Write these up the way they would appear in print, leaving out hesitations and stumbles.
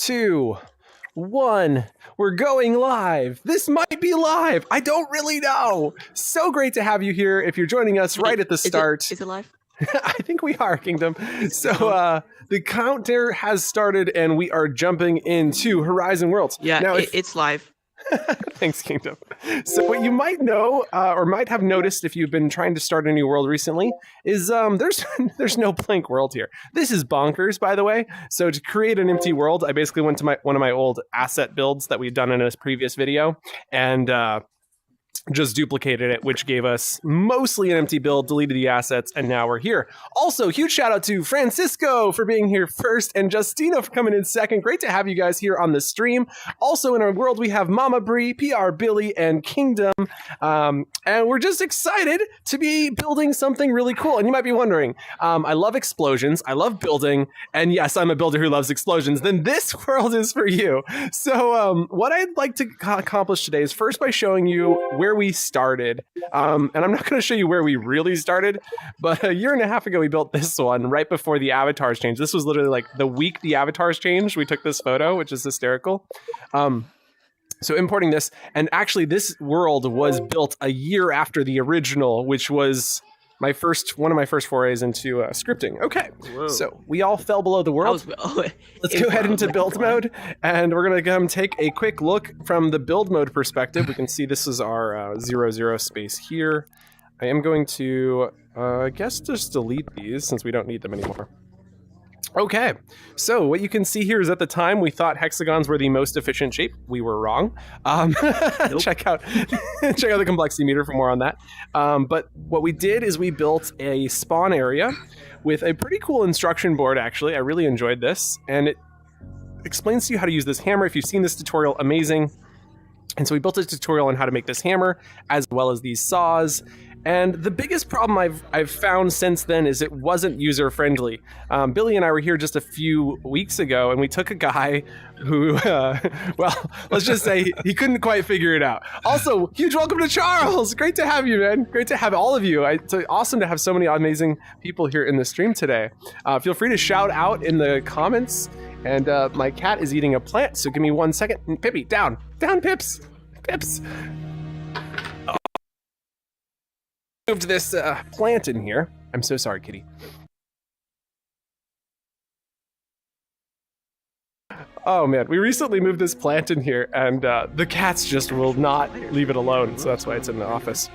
2, 1. We're going live. This might be live. I don't really know. So great to have you here. If you're joining us right at the start. Is it live? I think we are, Kingdom. So the counter has started and we are jumping into Horizon Worlds. Yeah, now, it's live. Thanks, Kingdom. So what you might know or might have noticed if you've been trying to start a new world recently is there's no blank world here. This is bonkers, by the way. So to create an empty world, I basically went to one of my old asset builds that we've done in a previous video and just duplicated it, which gave us mostly an empty build, deleted the assets, and now we're here. Also, huge shout out to Francisco for being here first and Justina for coming in second. Great to have you guys here on the stream. Also in our world, we have Mama Bree, PR Billy, and Kingdom. And we're just excited to be building something really cool. And you might be wondering, I love explosions, I love building, and yes, I'm a builder who loves explosions. Then this world is for you. So what I'd like to accomplish today is first by showing you where we started, and I'm not going to show you where we really started, but a year and a half ago we built this one right before the avatars changed. This was literally like the week the avatars changed, we took this photo, which is hysterical. So importing this, and actually this world was built a year after the original, which was one of my first forays into scripting. Okay, Whoa. So we all fell below the world. Let's go ahead into build mode, and we're gonna come take a quick look from the build mode perspective. We can see this is our 0, space here. I am going to, I guess, just delete these since we don't need them anymore. Okay, so what you can see here is at the time we thought hexagons were the most efficient shape. We were wrong. Nope. check out the complexity meter for more on that. But what we did is we built a spawn area with a pretty cool instruction board, actually. I really enjoyed this, and it explains to you how to use this hammer. If you've seen this tutorial, amazing. And so we built a tutorial on how to make this hammer, as well as these saws. And the biggest problem I've found since then is it wasn't user-friendly. Billy and I were here just a few weeks ago, and we took a guy who, well, let's just say he couldn't quite figure it out. Also, huge welcome to Charles! Great to have you, man. Great to have all of you. It's awesome to have so many amazing people here in the stream today. Feel free to shout out in the comments. And my cat is eating a plant, so give me 1 second. Pippi, down. Down, Pips. Pips. Moved this plant in here. I'm so sorry, kitty. Oh man, we recently moved this plant in here, and the cats just will not leave it alone, so that's why it's in the office.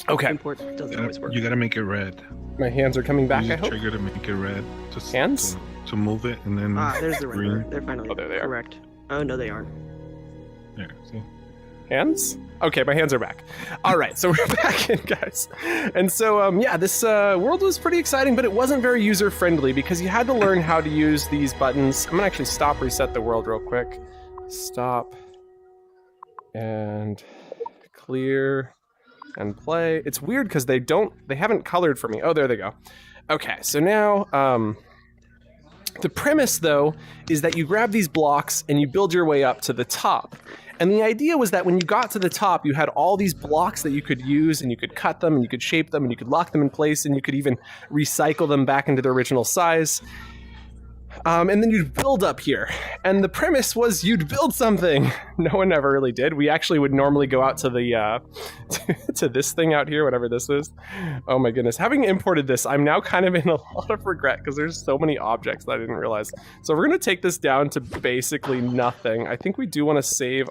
Okay. Import doesn't always work. You gotta make it red. My hands are coming back, Use I hope. trigger to make it red. Just hands? To move it, and then there's the green. render. They're finally there they are. correct. Oh, no, they aren't. There, see? Hands? Okay, my hands are back. All right, so we're back in, guys. And so, yeah, this world was pretty exciting, but it wasn't very user-friendly because you had to learn how to use these buttons. I'm gonna actually stop, reset the world real quick. Stop. And clear. And play. It's weird because they haven't colored for me. Oh, there they go. Okay, so now, the premise, though, is that you grab these blocks and you build your way up to the top. And the idea was that when you got to the top, you had all these blocks that you could use, and you could cut them, and you could shape them, and you could lock them in place, and you could even recycle them back into their original size. And then you'd build up here. And the premise was you'd build something. No one ever really did. We actually would normally go out to the to this thing out here, whatever this is. Oh my goodness. Having imported this, I'm now kind of in a lot of regret because there's so many objects that I didn't realize. So we're going to take this down to basically nothing. I think we do want to save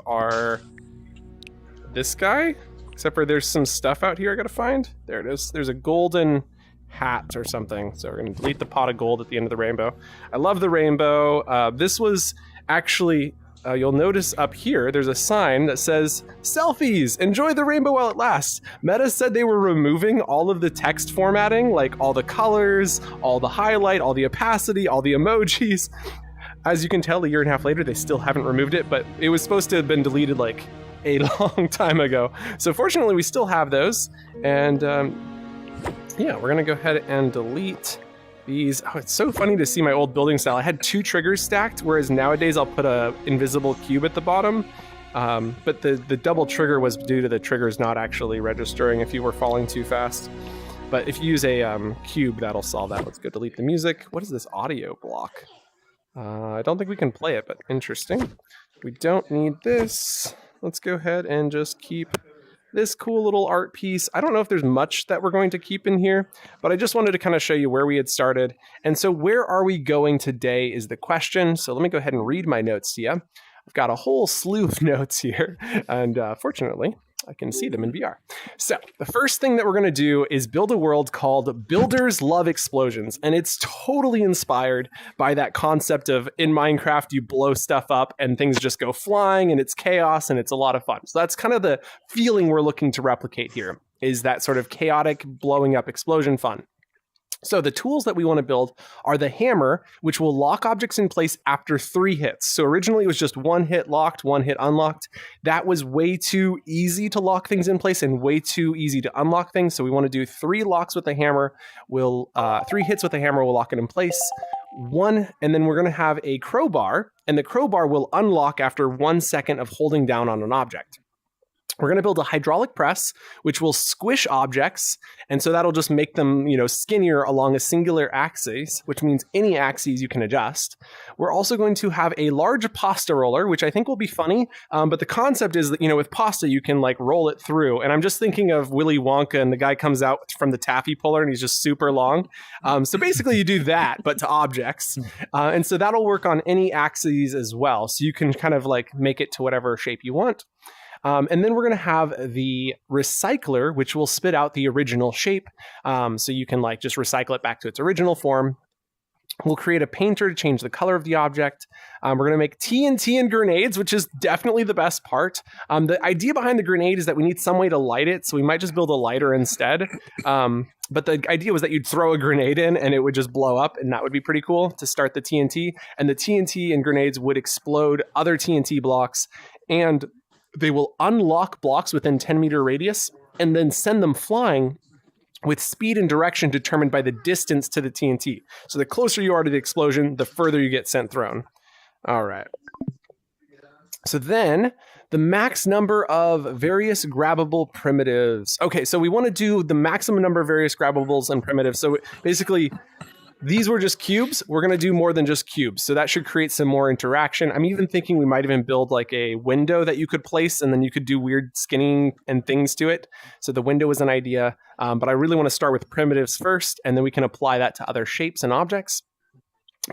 this guy, except for there's some stuff out here I got to find. There it is. There's a golden hat or something. So we're going to delete the pot of gold at the end of the rainbow. I love the rainbow. This was actually, you'll notice up here, there's a sign that says, selfies, enjoy the rainbow while it lasts. Meta said they were removing all of the text formatting, like all the colors, all the highlight, all the opacity, all the emojis. As you can tell, a year and a half later, they still haven't removed it, but it was supposed to have been deleted like a long time ago. So fortunately, we still have those. And yeah, we're gonna go ahead and delete these. Oh, it's so funny to see my old building style. I had 2 triggers stacked, whereas nowadays I'll put a invisible cube at the bottom. But the double trigger was due to the triggers not actually registering if you were falling too fast. But if you use a cube, that'll solve that. Let's go delete the music. What is this audio block? I don't think we can play it, but interesting. We don't need this. Let's go ahead and just keep this cool little art piece. I don't know if there's much that we're going to keep in here, but I just wanted to kind of show you where we had started. And so where are we going today is the question. So let me go ahead and read my notes to you. I've got a whole slew of notes here, and fortunately, I can see them in VR. So the first thing that we're going to do is build a world called Builders Love Explosions. And it's totally inspired by that concept of in Minecraft, you blow stuff up and things just go flying and it's chaos and it's a lot of fun. So that's kind of the feeling we're looking to replicate here, is that sort of chaotic blowing up explosion fun. So the tools that we want to build are the hammer, which will lock objects in place after 3 hits. So originally it was just 1 hit locked, 1 hit unlocked. That was way too easy to lock things in place and way too easy to unlock things. So we want to do 3 locks with the hammer. 3 hits with the hammer will lock it in place. And then we're going to have a crowbar, and the crowbar will unlock after 1 second of holding down on an object. We're going to build a hydraulic press, which will squish objects, and so that'll just make them, skinnier along a singular axis, which means any axes you can adjust. We're also going to have a large pasta roller, which I think will be funny, but the concept is that, with pasta, you can roll it through, and I'm just thinking of Willy Wonka, and the guy comes out from the taffy puller, and he's just super long. So basically you do that, but to objects, and so that'll work on any axes as well, so you can kind of make it to whatever shape you want. And then we're going to have the recycler, which will spit out the original shape. So you can just recycle it back to its original form. We'll create a painter to change the color of the object. We're going to make TNT and grenades, which is definitely the best part. The idea behind the grenade is that we need some way to light it, so we might just build a lighter instead. But the idea was that you'd throw a grenade in and it would just blow up, and that would be pretty cool to start the TNT. And the TNT and grenades would explode other TNT blocks, and they will unlock blocks within 10-meter radius and then send them flying with speed and direction determined by the distance to the TNT. So the closer you are to the explosion, the further you get sent thrown. All right. So then the max number of various grabbable primitives. Okay, so we want to do the maximum number of various grabbables and primitives. So basically, these were just cubes. We're going to do more than just cubes. So that should create some more interaction. I'm even thinking we might even build a window that you could place, and then you could do weird skinning and things to it. So the window is an idea. But I really want to start with primitives first, and then we can apply that to other shapes and objects.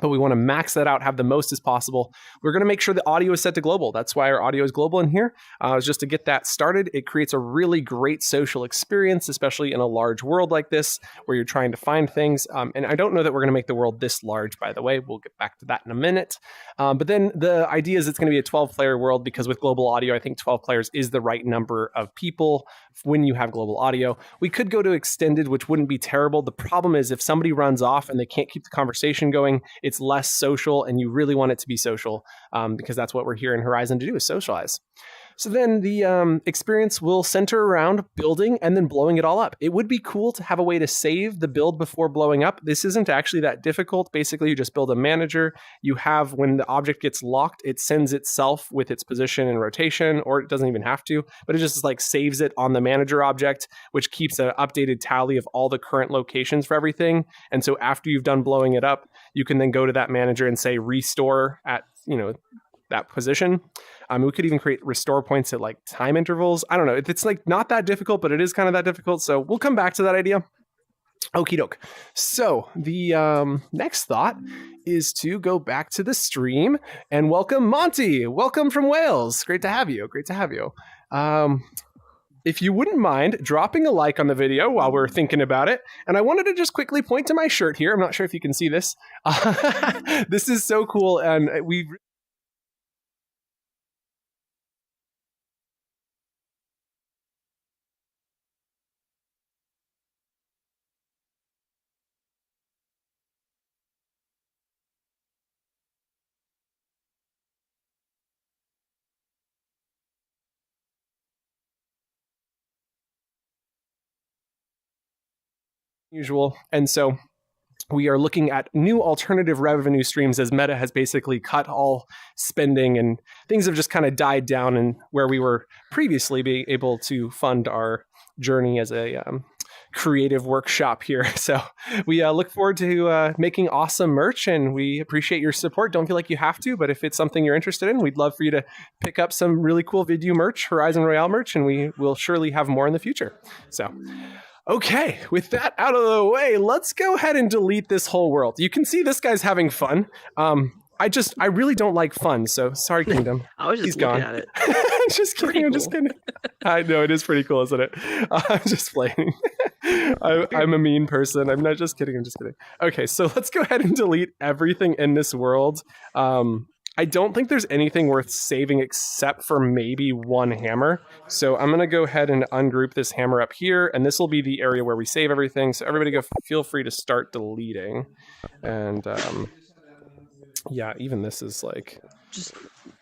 But we want to max that out, have the most as possible. We're going to make sure the audio is set to global. That's why our audio is global in here. Just to get that started, it creates a really great social experience, especially in a large world like this, where you're trying to find things. And I don't know that we're going to make the world this large, by the way. We'll get back to that in a minute. But then the idea is it's going to be a 12-player world, because with global audio, I think 12 players is the right number of people when you have global audio. We could go to extended, which wouldn't be terrible. The problem is if somebody runs off and they can't keep the conversation going, it's less social, and you really want it to be social, because that's what we're here in Horizon to do, is socialize. So then the experience will center around building and then blowing it all up. It would be cool to have a way to save the build before blowing up. This isn't actually that difficult. Basically, you just build a manager. You have, when the object gets locked, it sends itself with its position and rotation, or it doesn't even have to, but it just saves it on the manager object, which keeps an updated tally of all the current locations for everything. And so after you've done blowing it up, you can then go to that manager and say restore at, that position. We could even create restore points at time intervals. I don't know. It's not that difficult, but it is kind of that difficult. So we'll come back to that idea. Okie doke. So the next thought is to go back to the stream and welcome Monty. Welcome from Wales. Great to have you. Great to have you. If you wouldn't mind dropping a like on the video while we're thinking about it. And I wanted to just quickly point to my shirt here. I'm not sure if you can see this. This is so cool. And we usual. And so we are looking at new alternative revenue streams, as Meta has basically cut all spending and things have just kind of died down, and where we were previously being able to fund our journey as a creative workshop here. So we look forward to making awesome merch, and we appreciate your support. Don't feel like you have to, but if it's something you're interested in, we'd love for you to pick up some really cool Vidyuu merch, Horizon Royale merch, and we will surely have more in the future. So okay, with that out of the way, let's go ahead and delete this whole world. You can see this guy's having fun. I really don't like fun, so sorry, Kingdom. I was just He's looking gone. at it. I'm just kidding. I'm just kidding. I know it is pretty cool, isn't it? I'm just playing. I'm a mean person. I'm not just kidding. I'm just kidding. Okay, so let's go ahead and delete everything in this world. I don't think there's anything worth saving except for maybe one hammer. So I'm going to go ahead and ungroup this hammer up here, and this will be the area where we save everything. So everybody feel free to start deleting. And yeah, even this is like... Just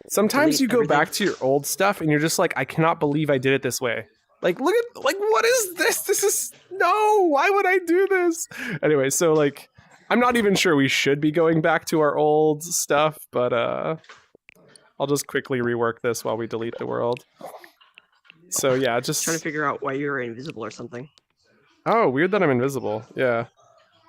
sometimes you go everything. back to your old stuff and you're just like, I cannot believe I did it this way. Like, look at, like, what is this? This is, no, why would I do this? Anyway, so like, I'm not even sure we should be going back to our old stuff, but I'll just quickly rework this while we delete the world. So yeah, just trying to figure out why you're invisible or something. Oh, weird that I'm invisible. Yeah.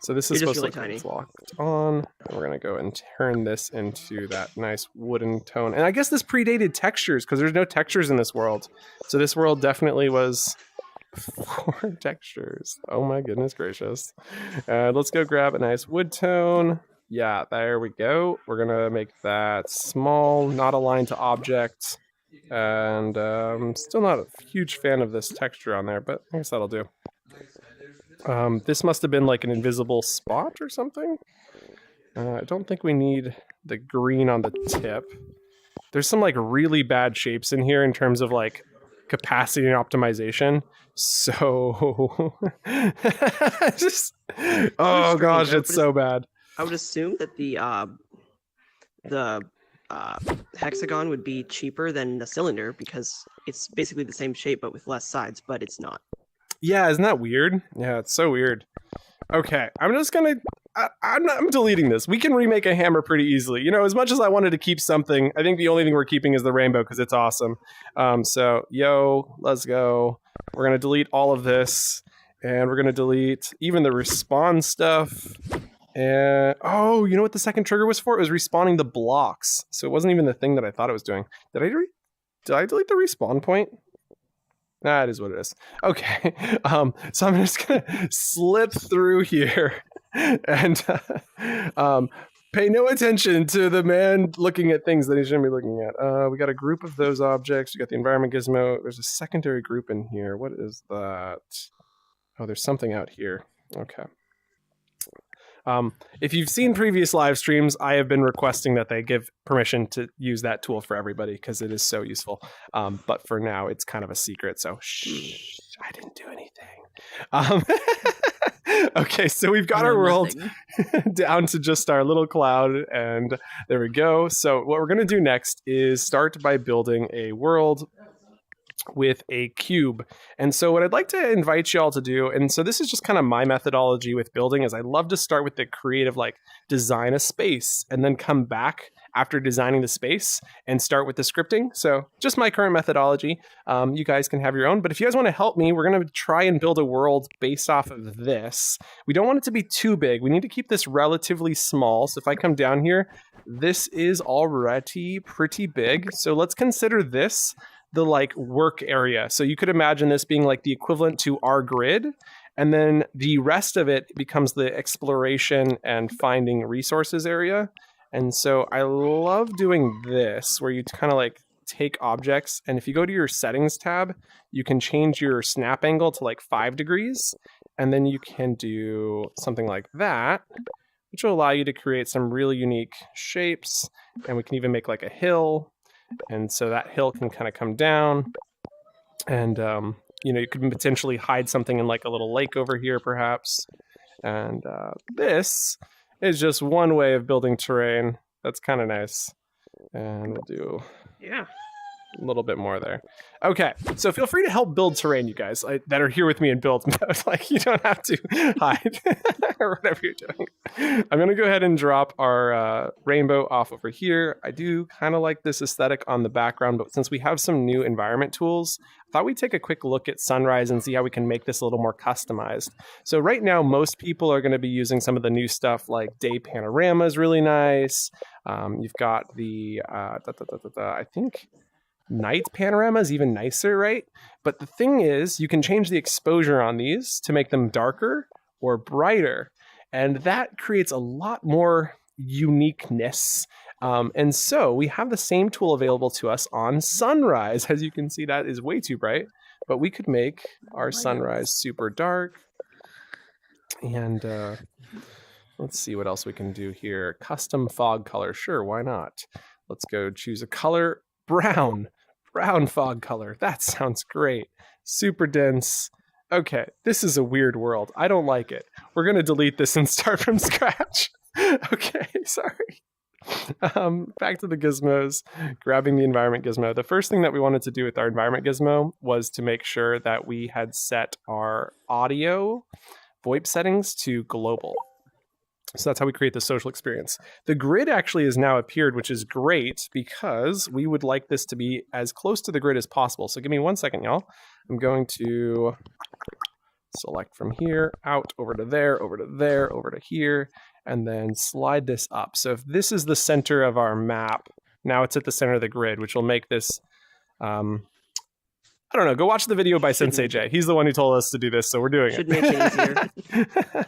So this is You're supposed just to really look like it's locked on. And we're going to go and turn this into that nice wooden tone. And I guess this predated textures because there's no textures in this world. So this world definitely was for textures. Oh my goodness gracious. Let's go grab a nice wood tone. Yeah, there we go. We're going to make that small, not aligned to object. And still not a huge fan of this texture on there, but I guess that'll do. This must have been like an invisible spot or something. I don't think we need the green on the tip. There's some like really bad shapes in here in terms of like capacity and optimization. So just oh gosh, it's so bad. I would assume that the hexagon would be cheaper than the cylinder because it's basically the same shape but with less sides, but it's not. Yeah, isn't that weird? Yeah, it's so weird. Okay, I'm just gonna... I'm deleting this. We can remake a hammer pretty easily. You know, as much as I wanted to keep something, I think the only thing we're keeping is the rainbow because it's awesome. So, let's go. We're gonna delete all of this. And we're gonna delete even the respawn stuff. And, oh, you know what the second trigger was for? It was respawning the blocks. So it wasn't even the thing that I thought it was doing. Did I delete the respawn point? That is what it is. Okay, so I'm just gonna slip through here and pay no attention to the man looking at things that he shouldn't be looking at. We got a group of those objects. We got the environment gizmo. There's a secondary group in here. What is that? Oh, there's something out here. Okay. If you've seen previous live streams, I have been requesting that they give permission to use that tool for everybody because it is so useful. But for now, it's kind of a secret, so shh, I didn't do anything. Okay, so we've got our world down to just our little cloud, and there we go. So what we're going to do next is start by building a world with a cube. And so what I'd like to invite you all to do, and so this is just kind of my methodology with building, is I love to start with the creative, like design a space and then come back after designing the space and start with the scripting. So just my current methodology. You guys can have your own, but if you guys want to help me, we're going to try and build a world based off of this. We don't want it to be too big. We need to keep this relatively small. So if I come down here, this is already pretty big. So let's consider this the like work area. So you could imagine this being like the equivalent to our grid. And then the rest of it becomes the exploration and finding resources area. And so I love doing this where you kind of like take objects. And if you go to your settings tab, you can change your snap angle to like 5 degrees. And then you can do something like that, which will allow you to create some really unique shapes. And we can even make like a hill. And so that hill can kind of come down, and you know, you could potentially hide something in like a little lake over here perhaps. And this is just one way of building terrain that's kind of nice. And we'll do A little bit more there. Okay, so feel free to help build terrain, you guys that are here with me in build mode. Like, you don't have to hide or whatever you're doing. I'm gonna go ahead and drop our rainbow off over here. I do kind of like this aesthetic on the background, but since we have some new environment tools, I thought we'd take a quick look at sunrise and see how we can make this a little more customized. So right now, most people are going to be using some of the new stuff like day panorama is really nice. You've got the I think night panorama is even nicer, right? But the thing is, you can change the exposure on these to make them darker or brighter, and that creates a lot more uniqueness. And so we have the same tool available to us on sunrise. As you can see, that is way too bright, but we could make our sunrise super dark. And let's see what else we can do here. Custom fog color. Sure, why not? Let's go choose a color. Brown fog color. That sounds great. Super dense. Okay, this is a weird world. I don't like it. We're going to delete this and start from scratch. Okay, sorry. Back to the gizmos, grabbing the environment gizmo. The first thing that we wanted to do with our environment gizmo was to make sure that we had set our audio VoIP settings to global. So that's how we create the social experience. The grid actually has now appeared, which is great because we would like this to be as close to the grid as possible. So give me 1 second, y'all. I'm going to select from here, out, over to there, over to there, over to here, and then slide this up. So if this is the center of our map, now it's at the center of the grid, which will make this, I don't know, go watch the video by Sensei J. He's the one who told us to do this, so we're doing it. Should make it easier.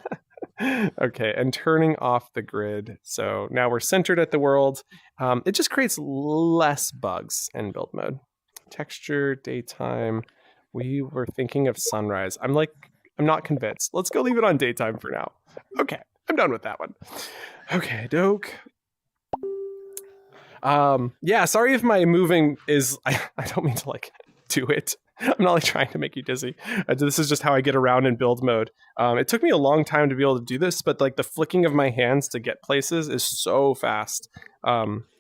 Okay, and turning off the grid. So now we're centered at the world. It just creates less bugs in build mode. Texture, daytime. We were thinking of sunrise. I'm not convinced. Let's go leave it on daytime for now. Okay, I'm done with that one. Okay, doke. Yeah, sorry if my moving is, I don't mean to do it. I'm not trying to make you dizzy. This is just how I get around in build mode. It took me a long time to be able to do this, but the flicking of my hands to get places is so fast.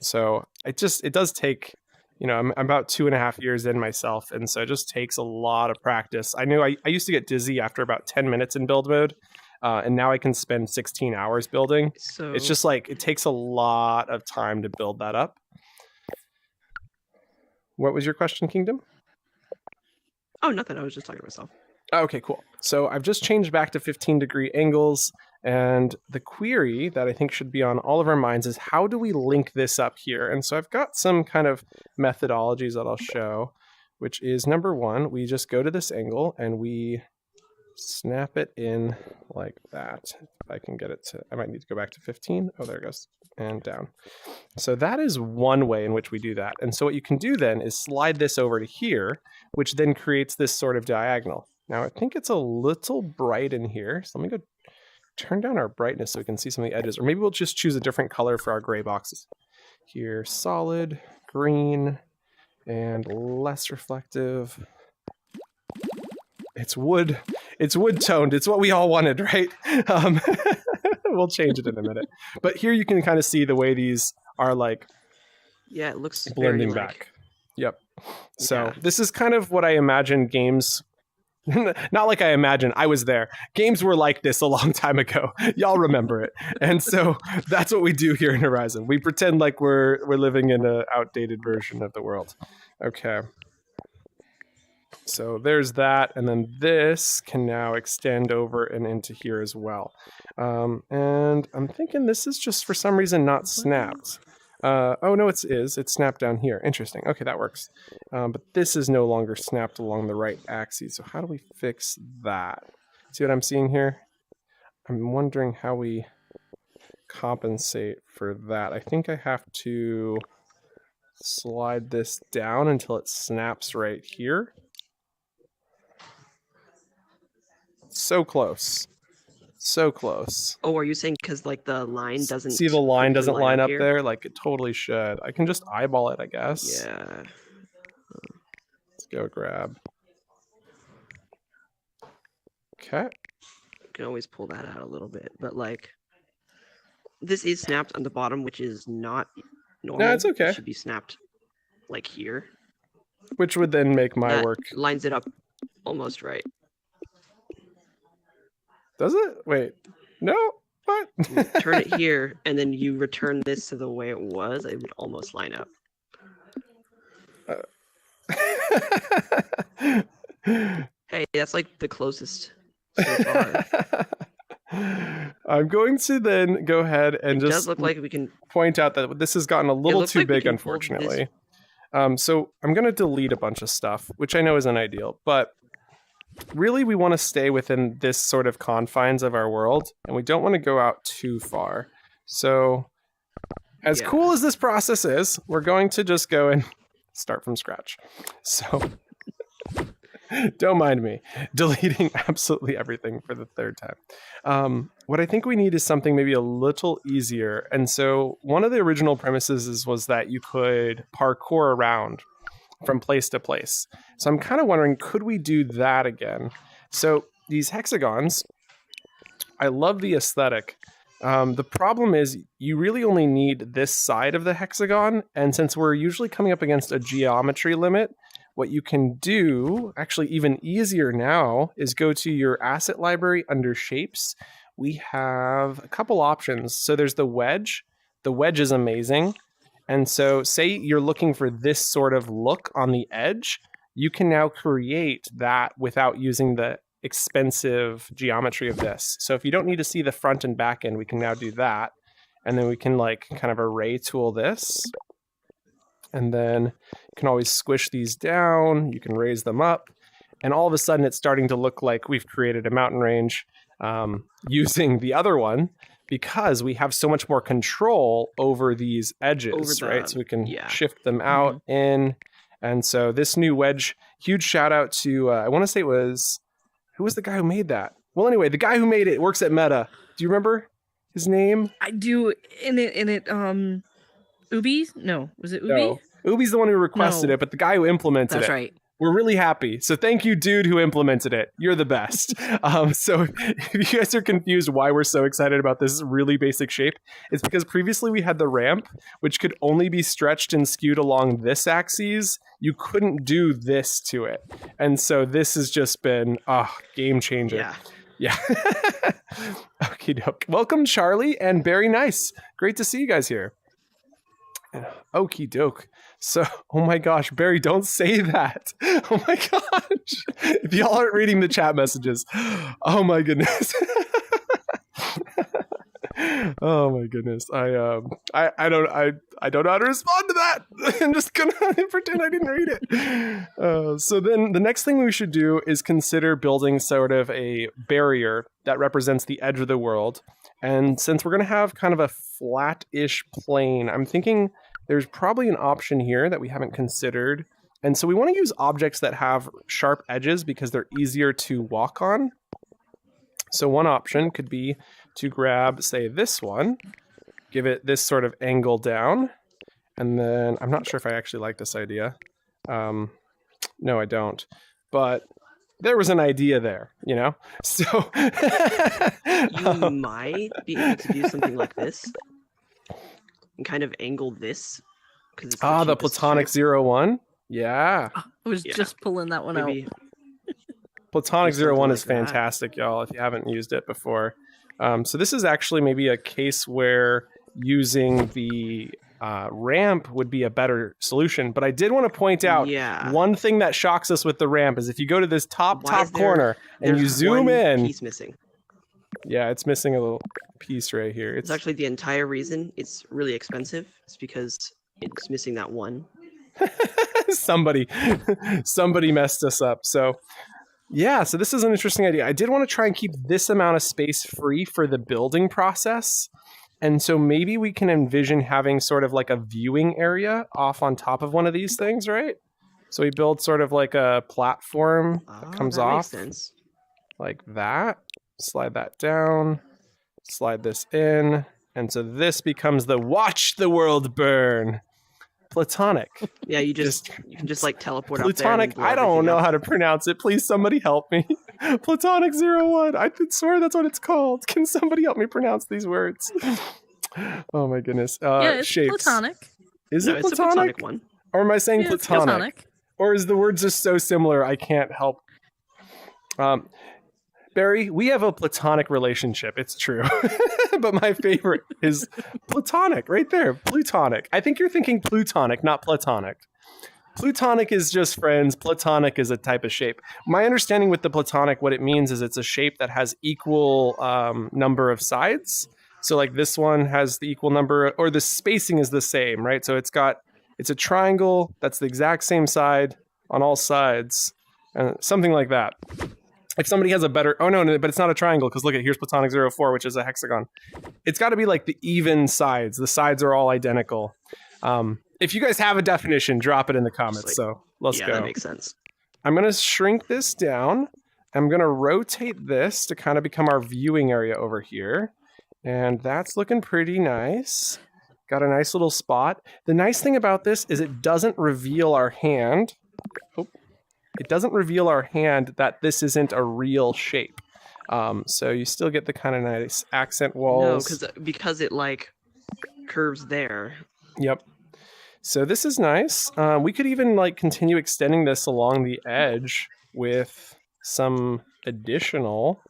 So it does take, I'm about 2.5 years in myself, and so it just takes a lot of practice. I knew I used to get dizzy after about 10 minutes in build mode, and now I can spend 16 hours building. So it's just it takes a lot of time to build that up. What was your question, Kingdom? Oh, nothing. I was just talking to myself. Okay, cool. So I've just changed back to 15-degree angles, and the query that I think should be on all of our minds is how do we link this up here? And so I've got some kind of methodologies that I'll show, which is number one, we just go to this angle and we snap it in like that. If I can get it to, I might need to go back to 15. Oh, there it goes. And down. So that is one way in which we do that. And so what you can do then is slide this over to here, which then creates this sort of diagonal. Now I think it's a little bright in here. So let me go turn down our brightness so we can see some of the edges. Or maybe we'll just choose a different color for our gray boxes. Here, solid, green, and less reflective. It's wood. It's wood toned. It's what we all wanted, right? We'll change it in a minute. But here you can kind of see the way these are yeah, it looks blending very, back. Yep. So Yeah. this is kind of what I imagine games. Not like I imagine. I was there. Games were like this a long time ago. Y'all remember it. And so that's what we do here in Horizon. We pretend like we're living in an outdated version of the world. Okay. So there's that, and then this can now extend over and into here as well. And I'm thinking this is just for some reason not snapped. Oh no, it's snapped down here. Interesting. Okay, that works. But this is no longer snapped along the right axis. So how do we fix that? See what I'm seeing here? I'm wondering how we compensate for that. I think I have to slide this down until it snaps right here. So close. So close. Oh, are you saying because the line doesn't See, the line doesn't line up here? there? Like, it totally should. I can just eyeball it, I guess. Yeah. Let's go grab. Okay. You can always pull that out a little bit, but this is snapped on the bottom, which is not normal. No, it's okay. It should be snapped here. which would then make my That work. lines it up almost right. Does it? Wait. No? What? Turn it here, and then you return this to the way it was. It would almost line up. Hey, that's like the closest so far. I'm going to then go ahead and It just does look like we can. point out that this has gotten a little looks too like we big, can hold this- unfortunately. So I'm going to delete a bunch of stuff, which I know isn't ideal, but really we want to stay within this sort of confines of our world, and we don't want to go out too far. So as Yeah. cool as this process is, we're going to just go and start from scratch. So don't mind me deleting absolutely everything for the third time. What I think we need is something maybe a little easier. And so one of the original premises was that you could parkour around from place to place. So I'm kind of wondering, could we do that again? So these hexagons, I love the aesthetic. The problem is you really only need this side of the hexagon. And since we're usually coming up against a geometry limit, what you can do, actually even easier now, is go to your asset library under shapes. We have a couple options. So there's the wedge. The wedge is amazing. And so say you're looking for this sort of look on the edge, you can now create that without using the expensive geometry of this. So if you don't need to see the front and back end, we can now do that. And then we can like kind of array tool this. And then you can always squish these down. You can raise them up. And all of a sudden it's starting to look like we've created a mountain range using the other one, because we have so much more control over these edges, right? So we can shift them out, in. And so this new wedge, huge shout out to, I want to say it was, who was the guy who made that? Well, anyway, the guy who made it works at Meta. Do you remember his name? I do. Ubi? No, was it Ubi? No. Ubi's the one who requested No. it, but the guy who implemented That's it. right. We're really happy. So thank you, dude, who implemented it. You're the best. So if you guys are confused why we're so excited about this really basic shape, it's because previously we had the ramp, which could only be stretched and skewed along this axis. You couldn't do this to it. And so this has just been a game changer. Yeah. Okie doke. Welcome, Charlie and Barry Nice. Great to see you guys here. Okie doke. So, oh my gosh, Barry, don't say that. Oh my gosh. If y'all aren't reading the chat messages, oh my goodness. Oh my goodness. I don't know how to respond to that. I'm just gonna pretend I didn't read it. So then the next thing we should do is consider building sort of a barrier that represents the edge of the world. And since we're gonna have kind of a flat-ish plane, I'm thinking there's probably an option here that we haven't considered. And so we want to use objects that have sharp edges because they're easier to walk on. So one option could be to grab, say, this one, give it this sort of angle down. And then I'm not sure if I actually like this idea. No, I don't. But there was an idea there, you know? So You might be able to do something like this and kind of angle this. The Platonic 01? Yeah. I was just pulling that one Maybe. Platonic something 01 like is that. fantastic, y'all, if you haven't used it before. So this is actually maybe a case where using the ramp would be a better solution. But I did want to point out one thing that shocks us with the ramp is if you go to this top corner and you zoom in. Piece missing. Yeah, it's missing a little piece right here. It's actually the entire reason it's really expensive. It's because it's missing that one. somebody messed us up. So yeah, so this is an interesting idea. I did want to try and keep this amount of space free for the building process. And so maybe we can envision having sort of like a viewing area off on top of one of these things, right? So we build sort of like a platform that comes off. Makes sense. Like that. Slide that down. Slide this in. And so this becomes the watch the world burn. Platonic. Yeah, you can just like teleport Platonic, up there. I don't know how to pronounce it. Please, somebody help me. Platonic 01. I could swear that's what it's called. Can somebody help me pronounce these words? Oh my goodness. Yeah, it's shapes. Platonic. Is No, it it's a Platonic? Platonic one. Or am I saying Yeah, it's Platonic? Or is the words just so similar I can't help? Barry, we have a platonic relationship. It's true. But my favorite is platonic, right there. Plutonic. I think you're thinking plutonic, not platonic. Plutonic is just friends. Platonic is a type of shape. My understanding with the platonic, what it means is it's a shape that has equal number of sides. So like this one has the equal number, or the spacing is the same, right? So it's a triangle that's the exact same side on all sides, something like that. If somebody has a better, oh no, but it's not a triangle, because look at, here's platonic 04, which is a hexagon. It's got to be like the even sides. The sides are all identical. If you guys have a definition, drop it in the comments. Like, so let's go. Yeah, that makes sense. I'm going to shrink this down. I'm going to rotate this to kind of become our viewing area over here. And that's looking pretty nice. Got a nice little spot. The nice thing about this is it doesn't reveal our hand. Oh, it doesn't reveal our hand that this isn't a real shape. So you still get the kind of nice accent walls. No, because it like curves there. Yep. So this is nice. We could even like continue extending this along the edge with some additional,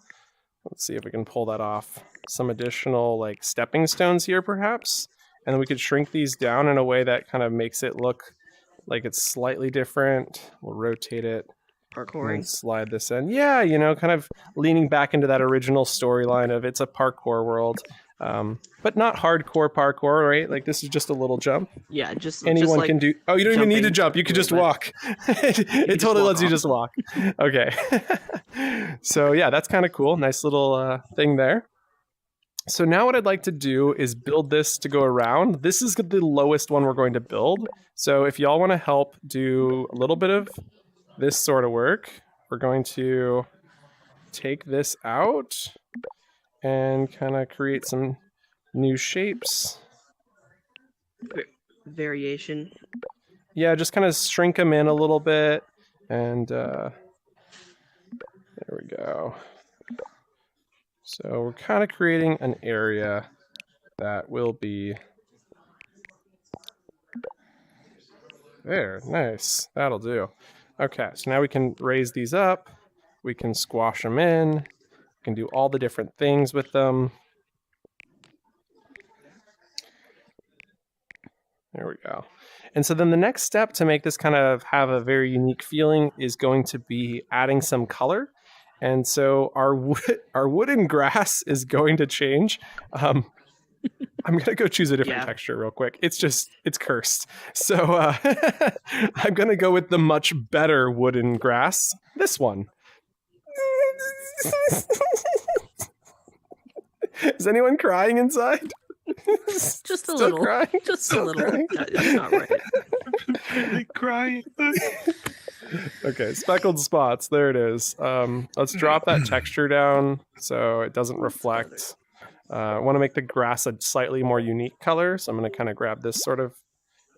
let's see if we can pull that off, some additional like stepping stones here perhaps. And then we could shrink these down in a way that kind of makes it look like it's slightly different. We'll rotate it. Parkouring. And slide this in. Yeah, you know, kind of leaning back into that original storyline of it's a parkour world. But not hardcore parkour, right? Like this is just a little jump. Yeah, just anyone like can do. Oh, you don't even need to jumping jump. You could just a little walk. It totally lets you just walk. Okay. So yeah, that's kind of cool. Nice little thing there. So now what I'd like to do is build this to go around. This is the lowest one we're going to build. So if y'all want to help do a little bit of this sort of work, we're going to take this out and kind of create some new shapes. variation. Yeah, just kind of shrink them in a little bit. And there we go. So we're kind of creating an area that will be there. Nice. That'll do. Okay, so now we can raise these up. We can squash them in. We can do all the different things with them. There we go. And so then the next step to make this kind of have a very unique feeling is going to be adding some color. And so our wooden grass is going to change. I'm going to go choose a different texture real quick. It's cursed. So I'm going to go with the much better wooden grass. This one. Is anyone crying inside? Just a little. Crying? Just a little. Crying? That's not right. Crying. Okay, speckled spots. There it is. Let's drop that texture down so it doesn't reflect. I want to make the grass a slightly more unique color, so I'm going to kind of grab this sort of.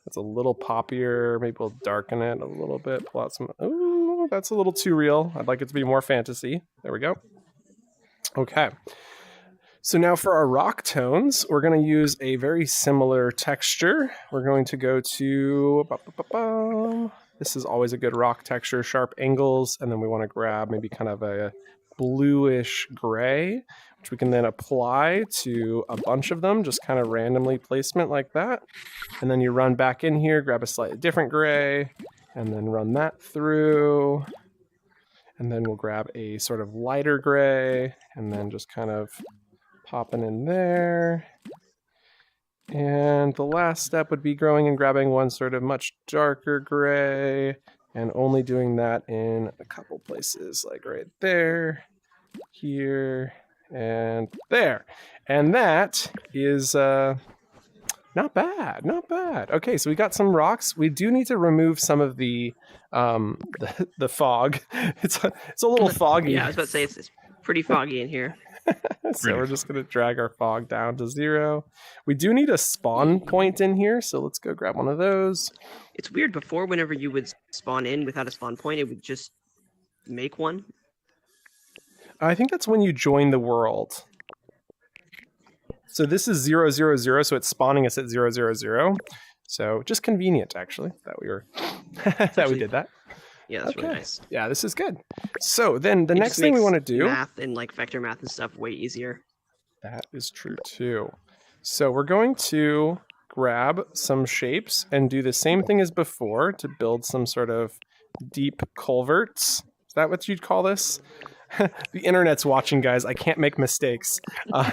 It's a little poppier. Maybe we'll darken it a little bit. Pull out some. Ooh, that's a little too real. I'd like it to be more fantasy. There we go. Okay. So now for our rock tones, we're going to use a very similar texture. We're going to go to, this is always a good rock texture, sharp angles, and then we want to grab maybe kind of a bluish gray, which we can then apply to a bunch of them, just kind of randomly placement like that. And then you run back in here, grab a slightly different gray, and then run that through. And then we'll grab a sort of lighter gray, and then just kind of popping in there. And the last step would be growing and grabbing one sort of much darker gray and only doing that in a couple places, like right there, here, and there. And that is not bad, not bad. Okay, so we got some rocks. We do need to remove some of the fog. It's a little foggy. Yeah, I was about to say it's pretty foggy in here. So we're just going to drag our fog down to 0. We do need a spawn point in here, so let's go grab one of those. It's weird, before whenever you would spawn in without a spawn point, it would just make one. I think that's when you join the world. So this is 000, so it's spawning us at 000. So just convenient, actually, that we were that we did that. Yeah, that's really nice. Yeah, this is good. So then the It next just thing we makes want to do. math and like vector math and stuff way easier. That is true too. So we're going to grab some shapes and do the same thing as before to build some sort of deep culverts. Is that what you'd call this? The internet's watching, guys. I can't make mistakes. Oh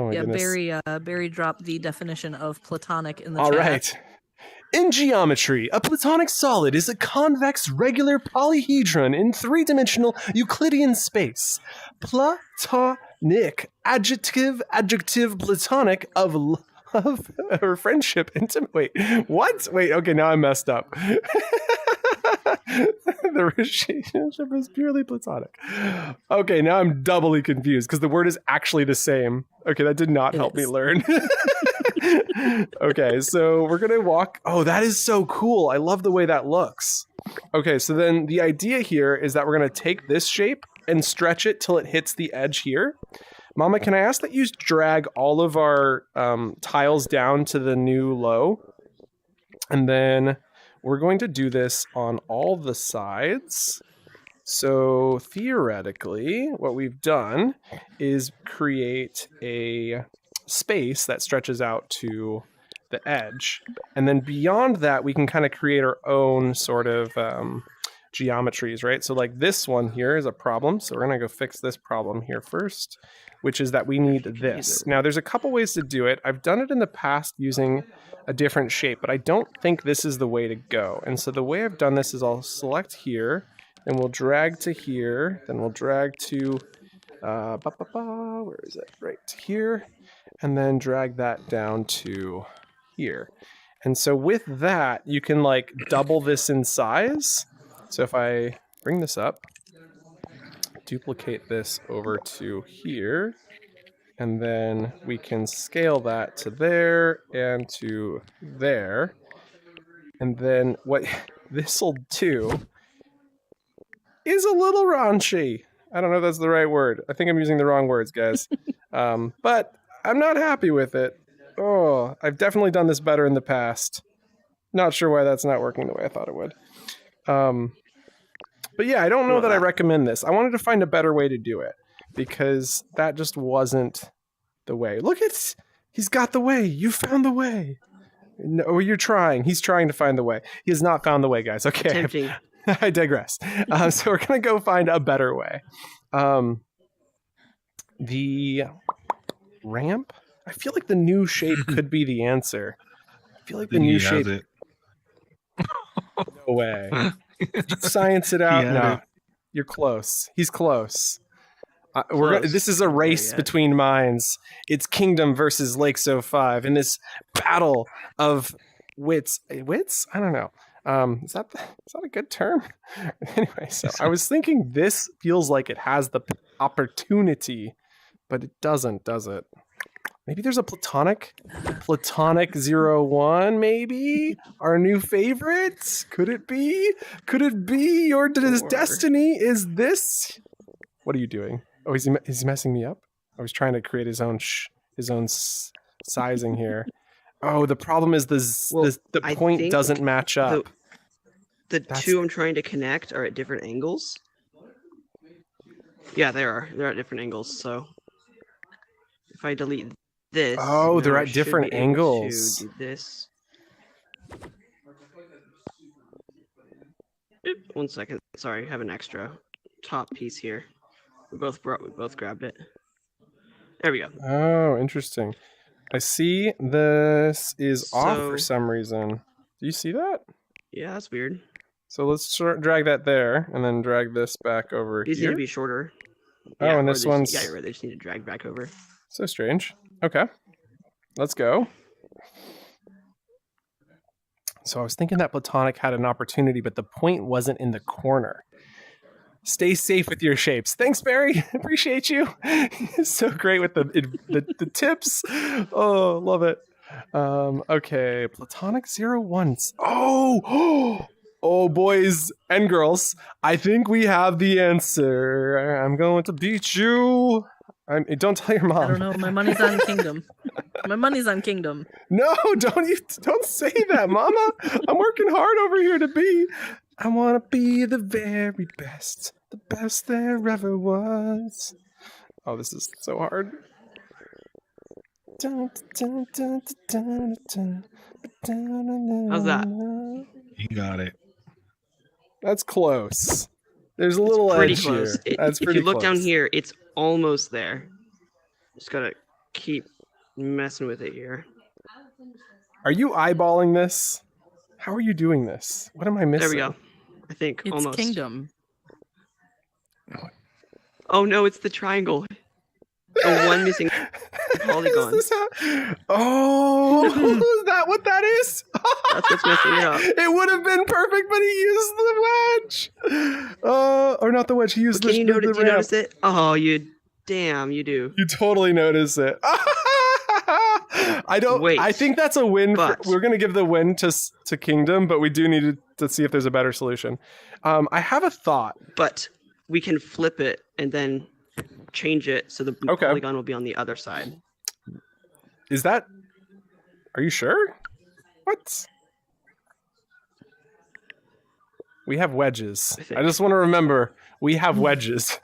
my Yeah, goodness. Barry dropped the definition of platonic in the All chat. right. In geometry, a platonic solid is a convex regular polyhedron in three-dimensional Euclidean space. Platonic, adjective, platonic of love or friendship, intimate. Wait, what? Wait, okay, now I messed up. The relationship is purely platonic. Okay, now I'm doubly confused because the word is actually the same. Okay, that did not help me learn. Okay, so we're gonna walk. Oh, that is so cool. I love the way that looks. Okay, so then the idea here is that we're gonna take this shape and stretch it till it hits the edge here. Mama, can I ask that you drag all of our tiles down to the new low? And then we're going to do this on all the sides. So theoretically, what we've done is create a space that stretches out to the edge. And then beyond that, we can kind of create our own sort of geometries, right? So like this one here is a problem. So we're going to go fix this problem here first, which is that we need this. Now, there's a couple ways to do it. I've done it in the past using a different shape, but I don't think this is the way to go. And so the way I've done this is I'll select here, and we'll drag to here, then we'll drag to, where is it? Right here, and then drag that down to here. And so with that, you can like double this in size. So if I bring this up, duplicate this over to here, and then we can scale that to there and to there. And then what this will do is a little raunchy. I don't know if that's the right word. I think I'm using the wrong words, guys. But I'm not happy with it. Oh, I've definitely done this better in the past. Not sure why that's not working the way I thought it would. But yeah, I don't know that I recommend this. I wanted to find a better way to do it because that just wasn't the way. Look at, he's got the way. You found the way. No, you're trying. He's trying to find the way. He has not found the way, guys. Okay. Tempting. I digress. So we're going to go find a better way. The ramp? I feel like the new shape could be the answer. I feel like the new shape. No way. Science it out. No, you're close. He's close. This is a race between minds. It's Kingdom versus Lakes 05 in this battle of wits. Wits? I don't know. Is that a good term? Anyway, so I was thinking this feels like it has the opportunity, but it doesn't, does it? Maybe there's a platonic 01, maybe? Our new favorite? Could it be? Could it be your destiny is this? What are you doing? Oh, he's messing me up? I was trying to create his own sizing here. Oh, the problem is the point doesn't match up. The two I'm trying to connect are at different angles. Yeah, they are. They're at different angles, so if I delete this... Oh, they're at different angles. To do this. 1 second. Sorry, I have an extra top piece here. We both grabbed it. There we go. Oh, interesting. I see this is off for some reason. Do you see that? Yeah, that's weird. So let's drag that there, and then drag this back over These here. need to be shorter. Oh, yeah, and this one's... Yeah, you're right. They just need to drag back over. So strange. Okay. Let's go. So I was thinking that platonic had an opportunity, but the point wasn't in the corner. Stay safe with your shapes. Thanks, Barry. Appreciate you. So great with the tips. Oh, love it. Okay, platonic 01s. Oh, boys and girls. I think we have the answer. I'm going to beat you. Don't tell your mom. I don't know. My money's on Kingdom. My money's on Kingdom. No, don't say that, Mama. I'm working hard over here to be. I want to be the very best, the best there ever was. Oh, this is so hard. How's that? You got it. That's close. There's a little Pretty edge close. here. That's If pretty you look down close. here, it's almost there. Just gotta keep messing with it here. Are you eyeballing this? How are you doing this? What am I missing? There we go. I think It's almost. Kingdom. Oh no, it's the triangle. The one missing polygon. Is this oh, is that what that is? That's what's messing it up. It would have been perfect, but he used the wedge. Or not the wedge. He used Can the, you the notice? Do you ramp. notice it? Oh, you do. You totally notice it. I don't. Wait, I think that's a win. but- We're gonna give the win to Kingdom, but we do need to see if there's a better solution. I have a thought. But we can flip it and then change it so the Okay. polygon will be on the other side. Is that? Are you sure? What? We have wedges. I think. I just want to remember we have wedges.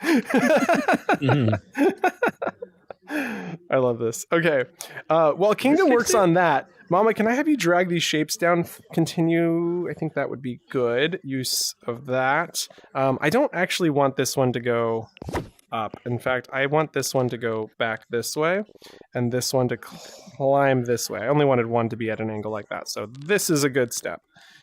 I love this. Okay. While Kingdom fix works it? on that, Mama, can I have you drag these shapes down? Continue. I think that would be good use of that. I don't actually want this one to go up. In fact, I want this one to go back this way and this one to climb this way. I only wanted one to be at an angle like that. So this is a good step.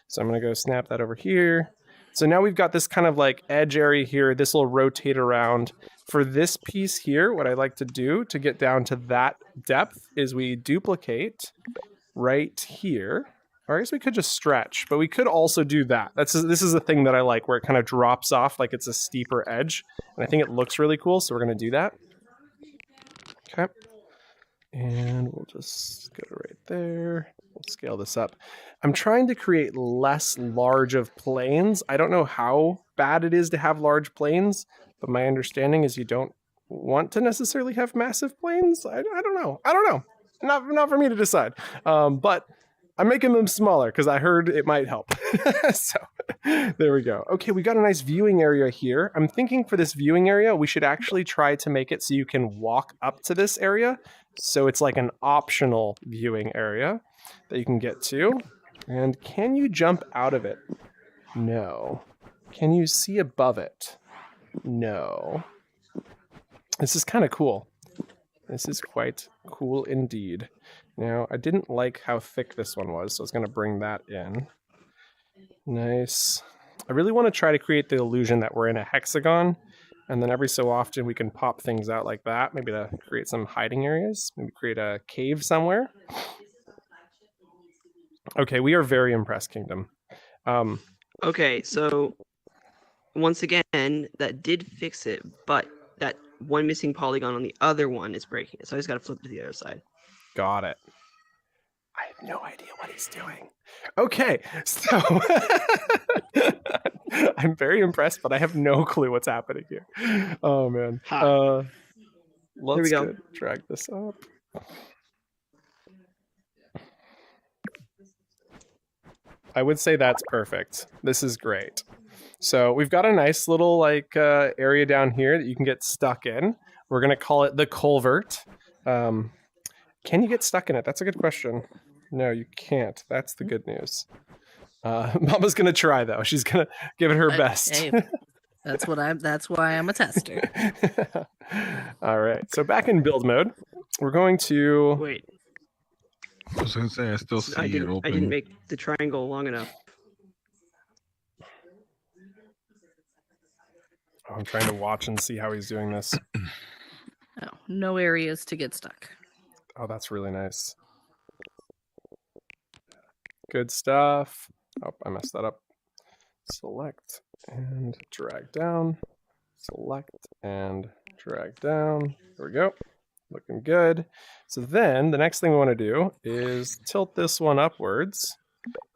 So I'm going to go snap that over here. So now we've got this kind of like edge area here. This will rotate around. For this piece here, what I like to do to get down to that depth is we duplicate right here. Or I guess we could just stretch, but we could also do that. This is a thing that I like where it kind of drops off like it's a steeper edge. And I think it looks really cool, so we're going to do that. Okay. And we'll just go right there. We'll scale this up. I'm trying to create less large of planes. I don't know how bad it is to have large planes, but my understanding is you don't want to necessarily have massive planes. I don't know. I don't know. Not for me to decide. But I'm making them smaller because I heard it might help. So there we go. Okay, we got a nice viewing area here. I'm thinking for this viewing area, we should actually try to make it so you can walk up to this area. So it's like an optional viewing area that you can get to. And can you jump out of it? No. Can you see above it? No. This is kind of cool. This is quite cool indeed. Now, I didn't like how thick this one was, so I was going to bring that in. Nice. I really want to try to create the illusion that we're in a hexagon, and then every so often we can pop things out like that, maybe to create some hiding areas, maybe create a cave somewhere. Okay, we are very impressed, Kingdom. Okay, so once again, that did fix it, but that one missing polygon on the other one is breaking it. So I just got to flip it to the other side. Got it. I have no idea what he's doing. Okay, so I'm very impressed, but I have no clue what's happening here. Oh man. Ha. Let's we go. drag this up. I would say that's perfect. This is great. So we've got a nice little like area down here that you can get stuck in. We're gonna call it the culvert. Can you get stuck in it? That's a good question. No, you can't. That's the good news. Mama's gonna try though. She's gonna give it her best. Hey, that's why I'm a tester. All right. So back in build mode, we're going to. Wait, I was gonna say I still see I it didn't open. make the triangle long enough. Oh, I'm trying to watch and see how he's doing this. Oh, no areas to get stuck. Oh, that's really nice. Good stuff. Oh, I messed that up. Select and drag down. Select and drag down. There we go. Looking good. So then the next thing we want to do is tilt this one upwards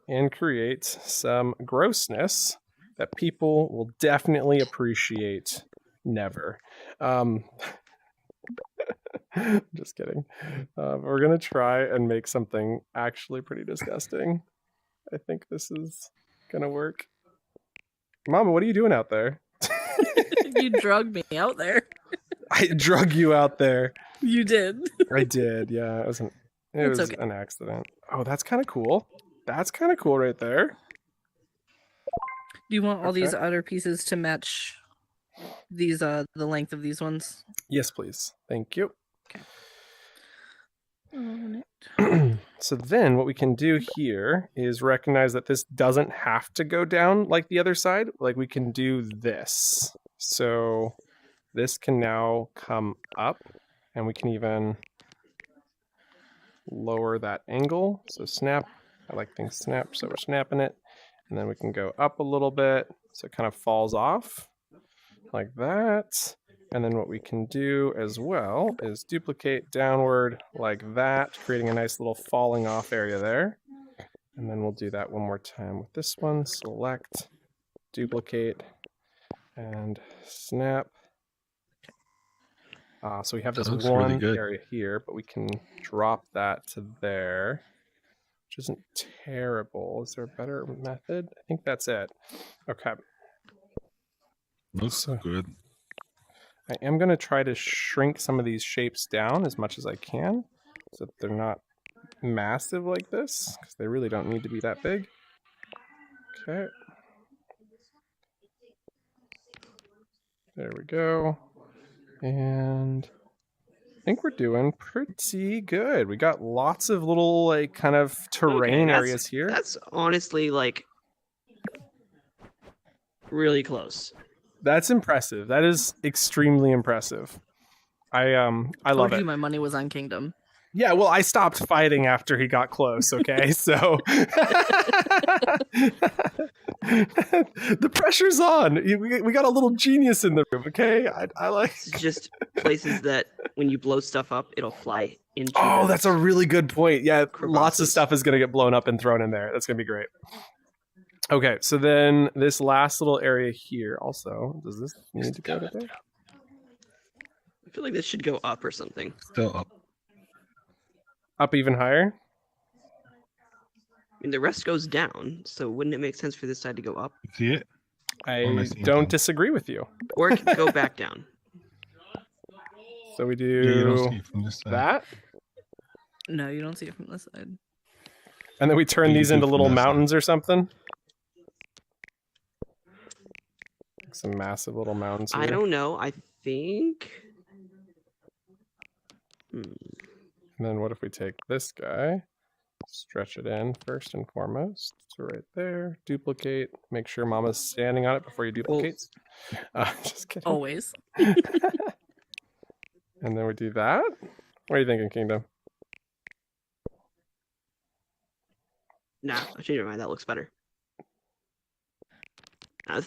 and create some grossness that people will definitely appreciate. Never. Just kidding. We're gonna try and make something actually pretty disgusting. I think this is gonna work. Mama, what are you doing out there? You drugged me out there. I drug you out there. You did. I did, yeah. It It's was okay. an accident. Oh, that's kind of cool. That's kind of cool right there. Do you want all these Okay. other pieces to match these the length of these ones? Yes, please. Thank you. Own it. So then what we can do here is recognize that this doesn't have to go down like the other side. Like we can do this. So this can now come up and we can even lower that angle. So snap. I like things snap, so we're snapping it. And then we can go up a little bit so it kind of falls off like that. And then what we can do as well is duplicate downward like that, creating a nice little falling off area there. And then we'll do that one more time with this one. Select, duplicate, and snap. So we have this That looks really one good. area here, but we can drop that to there, which isn't terrible. Is there a better method? I think that's it. Okay. Looks So- good. I am going to try to shrink some of these shapes down as much as I can so that they're not massive like this, because they really don't need to be that big. Okay. There we go. And I think we're doing pretty good. We got lots of little like kind of terrain that's- areas here. That's honestly like really close. That's impressive. That is extremely impressive. I love Told it. you my money was on Kingdom. Yeah, well, I stopped fighting after he got close, okay? So the pressure's on. We got a little genius in the room, okay? I like. It's just places that when you blow stuff up, it'll fly into. Oh, the that's a really good point. Yeah, lots of crevasses. stuff is going to get blown up and thrown in there. That's going to be great. Okay, so then this last little area here also, does this need to go to there? I feel like this should go up or something. Still up. Up even higher? I mean, the rest goes down, so wouldn't it make sense for this side to go up, See it? am I I seeing don't things? disagree with you. or it could go back down? So we Yeah, you don't see do it from this side. that, No, you don't see it from this side. and then we turn You these do into from little that side. mountains or something. Some massive little mountains here. I don't know. I think. And then what if we take this guy, stretch it in first and foremost to right there, duplicate, make sure Mama's standing on it before you duplicate. Just kidding. Always. And then we do that. What are you thinking, Kingdom? Nah, I changed my mind. That looks better.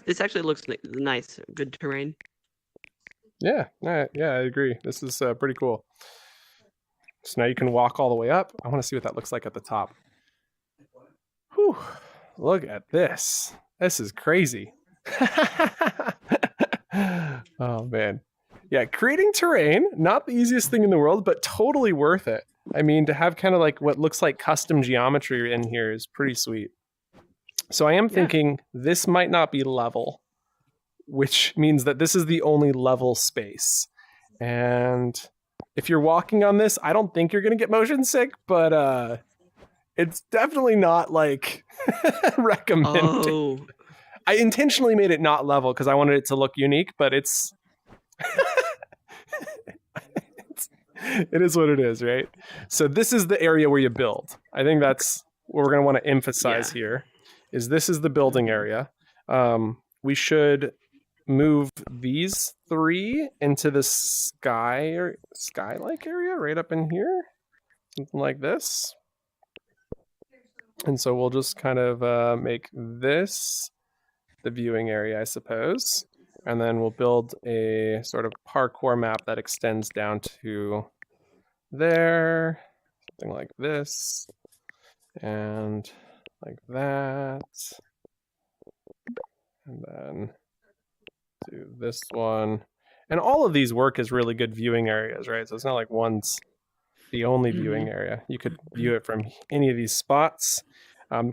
This actually looks nice. Good terrain. Yeah, I agree. This is pretty cool. So now you can walk all the way up. I want to see what that looks like at the top. Whew, look at this. This is crazy. Oh, man. Yeah, creating terrain, not the easiest thing in the world, but totally worth it. I mean, to have kind of like what looks like custom geometry in here is pretty sweet. So I am thinking this might not be level, which means that this is the only level space. And if you're walking on this, I don't think you're going to get motion sick, but it's definitely not like recommended. Oh, I intentionally made it not level because I wanted it to look unique, but it's it is what it is, right? So this is the area where you build. I think that's what we're going to want to emphasize here. Is this is the building area. We should move these three into the sky-like area right up in here, something like this. And so we'll just kind of make this the viewing area, I suppose. And then we'll build a sort of parkour map that extends down to there, something like this, and like that. And then do this one. And all of these work as really good viewing areas, right? So it's not like one's the only viewing area. You could view it from any of these spots.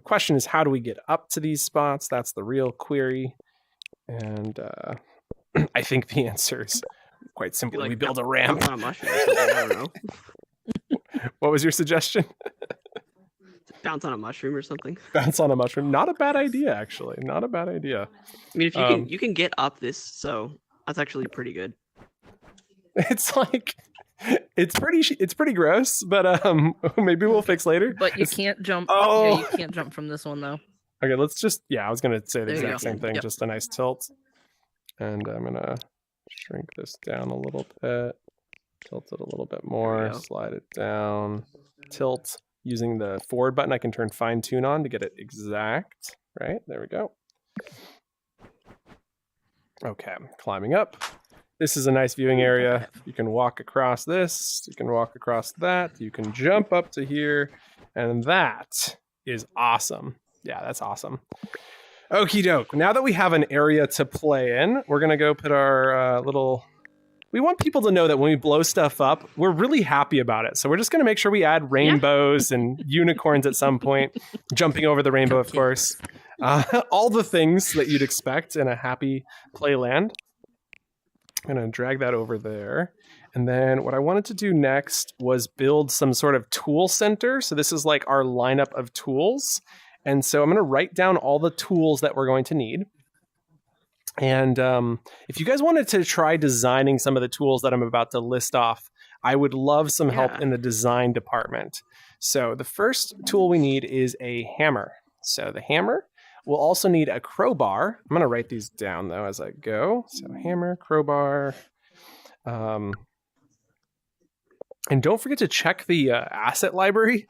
Question is, how do we get up to these spots? That's the real query. And I think the answer is quite simply, Like, we build a ramp. bounce on a mushroom or something, I don't know. What was your suggestion? Bounce on a mushroom or something. Bounce on a mushroom. Not a bad idea, actually. Not a bad idea. I mean, if you can get up this, so that's actually pretty good. It's like it's pretty gross, but maybe we'll fix later. But you can't jump. Oh. Yeah, you can't jump from this one though. Okay, let's just I was gonna say the There you exact go. same thing, Yep. just a nice tilt. And I'm gonna shrink this down a little bit, tilt it a little bit more, go. slide it down, tilt. Using the forward button, I can turn fine tune on to get it exact. Right, there we go. Okay, climbing up. This is a nice viewing area. You can walk across this, you can walk across that, you can jump up to here, and that is awesome. Yeah, that's awesome. Okie doke. Now that we have an area to play in, we're gonna go put our little... We want people to know that when we blow stuff up, we're really happy about it. So we're just gonna make sure we add rainbows and unicorns at some point, jumping over the rainbow, of course. All the things that you'd expect in a happy playland. I'm gonna drag that over there. And then what I wanted to do next was build some sort of tool center. So this is like our lineup of tools. And so I'm gonna write down all the tools that we're going to need. And if you guys wanted to try designing some of the tools that I'm about to list off, I would love some help in the design department. So the first tool we need is a hammer. So the hammer. We'll also need a crowbar. I'm going to write these down, though, as I go. So hammer, crowbar. And don't forget to check the asset library,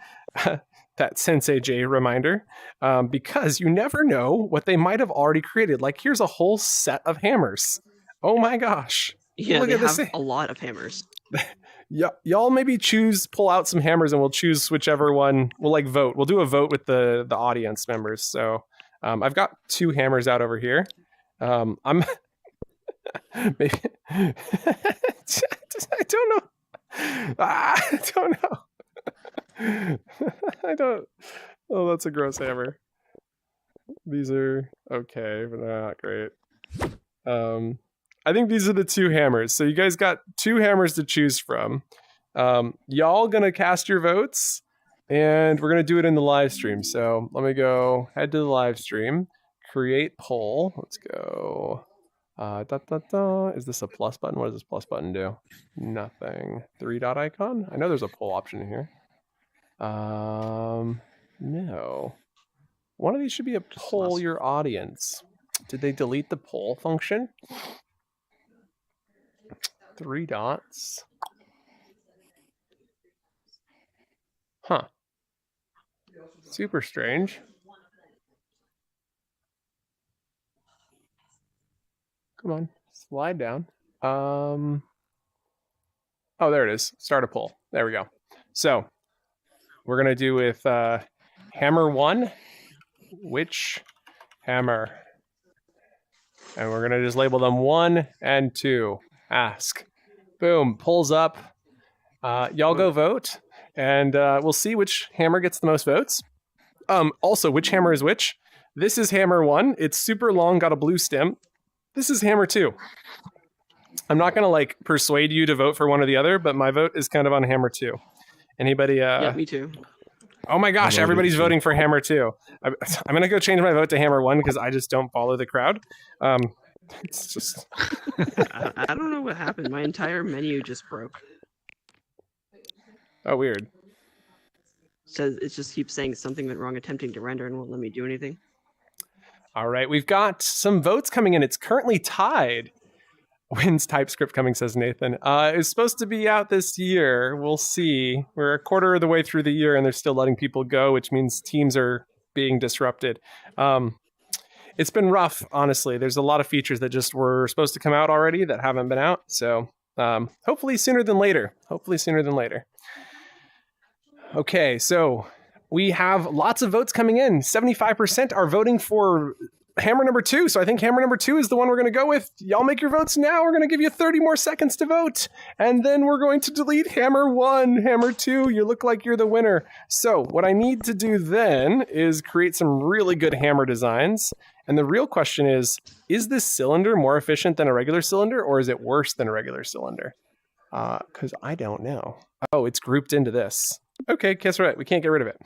that Sensei J reminder, because you never know what they might have already created. Like, here's a whole set of hammers. Oh, my gosh. Yeah, Look they at this have thing. a lot of hammers. Y'all maybe pull out some hammers, and we'll choose whichever one. We'll, like, vote. We'll do a vote with the audience members, so... I've got 2 hammers out over here. I'm maybe I don't know. I don't know. I don't. Oh, that's a gross hammer. These are okay, but they're not great. I think these are the 2 hammers. So you guys got 2 hammers to choose from. Y'all gonna cast your votes. And we're going to do it in the live stream. So let me go head to the live stream, create poll. Let's go. Is this a plus button? What does this plus button do? Nothing. 3 dot icon? I know there's a poll option in here. No. One of these should be a poll your audience. Did they delete the poll function? 3 dots. Huh. Super strange. Come on, slide down. Oh, there it is. Start a poll. There we go. So we're gonna do with hammer 1. Which hammer? And we're gonna just label them 1 and 2. Ask. Boom. Pulls up. Y'all go vote. And we'll see which hammer gets the most votes. Also, which hammer is which? This is hammer 1. It's super long, got a blue stem. This is hammer 2. I'm not going to like persuade you to vote for one or the other, but my vote is kind of on hammer 2. Anybody? Yeah, me too. Oh my gosh, I everybody's voted too. voting for hammer 2. I'm going to go change my vote to hammer 1 because I just don't follow the crowd. It's just... I don't know what happened. My entire menu just broke. Oh, weird. Says it just keeps saying something went wrong attempting to render and won't let me do anything. All right, we've got some votes coming in. It's currently tied. When's TypeScript coming, says Nathan. It's supposed to be out this year. We'll see. We're a quarter of the way through the year and they're still letting people go, which means teams are being disrupted. It's been rough, honestly. There's a lot of features that just were supposed to come out already that haven't been out. So hopefully sooner than later. Hopefully sooner than later. Okay, so we have lots of votes coming in. 75% are voting for hammer number 2. So I think hammer number 2 is the one we're going to go with. Y'all make your votes now. We're going to give you 30 more seconds to vote. And then we're going to delete hammer 1, hammer 2. You look like you're the winner. So what I need to do then is create some really good hammer designs. And the real question is this cylinder more efficient than a regular cylinder, or is it worse than a regular cylinder? Because I don't know. Oh, it's grouped into this. Okay, guess what? We can't get rid of it.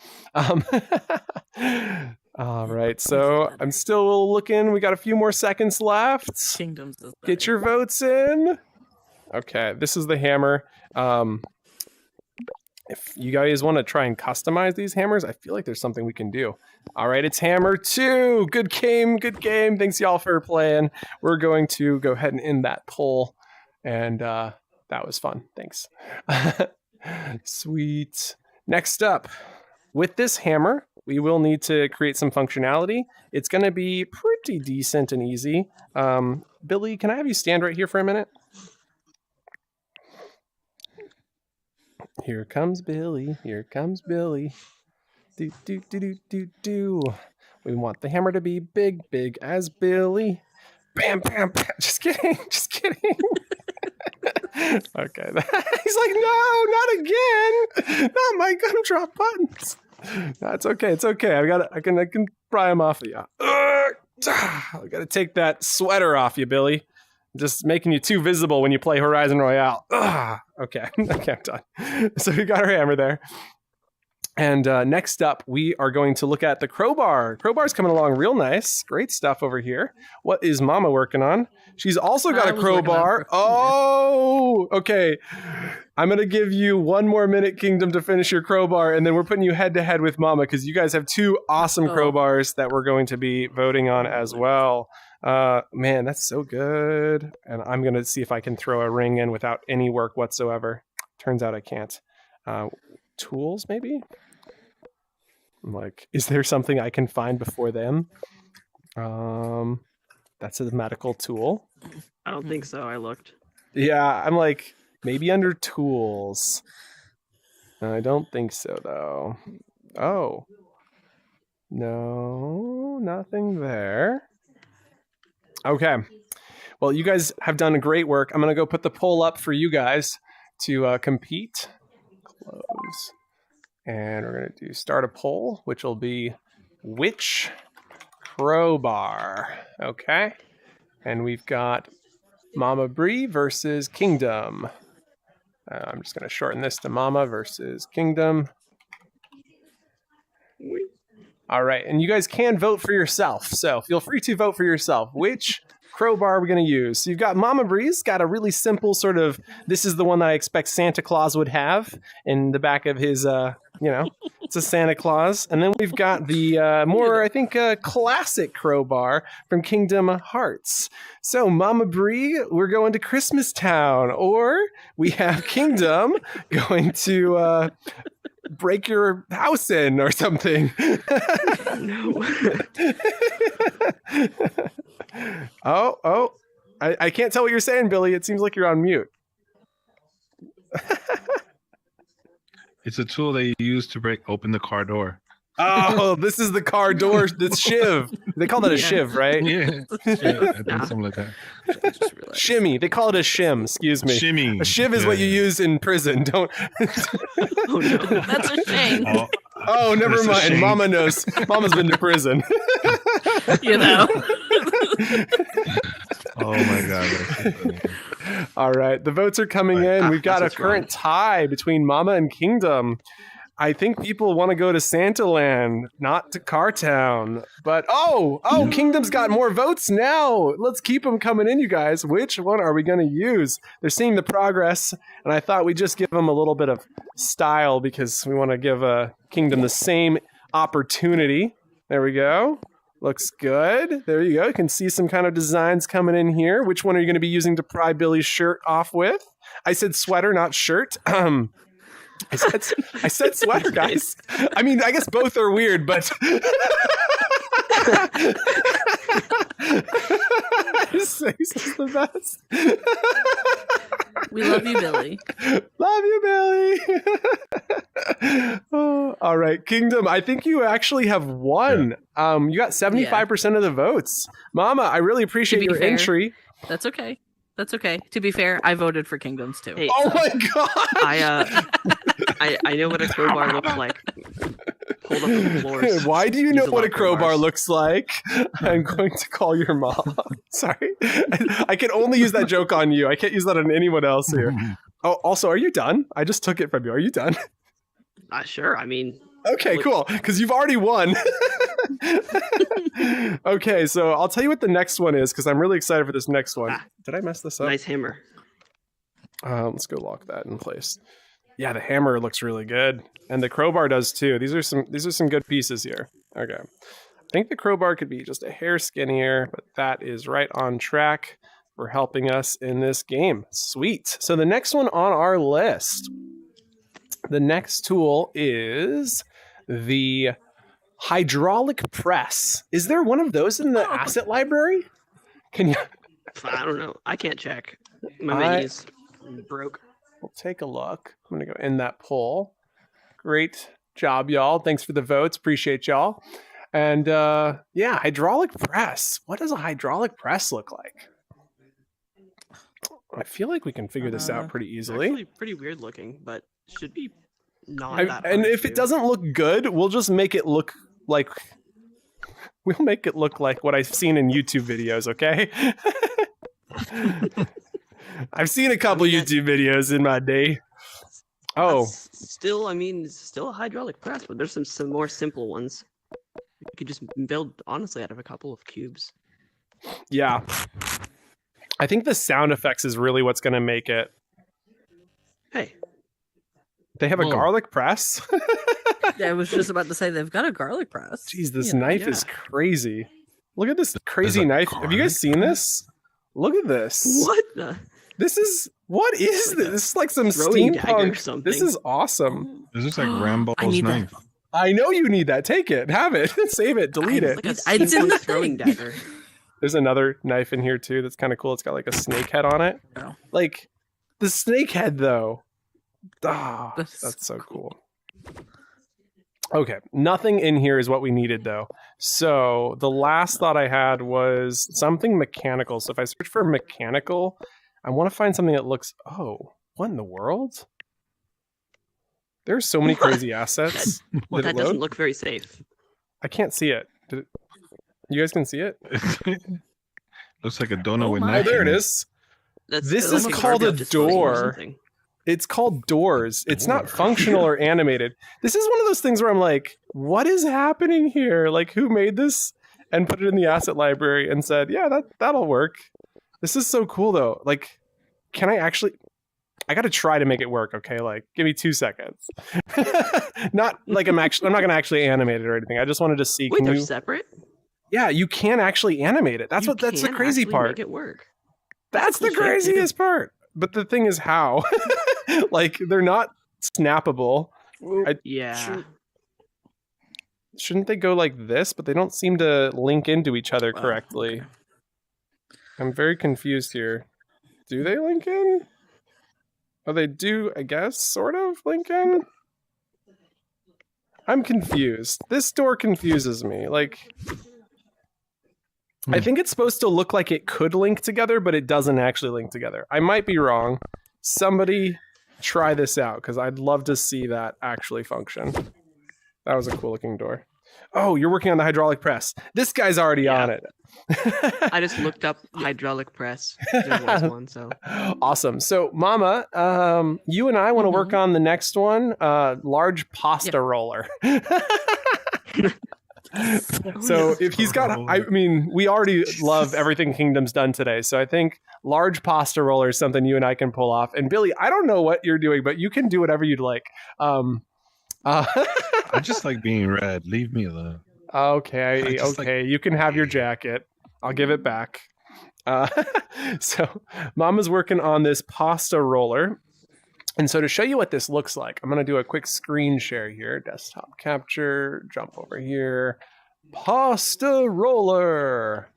All right, so I'm still looking. We got a few more seconds left. Kingdoms is better. Get your votes in. Okay, this is the hammer. If you guys want to try and customize these hammers, I feel like there's something we can do. All right, it's hammer 2. Good game, good game. Thanks y'all for playing. We're going to go ahead and end that poll. And that was fun. Thanks. Sweet. Next up, with this hammer, we will need to create some functionality. It's going to be pretty decent and easy. Billy, can I have you stand right here for a minute? Here comes Billy. Here comes Billy. Do, do, do, do, do, do. We want the hammer to be big, big as Billy. Bam, bam, bam. Just kidding. Just kidding. Okay. He's like, no, not again. Not my gumdrop buttons. No, it's okay. It's okay. I can pry them off of you. I gotta take that sweater off you, Billy. Just making you too visible when you play Horizon Royale. Okay. Okay, I'm done. So we got our hammer there. And next up, we are going to look at the crowbar. Crowbar's coming along real nice. Great stuff over here. What is Mama working on? She's also got a crowbar. Oh, okay. I'm going to give you 1 more minute, Kingdom, to finish your crowbar, and then we're putting you head-to-head with Mama, because you guys have 2 awesome crowbars that we're going to be voting on as well. Man, that's so good. And I'm going to see if I can throw a ring in without any work whatsoever. Turns out I can't. Tools, maybe? I'm like, is there something I can find before them? That's a medical tool. I don't think so. I looked. Yeah, I'm like, maybe under tools. I don't think so, though. Oh. No, nothing there. Okay. Well, you guys have done great work. I'm going to go put the poll up for you guys to compete. Close. And we're going to do start a poll, which will be which crowbar. Okay. And we've got Mama Bree versus Kingdom. I'm just going to shorten this to Mama versus Kingdom. All right. And you guys can vote for yourself. So feel free to vote for yourself. Which crowbar are we going to use? So you've got Mama Bree's got a really simple sort of, this is the one that I expect Santa Claus would have in the back of his, it's a Santa Claus. And then we've got the more, I think, classic crowbar from Kingdom Hearts. So Mama Bree, we're going to Christmas Town, or we have Kingdom going to break your house in or something. No. Oh, I can't tell what you're saying, Billy. It seems like you're on mute. It's a tool they use to open the car door. Oh, this is the car door. This shiv. They call that a shiv, right? Yeah, I think something like that. Shimmy. They call it a shim. Excuse me. Shimmy. A shiv is what you use in prison. Don't. Oh no. That's a shame. Oh, never That's a mind. shame. Mama knows. Mama's been to prison. You know. Oh my god. That's so funny. All right. The votes are coming in. We've got a that's what's current tie between Mama and Kingdom. I think people want to go to Santaland, not to Cartown. But Kingdom's got more votes now. Let's keep them coming in, you guys. Which one are we going to use? They're seeing the progress, and I thought we'd just give them a little bit of style because we want to give Kingdom the same opportunity. There we go. Looks good. There you go. You can see some kind of designs coming in here. Which one are you going to be using to pry Billy's shirt off with? I said sweater, not shirt. I said sweater, guys. I mean, I guess both are weird, but This is the best. We love you, Billy. Love you, Billy. Oh, All right, Kingdom, I think you actually have won. You got 75% of the votes. Mama, I really appreciate your fair, entry. That's okay. That's okay. To be fair, I voted for Kingdoms too. Hey, Oh my god! I know what a crowbar looks like. Hold up the floors. Why do you know Use a what lot a of crowbar crowbars. looks like? I'm going to call your mom. Sorry. I can only use that joke on you. I can't use that on anyone else here. Oh, also, are you done? I just took it from you. Are you done? Sure. I mean, Okay, cool. Because you've already won. Okay, so I'll tell you what the next one is because I'm really excited for this next one. Did I mess this up? nice hammer. Let's go lock that in place. Yeah, the hammer looks really good, and the crowbar does too. These are some good pieces here. Okay, I think the crowbar could be just a hair skinnier, but that is right on track for helping us in this game. Sweet. So the next one on our list, the next tool is the hydraulic press. Is there one of those in the asset library? Can you? I don't know. I can't check. My I- menu's broke. We'll take a look. I'm going to go in that poll. Great job, y'all. Thanks for the votes. Appreciate y'all. And yeah, hydraulic press. What does a hydraulic press look like? I feel like we can figure this out pretty easily. Actually, pretty weird looking, but should be not that And hard if to it do. doesn't look good, we'll just make it look like what I've seen in YouTube videos, okay? I've seen a couple YouTube videos in my day. Oh, That's still, I mean, it's still a hydraulic press, but there's some more simple ones. You could just build, honestly, out of a couple of cubes. yeah. I think the sound effects is really what's going to make it. Hey, They have a Whoa. garlic press? I was just about to say they've got a garlic press. Jeez, this Yeah. knife is crazy. Look at this crazy a knife. Have you guys garlic seen this? Look at this. what the? What is this? This is like some Throwing dagger or steampunk. something. This is awesome. This is like I Rambo's need that. knife. I know you need that. Take it. Have it. Save it. Delete it. Like a It's in steampunk the throwing thing. dagger. There's another knife in here too that's kind of cool. It's got like a snake head on it. Oh. Like the snake head though. Ah, That's that's so cool. Okay, nothing in here is what we needed though. So the last thought I had was something mechanical. So if I search for mechanical, I want to find something that looks. Oh, what in the world? There's so many crazy assets. Well, Did it that doesn't load? look very safe. I can't see it. Did it. You guys can see it? Looks like a donut Oh with my. Oh, knife. there it in is. That's This like is a called a garbage disposal or door. something. It's called doors. It's not Door. functional or animated. This is one of those things where I'm like, what is happening here? Like, who made this and put it in the asset library and said, yeah, that'll work. This is so cool though. Like, can I actually? I got to try to make it work. Okay, like, give me 2 seconds. Not like I'm not gonna actually animate it or anything. I just wanted to see. Wait, Can they're you? separate? Yeah, you can actually animate it. That's You the can crazy actually part. Make it work. That's the cool shit, dude. craziest part. But the thing is how. Like, they're not snappable. Yeah. Shouldn't they go like this? But they don't seem to link into each other Wow, correctly. okay. I'm very confused here. Do they link in? Oh, they do, I guess, sort of link in? I'm confused. This door confuses me. Like, I think it's supposed to look like it could link together, but it doesn't actually link together. I might be wrong. Somebody try this out, because I'd love to see that actually function. That was a cool looking door. Oh, you're working on the hydraulic press. This guy's already Yeah. on it. I just looked up hydraulic press. There was one, so Awesome. So, Mama, you and I want to work on the next one, large pasta roller. So if he's got, I mean, we already love everything Kingdom's done today. So I think large pasta roller is something you and I can pull off. And Billy, I don't know what you're doing, but you can do whatever you'd like. I just like being red. Leave me alone. Okay, I just okay, you can have your jacket. I'll give it back. So Mama's working on this pasta roller. And so to show you what this looks like, I'm going to do a quick screen share here. Desktop capture, jump over here. Pasta roller.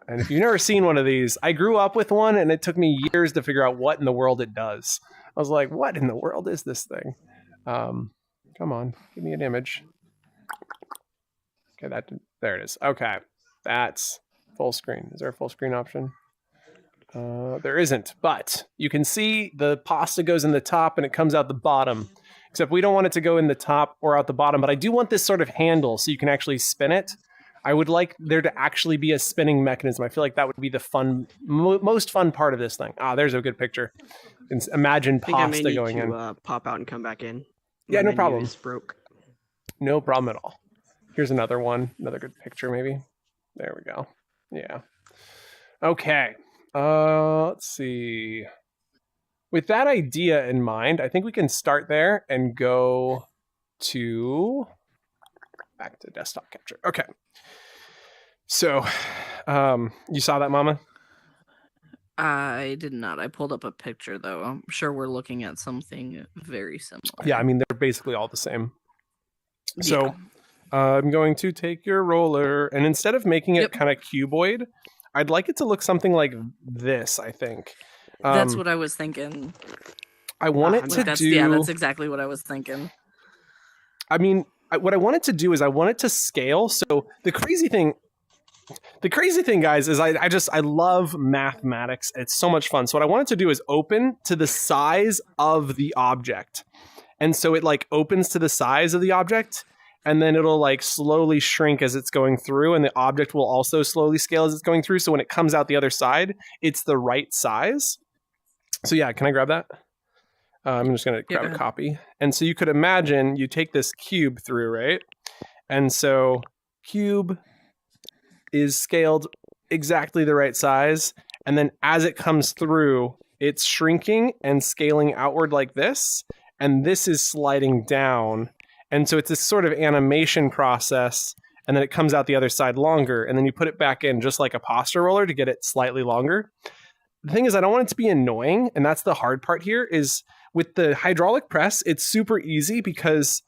And if you've never seen one of these, I grew up with one and it took me years to figure out what in the world it does. I was like, what in the world is this thing? Come on, give me an image. Okay, there it is. Okay, that's full screen. Is there a full screen option? There isn't, but you can see the pasta goes in the top and it comes out the bottom. Except we don't want it to go in the top or out the bottom, but I do want this sort of handle so you can actually spin it. I would like there to actually be a spinning mechanism. I feel like that would be the most fun part of this thing. Ah, there's a good picture. You can imagine I think I may pasta need going to in. pop out and come back in. Yeah, My no problem. menu is broke. No problem at all. Here's another one, another good picture maybe. There we go. Yeah. Okay. Let's see. With that idea in mind, I think we can start there and go to back to desktop capture. Okay. So, you saw that, Mama? I did not. I pulled up a picture though. I'm sure we're looking at something very similar. Yeah, I mean they're basically all the same. So, Yeah. I'm going to take your roller, and instead of making it Yep. kind of cuboid, I'd like it to look something like this, I think. That's what I was thinking. I want it Like to That's do. yeah, that's exactly what I was thinking. I mean, what I want it to do is I want it to scale. So the crazy thing, guys, is I love mathematics. It's so much fun. So what I want it to do is open to the size of the object. And so it like opens to the size of the object, and then it'll like slowly shrink as it's going through, and the object will also slowly scale as it's going through. So when it comes out the other side, it's the right size. So yeah, can I grab that? I'm just going to grab a copy. And so you could imagine you take this cube through, right? And so cube is scaled exactly the right size. And then as it comes through, it's shrinking and scaling outward like this. And this is sliding down. And so it's this sort of animation process. And then it comes out the other side longer. And then you put it back in just like a pasta roller to get it slightly longer. The thing is, I don't want it to be annoying. And that's the hard part here is with the hydraulic press, it's super easy because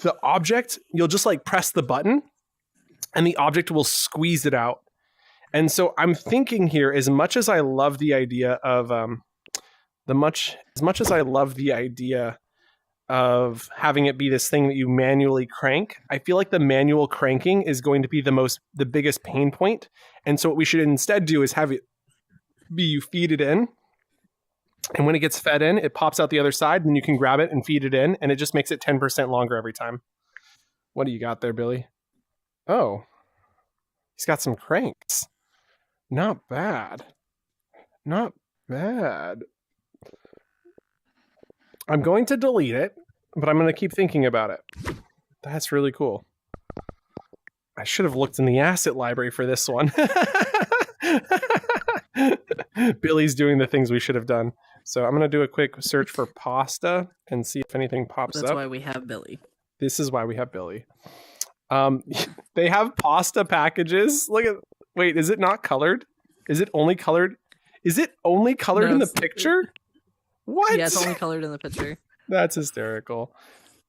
the object, you'll just like press the button and the object will squeeze it out. And so I'm thinking here, as much as I love the idea of having it be this thing that you manually crank, I feel like the manual cranking is going to be the biggest pain point. And so what we should instead do is have it be you feed it in. And when it gets fed in, it pops out the other side, and you can grab it and feed it in, and it just makes it 10% longer every time. What do you got there, Billy? Oh, he's got some cranks. Not bad. Not bad. I'm going to delete it, but I'm going to keep thinking about it. That's really cool. I should have looked in the asset library for this one. Billy's doing the things we should have done. So I'm going to do a quick search for pasta and see if anything pops That's up. why we have Billy. This is why we have Billy. They have pasta packages. Wait, is it not colored? Is it only colored? Is it only colored in the picture? What? Yeah, it's only colored in the picture. That's hysterical.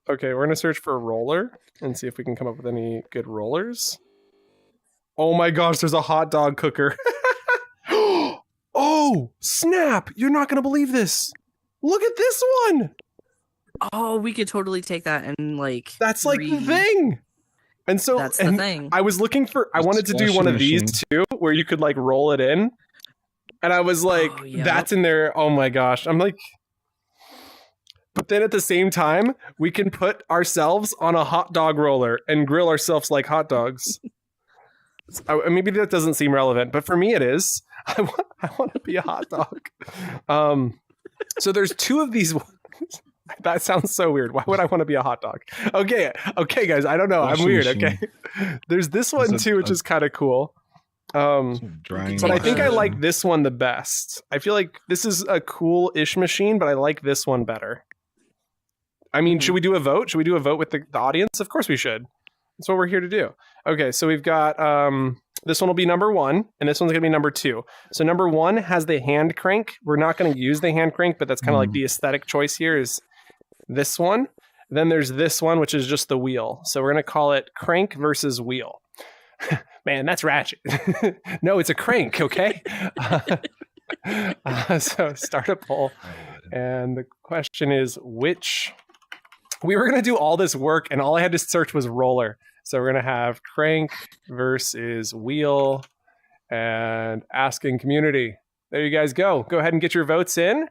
Okay, we're going to search for a roller and see if we can come up with any good rollers. Oh my gosh, there's a hot dog cooker. Oh, snap. You're not going to believe this. Look at this one. Oh, we could totally take that and like. That's like the thing. And so That's the thing. I was looking for, I wanted to do one of these too, where you could like roll it in. And I was like, that's in there. Oh my gosh. I'm like, but then at the same time, we can put ourselves on a hot dog roller and grill ourselves like hot dogs. Maybe that doesn't seem relevant, but for me it is. I want to be a hot dog. So there's two of these. That sounds so weird. Why would I want to be a hot dog? Okay, guys. I don't know. I'm weird. Okay. There's this one too, which is kind of cool. But I think I like this one the best. I feel like this is a cool-ish machine, but I like this one better. I mean, should we do a vote? Should we do a vote with the audience? Of course we should. That's what we're here to do. Okay, so we've got this one will be number 1, and this one's gonna be number 2. So number 1 has the hand crank. We're not gonna use the hand crank, but that's kind of like the aesthetic choice here is this one. Then there's this one, which is just the wheel. So we're gonna call it crank versus wheel. Man, that's ratchet. No, it's a crank, okay? So start a poll. And the question is, which we were going to do all this work and all I had to search was roller. So we're going to have crank versus wheel and asking community. There you guys go. Go ahead and get your votes in.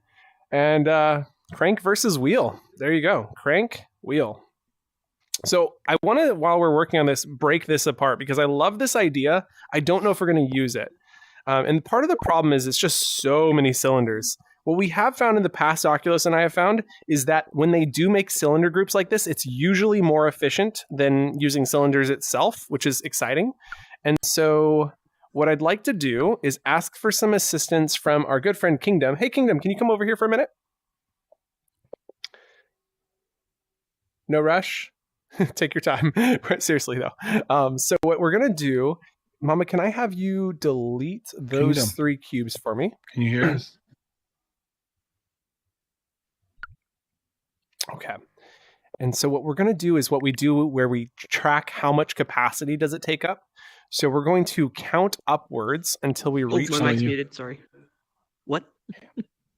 And crank versus wheel. There you go. Crank, wheel. So I want to, while we're working on this, break this apart because I love this idea. I don't know if we're going to use it. And part of the problem is it's just so many cylinders. What we have found in the past, Oculus and I have found, is that when they do make cylinder groups like this, it's usually more efficient than using cylinders itself, which is exciting. And so what I'd like to do is ask for some assistance from our good friend Kingdom. Hey, Kingdom, can you come over here for a minute? No rush. Take your time. Seriously, though. So what we're going to do, Mama, can I have you delete those Kingdom. 3 cubes for me? Can you hear us? Okay. And so what we're going to do is what we do where we track how much capacity does it take up. So we're going to count upwards until we reach... my mic's muted, sorry. What?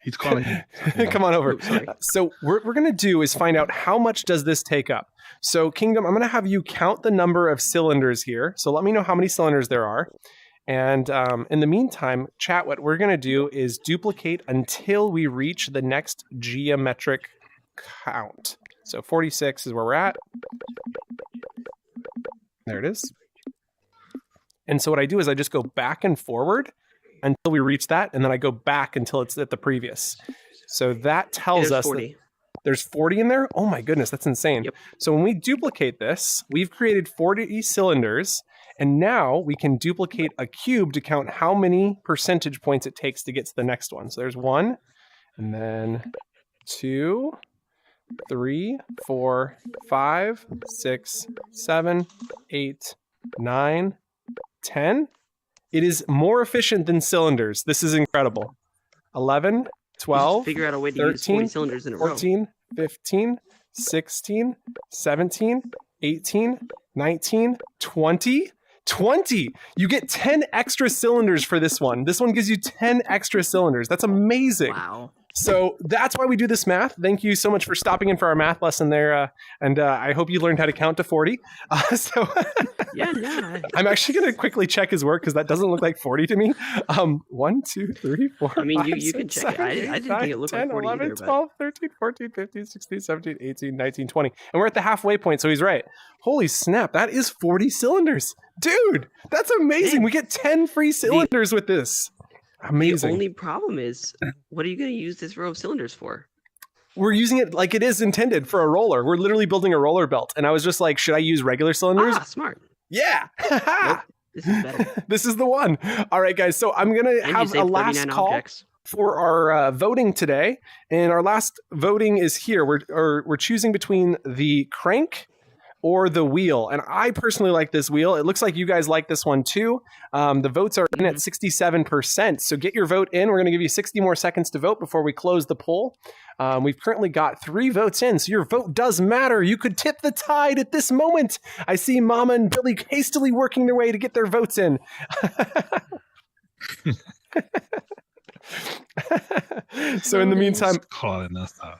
He's calling you. Come on over. Oh, sorry. So what we're going to do is find out how much does this take up. So Kingdom, I'm going to have you count the number of cylinders here. So let me know how many cylinders there are. And in the meantime, chat, what we're going to do is duplicate until we reach the next geometric count. So 46 is where we're at. There it is. And so what I do is I just go back and forward until we reach that, and then I go back until it's at the previous. So that tells us 40. that there's 40 in there? Oh my goodness, that's insane. Yep. So when we duplicate this, we've created 40 cylinders, and now we can duplicate a cube to count how many percentage points it takes to get to the next one. So there's 1, and then 2, 3, 4, 5, 6, 7, 8, 9, 10. It is more efficient than cylinders. This is incredible. 11, 12, Figure out a way to use 40 13, cylinders in a row. 14, 15, 16, 17, 18, 19, 20. 20! You get 10 extra cylinders for this one. This one gives you 10 extra cylinders. That's amazing. Wow. So that's why we do this math. Thank you so much for stopping in for our math lesson there. And I hope you learned how to count to 40. Yeah. I'm actually going to quickly check his work because that doesn't look like 40 to me. 1, 2, 3, 4, I mean, 5, you 6, can check it. 7, I 8, didn't 9, think it looked 10, like 40 11, either, but- 12, 13, 14, 15, 16, 17, 18, 19, 20. And we're at the halfway point, so he's right. Holy snap, that is 40 cylinders. Dude, that's amazing. Man. We get 10 free cylinders with this. Amazing. The only problem is, what are you going to use this row of cylinders for? We're using it like it is intended for a roller. We're literally building a roller belt. And I was just like, should I use regular cylinders? Ah, smart. Yeah. Nope, this is better. This is the one. All right, guys. So I'm going to And you have a saved last 39 call objects. for our voting today. And our last voting is here. We're choosing between the crank or the wheel. And I personally like this wheel. It looks like you guys like this one too. The votes are in at 67%. So get your vote in. We're going to give you 60 more seconds to vote before we close the poll. We've currently got 3 votes in, so your vote does matter. You could tip the tide at this moment. I see Mama and Billy hastily working their way to get their votes in. So in the meantime, Calling us out.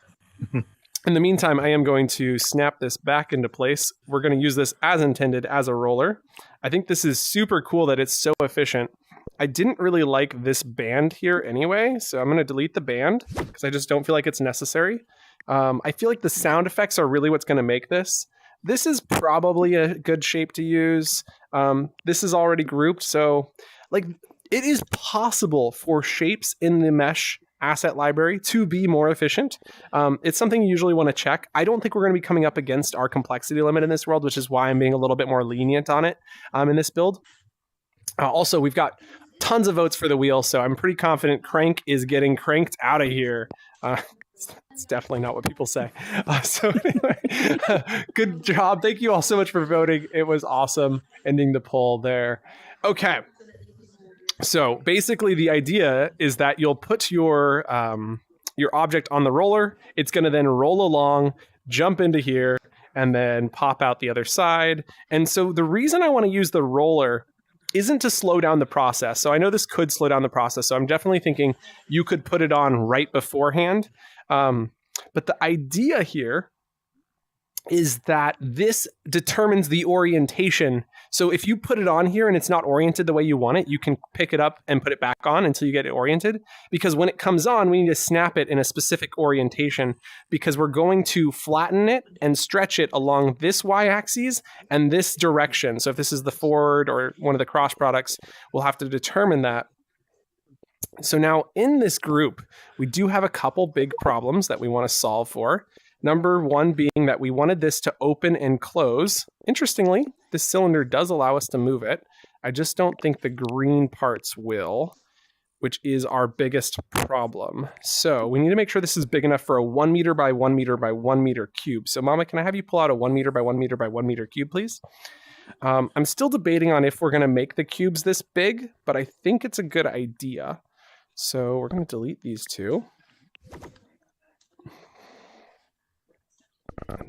In the meantime, I am going to snap this back into place. We're going to use this as intended as a roller. I think this is super cool that it's so efficient. I didn't really like this band here anyway, so I'm going to delete the band because I just don't feel like it's necessary. I feel like the sound effects are really what's going to make this. This is probably a good shape to use. This is already grouped, so like it is possible for shapes in the mesh asset library to be more efficient. It's something you usually want to check. I don't think we're going to be coming up against our complexity limit in this world, which is why I'm being a little bit more lenient on it in this build. Also, we've got tons of votes for the wheel, so I'm pretty confident Crank is getting cranked out of here. It's definitely not what people say. So anyway, good job. Thank you all so much for voting. It was awesome ending the poll there. Okay. So basically the idea is that you'll put your object on the roller. It's going to then roll along, jump into here, and then pop out the other side. And so the reason I want to use the roller isn't to slow down the process. So I know this could slow down the process. So I'm definitely thinking you could put it on right beforehand. But the idea here is that this determines the orientation. So if you put it on here and it's not oriented the way you want it, you can pick it up and put it back on until you get it oriented. Because when it comes on, we need to snap it in a specific orientation because we're going to flatten it and stretch it along this y-axis and this direction. So if this is the forward or one of the cross products, we'll have to determine that. So now in this group, we do have a couple big problems that we want to solve for. Number one being that we wanted this to open and close. Interestingly, this cylinder does allow us to move it. I just don't think the green parts will, which is our biggest problem. So we need to make sure this is big enough for a 1 meter by 1 meter by 1 meter cube. So Mama, can I have you pull out a 1 meter by 1 meter by 1 meter cube, please? I'm still debating on if we're going to make the cubes this big, but I think it's a good idea. So we're going to delete these two.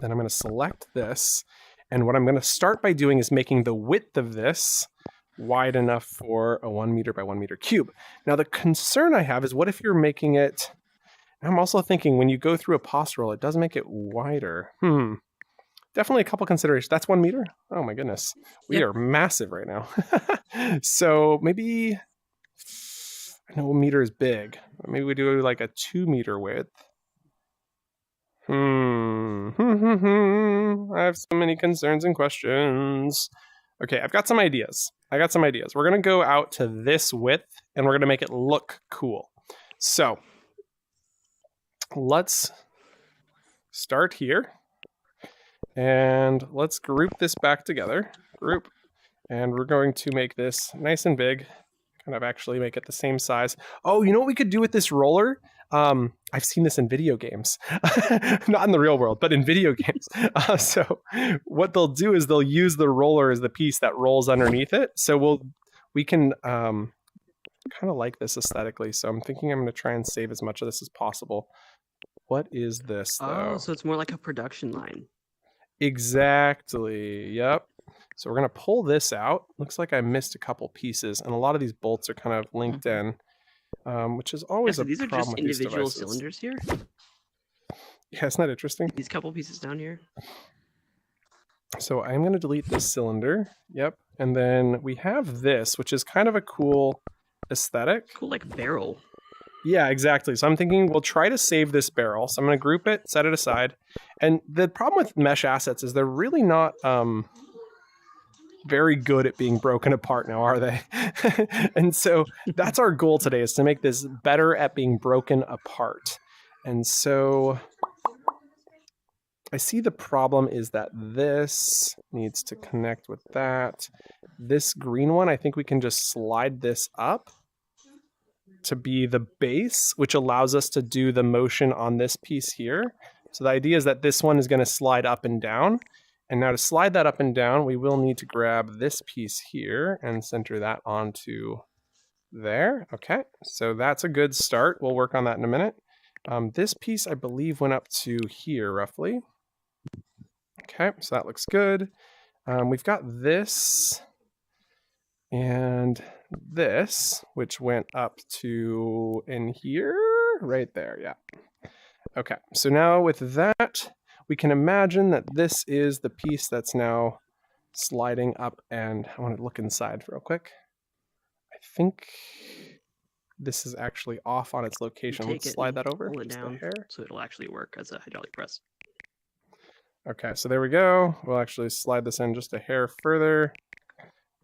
Then I'm going to select this. And what I'm going to start by doing is making the width of this wide enough for a 1 meter by 1 meter cube. Now, the concern I have is what if you're making it... I'm also thinking when you go through a pos roll, it does make it wider. Definitely a couple considerations. That's 1 meter? Oh my goodness. We are massive right now. So maybe... I know 1 meter is big. Maybe we do like a 2 meter width. I have so many concerns and questions. Okay, I've got some ideas. We're going to go out to this width, and we're going to make it look cool. So, let's start here. And let's group this back together. Group. And we're going to make this nice and big. Kind of actually make it the same size. Oh, you know what we could do with this roller? I've seen this in video games, not in the real world, but in video games. So what they'll do is they'll use the roller as the piece that rolls underneath it. So we can kind of like this aesthetically. So I'm thinking I'm going to try and save as much of this as possible. What is this, though? Oh, so it's more like a production line. Exactly. Yep. So we're going to pull this out. Looks like I missed a couple pieces, and a lot of these bolts are kind of linked in. Which is always so a these are problem just with these individual devices. cylinders here. Yeah, isn't that interesting? These couple pieces down here. So I'm going to delete this cylinder. Yep. And then we have this, which is kind of a cool aesthetic. Cool, like barrel. Yeah, exactly. So I'm thinking we'll try to save this barrel. So I'm going to group it, set it aside. And the problem with mesh assets is they're really not very good at being broken apart now, are they? And so that's our goal today, is to make this better at being broken apart. And so I see the problem is that this needs to connect with that. This green one, I think we can just slide this up to be the base, which allows us to do the motion on this piece here. So the idea is that this one is going to slide up and down. And now to slide that up and down, we will need to grab this piece here and center that onto there. Okay, so that's a good start. We'll work on that in a minute. This piece, I believe, went up to here roughly. Okay, so that looks good. We've got this and this, which went up to in here, right there, yeah. Okay, so now with that, we can imagine that this is the piece that's now sliding up, and I want to look inside real quick. I think this is actually off on its location. Let's slide that over. Pull it just down a hair. so it'll actually work as a hydraulic press. Okay, so there we go. We'll actually slide this in just a hair further.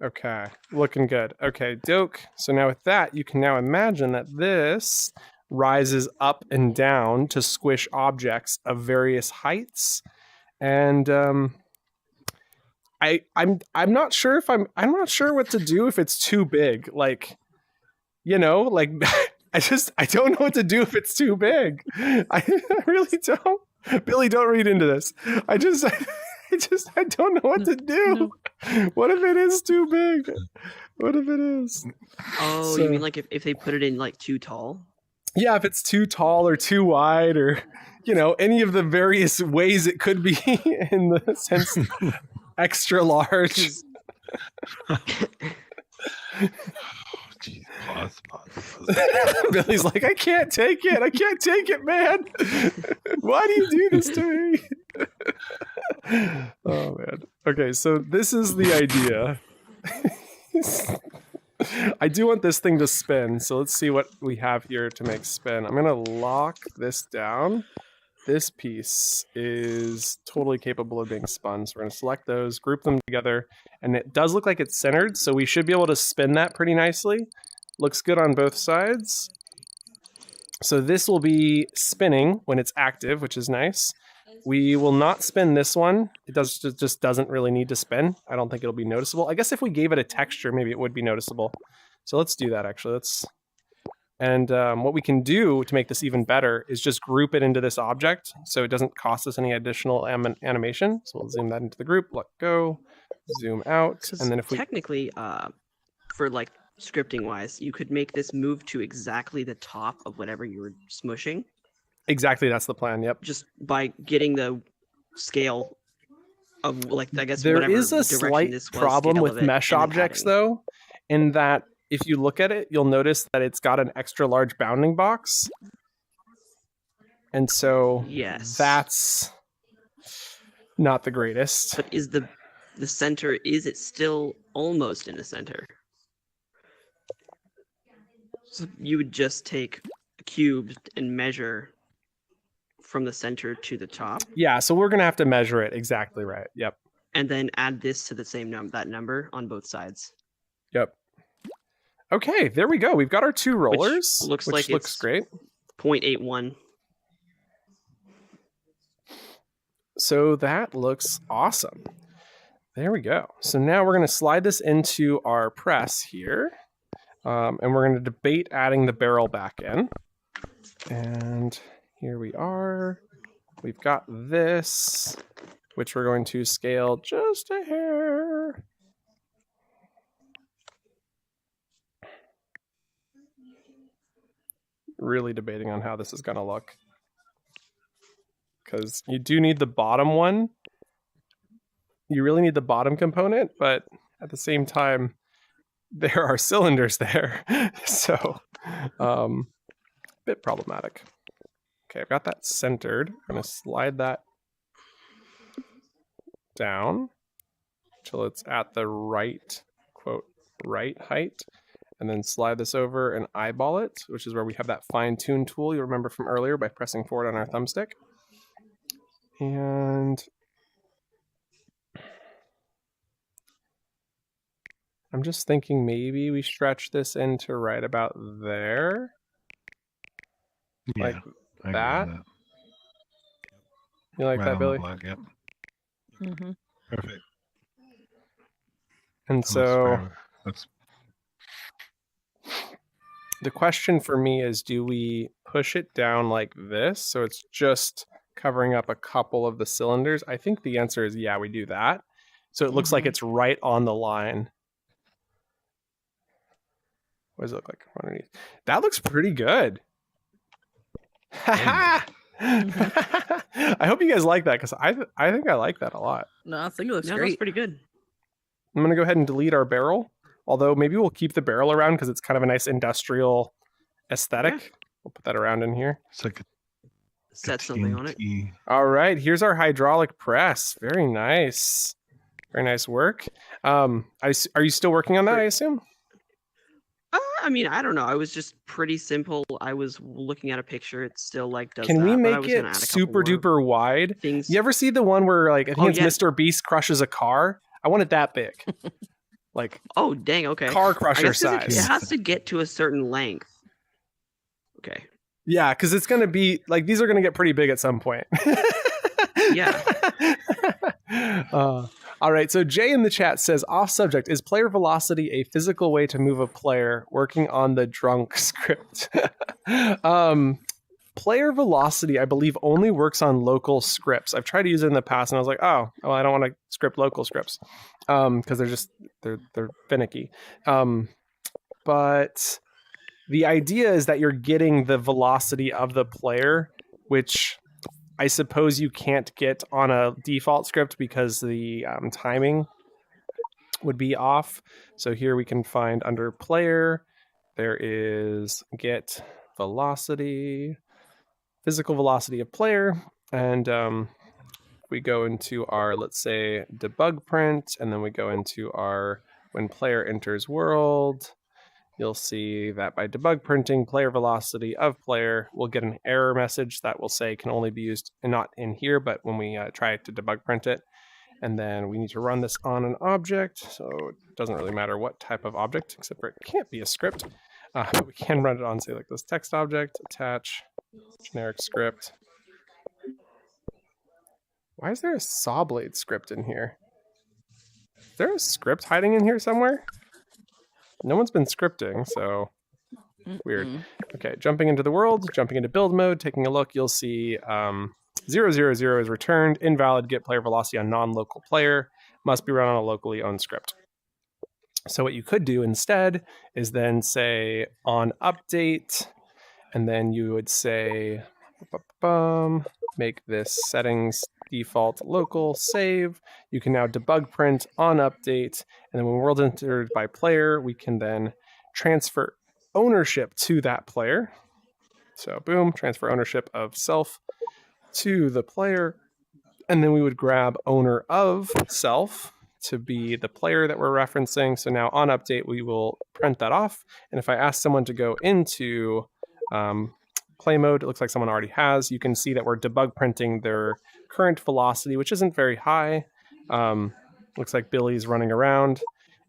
Okay, looking good. Okay, doke. So now with that, you can now imagine that this rises up and down to squish objects of various heights. And I'm not sure if I'm not sure what to do if it's too big. Like, you know, like I don't know what to do if it's too big. I really don't. Billy, don't read into this. I don't know what to do. No. What if it is too big? What if it is? Oh, so, you mean like if they put it in like too tall? Yeah, if it's too tall or too wide, or, you know, any of the various ways it could be in the sense extra large. Pause. Billy's like, I can't take it, man. Why do you do this to me? Oh man. Okay, so this is the idea. I do want this thing to spin, so let's see what we have here to make spin. I'm gonna lock this down. This piece is totally capable of being spun. So we're gonna select those, group them together, and it does look like it's centered, so we should be able to spin that pretty nicely. Looks good on both sides. So this will be spinning when it's active, which is nice. We will not spin this one. It just doesn't really need to spin. I don't think it'll be noticeable. I guess if we gave it a texture, maybe it would be noticeable. So let's do that actually. And what we can do to make this even better is just group it into this object so it doesn't cost us any additional animation. So we'll zoom that into the group, let go, zoom out, and then if we technically, for like scripting wise, you could make this move to exactly the top of whatever you were smushing. Exactly, that's the plan. Yep. Just by getting the scale of, like, I guess there whatever is a direction slight this was, problem scale with of it, mesh and then objects adding. though, in that if you look at it, you'll notice that it's got an extra large bounding box. And so Yes. that's not the greatest. But is the center, is it still almost in the center? So you would just take a cube and measure from the center to the top, Yeah, so we're gonna have to measure it exactly right. Yep. and then add this to the same that number on both sides. Yep. Okay, there we go. We've got our two rollers, looks like looks it's great. 0.81. So that looks awesome. There we go. So now we're going to slide this into our press here. And we're going to debate adding the barrel back in. And here we are. We've got this, which we're going to scale just a hair. Really debating on how this is going to look. Because you do need the bottom one. You really need the bottom component, but at the same time, there are cylinders there. So, bit problematic. Okay, I've got that centered. I'm going to slide that down till it's at the right, quote, right height. And then slide this over and eyeball it, which is where we have that fine-tune tool you remember from earlier by pressing forward on our thumbstick. And I'm just thinking maybe we stretch this into right about there. Yeah, Like I agree that? with You like Right that, on Billy? the block, yep. Mm-hmm. Perfect. And That looks so fair. That's the question for me is, do we push it down like this so it's just covering up a couple of the cylinders? I think the answer is yeah, we do that. So it looks like Mhm. it's right on the line. What does it look like underneath? That looks pretty good. I hope you guys like that, because I think I like that a lot. No, I think it looks No, that's great. pretty good. I'm going to go ahead and delete our barrel. Although maybe we'll keep the barrel around because it's kind of a nice industrial aesthetic. Yeah. We'll put that around in here. it's like a Set something on it. TNT. All right, here's our hydraulic press. Very nice. Very nice work. Are you still working on that, I assume? I mean, I don't know. I was just pretty simple. I was looking at a picture. It still like does Can that, we but I make was gonna it add a couple super more duper wide? things. You ever see the one where, like, I think Oh, it's yeah. Mr. Beast crushes a car? I want it that big. Like, Oh, dang. Okay. car I crusher guess 'cause it size. has to get to a certain length. Okay. Yeah, because it's going to be, like, these are going to get pretty big at some point. Yeah. All right, so Jay in the chat says, off subject, is player velocity a physical way to move a player working on the drunk script? Player velocity, I believe, only works on local scripts. I've tried to use it in the past, and I was like, oh, well, I don't want to script local scripts because they're finicky. But the idea is that you're getting the velocity of the player, which I suppose you can't get on a default script because the timing would be off. So here we can find under player, there is get velocity, physical velocity of player. And if we go into our, let's say, debug print, and then we go into our when player enters world, you'll see that by debug printing player velocity of player, we'll get an error message that will say can only be used, and not in here, but when we try to debug print it. And then we need to run this on an object, so it doesn't really matter what type of object, except for it can't be a script. But we can run it on, say, like this text object, attach, generic script. Why is there a saw blade script in here? Is there a script hiding in here somewhere? No one's been scripting, so weird. Okay, jumping into the world, jumping into build mode, taking a look, you'll see 000 is returned, invalid get player velocity on non-local player, must be run on a locally owned script. So what you could do instead is then say on update, and then you would say, make this settings default local, save. You can now debug print on update, and then when world entered by player, we can then transfer ownership to that player. So boom, transfer ownership of self to the player, and then we would grab owner of self to be the player that we're referencing. So now on update, we will print that off. And if I ask someone to go into play mode, it looks like someone already has. You can see that we're debug printing their current velocity, which isn't very high. Looks like Billy's running around.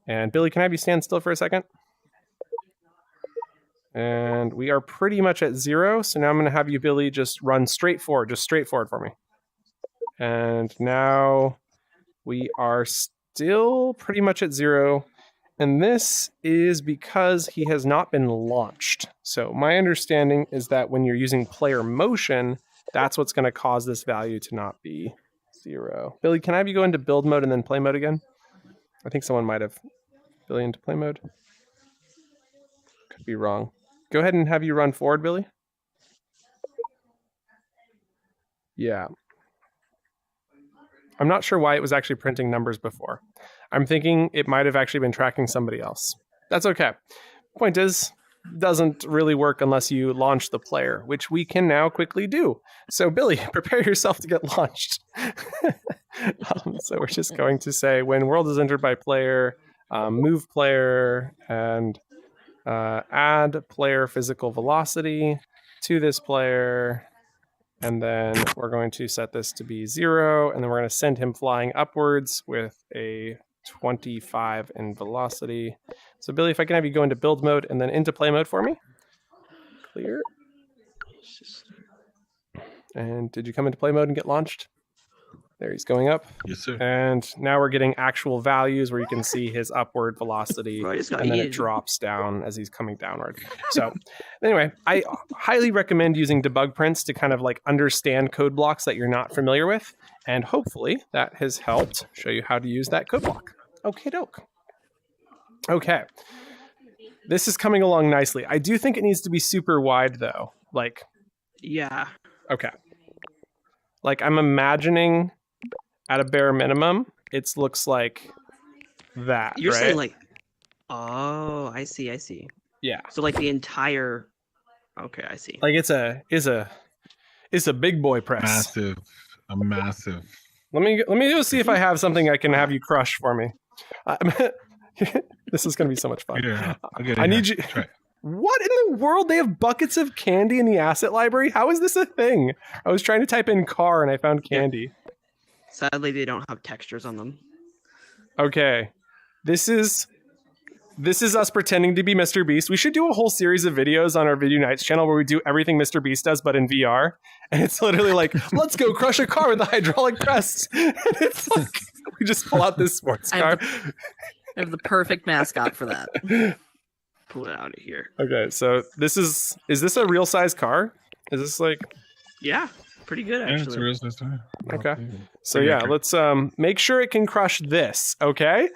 And Billy, can I have you stand still for a second? And we are pretty much at 0. So now I'm going to have you, Billy, just run straight forward for me. And now we are still pretty much at 0. And this is because he has not been launched. So my understanding is that when you're using player motion, that's what's going to cause this value to not be 0. Billy, can I have you go into build mode and then play mode again? I think someone might have Billy into play mode. Could be wrong. Go ahead and have you run forward, Billy. Yeah. I'm not sure why it was actually printing numbers before. I'm thinking it might have actually been tracking somebody else. That's okay. Point is, doesn't really work unless you launch the player, which we can now quickly do. So Billy, prepare yourself to get launched. So we're just going to say when world is entered by player, move player, and add player physical velocity to this player. And then we're going to set this to be 0, and then we're going to send him flying upwards with a 25 in velocity. So Billy, if I can have you go into build mode and then into play mode for me. Clear. And did you come into play mode and get launched? There, he's going up. Yes, sir. And now we're getting actual values where you can see his upward velocity, and then it drops down as he's coming downward. So anyway, I highly recommend using debug prints to kind of like understand code blocks that you're not familiar with. And hopefully that has helped show you how to use that code block. Okay, doke. Okay. This is coming along nicely. I do think it needs to be super wide though. Like, yeah. Okay. Like I'm imagining at a bare minimum, it looks like that. You're right? saying like, oh, I see. Yeah. So like the entire. Okay, I see. Like it's a big boy press. A massive. Let me go see if I have something I can have you crush for me. This is going to be so much fun. Yeah, I need you. Try. What in the world? They have buckets of candy in the asset library? How is this a thing? I was trying to type in car and I found candy. Sadly, they don't have textures on them. Okay. This is us pretending to be Mr. Beast. We should do a whole series of videos on our Vidyuu Nights channel where we do everything Mr. Beast does, but in VR. And it's literally like, let's go crush a car with a hydraulic press. And it's like, we just pull out this sports car. I have the perfect mascot for that. Pull it out of here. Okay, so is this a real size car? Is this like... Yeah, pretty good actually. Yeah, it's a real system. Okay. So yeah, let's make sure it can crush this, okay?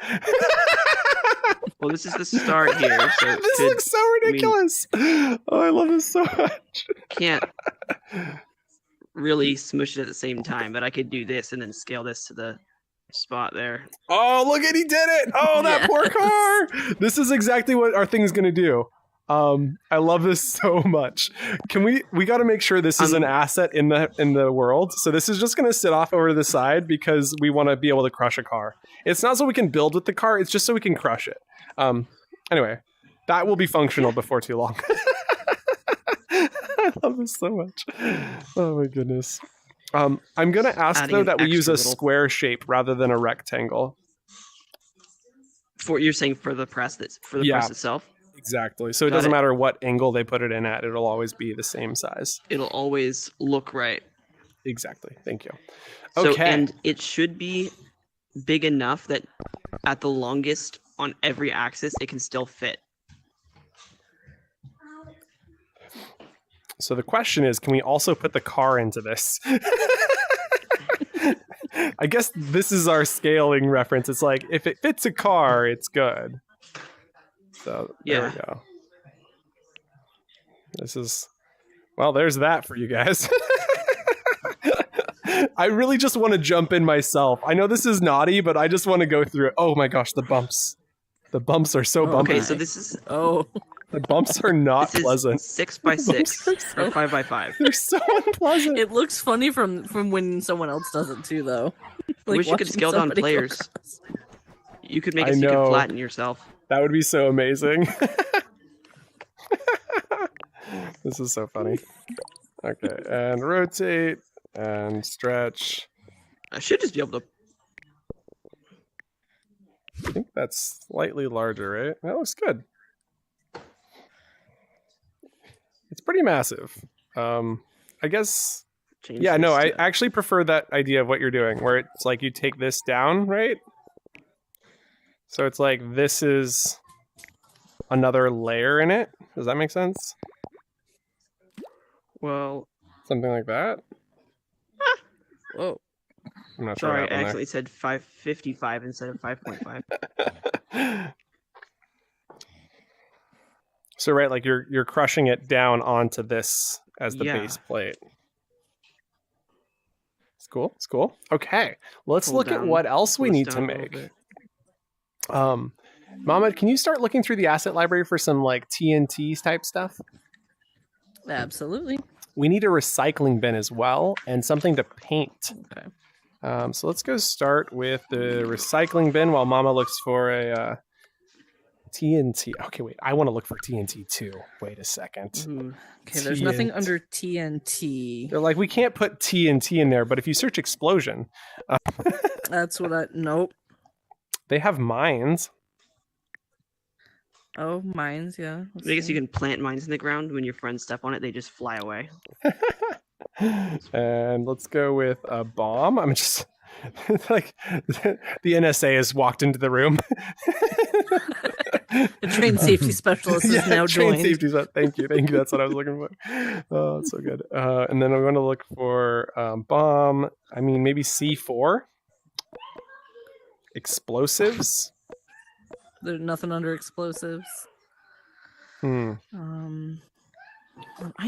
Well, this is the start here. So This looks so ridiculous. Oh, I love this so much. Can't really smush it at the same time, but I could do this and then scale this to the spot there. Oh, look at he did it. Oh, that poor car. This is exactly what our thing's going to do. I love this so much. Can we got to make sure this is an asset in the world. So this is just going to sit off over to the side because we want to be able to crush a car. It's not so we can build with the car. It's just so we can crush it. Anyway, that will be functional before too long. I love this so much. Oh my goodness. I'm going to ask Adding though an that we use a extra little- square shape rather than a rectangle. You're saying for the press Yeah. press itself, Exactly. So it Got doesn't it. matter what angle they put it in at. It'll always be the same size. it'll always look right. Exactly. Thank you. So Okay. and it should be big enough that at the longest on every axis it can still fit. So the question is, can we also put the car into this? I guess this is our scaling reference. It's like, if it fits a car, it's good. So there we go. This is, well, there's that for you guys. I really just want to jump in myself. I know this is naughty, but I just want to go through it. Oh my gosh, the bumps. The bumps are so bumpy. Okay, so this is The bumps are not this is pleasant. 6x6 or 5x5. They're so unpleasant. It looks funny from when someone else does it too, though. I wish you could watching scale down somebody go players. across. You could make I it so you know. could flatten yourself. That would be so amazing. This is so funny. Okay, and rotate and stretch. I should just be able to. I think that's slightly larger, right? That looks good. It's pretty massive. I guess. Change Yeah, no, this I to- actually prefer that idea of what you're doing, where it's like you take this down, right? So it's like this is another layer in it. Does that make sense? Well, Something like that. Whoa. I'm not sure. sorry, I what happened actually said 555 instead of 5.5. there. So right, like you're crushing it down onto this as the Yeah. base plate. It's cool. It's cool. Okay, let's Pull look at down- what else we pull this need to down a little make. bit. Mama, can you start looking through the asset library for some like TNT type stuff? Absolutely. We need a recycling bin as well and something to paint. Okay. So let's go start with the recycling bin while Mama looks for a TNT. Okay, wait. I want to look for TNT too. Wait a second. Ooh. Okay, there's nothing TNT. under TNT. They're like, we can't put TNT in there, but if you search explosion, That's what I. Nope. they have mines. Oh, mines, yeah. I guess you can plant mines in the ground. When your friends step on it, they just fly away. And let's go with a bomb. I'm just like the NSA has walked into the room. The train safety specialist is now train joined. safety. Thank you. That's what I was looking for. Oh, that's so good. And then I'm going to look for bomb. I mean, maybe C4. Explosives. There's nothing under explosives. I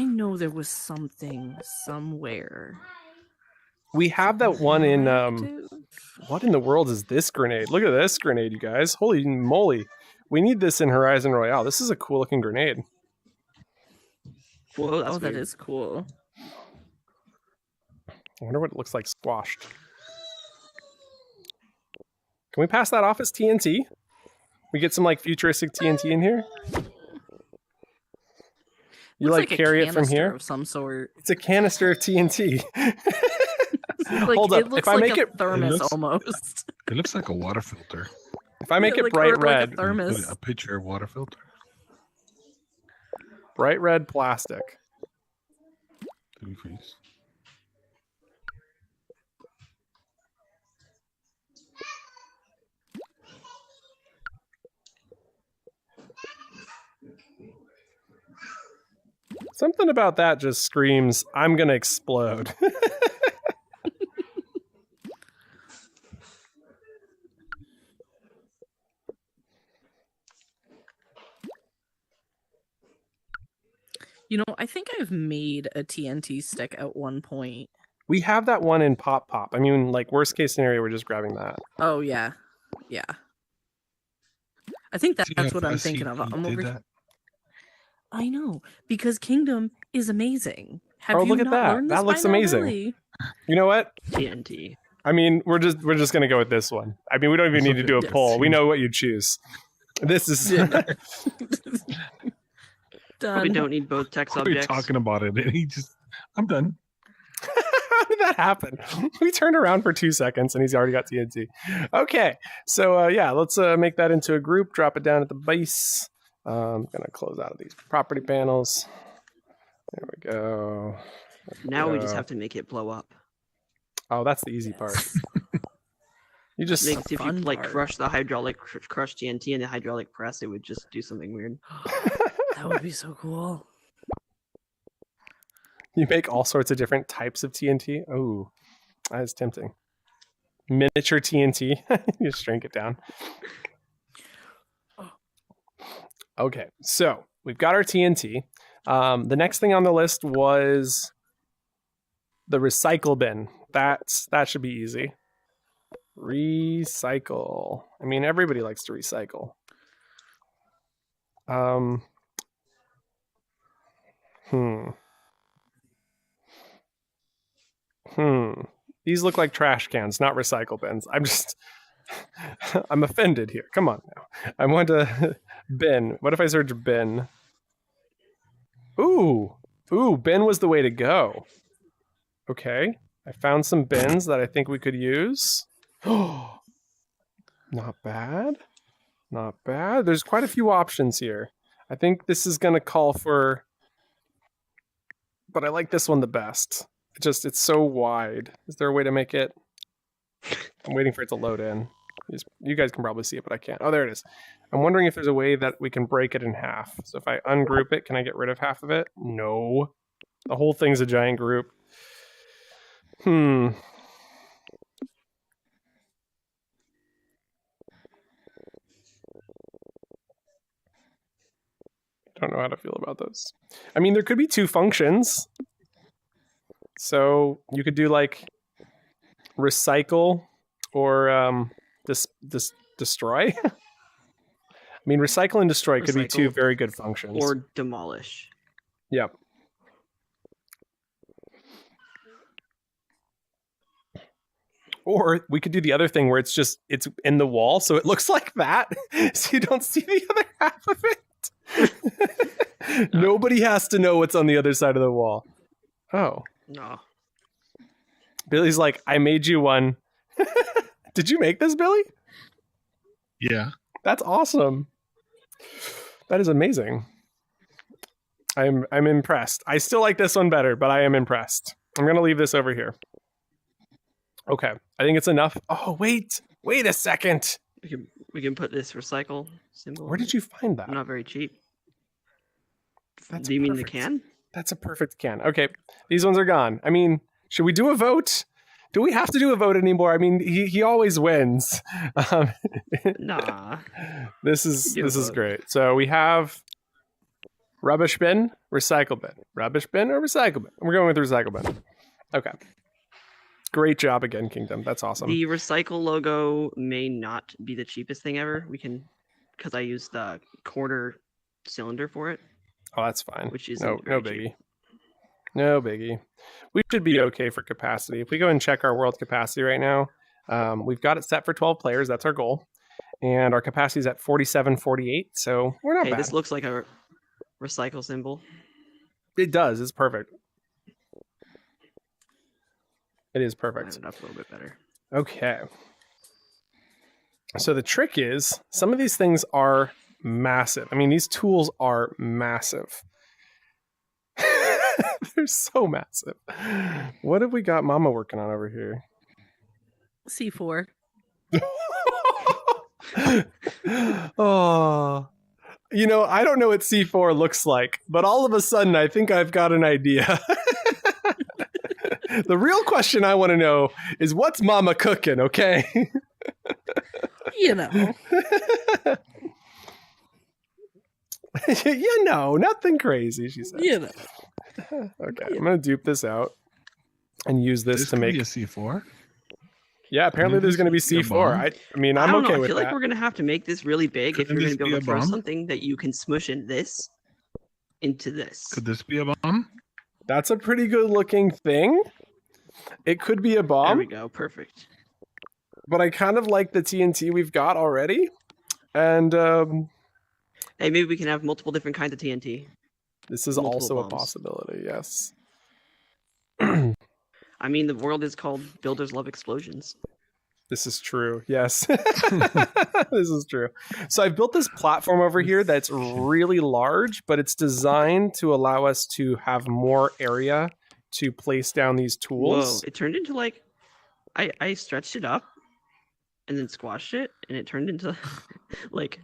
know there was something somewhere. We have that one in Active? what in the world is this grenade? Look at this grenade, you guys. Holy moly. We need this in Horizon Royale. This is a cool looking grenade. Whoa, that's Oh, that weird. is cool. I wonder what it looks like squashed. Can we pass that off as TNT? We get some like futuristic TNT in here? You Looks like a carry it from canister here? of some sort. It's a canister of TNT. Like, Hold up. It looks If I like make a it thermos looks- almost. It looks like a water filter. if I make Yeah, it like- bright or like a red, thermos. A pitcher of water filter. bright red plastic. Increase. Something about that just screams, I'm gonna explode. You know, I think I've made a TNT stick at one point. We have that one in Pop Pop. I mean, like, worst case scenario, we're just grabbing that. Oh yeah, yeah. I think See how that's what I'm fast thinking he of. I'm did over. that? I know, because Kingdom is amazing. Have Oh, you look at not that. learned this That looks by now, amazing. Billy? You know what? TNT. I mean, we're just gonna go with this one. I mean, we don't even That's need to do a okay. poll. Yes. We know what you choose. This is Probably Done. don't need both text We're objects. talking about it, and he just, I'm done. How did that happen? We turned around for 2 seconds and he's already got TNT. Okay, so yeah, let's make that into a group. Drop it down at the base. I'm gonna close out of these property panels. There we go. Now we just have to make it blow up. Oh, that's the easy part. You just See if you fun like part. crush the hydraulic, crush TNT and the hydraulic press, it would just do something weird. That would be so cool. you make all sorts of different types of TNT. Oh, that is tempting. Miniature TNT. You just shrink it down. Okay, so we've got our TNT. The next thing on the list was the recycle bin. That should be easy. Recycle. I mean, everybody likes to recycle. These look like trash cans, not recycle bins. I'm offended here. Come on now. I want a bin. What if I search bin? Ooh, bin was the way to go. Okay, I found some bins that I think we could use. Oh, not bad. Not bad. There's quite a few options here. I think this is going to call for... But I like this one the best. It's so wide. Is there a way to make it... I'm waiting for it to load in. You guys can probably see it, but I can't. Oh, there it is. I'm wondering if there's a way that we can break it in half. So if I ungroup it, can I get rid of half of it? No. The whole thing's a giant group. Don't know how to feel about those. I mean, there could be two functions. So you could do like recycle or destroy. I mean, recycle and destroy could be two Recycle very good functions. Or demolish. Yep. Or we could do the other thing where it's in the wall, so it looks like that, so you don't see the other half of it. Nobody has to know what's on the other side of the wall. Oh. No. Billy's like, I made you one. Did you make this, Billy? Yeah. That's awesome. That is amazing. I'm impressed. I still like this one better, but I am impressed. I'm gonna leave this over here. Okay, I think it's enough. Oh, wait a second. We can put this recycle symbol. Where did you find that? Not very cheap. That's Do you mean the perfect. can? That's a perfect can. Okay, these ones are gone. I mean, should we do a vote? Do we have to do a vote anymore? I mean, he always wins. Nah. This is vote. great. So we have rubbish bin, recycle bin, rubbish bin, or recycle bin. We're going with recycle bin. Okay. Great job again, Kingdom. That's awesome. The recycle logo may not be the cheapest thing ever. We can, because I used the quarter cylinder for it. Oh, that's fine. Which is no biggie. No biggie. We should be okay for capacity. If we go and check our world capacity right now, we've got it set for 12 players. That's our goal. And our capacity is at 4748, so we're not Hey, bad. this looks like a recycle symbol. It does. It's perfect. It is Line perfect. it up a little bit better. Okay. So the trick is, some of these things are massive. I mean, these tools are massive. They're so massive. What have we got Mama working on over here? C4. Oh, I don't know what C4 looks like, but all of a sudden I think I've got an idea. The real question I want to know is, what's Mama cooking, okay? Nothing crazy, she said. Okay, I'm going to dupe this out and use this to make... a C4? Yeah, apparently there's going to be Could this be a C4. bomb? I mean, I I'm don't okay know. I with feel that. like we're gonna have to make this really big if Couldn't you're gonna this be be able a to throw bomb? something that you can smush in this into this. Could this be a bomb? That's a pretty good looking thing. It could be a There bomb, we go. Perfect. but I kind of like the TNT we've got already. And Hey, maybe we can have multiple different kinds of TNT. this is Multiple also a bombs. possibility, yes. I mean, the world is called Builders Love Explosions. This is true. Yes. This is true. So I've built this platform over here that's really large, but it's designed to allow us to have more area to place down these Whoa! tools. It turned into like, I stretched it up, and then squashed it, and it turned into like,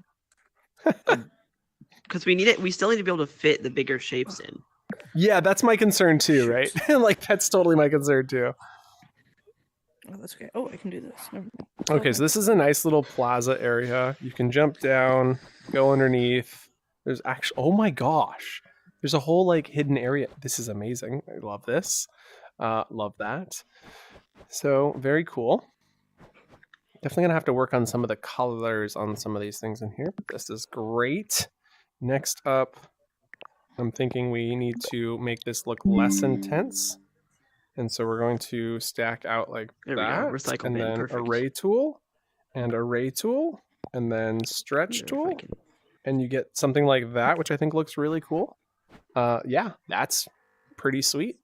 because we need it. We still need to be able to fit the bigger shapes in. Yeah, that's my concern too, right? Like that's totally my concern too. Oh, that's okay. Oh, I can do this. Never mind. Okay, so this is a nice little plaza area. You can jump down, go underneath. There's actually, oh my gosh, there's a whole like hidden area. This is amazing. I love this. Love that. So very cool. Definitely gonna have to work on some of the colors on some of these things in here. But this is great. Next up, I'm thinking we need to make this look less intense. And so we're going to stack out like There we go. that, Recycle and bin, then perfect. array tool, and array tool, and then stretch If I tool, can- and you get something like that, which I think looks really cool. Yeah, that's pretty sweet.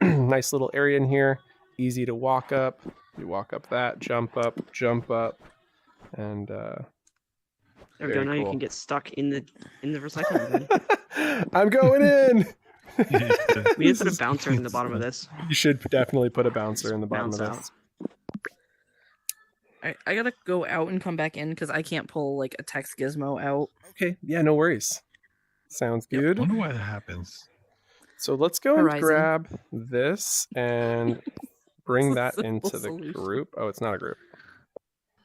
Nice little area in here, easy to walk up. You walk up that, jump up, and There we go. Very Now you cool. can get stuck in the recycling bin. I'm going in. We need to This put a is- bouncer in the bottom of this. You should definitely put a bouncer in the bottom Bounce of out. this. I gotta go out and come back in because I can't pull like a text gizmo out. Okay, yeah, no worries. Sounds Yep. I good. wonder why that happens. So let's go and Horizon. grab this and bring that Simple into the solution. group. Oh, it's not a group.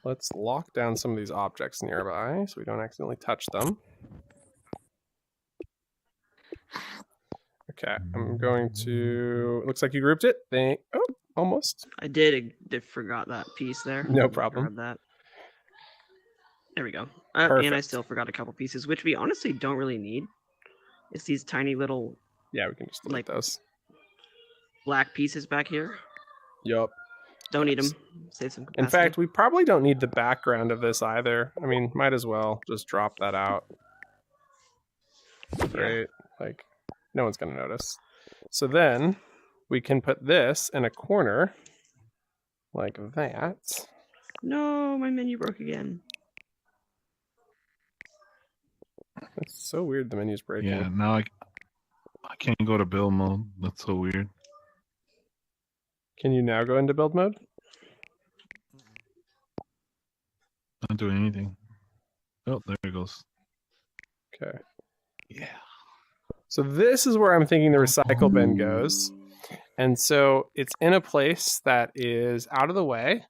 Let's lock down some of these objects nearby so we don't accidentally touch them. Okay, I'm going to. Looks like you grouped it. Oh, almost. I did. I forgot that piece there. No problem. Grab that. There we go. And I Perfect. still forgot a couple pieces, which we honestly don't really need. It's these tiny little Yeah, we can just delete Like- those. black pieces back here. Yup. Don't need them. Save some capacity. In fact, we probably don't need the background of this either. I mean, might as well just drop that out. Right? Like, no one's going to notice. So then we can put this in a corner like that. No, my menu broke again. It's so weird the menu's breaking. Yeah, now I can't go to build mode. That's so weird. Can you now go into build mode? Not doing anything. Oh, there it goes. Okay. Yeah. So this is where I'm thinking the recycle bin goes. And so it's in a place that is out of the way.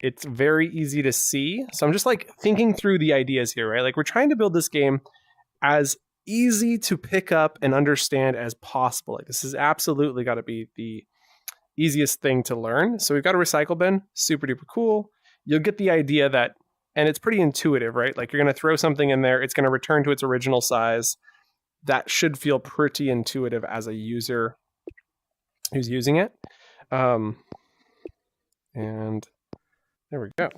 It's very easy to see. So I'm just like thinking through the ideas here, right? Like we're trying to build this game as easy to pick up and understand as possible. Like this has absolutely got to be the easiest thing to learn. So we've got a recycle bin, super duper cool. You'll get the idea that, and it's pretty intuitive, right? Like you're going to throw something in there, it's going to return to its original size. That should feel pretty intuitive as a user who's using it. And there we go.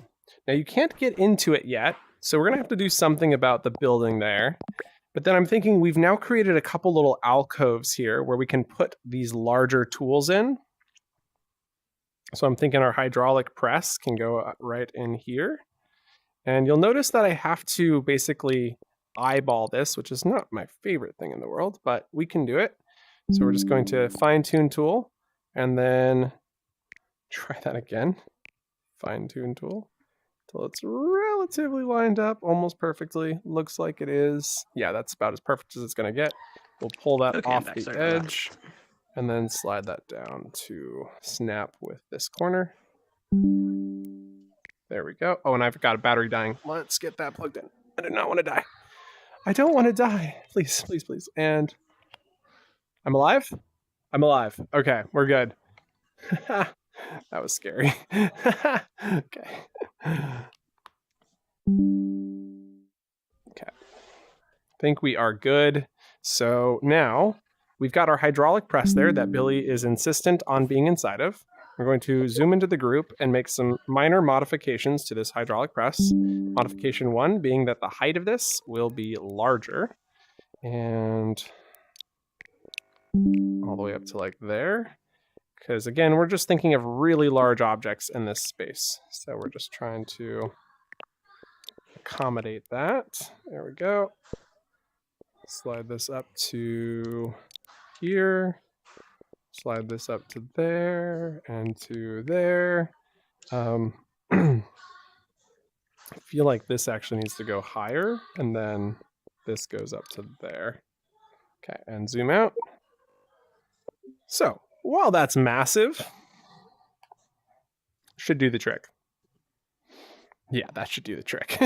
Now you can't get into it yet, so we're going to have to do something about the building there. But then I'm thinking we've now created a couple little alcoves here where we can put these larger tools in. So I'm thinking our hydraulic press can go right in here. And you'll notice that I have to basically eyeball this, which is not my favorite thing in the world, but we can do it. So we're just going to fine tune tool and then try that again. Fine tune tool till it's relatively lined up almost perfectly. Looks like it is. Yeah, that's about as perfect as it's going to get. We'll pull that Okay, I'm off back. the Sorry for that. edge and then slide that down to snap with this corner. There we go. Oh, and I forgot a battery dying. Let's get that plugged in. I do not want to die. I don't want to die. Please, please, please. And I'm alive? I'm alive. Okay, we're good. That was scary. Okay. Okay. I think we are good. So now we've got our hydraulic press there that Billy is insistent on being inside of. We're going to zoom into the group and make some minor modifications to this hydraulic press. Modification 1 being that the height of this will be larger. And all the way up to like there. Because again, we're just thinking of really large objects in this space. So we're just trying to accommodate that. There we go. Slide this up to here. Slide this up to there and to there. I feel like this actually needs to go higher, and then this goes up to there. Okay, and zoom out. So, while that's massive, should do the trick. Yeah, that should do the trick.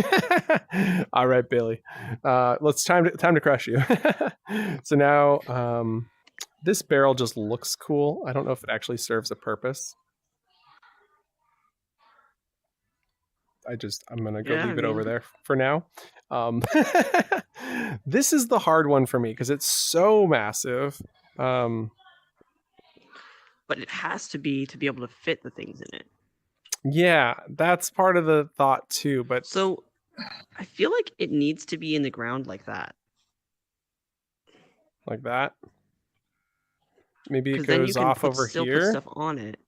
All right, Billy. Let's time to crush you. So now, this barrel just looks cool. I don't know if it actually serves a purpose. I'm gonna go leave it over there for now. This is the hard one for me because it's so massive. But it has to be able to fit the things in it. Yeah, that's part of the thought too. But So I feel like it needs to be in the ground like that. like that. Maybe it 'Cause then you goes can off over still put here. stuff on it.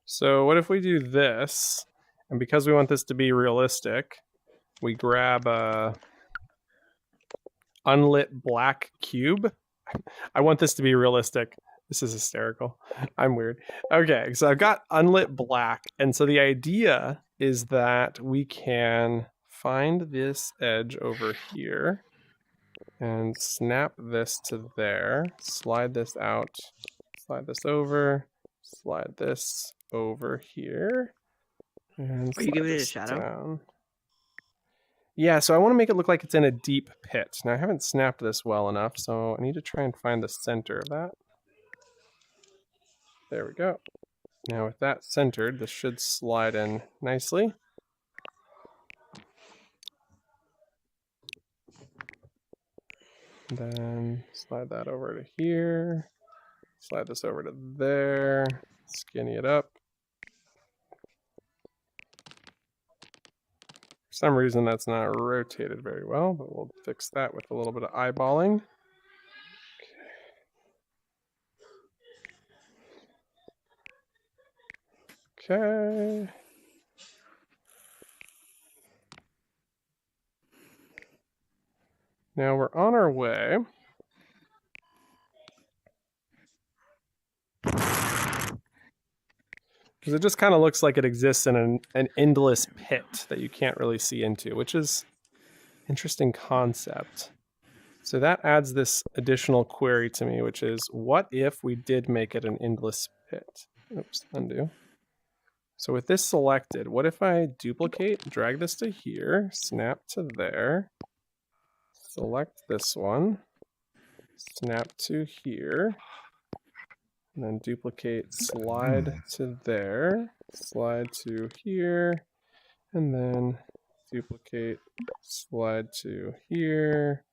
So what if we do this? And because we want this to be realistic, we grab a unlit black cube. I want this to be realistic. This is hysterical. I'm weird. Okay, so I've got unlit black. And so the idea is that we can find this edge over here and snap this to there, slide this out, slide this over, slide this over here, and Are you giving it a this shadow? down. Yeah, so I want to make it look like it's in a deep pit. Now I haven't snapped this well enough, so I need to try and find the center of that. There we go. Now with that centered, this should slide in nicely. Then slide that over to here. Slide this over to there. Skinny it up. For some reason that's not rotated very well, but we'll fix that with a little bit of eyeballing. Okay. Now we're on our way. Because it just kind of looks like it exists in an endless pit that you can't really see into, which is an interesting concept. So that adds this additional query to me, which is, what if we did make it an endless pit? Oops, undo. So with this selected, what if I duplicate, drag this to here, snap to there, select this one, snap to here, and then duplicate, slide to there, slide to here, and then duplicate, slide to here,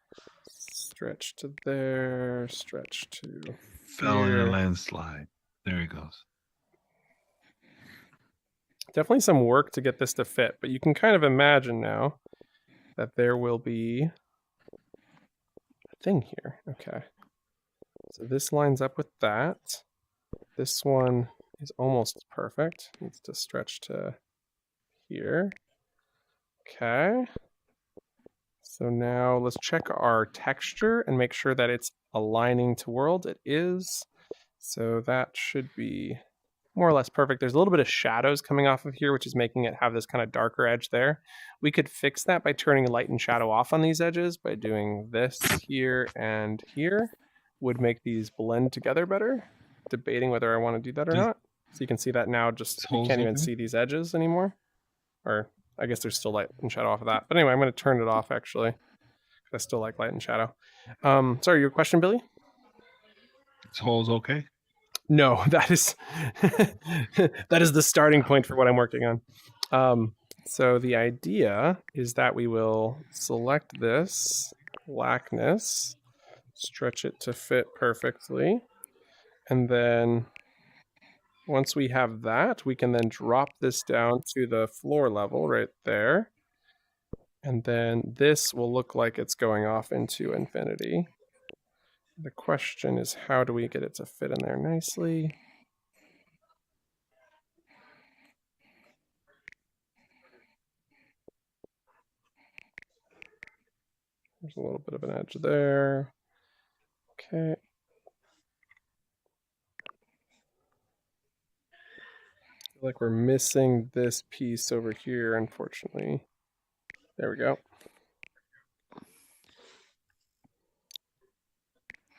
stretch to there, stretch to Fell in here. a landslide. There he goes. Definitely some work to get this to fit, but you can kind of imagine now that there will be a thing here. Okay. So this lines up with that. This one is almost perfect. Needs to stretch to here. Okay. So now let's check our texture and make sure that it's aligning to world. It is. So that should be more or less perfect. There's a little bit of shadows coming off of here, which is making it have this kind of darker edge there. We could fix that by turning light and shadow off on these edges by doing this here and here. Would make these blend together better. Debating whether I want to do that or not. So you can see that now, just you can't even see these edges anymore. Or I guess there's still light and shadow off of that. But anyway, I'm going to turn it off actually. I still like light and shadow. Sorry, your question, Billy? This hole's okay? No, that is that is the starting point for what I'm working on. So the idea is that we will select this blackness, stretch it to fit perfectly, and then once we have that, we can then drop this down to the floor level right there. And then this will look like it's going off into infinity. The question is, how do we get it to fit in there nicely? There's a little bit of an edge there. Okay. I feel like we're missing this piece over here, unfortunately. There we go.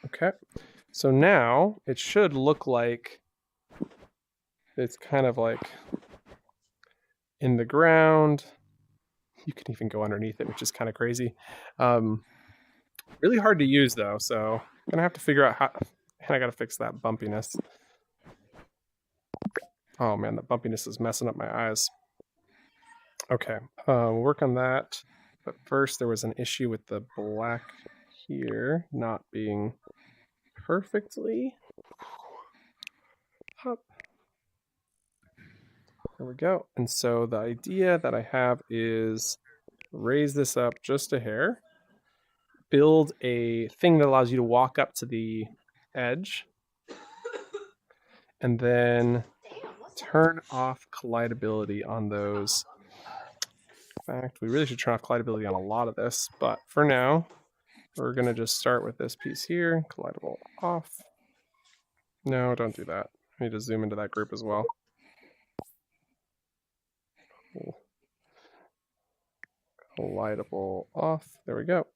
Okay. So now it should look like it's kind of like in the ground. You can even go underneath it, which is kind of crazy. Really hard to use though, so I'm gonna have to figure out how. And I gotta fix that bumpiness. Oh man, the bumpiness is messing up my eyes. Okay, we'll work on that. But first, there was an issue with the black here not being perfectly up. There we go. And so the idea that I have is raise this up just a hair, build a thing that allows you to walk up to the edge, and then turn off collidability on those. In fact, we really should turn off collidability on a lot of this, but for now, we're going to just start with this piece here, collidable off. No, don't do that. I need to zoom into that group as well. Collidable off. There we go.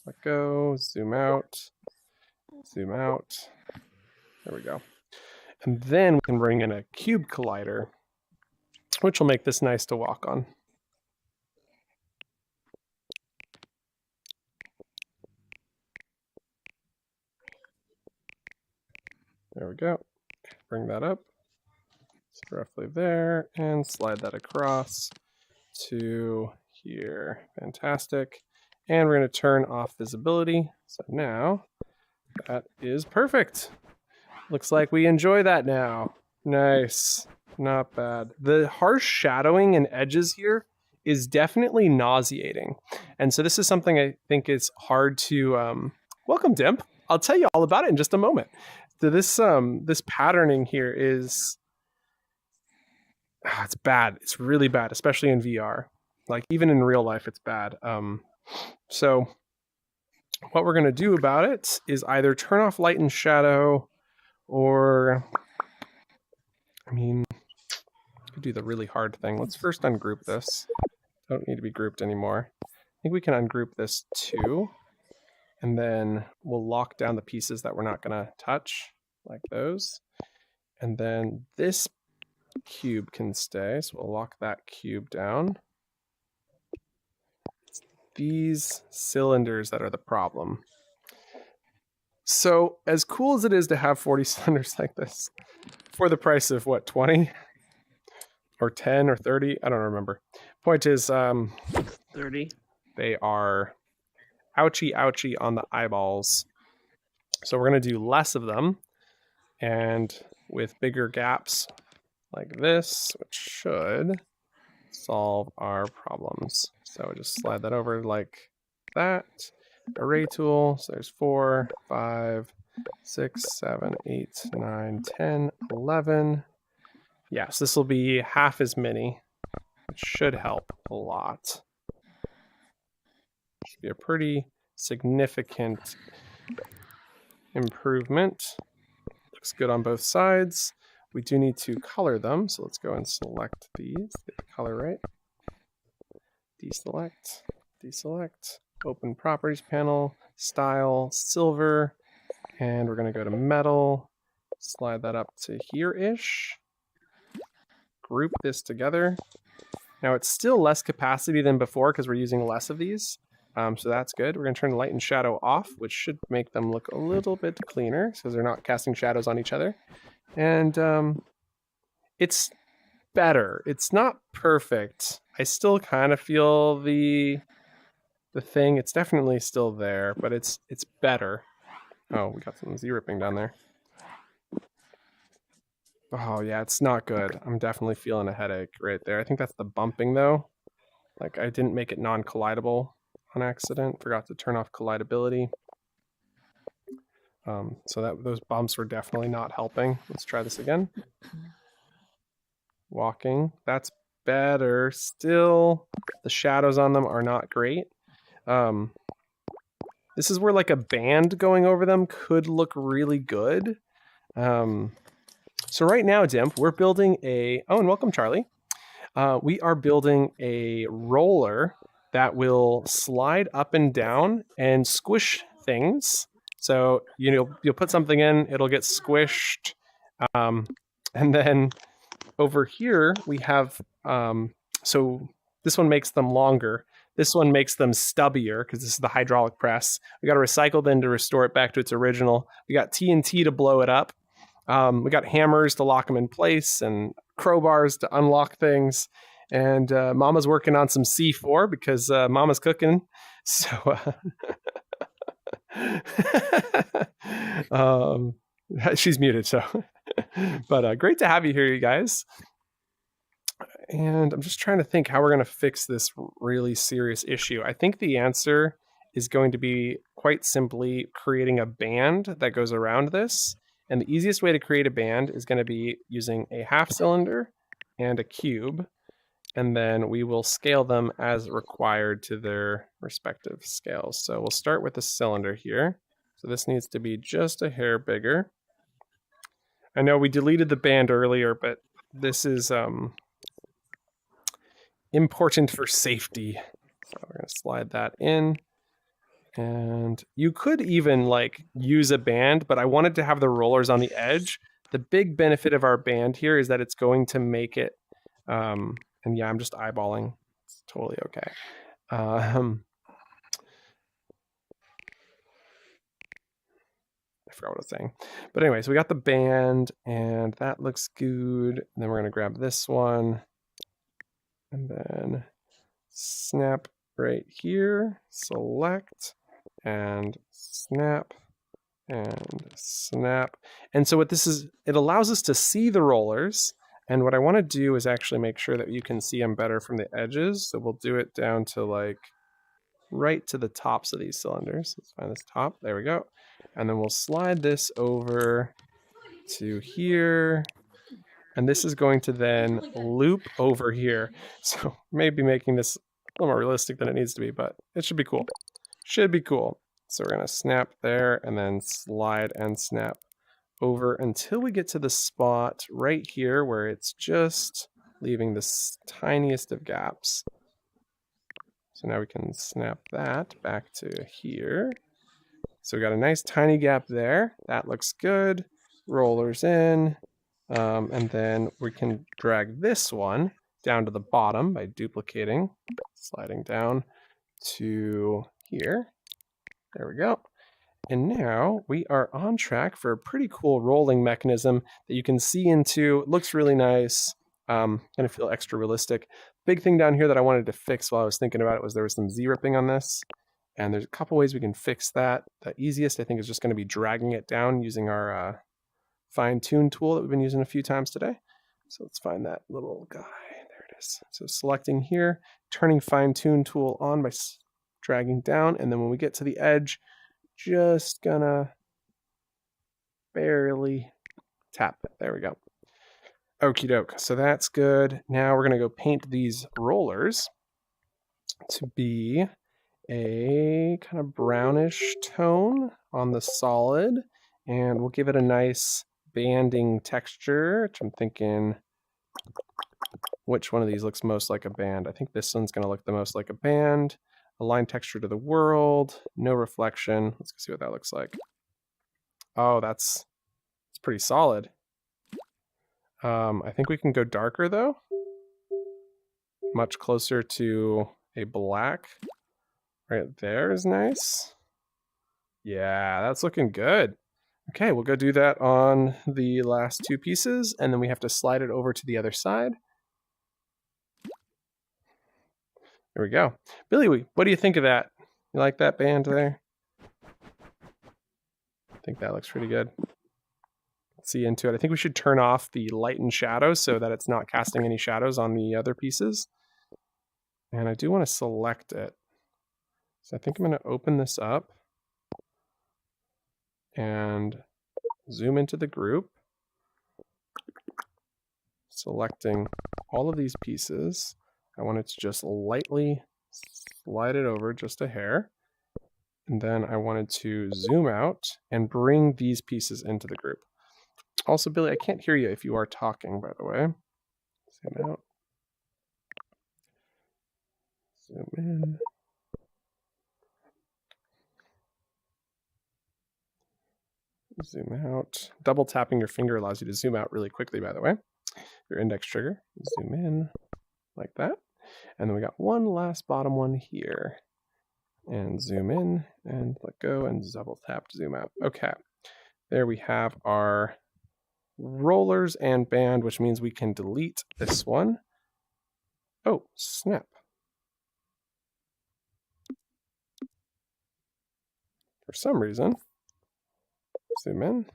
Let go, zoom out, zoom out. There we go. And then we can bring in a cube collider, which will make this nice to walk on. There we go. Bring that up. It's roughly there, and slide that across to here. Fantastic. And we're going to turn off visibility. So now that is perfect. Looks like we enjoy that now. Nice. Not bad. The harsh shadowing and edges here is definitely nauseating. And so this is something I think is hard to... Welcome, Dimp. I'll tell you all about it in just a moment. So this patterning here is... it's bad. It's really bad, especially in VR. Like even in real life, it's bad. So what we're going to do about it is either turn off light and shadow, or, I mean, could do the really hard thing. Let's first ungroup this. Don't need to be grouped anymore. I think we can ungroup this too, and then we'll lock down the pieces that we're not going to touch, like those. And then this cube can stay, so we'll lock that cube down. It's these cylinders that are the problem. So as cool as it is to have 40 cylinders like this for the price of what, 20 or 10 or 30, I don't remember. Point is 30. They are ouchy on the eyeballs. So we're going to do less of them, and with bigger gaps like this, which should solve our problems. So just slide that over like that. Array tool. So there's 4, 5, 6, 7, 8, 9, 10, 11. Yes, this will be half as many, which should help a lot. Should be a pretty significant improvement. Looks good on both sides. We do need to color them, so let's go and select these. Get the color right. Deselect, deselect. Open properties panel, style, silver, and we're going to go to metal, slide that up to here-ish, group this together. Now it's still less capacity than before because we're using less of these, so that's good. We're going to turn light and shadow off, which should make them look a little bit cleaner because they're not casting shadows on each other. And it's better. It's not perfect. I still kind of feel the thing. It's definitely still there, but it's better. Oh, we got some Z-ripping down there. Oh yeah, it's not good. I'm definitely feeling a headache right there. I think that's the bumping though. Like I didn't make it non-collidable on accident. Forgot to turn off collidability. So that those bumps were definitely not helping. Let's try this again. Walking. That's better. Still, the shadows on them are not great. This is where like a band going over them could look really good. So right now, Dimp, we're building a... Oh, and welcome, Charlie. We are building a roller that will slide up and down and squish things. So you'll put something in, it'll get squished. And then over here we have, so this one makes them longer. This one makes them stubbier because this is the hydraulic press. We got a recycle bin to restore it back to its original. We got TNT to blow it up. We got hammers to lock them in place and crowbars to unlock things. And Mama's working on some C4 because Mama's cooking. So she's muted. So, but great to have you here, you guys. And I'm just trying to think how we're going to fix this really serious issue. I think the answer is going to be quite simply creating a band that goes around this. And the easiest way to create a band is going to be using a half cylinder and a cube. And then we will scale them as required to their respective scales. So we'll start with the cylinder here. So this needs to be just a hair bigger. I know we deleted the band earlier, but this is important for safety. So we're going to slide that in. And you could even like use a band, but I wanted to have the rollers on the edge. The big benefit of our band here is that it's going to make it, and yeah, I'm just eyeballing. It's totally okay. I forgot what I was saying. But anyway, so we got the band and that looks good. And then we're going to grab this one and then snap right here, select, and snap, and snap. And so what this is, it allows us to see the rollers. And what I want to do is actually make sure that you can see them better from the edges. So we'll do it down to like right to the tops of these cylinders. Let's find this top. There we go. And then we'll slide this over to here. And this is going to then loop over here. So maybe making this a little more realistic than it needs to be, but it should be cool. Should be cool. So we're going to snap there and then slide and snap over until we get to the spot right here where it's just leaving the tiniest of gaps. So now we can snap that back to here. So we got a nice tiny gap there. That looks good. Rollers in. And then we can drag this one down to the bottom by duplicating, sliding down to here. There we go. And now we are on track for a pretty cool rolling mechanism that you can see into. It looks really nice. Gonna feel extra realistic. Big thing down here that I wanted to fix while I was thinking about it was there was some Z-ripping on this. And there's a couple ways we can fix that. The easiest, I think, is just going to be dragging it down using our fine-tune tool that we've been using a few times today. So let's find that little guy. There it is. So selecting here, turning fine-tune tool on by dragging down. And then when we get to the edge, just gonna barely tap it. There we go. Okie doke. So that's good. Now we're gonna go paint these rollers to be a kind of brownish tone on the solid. And we'll give it a nice banding texture, which I'm thinking, which one of these looks most like a band? I think this one's gonna look the most like a band. Align texture to the world, no reflection. Let's see what that looks like. Oh, it's pretty solid. I think we can go darker though. Much closer to a black. Right there is nice. Yeah, that's looking good. Okay, we'll go do that on the last 2 pieces, and then we have to slide it over to the other side. There we go. Billy, what do you think of that? You like that band there? I think that looks pretty good. Let's see into it. I think we should turn off the light and shadow so that it's not casting any shadows on the other pieces. And I do want to select it. So I think I'm going to open this up and zoom into the group, selecting all of these pieces. I want it to just lightly slide it over just a hair. And then I wanted to zoom out and bring these pieces into the group. Also, Billy, I can't hear you if you are talking, by the way. Zoom out. Zoom in. Zoom out. Double tapping your finger allows you to zoom out really quickly, by the way. Your index trigger. Zoom in like that. And then we got one last bottom one here. And zoom in and let go and double tap to zoom out. Okay. There we have our rollers and band, which means we can delete this one. Oh, snap. For some reason, zoom in.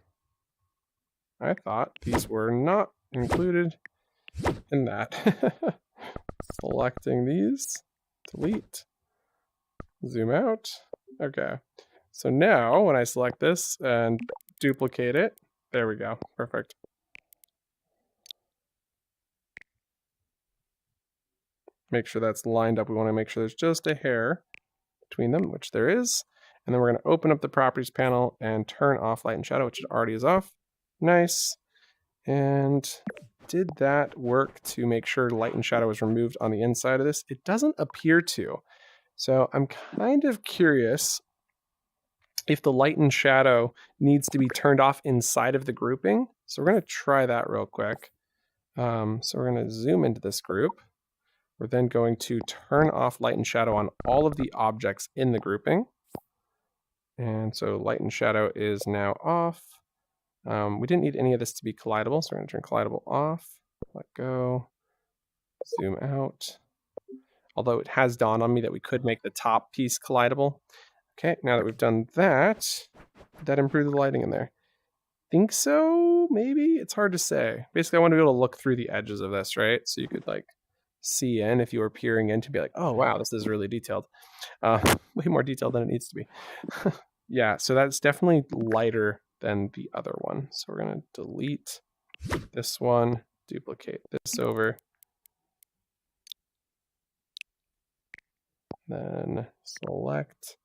I thought these were not included in that. Selecting these, delete, zoom out. Okay. So now when I select this and duplicate it, there we go. Perfect. Make sure that's lined up. We want to make sure there's just a hair between them, which there is. And then we're going to open up the properties panel and turn off light and shadow, which it already is off. Nice. And did that work to make sure light and shadow is removed on the inside of this? It doesn't appear to. So I'm kind of curious if the light and shadow needs to be turned off inside of the grouping. So we're going to try that real quick. So we're going to zoom into this group. We're then going to turn off light and shadow on all of the objects in the grouping. And so light and shadow is now off. We didn't need any of this to be collidable, so we're going to turn collidable off. Let go. Zoom out. Although it has dawned on me that we could make the top piece collidable. Okay, now that we've done that, did that improve the lighting in there? Think so, maybe? It's hard to say. Basically, I want to be able to look through the edges of this, right? So you could like see in if you were peering in to be like, oh, wow, this is really detailed. Way more detailed than it needs to be. Yeah, so that's definitely lighter than the other one. So we're going to delete this one, duplicate this over. Then select,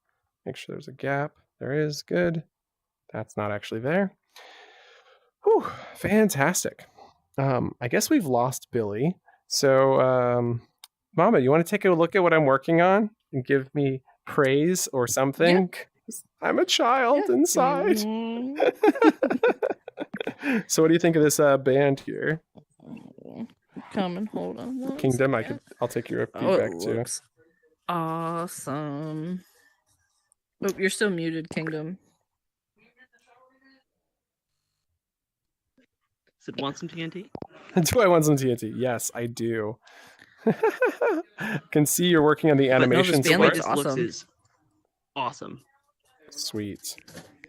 make sure there's a gap. There is, good. That's not actually there. Whew, fantastic. I guess we've lost Billy. So, Mama, you want to take a look at what I'm working on and give me praise or something? Yeah. I'm a child inside. So what do you think of this band here? Come and hold on. Kingdom, I'll take your feedback too. Awesome. Oh, you're still muted, Kingdom. Does it want some TNT? Do I want some TNT? Yes, I do. Can see you're working on the animations. The way this awesome. looks is awesome. Sweet.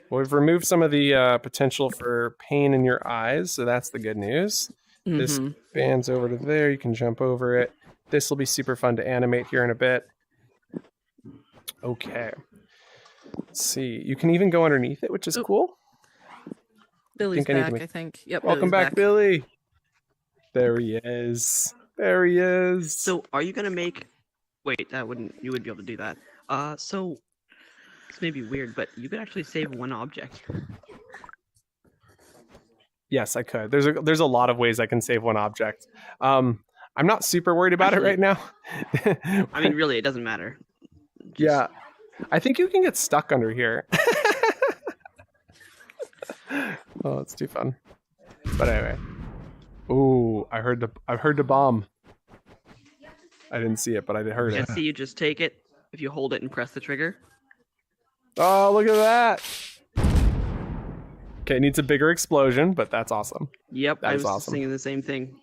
Well, we've removed some of the potential for pain in your eyes, so that's the good news. Mm-hmm. This band's over to there. You can jump over it. This will be super fun to animate here in a bit. Okay. Let's see. You can even go underneath it, which is cool. Billy's back, I think. Yep. Welcome back, Billy. There he is. There he is. So, are you gonna make? Wait, you wouldn't be able to do that. So this may be weird, but you could actually save one object. Yes, I could. There's a lot of ways I can save one object. I'm not super worried about it right now. I mean, really, it doesn't matter. Yeah, I think you can get stuck under here. Oh, it's too fun. But anyway. Ooh, I heard the bomb. I didn't see it, but I heard it. See, you just take it if you hold it and press the trigger. Oh, look at that! Okay, it needs a bigger explosion, but that's awesome. Yep, That I is was awesome. thinking the same thing.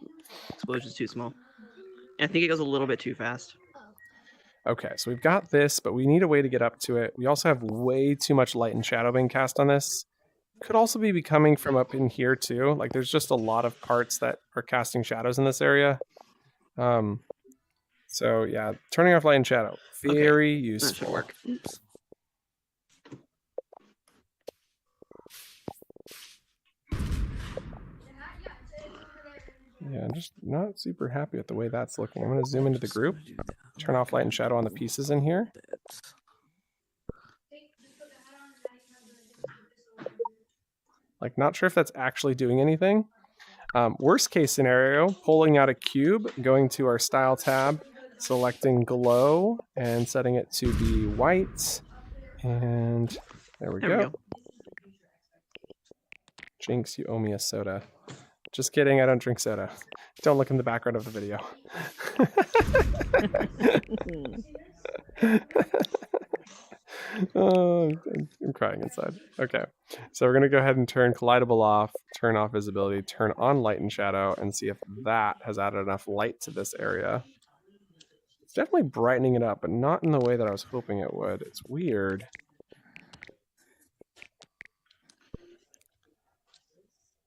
Explosion's too small. I think it goes a little bit too fast. Okay, so we've got this, but we need a way to get up to it. We also have way too much light and shadow being cast on this. Could also be coming from up in here too. Like there's just a lot of parts that are casting shadows in this area. So yeah, turning off light and shadow, very That should useful. work. Oops. Yeah, I'm just not super happy with the way that's looking. I'm going to zoom into the group, turn off light and shadow on the pieces in here. Like, not sure if that's actually doing anything. Worst case scenario, pulling out a cube, going to our style tab, selecting glow, and setting it to be white. And there we go. Jinx, you owe me a soda. Just kidding, I don't drink soda. Don't look in the background of the video. Oh, I'm crying inside. Okay, so we're gonna go ahead and turn collidable off, turn off visibility, turn on light and shadow, and see if that has added enough light to this area. It's definitely brightening it up, but not in the way that I was hoping it would. It's weird.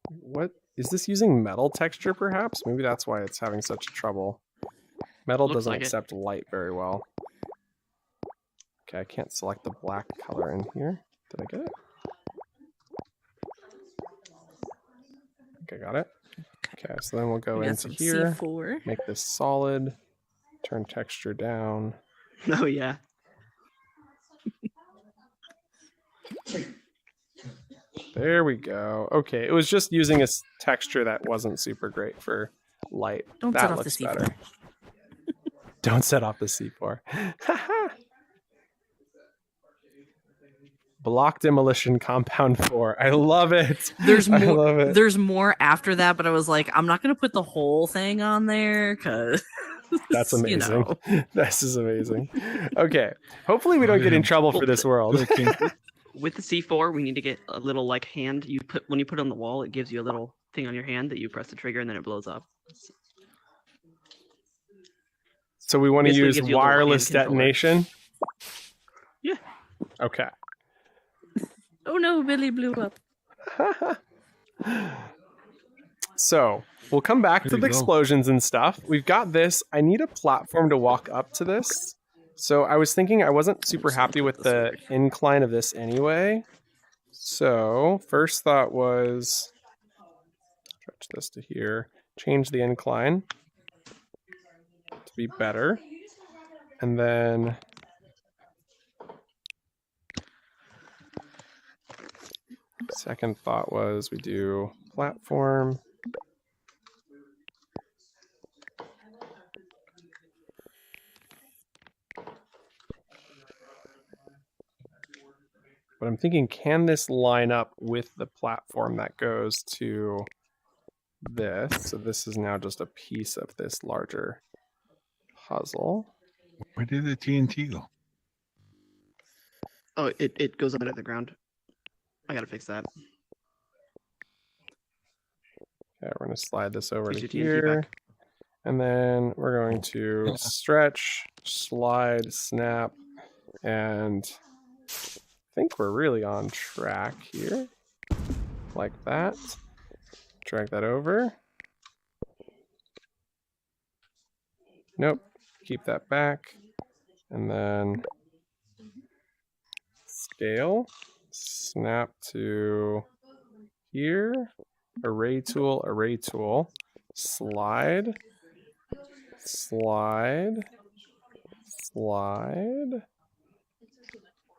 What is this using metal texture perhaps? Maybe that's why it's having such trouble. Metal Looks doesn't like it. accept light very well. Okay, I can't select the black color in here. Did I get it? Okay, got it. Okay, so then we'll go We got into some here, C4. make this solid, turn texture down. Oh yeah. There we go. Okay, it was just using a texture that wasn't super great for light. Don't That set off the looks C4. better. Don't set off the C4. Block demolition compound 4. I love it. There's I more. love it. There's more after that, but I was like, I'm not gonna put the whole thing on there because That's amazing. You know. This is amazing. Okay, hopefully we don't get in trouble for this world. With the C4, we need to get a little like hand. When you put it on the wall, it gives you a little thing on your hand that you press the trigger and then it blows up. So we want to Basically use gives you a little wireless hand controller. detonation? Yeah. Okay. Oh no, Billy blew up. So we'll come back to Where'd the it go? explosions and stuff. We've got this. I need a platform to walk up to this. So I was thinking I wasn't super happy with the incline of this anyway. So first thought was stretch this to here, change the incline to be better. And then second thought was we do platform. But I'm thinking, can this line up with the platform that goes to this? So this is now just a piece of this larger puzzle. Where did the TNT go? Oh, it goes under the ground. I gotta fix that. Okay, we're going to slide this over Fix to your TNT here. back. And then we're going to stretch, slide, snap, and I think we're really on track here. Like that. Drag that over. Nope. Keep that back. And then scale. Snap to here. Array tool. Slide. Slide. Slide.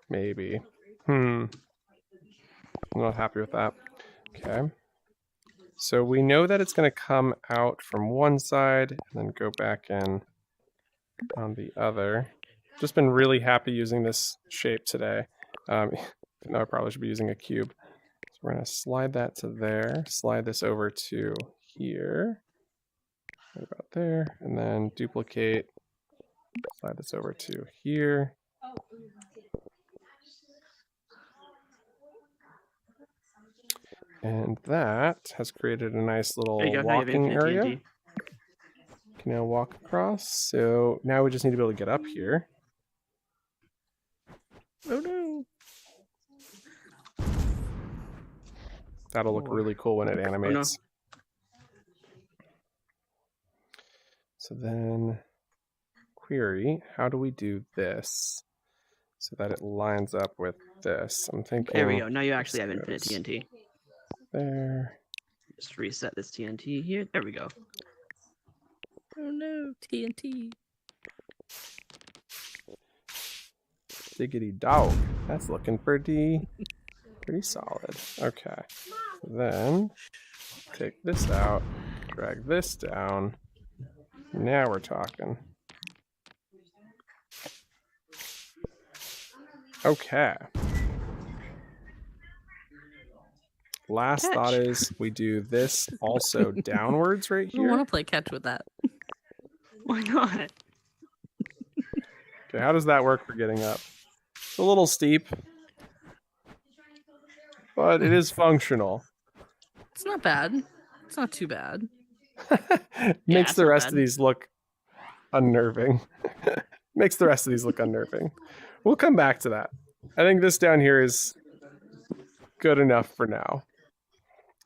Maybe. I'm not happy with that. Okay. So we know that it's going to come out from one side and then go back in on the other. Just been really happy using this shape today. No, I probably should be using a cube. So we're going to slide that to there. Slide this over to here. Right about there. And then duplicate. Slide this over to here. And that has created a nice There little you go. Now you have walking infinite area. TNT. Can now walk across. So now we just need to be able to get up here. Oh no. That'll look really cool when it animates. So then query, how do we do this so that it lines up with this? I'm thinking. There we go. Now you this actually have infinite goes TNT. there. Just reset this TNT here. There we go. Oh no, TNT. Diggity dog. That's looking pretty solid. Okay. So then take this out, drag this down. Now we're talking. Okay. Last thought Catch. is we do this also downwards right I don't here. want to play catch with that. Why not? Okay, how does that work for getting up? It's a little steep, but it is functional. It's not bad. It's not too bad. Makes it's the not rest bad. of these look unnerving. Makes the rest of these look unnerving. We'll come back to that. I think this down here is good enough for now.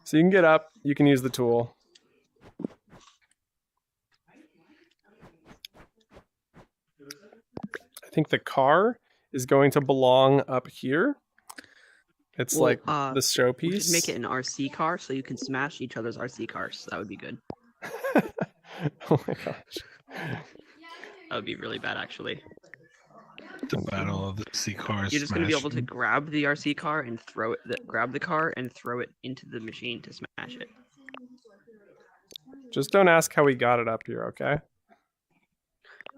So you can get up, you can use the tool. I think the car is going to belong up here. It's Well, like the We showpiece. should make it an RC car so you can smash each other's RC cars. That would be good. Oh my gosh. That would be really bad, actually. The battle of the sea cars. You're just going to be able to smashing. grab the RC car and throw it. Grab the car and throw it into the machine to smash it. Just don't ask how we got it up here, okay?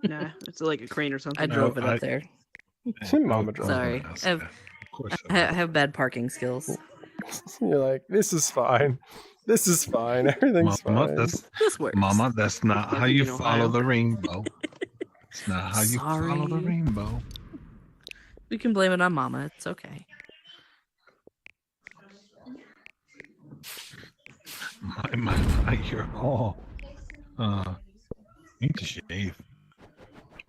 Nah, it's like a crane or I something. drove it I- up there. Mama drove. Sorry. Of I've- course. I have bad parking skills. You're like, this is fine. This is fine. Everything's Mama, fine. This works. Mama, that's not how Living you in follow Ohio. the rainbow. It's not how you follow the Sorry. rainbow. We can blame it on Mama. It's okay. My, you're all. Need to shave.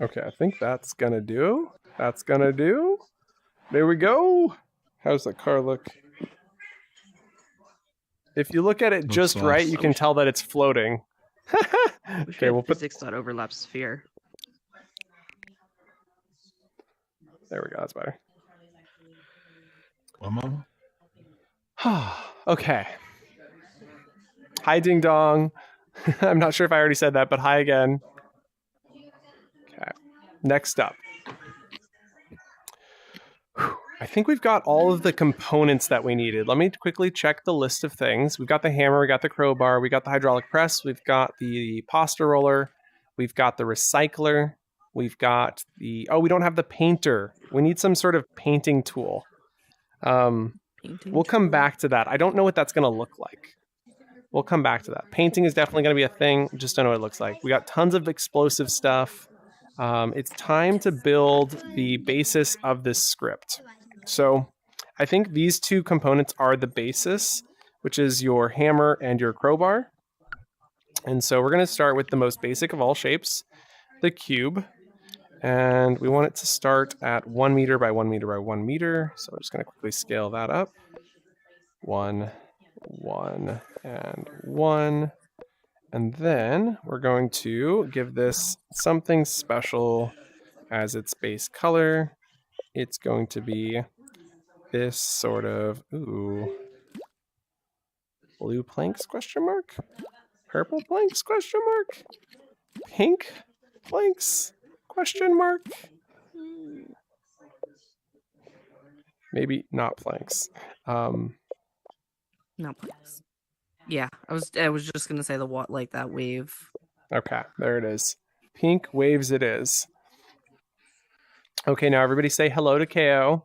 Okay, I think that's gonna do. That's gonna do. There we go. How's the car look? If you look at it Looks just right, awesome. you can tell that it's floating. We Okay, should we'll have put. physics.overlap sphere. There we go. That's better. What, Mama? Okay. Hi, Ding Dong. I'm not sure if I already said that, but hi again. Okay. Next up. Whew. I think we've got all of the components that we needed. Let me quickly check the list of things. We've got the hammer, we got the crowbar, we got the hydraulic press, we've got the pasta roller, we've got the recycler, we've got the... Oh, we don't have the painter. We need some sort of painting tool. Painting We'll come tool. back to that. I don't know what that's going to look like. We'll come back to that. Painting is definitely going to be a thing. Just don't know what it looks like. We got tons of explosive stuff. It's time to build the basis of this script. So I think these two components are the basis, which is your hammer and your crowbar. And so we're going to start with the most basic of all shapes, the cube. And we want it to start at 1 meter by 1 meter by 1 meter. So I'm just going to quickly scale that up. 1, 1, and 1. And then we're going to give this something special as its base color. It's going to be this sort of, blue planks, question mark? Purple planks, question mark? Pink planks, question mark? Maybe not planks. No planks. Yeah, I was just gonna say the what like that wave. Okay, there it is. Pink waves it is. Okay, now everybody say hello to KO.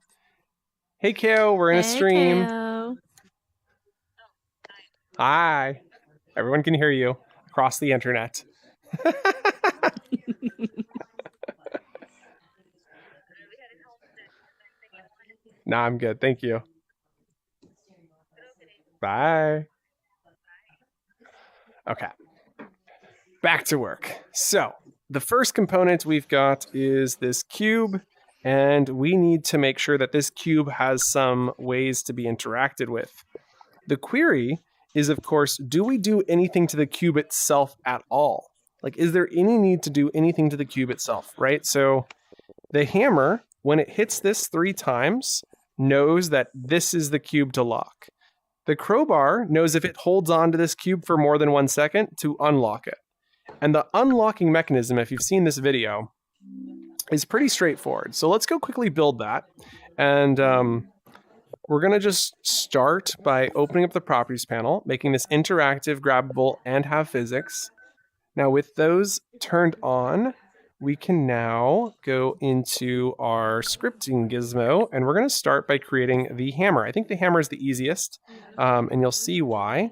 Hey KO, we're in a stream. Ko. Hi. Everyone can hear you across the internet. Nah, I'm good. Thank you. Bye. Okay. Back to work. So the first component we've got is this cube, and we need to make sure that this cube has some ways to be interacted with. The query is, of course, do we do anything to the cube itself at all? Like, is there any need to do anything to the cube itself, right? So the hammer, when it hits this 3 times, knows that this is the cube to lock. The crowbar knows if it holds on to this cube for more than 1 second to unlock it. And the unlocking mechanism, if you've seen this video, is pretty straightforward. So let's go quickly build that. And we're going to just start by opening up the properties panel, making this interactive, grabbable, and have physics. Now with those turned on, we can now go into our scripting gizmo, and we're going to start by creating the hammer. I think the hammer is the easiest, and you'll see why.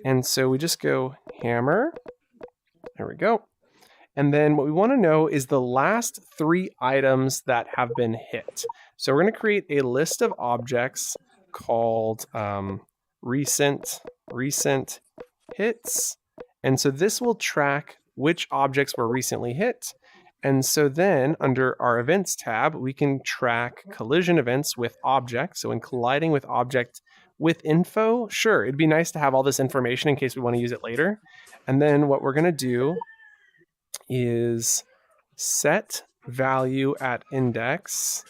And so we just go hammer. There we go. And then what we want to know is the last 3 items that have been hit. So we're going to create a list of objects called recent hits. And so this will track which objects were recently hit. And so then under our events tab, we can track collision events with objects. So in colliding with object with info, sure, it'd be nice to have all this information in case we want to use it later. And then what we're going to do is set value at index,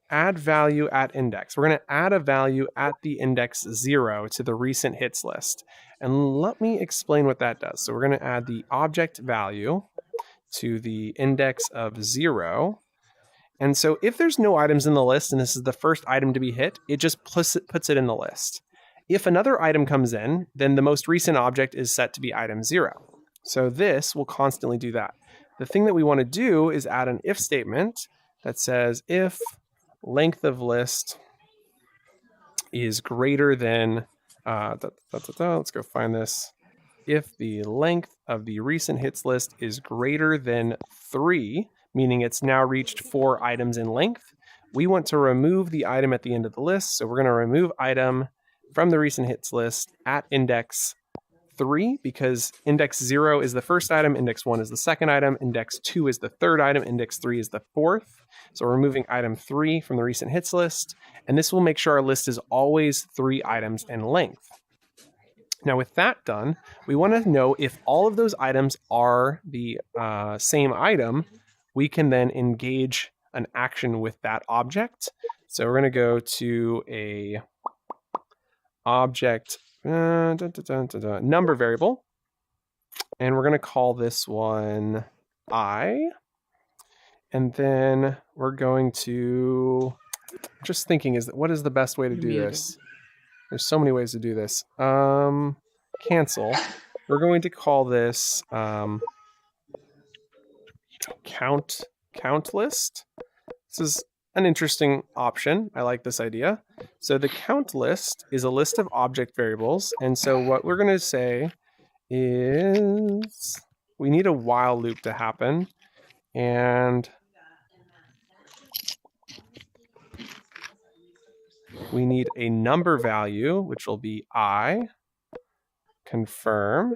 add value at index. We're going to add a value at the index 0 to the recent hits list. And let me explain what that does. So we're going to add the object value to the index of 0. And so if there's no items in the list and this is the first item to be hit, it just puts it in the list. If another item comes in, then the most recent object is set to be item 0. So this will constantly do that. The thing that we want to do is add an if statement that says if length of list is greater than, let's go find this. If the length of the recent hits list is greater than 3, meaning it's now reached 4 items in length, we want to remove the item at the end of the list. So we're going to remove item from the recent hits list at index 3, because index 0 is the first item, index 1 is the second item, index 2 is the third item, index 3 is the fourth. So we're removing item 3 from the recent hits list, and this will make sure our list is always 3 items in length. Now with that done, we want to know if all of those items are the same item, we can then engage an action with that object. So we're going to go to a object number variable, and we're going to call this one I, and then we're going to, just thinking, what is the best way to do this? There's so many ways to do this. Cancel. We're going to call this count list. This is an interesting option. I like this idea. So the count list is a list of object variables. And so what we're going to say is we need a while loop to happen. And we need a number value, which will be I, confirm.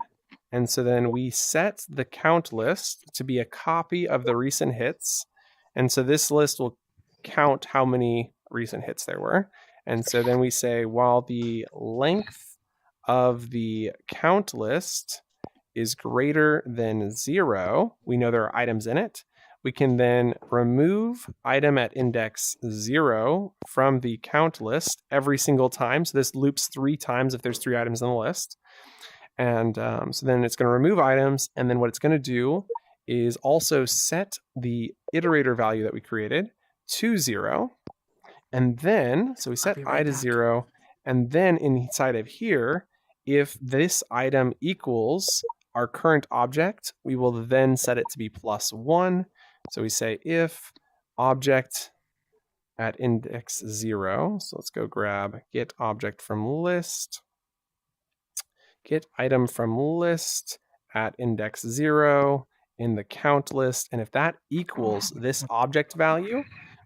And so then we set the count list to be a copy of the recent hits. And so this list will count how many recent hits there were. And so then we say, while the length of the count list is greater than 0, we know there are items in it. We can then remove item at index 0 from the count list every single time. So this loops 3 times if there's 3 items in the list. And so then it's going to remove items. And then what it's going to do is also set the iterator value that we created to 0. And then, so we set I to 0. And then inside of here, if this item equals our current object, we will then set it to be +1. So we say if object at index 0. So let's go grab get object from list, get item from list at index 0 in the count list. And if that equals this object value,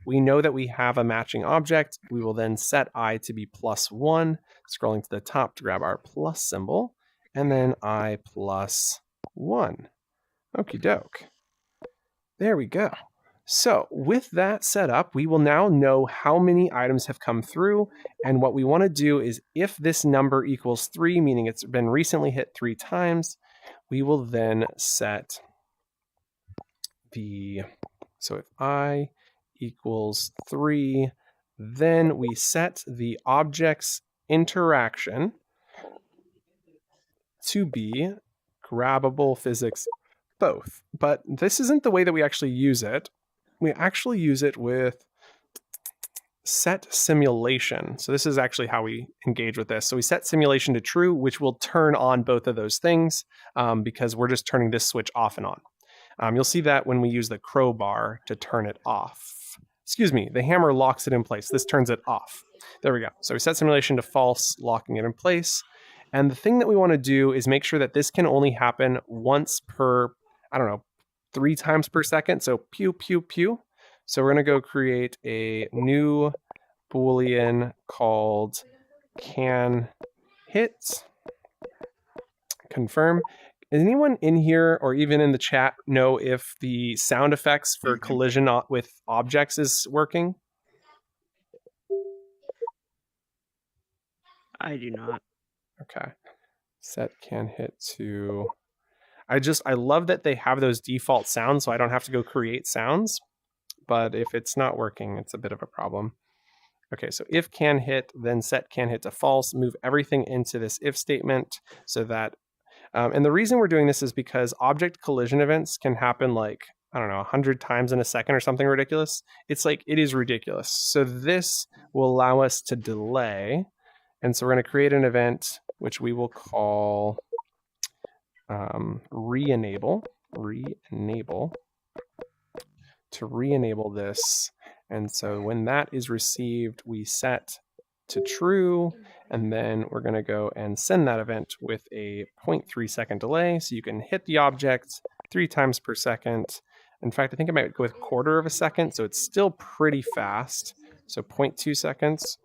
we know that we have a matching object. We will then set I to be +1, scrolling to the top to grab our plus symbol, and then I +1. Okie doke. There we go. So with that set up, we will now know how many items have come through. And what we want to do is if this number equals 3, meaning it's been recently hit 3 times, we will then set so if I equals 3, then we set the object's interaction to be grabbable physics both. But this isn't the way that we actually use it. We actually use it with set simulation. So this is actually how we engage with this. So we set simulation to true, which will turn on both of those things because we're just turning this switch off and on. You'll see that when we use the crowbar to turn it off. Excuse me, the hammer locks it in place. This turns it off. There we go. So we set simulation to false, locking it in place. And the thing that we want to do is make sure that this can only happen once per, 3 times per second. So pew, pew, pew. So we're going to go create a new Boolean called can hit confirm. Is anyone in here or even in the chat know if the sound effects for collision with objects is working? I do not. Okay. Set can hit to... I love that they have those default sounds so I don't have to go create sounds. But if it's not working, it's a bit of a problem. Okay, so if can hit, then set can hit to false, move everything into this if statement so that, and the reason we're doing this is because object collision events can happen like, 100 times in a second or something ridiculous. It's like, it is ridiculous. So this will allow us to delay. And so we're going to create an event, which we will call re-enable, to re-enable this. And so when that is received, we set to true, and then we're going to go and send that event with a 0.3 second delay. So you can hit the object 3 times per second. In fact, I think I might go with 1/4 of a second. So it's still pretty fast. So 0.2 seconds.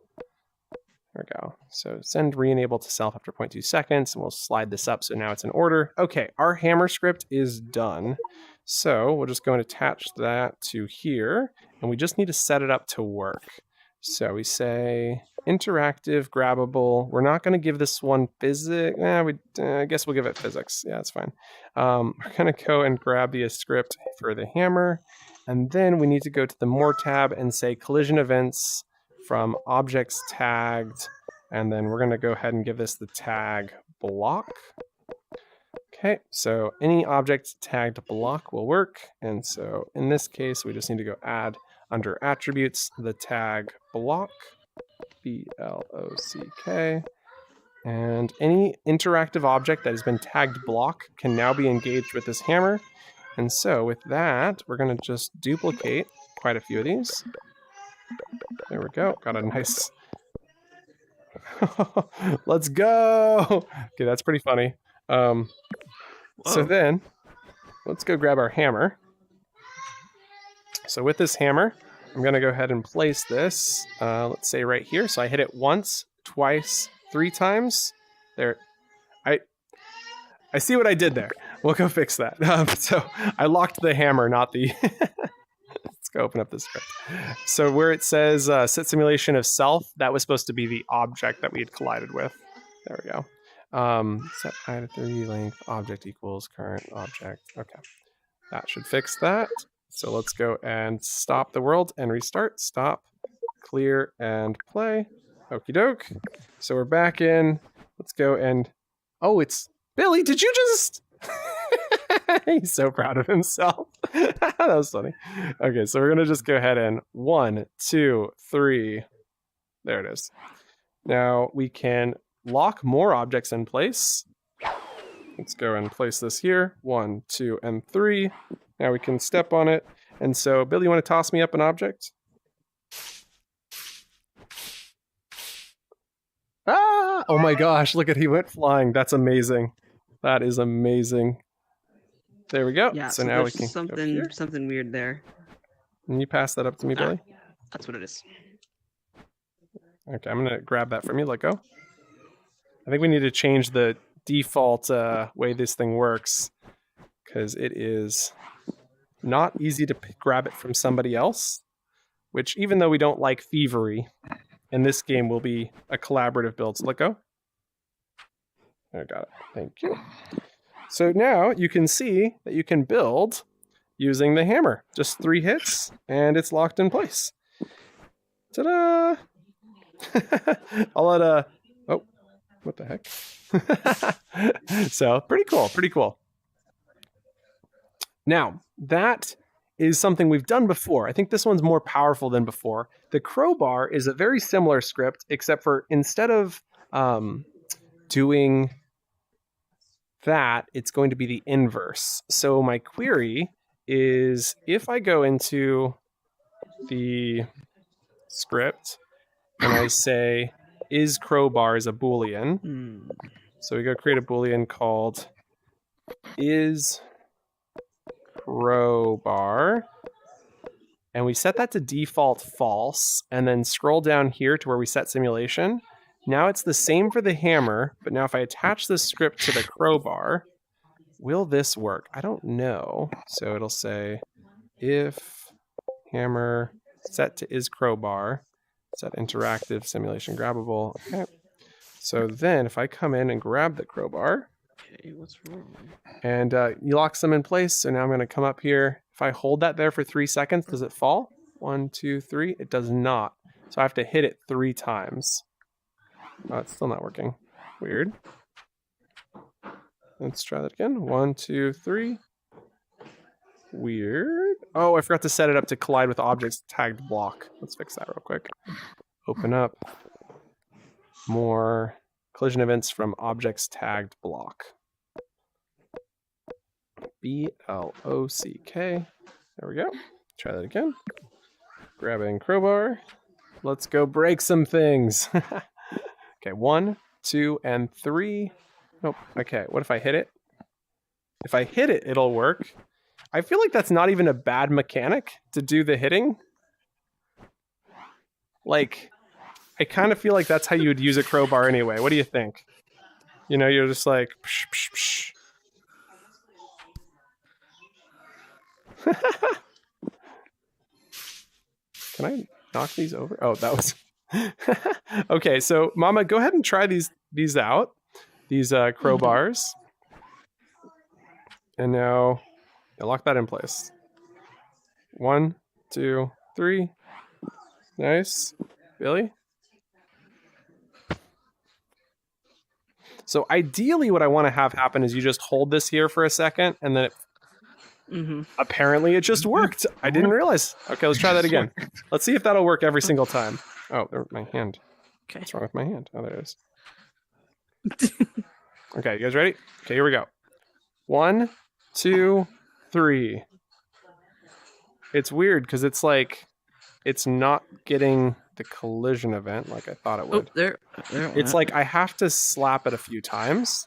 There we go. So send re-enable to self after 0.2 seconds, and we'll slide this up so now it's in order. Okay, our hammer script is done. So we'll just go and attach that to here, and we just need to set it up to work. So we say interactive, grabbable. We're not going to give this one physics. I guess we'll give it physics. Yeah, that's fine. We're going to go and grab the script for the hammer, and then we need to go to the more tab and say collision events from objects tagged, and then we're going to go ahead and give this the tag block. Okay, so any object tagged block will work, and so in this case we just need to go add under attributes the tag block, B-L-O-C-K, and any interactive object that has been tagged block can now be engaged with this hammer. And so with that, we're going to just duplicate quite a few of these. There we go. Got a nice... Let's go! Okay, that's pretty funny. So then, let's go grab our hammer. So with this hammer, I'm going to go ahead and place this, let's say right here. So I hit it once, twice, 3 times. There. I see what I did there. We'll go fix that. So I locked the hammer, not the... Let's go open up this script. So where it says set simulation of self, that was supposed to be the object that we had collided with. There we go. Set I to 3 length object equals current object. Okay, that should fix that. So let's go and stop the world and restart. Stop, clear, and play. Okie doke. So we're back in. Let's go and... Oh, it's... Billy, did you just... He's so proud of himself. That was funny. Okay, so we're going to just go ahead and 1, 2, 3. There it is. Now we can lock more objects in place. Let's go and place this here. 1, 2, and 3. Now we can step on it. And so, Bill, you want to toss me up an object? Ah! Oh my gosh, look at he went flying. That's amazing. That is amazing. There we go. Yeah, so now we there's can something weird there. Can you pass that up to me, Billy? That's what it is. Okay, I'm gonna grab that from you. Let go. I think we need to change the default way this thing works because it is not easy to grab it from somebody else. Which, even though we don't like thievery, in this game will be a collaborative build. So let go. I got it. Thank you. So now you can see that you can build using the hammer. Just 3 hits, and it's locked in place. Ta-da! I'll let oh, what the heck? So pretty cool, pretty cool. Now that is something we've done before. I think this one's more powerful than before. The crowbar is a very similar script, except for instead of doing that, it's going to be the inverse. So my query is if I go into the script and I say, is crowbars a Boolean? So we go create a Boolean called is crowbar, and we set that to default false, and then scroll down here to where we set simulation. Now it's the same for the hammer, but now if I attach this script to the crowbar, will this work? I don't know. So it'll say if hammer set to is crowbar, set interactive simulation grabbable. Okay. So then if I come in and grab the crowbar, Okay, what's wrong? and you lock them in place. So now I'm going to come up here. If I hold that there for 3 seconds, does it fall? 1, 2, 3. It does not. So I have to hit it 3 times. Oh, it's still not working. Weird. Let's try that again. 1, 2, 3. Weird. Oh, I forgot to set it up to collide with objects tagged block. Let's fix that real quick. Open up. More collision events from objects tagged block. B-L-O-C-K. There we go. Try that again. Grabbing crowbar. Let's go break some things. Okay, 1, 2, and 3. Nope. Okay, what if I hit it? If I hit it, it'll work. I feel like that's not even a bad mechanic to do the hitting. Like, I kind of feel like that's how you would use a crowbar anyway. What do you think? You know, you're just like, psh, psh, psh. Can I knock these over? Oh, that was... Okay, so Mama, go ahead and try these out. These crowbars. And now lock that in place. 1, 2, 3. Nice. Billy? So ideally what I want to have happen is you just hold this here for a second and then apparently it just worked. I didn't realize. Okay, let's try that again. Let's see if that'll work every single time. Oh, my hand. Okay. What's wrong with my hand? Oh, there it is. Okay, you guys ready? Okay, here we go. 1, 2, 3. It's weird because it's like it's not getting the collision event like I thought it would. Oh, there It's like I have to slap it a few times.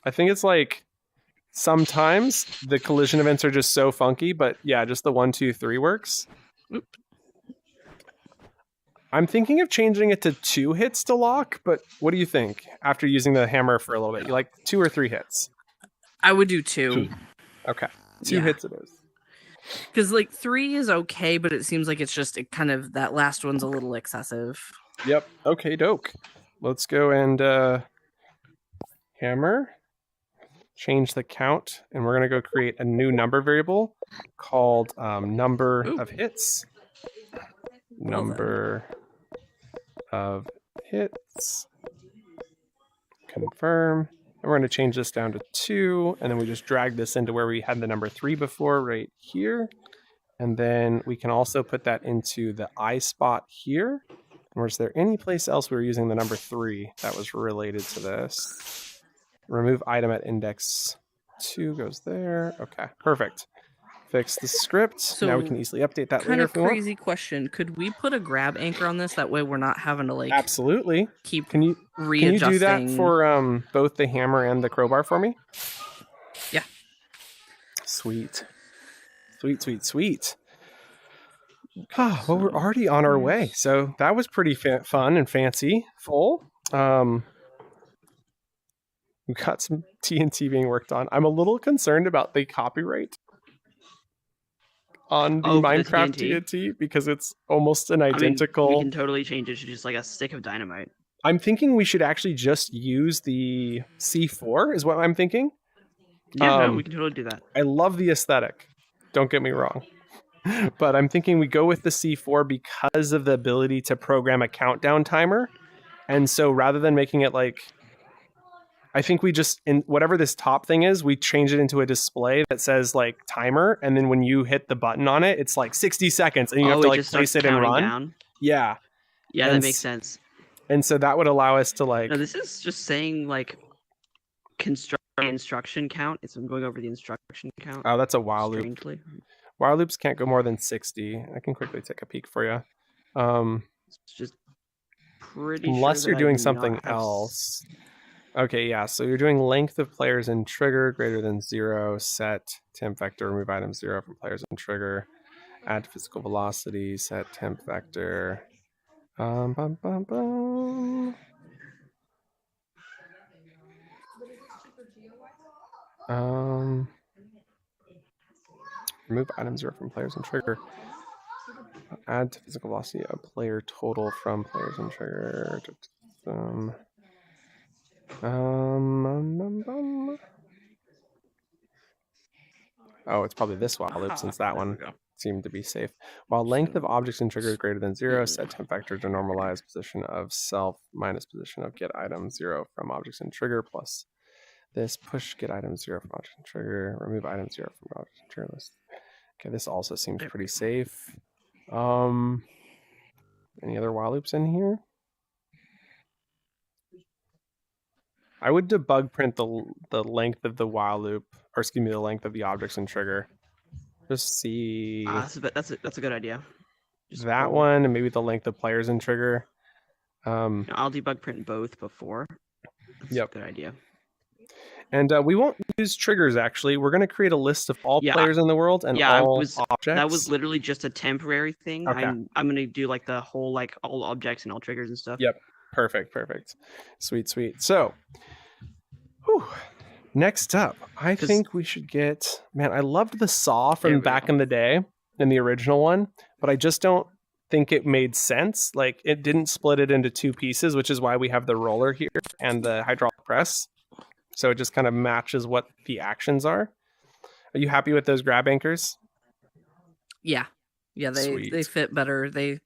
I think it's like sometimes the collision events are just so funky, but yeah, just the 1, 2, 3 works. Oop. I'm thinking of changing it to 2 hits to lock, but what do you think after using the hammer for a little bit? You like 2 or 3 hits? I would do 2. Okay. 2 Yeah. hits it is. Because like 3 is okay, but it seems like it's just kind of that last one's a little excessive. Yep. Okay, doke. Let's go and hammer. Change the count, and we're going to go create a new number variable called number of hits. Number of hits. Confirm. And we're going to change this down to 2, and then we just drag this into where we had the number 3 before, right here. And then we can also put that into the I spot here. Or is there any place else we were using the number 3 that was related to this? Remove item at index 2 goes there. Okay, perfect. Fix the script. Now we So, can easily update that Kind later of if we want. crazy question. Could we put a grab anchor on this? That way we're not having to like Absolutely. keep Can you readjusting. do that for both the hammer and the crowbar for me? Yeah. Sweet. Sweet. Well, we're already on our way. So that was pretty fun and fancy. Full. We've got some TNT being worked on. I'm a little concerned about the copyright on the Oh, for the Minecraft TNT? TNT because it's almost an I mean, identical. we can totally change it to just like a stick of dynamite. I'm thinking we should actually just use the C4 is what I'm thinking. Yeah, no, we can totally do that. I love the aesthetic. Don't get me wrong. But I'm thinking we go with the C4 because of the ability to program a countdown timer. And so rather than making it like, I think we just, in whatever this top thing is, we change it into a display that says like timer. And then when you hit the button on it, it's like 60 seconds and you have to like place it and run. Down. Yeah. Yeah, And that makes sense. And so that would allow us to like. No, this is just saying like instruction count. I'm going over the instruction count. Oh, that's a while loop. Strangely. While loops can't go more than 60. I can quickly take a peek for you. It's just pretty unless sure you're that I doing do something not have else. Okay, yeah. So you're doing length of players in trigger greater than 0. Set temp vector. Remove item 0 from players in trigger. Add physical velocity. Set temp vector. Bum, bum, bum. Remove item 0 from players in trigger. Add to physical velocity a player total from players in trigger. Oh, it's probably this while loop since that one seemed to be safe. While length of objects in trigger is greater than 0, set temp vector to normalize position of self minus position of get item 0 from objects in trigger plus this push get item 0 from objects in trigger, remove item 0 from objects in trigger list. Okay, this also seems pretty safe. Any other while loops in here? I would debug print the length of the while loop, or excuse me, the length of the objects in trigger. Just see. That's a good idea. Just that one, and maybe the length of players in trigger. I'll debug print both before. That's a good idea. And we won't use triggers, actually. We're going to create a list of all players in the world and all objects. That was literally just a temporary thing. Okay. I'm going to do like the whole, like all objects and all triggers and stuff. Yep. Perfect. Sweet. So, next up, I think we should get... Man, I loved the saw from back in the day, in the original one, but I just don't think it made sense. Like, it didn't split it into two pieces, which is why we have the roller here and the hydraulic press. So it just kind of matches what the actions are. Are you happy with those grab anchors? Yeah, they fit better. They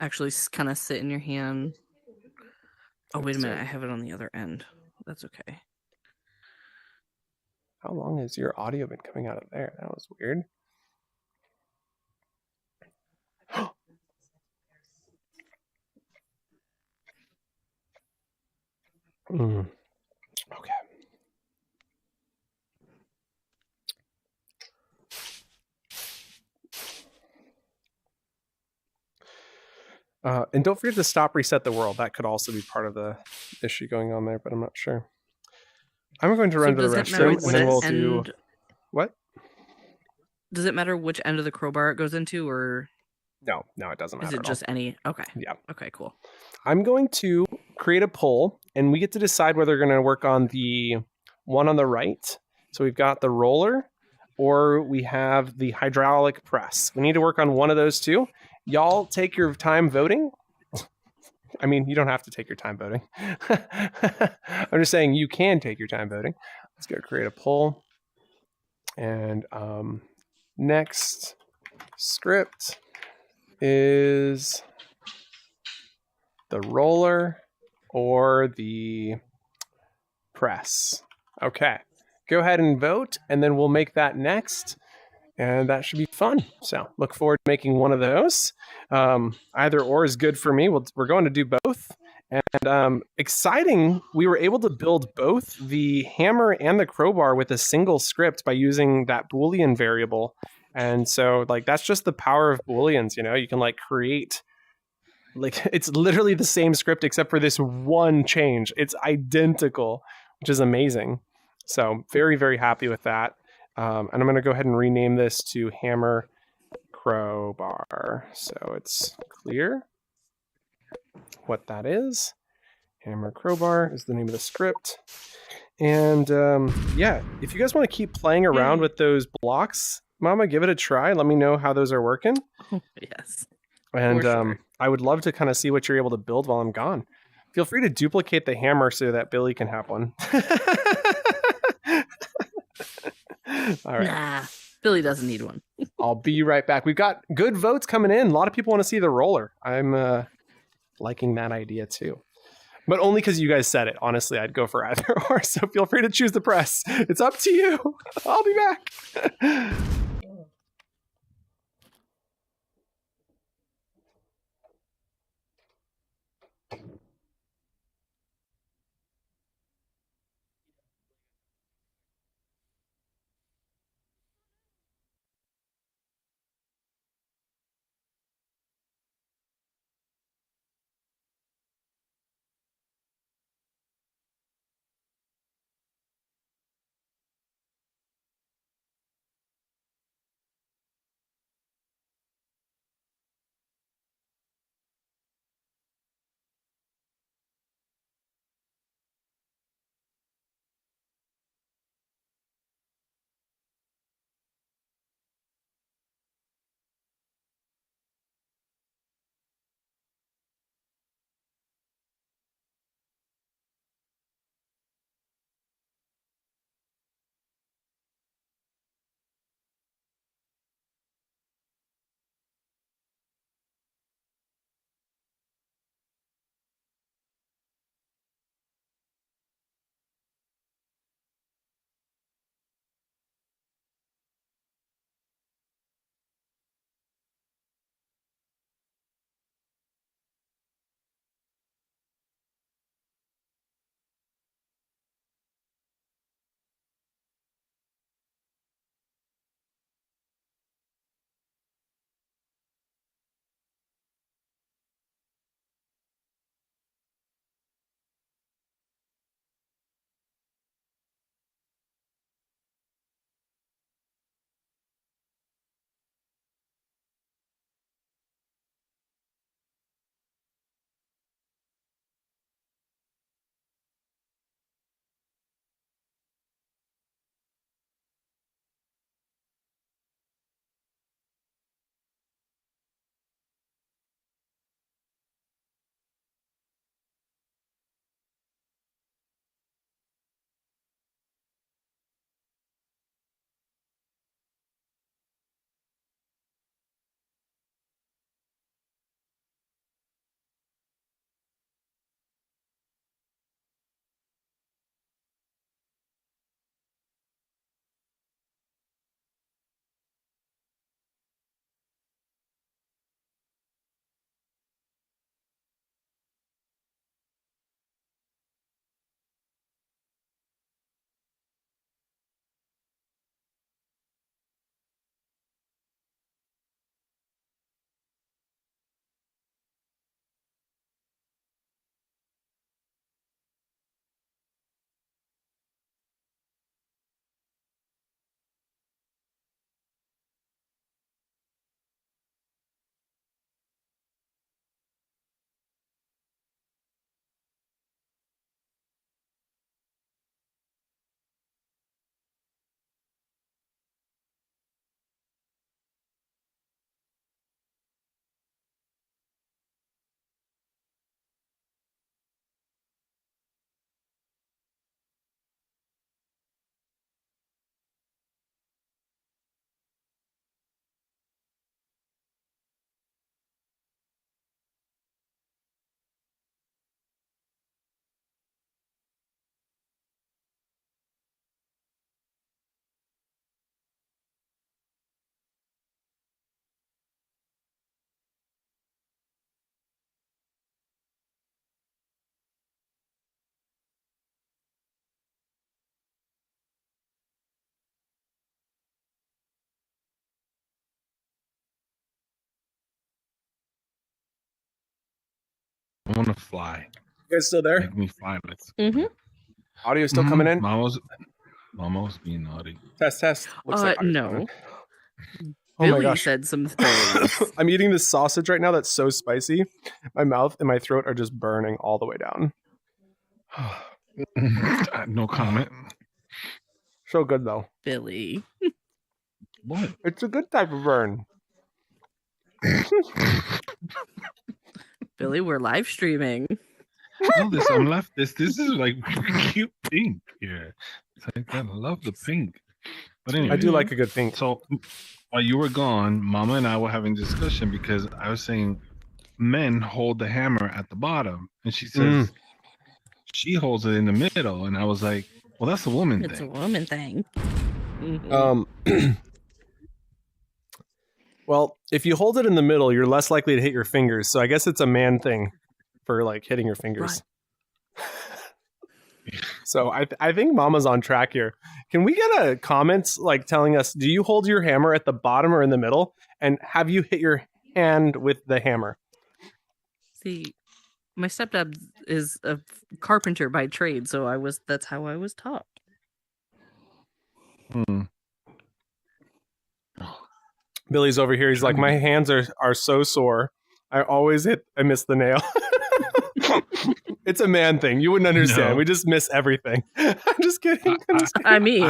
actually kind of sit in your hand. Oh, wait a minute. I have it on the other end. That's okay. How long has your audio been coming out of there? That was weird. Okay. And don't forget to stop reset the world. That could also be part of the issue going on there, but I'm not sure. I'm going to run to the restroom and then we'll do... What? Does it matter which end of the crowbar it goes into, or... No, it doesn't matter. Is it just any? Okay. Yeah. Okay, cool. I'm going to create a poll, and we get to decide whether we're going to work on the one on the right. So we've got the roller, or we have the hydraulic press. We need to work on one of those two. Y'all take your time voting. I mean, you don't have to take your time voting. I'm just saying you can take your time voting. Let's go create a poll. And next script is the roller or the press. Okay, go ahead and vote, and then we'll make that next. And that should be fun. So look forward to making one of those. Either or is good for me. We're going to do both. And exciting, we were able to build both the hammer and the crowbar with a single script by using that Boolean variable. And so like that's just the power of Booleans, you know, you can like create like it's literally the same script except for this one change. It's identical, which is amazing. So very, very happy with that. And I'm going to go ahead and rename this to hammer crowbar. So it's clear what that is. Hammer crowbar is the name of the script. And yeah, if you guys want to keep playing around with those blocks, Mama, give it a try. Let me know how those are working. Yes. And sure. I would love to kind of see what you're able to build while I'm gone. Feel free to duplicate the hammer so that Billy can have one. All right. Nah, Billy doesn't need one. I'll be right back. We've got good votes coming in. A lot of people want to see the roller. I'm liking that idea too. But only because you guys said it. Honestly, I'd go for either or. So feel free to choose the press. It's up to you. I'll be back. I want to fly. You guys still there? Make me fly. Mm-hmm. Audio still coming in? Mama's being naughty. Test. Looks like audio's No. coming. Oh Billy my gosh. said some things. I'm eating this sausage right now that's so spicy. My mouth and my throat are just burning all the way down. No comment. So good though. Billy. What? It's a good type of burn. Billy, we're live streaming. No, I'm left. This is like cute pink here. It's like, I love the pink. But anyway, I do like a good pink. So while you were gone, Mama and I were having a discussion because I was saying men hold the hammer at the bottom, and she says she holds it in the middle, and I was like, well, that's a woman It's thing. a woman thing. Mhm. Well, if you hold it in the middle, you're less likely to hit your fingers. So I guess it's a man thing for like hitting your fingers. So I think Mama's on track here. Can we get a comment like telling us, do you hold your hammer at the bottom or in the middle? And have you hit your hand with the hammer? See, my stepdad is a carpenter by trade, so that's how I was taught. Billy's over here. He's like, my hands are so sore. I miss the nail. It's a man thing. You wouldn't understand. No. We just miss everything. I'm just kidding. I mean,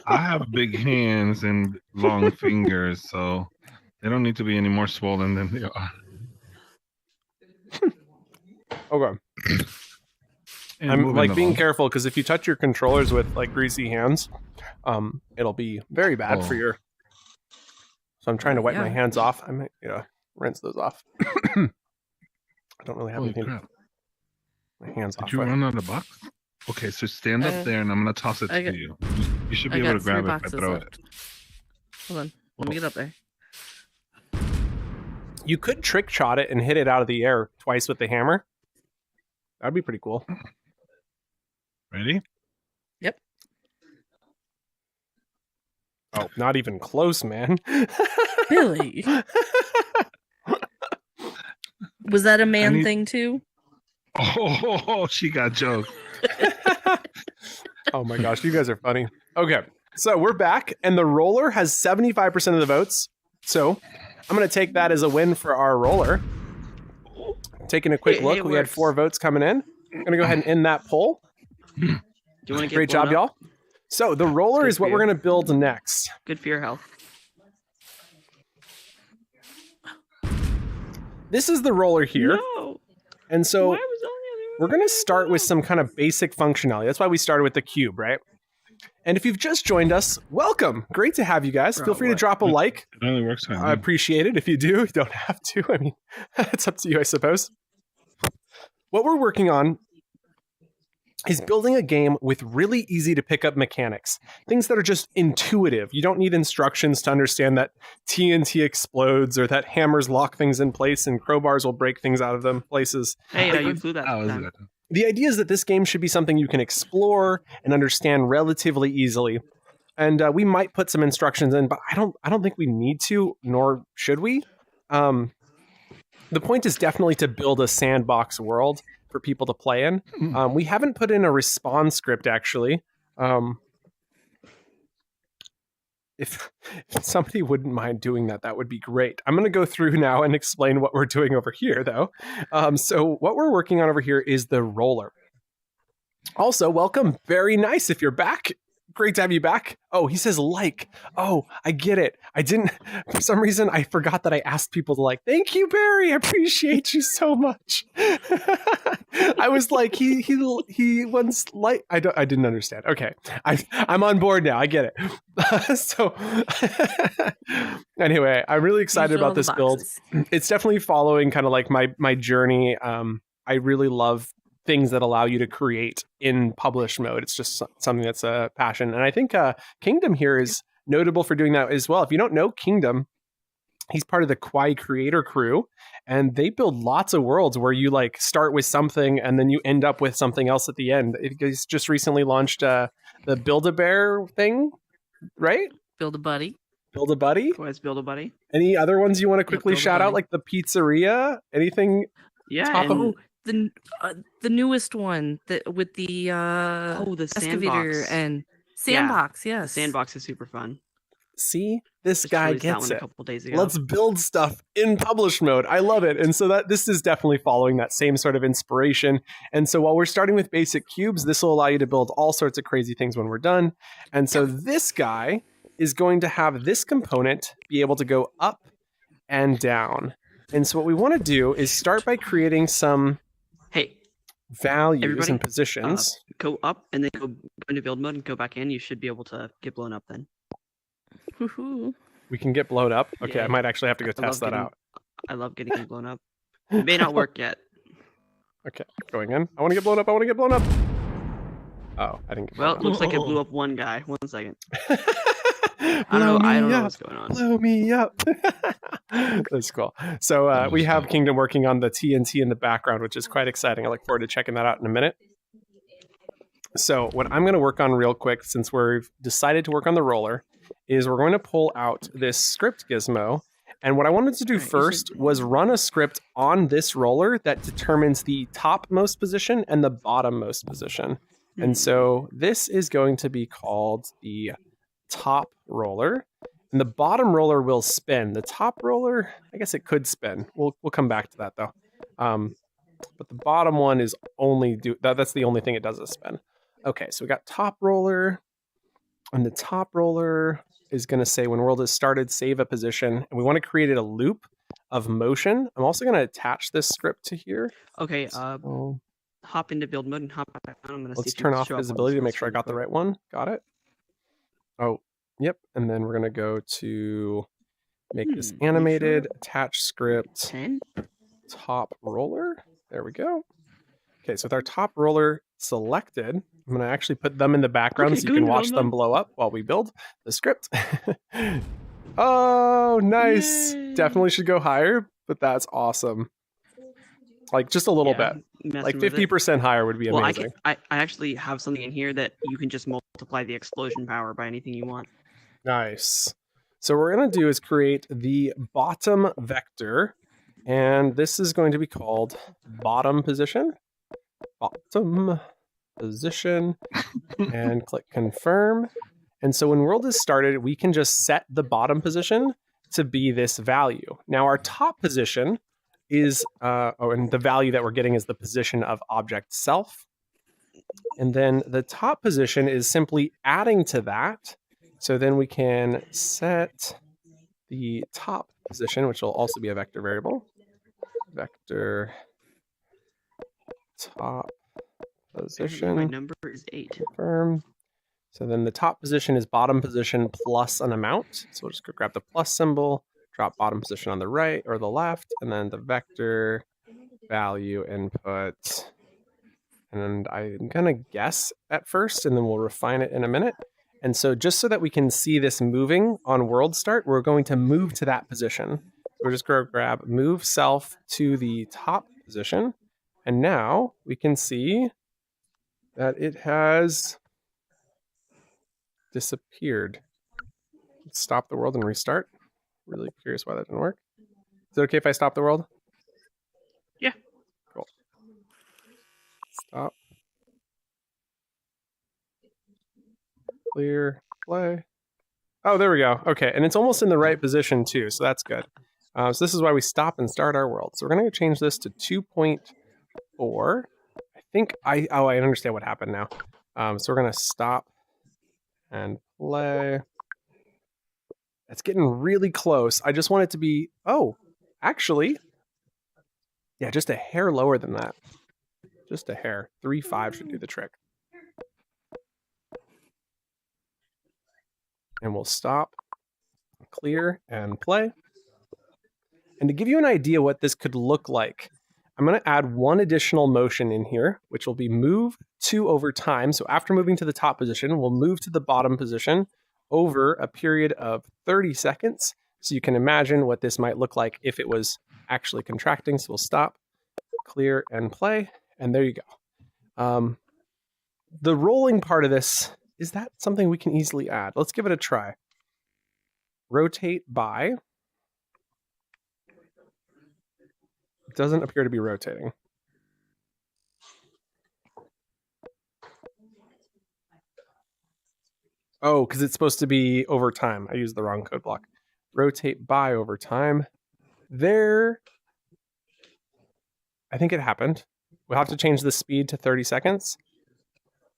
I have big hands and long fingers, so they don't need to be any more swollen than they are. Okay. And I'm moving like being along. careful because if you touch your controllers with like greasy hands, it'll be very bad for your. So I'm trying to wipe my hands off. I might rinse those off. I don't really have Holy anything. crap. My hands off. Did you run out of box? Okay, so stand up there, and I'm gonna toss it to you. You should be able to grab it if I throw it. Hold on, let me get up there. You could trick shot it and hit it out of the air twice with the hammer. That'd be pretty cool. Ready? Yep. Oh, not even close, man. Billy. Was that a man thing too? Oh, she got joked. Oh my gosh, you guys are funny. Okay, so we're back, and the roller has 75% of the votes. So I'm going to take that as a win for our roller. Taking a quick look, we had 4 votes coming in. I'm going to go ahead and end that poll. Do you want to get Great job, y'all. So the roller is what we're going to build next. Good for your health. This is the roller here. No. And so Why was I we're going to start with some kind of basic functionality. That's why we started with the cube, right? And if you've just joined us, welcome. Great to have you guys. Feel free to drop a like. It only works on I appreciate it. If you do, you don't have to. I mean, it's up to you, I suppose. What we're working on is building a game with really easy to pick up mechanics. Things that are just intuitive. You don't need instructions to understand that TNT explodes or that hammers lock things in place and crowbars will break things out of them places. Hey, you flew that. The idea is that this game should be something you can explore and understand relatively easily. And we might put some instructions in, but I don't think we need to, nor should we. The point is definitely to build a sandbox world for people to play in. We haven't put in a respawn script, actually. If somebody wouldn't mind doing that, that would be great. I'm going to go through now and explain what we're doing over here, though. So what we're working on over here is the roller. Also, welcome. Very nice if you're back. Great to have you back. Oh, he says like. Oh, I get it. I didn't, for some reason, I forgot that I asked people to like. Thank you, Barry. I appreciate you so much. I was like, he wants like, I didn't understand. Okay. I'm on board now. I get it. So anyway, I'm really excited about this build. It's definitely following kind of like my journey. I really love things that allow you to create in publish mode. It's just something that's a passion. And I think Kingdom here is notable for doing that as well. If you don't know Kingdom, he's part of the Kwai creator crew, and they build lots of worlds where you like start with something and then you end up with something else at the end. He's just recently launched the Build-A-Bear thing, right? Build-A-Buddy. Build-A-Buddy? Kwai's Build-A-Buddy. Any other ones you want to quickly shout out, like the pizzeria? Anything? Yeah, the newest one that with the the excavator sandbox. and sandbox. The Yes, sandbox is super fun. See, this Just guy released that gets one a it. couple days ago. Let's build stuff in publish mode. I love it. And so that this is definitely following that same sort of inspiration. And so while we're starting with basic cubes, this will allow you to build all sorts of crazy things when we're done. And so this guy is going to have this component be able to go up and down. And so what we want to do is start by creating some values everybody, and positions. Go up and then go into build mode and go back in. You should be able to get blown up then. We can get blown up. Okay, Yeah. I might actually have to go test that out. I love getting blown up. It may not work yet. Okay, going in. I want to get blown up. I want to get blown up. Oh, I didn't get blown Well, up. it looks like it blew up one guy. 1 second. I don't know what's going on. Blow me up. That's cool. So we have Kingdom working on the TNT in the background, which is quite exciting. I look forward to checking that out in a minute. So what I'm going to work on real quick, since we've decided to work on the roller, is we're going to pull out this script gizmo. And what I wanted to do first was run a script on this roller that determines the topmost position and the bottommost position. And so this is going to be called the top roller. And the bottom roller will spin. The top roller, I guess it could spin. We'll come back to that though. But the bottom one is only that's the only thing it does is spin. Okay, so we got top roller. And the top roller is going to say when world has started, save a position. And we want to create a loop of motion. I'm also going to attach this script to here. Okay, hop into build mode and hop back down. I'm going to let's turn off visibility to make sure I got the right one. Got it. Oh, yep. And then we're going to go to make this animated, attach script, 10? top roller. There we go. Okay, so with our top roller selected, I'm going to actually put them in the background so you can watch them blow up while we build the script. Oh, nice. Yay. Definitely should go higher, but that's awesome. Like just a little bit. Like 50% higher would be amazing. I actually have something in here that you can just multiply the explosion power by anything you want. Nice. So what we're going to do is create the bottom vector. And this is going to be called bottom position. Bottom position. And click confirm. And so when world is started, we can just set the bottom position to be this value. Now our top position is, and the value that we're getting is the position of object self. And then the top position is simply adding to that. So then we can set the top position, which will also be a vector variable. Vector top position. My number is 8. Confirm. So then the top position is bottom position plus an amount. So we'll just go grab the plus symbol, drop bottom position on the right or the left, and then the vector value input. And I'm going to guess at first, and then we'll refine it in a minute. And so just so that we can see this moving on world start, we're going to move to that position. So we're just going to grab move self to the top position. And now we can see that it has disappeared. Let's stop the world and restart. Really curious why that didn't work. Is it okay if I stop the world? Yeah. Cool. Stop. Clear. Play. Oh, there we go. Okay, and it's almost in the right position too, so that's good. So this is why we stop and start our world. So we're going to change this to 2.4. I think I understand what happened now. So we're going to stop and play. It's getting really close. I just want it to be, actually, yeah, just a hair lower than that. Just a hair. 3.5 should do the trick. And we'll stop, clear, and play. And to give you an idea what this could look like, I'm going to add one additional motion in here, which will be move 2 over time. So after moving to the top position, we'll move to the bottom position over a period of 30 seconds. So you can imagine what this might look like if it was actually contracting. So we'll stop, clear, and play. And there you go. The rolling part of this, is that something we can easily add? Let's give it a try. Rotate by. It doesn't appear to be rotating. Oh, because it's supposed to be over time. I used the wrong code block. Rotate by over time. There. I think it happened. We'll have to change the speed to 30 seconds.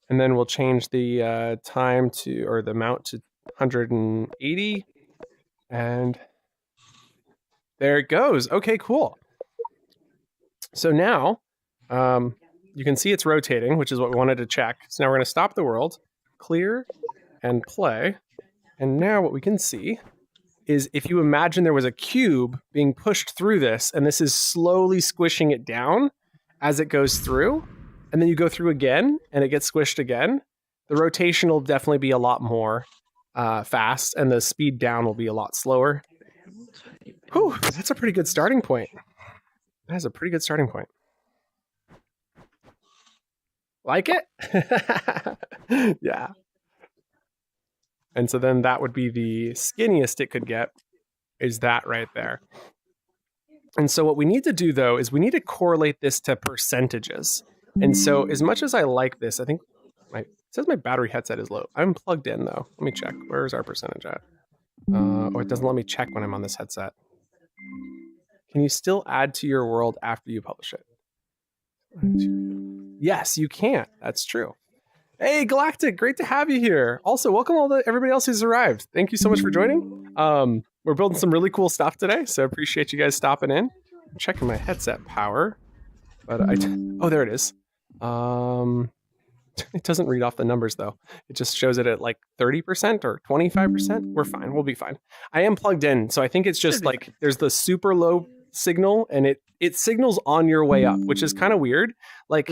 And then we'll change the time to, or the amount to 180. And there it goes. Okay, cool. So now you can see it's rotating, which is what we wanted to check. So now we're going to stop the world, clear, and play. And now what we can see is if you imagine there was a cube being pushed through this, and this is slowly squishing it down as it goes through, and then you go through again, and it gets squished again, the rotation will definitely be a lot more fast, and the speed down will be a lot slower. Whew, that's a pretty good starting point. That's a pretty good starting point. Like it? Yeah. And so then that would be the skinniest it could get, is that right there. And so what we need to do, though, is we need to correlate this to percentages. And so as much as I like this, I think it says my battery headset is low. I'm plugged in, though. Let me check. Where's our percentage at? Oh, it doesn't let me check when I'm on this headset. Can you still add to your world after you publish it? Yes, you can. That's true. Hey, Galactic, great to have you here. Also, welcome everybody else who's arrived. Thank you so much for joining. We're building some really cool stuff today, so I appreciate you guys stopping in. I'm checking my headset power, but oh, there it is. It doesn't read off the numbers though. It just shows it at like 30% or 25%. We're fine. We'll be fine. I am plugged in, so I think it's just like there's the super low signal, and it signals on your way up, which is kind of weird. Like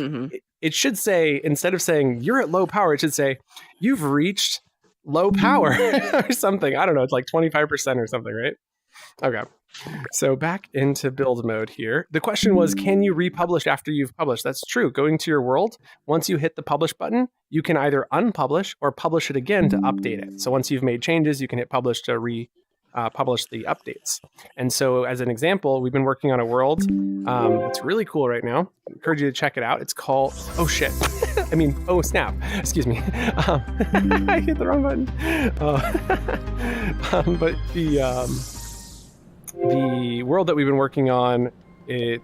it should say, instead of saying you're at low power, it should say you've reached low power or something. I don't know. It's like 25% or something, right? Okay. So back into build mode here. The question was, can you republish after you've published? That's true. Going to your world, once you hit the publish button, you can either unpublish or publish it again to update it. So once you've made changes, you can hit publish to publish the updates. And so as an example, we've been working on a world. It's really cool right now. I encourage you to check it out. It's called, oh shit. I mean, oh snap, excuse me. I hit the wrong button. But the world that we've been working on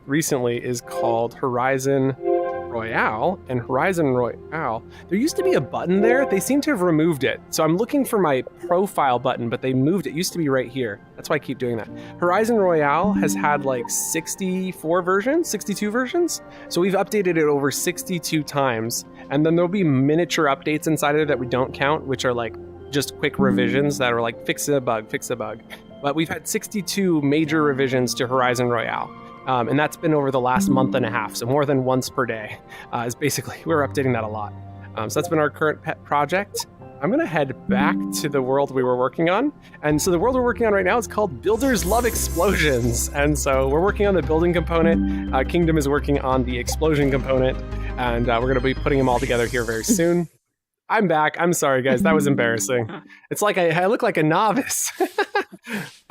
recently is called Horizon Royale. And Horizon Royale, there used to be a button there. They seem to have removed it. So I'm looking for my profile button, but they moved it. It used to be right here. That's why I keep doing that. Horizon Royale has had like 64 versions, 62 versions. So we've updated it over 62 times. And then there'll be miniature updates inside of it that we don't count, which are like just quick revisions that are like fix a bug, fix a bug. But we've had 62 major revisions to Horizon Royale. And that's been over the last month and a half. So more than once per day is basically, we're updating that a lot. So that's been our current pet project. I'm going to head back to the world we were working on. And so the world we're working on right now is called Builders Love Explosions. And so we're working on the building component. Kingdom is working on the explosion component. And we're going to be putting them all together here very soon. I'm back. I'm sorry, guys. That was embarrassing. It's like I look like a novice.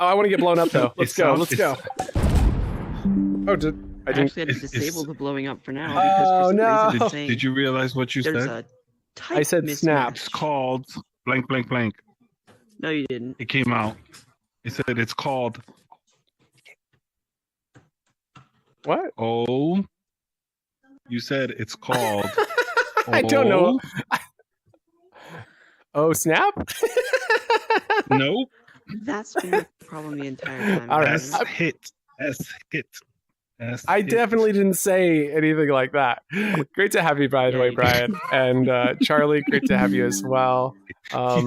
Oh, I want to get blown up, though. Let's go. Oh, I didn't actually had to disable the blowing up for now. Oh, no. Did you realize what you said? I said snap. It's called blank, blank, blank. No, you didn't. It came out. It said it's called. What? Oh. You said it's called. I don't know. Oh, snap? No. That's been the problem the entire time. All right. S hit. I definitely didn't say anything like that. Great to have you, by the way, Brian. And Charlie, great to have you as well. I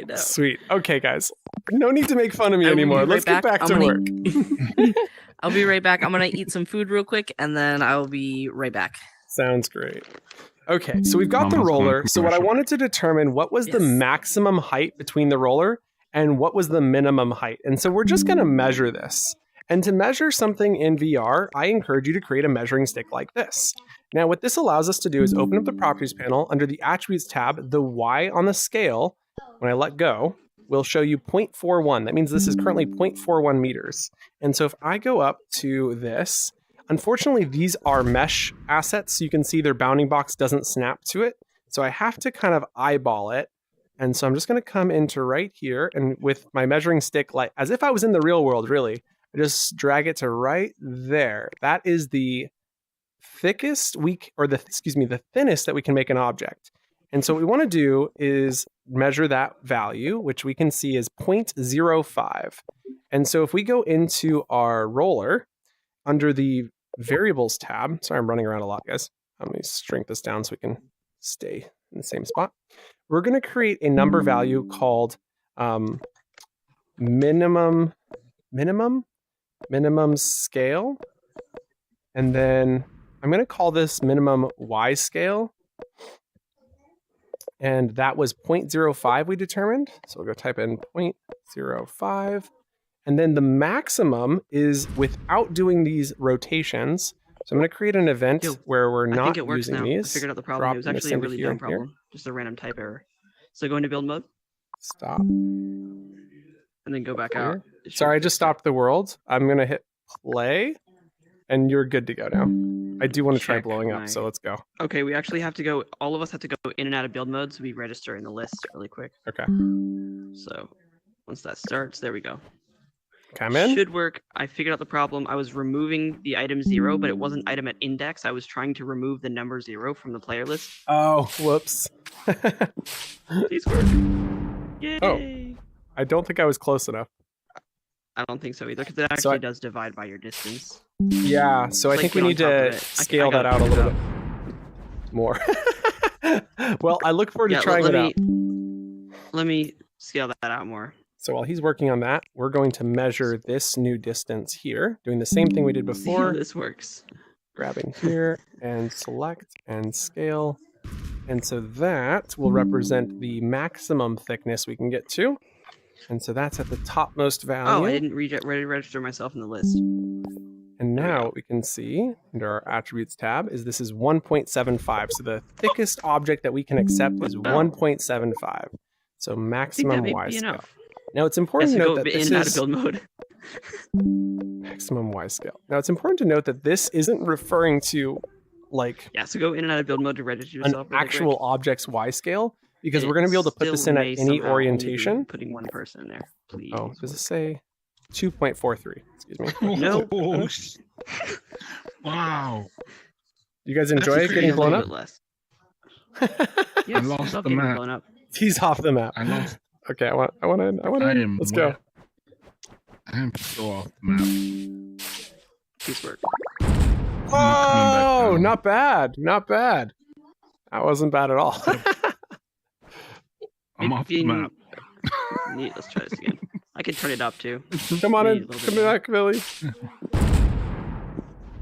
know. Sweet. Okay, guys. No need to make fun of me anymore. Let's get back to work. I'll be right back. I'm going to eat some food real quick, and then I'll be right back. Sounds great. Okay, so we've got the roller. So what I wanted to determine, what was the maximum height between the roller and what was the minimum height? And so we're just going to measure this. And to measure something in VR, I encourage you to create a measuring stick like this. Now, what this allows us to do is open up the Properties panel. Under the Attributes tab, the Y on the scale, when I let go, will show you 0.41. That means this is currently 0.41 meters. And so if I go up to this, unfortunately, these are mesh assets. So you can see their bounding box doesn't snap to it. So I have to kind of eyeball it. And so I'm just going to come into right here, and with my measuring stick, like as if I was in the real world, really, I just drag it to right there. That is the thickest the thinnest that we can make an object. And so what we want to do is measure that value, which we can see is 0.05. And so if we go into our roller under the variables tab, sorry, I'm running around a lot, guys. Let me shrink this down so we can stay in the same spot. We're going to create a number value called minimum scale. And then I'm going to call this minimum Y scale. And that was 0.05 we determined. So we'll go type in 0.05. And then the maximum is without doing these rotations. So I'm going to create an event where we're not I think it works using now. these. I figured out the problem. It was actually a really dumb problem. Just a random type error. So go into build mode. Stop. And then go back out. Sorry, I just stopped the world. I'm going to hit play. And you're good to go now. I do want to try blowing up, so let's go. Okay, we actually have to go, all of us have to go in and out of build mode, so we register in the list really quick. Okay. So once that starts, there we go. Okay, I'm in. Should work. I figured out the problem. I was removing the item 0, but it wasn't item at index. I was trying to remove the number 0 from the player list. Oh, whoops. Please work. Yay! Oh, I don't think I was close enough. I don't think so either, because it actually does divide by your distance. Yeah, so I think we need to scale that out a little bit more. Well, I look forward to trying it out. Let me scale that out more. So while he's working on that, we're going to measure this new distance here, doing the same thing we did before. See how this works. Grabbing here and select and scale. And so that will represent the maximum thickness we can get to. And so that's at the topmost value. Oh, I didn't register myself in the list. And now what we can see under our attributes tab is this is 1.75. So the thickest object that we can accept is 1.75. So maximum Y scale. Enough. Now it's important to note that this in and out of build mode. Maximum Y scale. Now it's important to note that this isn't referring to so go in and out of build mode to register yourself. An actual object's Y scale. Because we're going to be able to put this in at any orientation. Putting one person in there, please. Oh, does it say 2.43? Excuse me. No. Wow. You guys enjoy getting blown up? Yes, I lost the map. He's off the map. I lost. Okay, I want to. Let's go. I am so off the map. Peace work. Oh, not bad. Not bad. That wasn't bad at all. I'm off the map. Let's try this again. I can turn it up too. Come on in. Come back, Billy.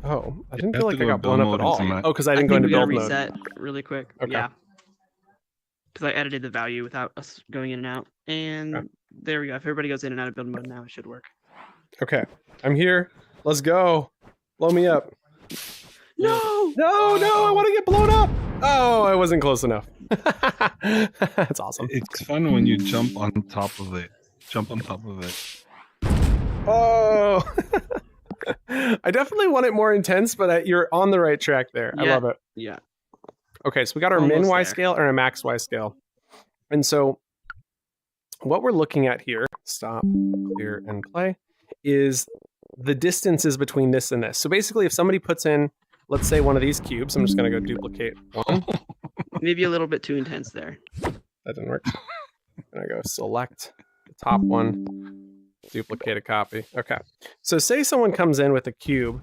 Oh, I didn't feel like I got blown up at all. Oh, because I didn't go into build mode. Reset really quick. Okay. Yeah. Because I edited the value without us going in and out. And there we go. If everybody goes in and out of build mode now, it should work. Okay. I'm here. Let's go. Blow me up. No! No, I want to get blown up. Oh, I wasn't close enough. That's awesome. It's fun when you jump on top of it. Oh. I definitely want it more intense, but you're on the right track there. Yeah. I love it. Yeah. Okay, so we got our min Y scale and our max Y scale. And so what we're looking at here, stop, clear, and play, is the distances between this and this. So basically, if somebody puts in, let's say, one of these cubes, I'm just going to go duplicate one. Maybe a little bit too intense there. That didn't work. I'm going to go select the top one, duplicate a copy. Okay. So say someone comes in with a cube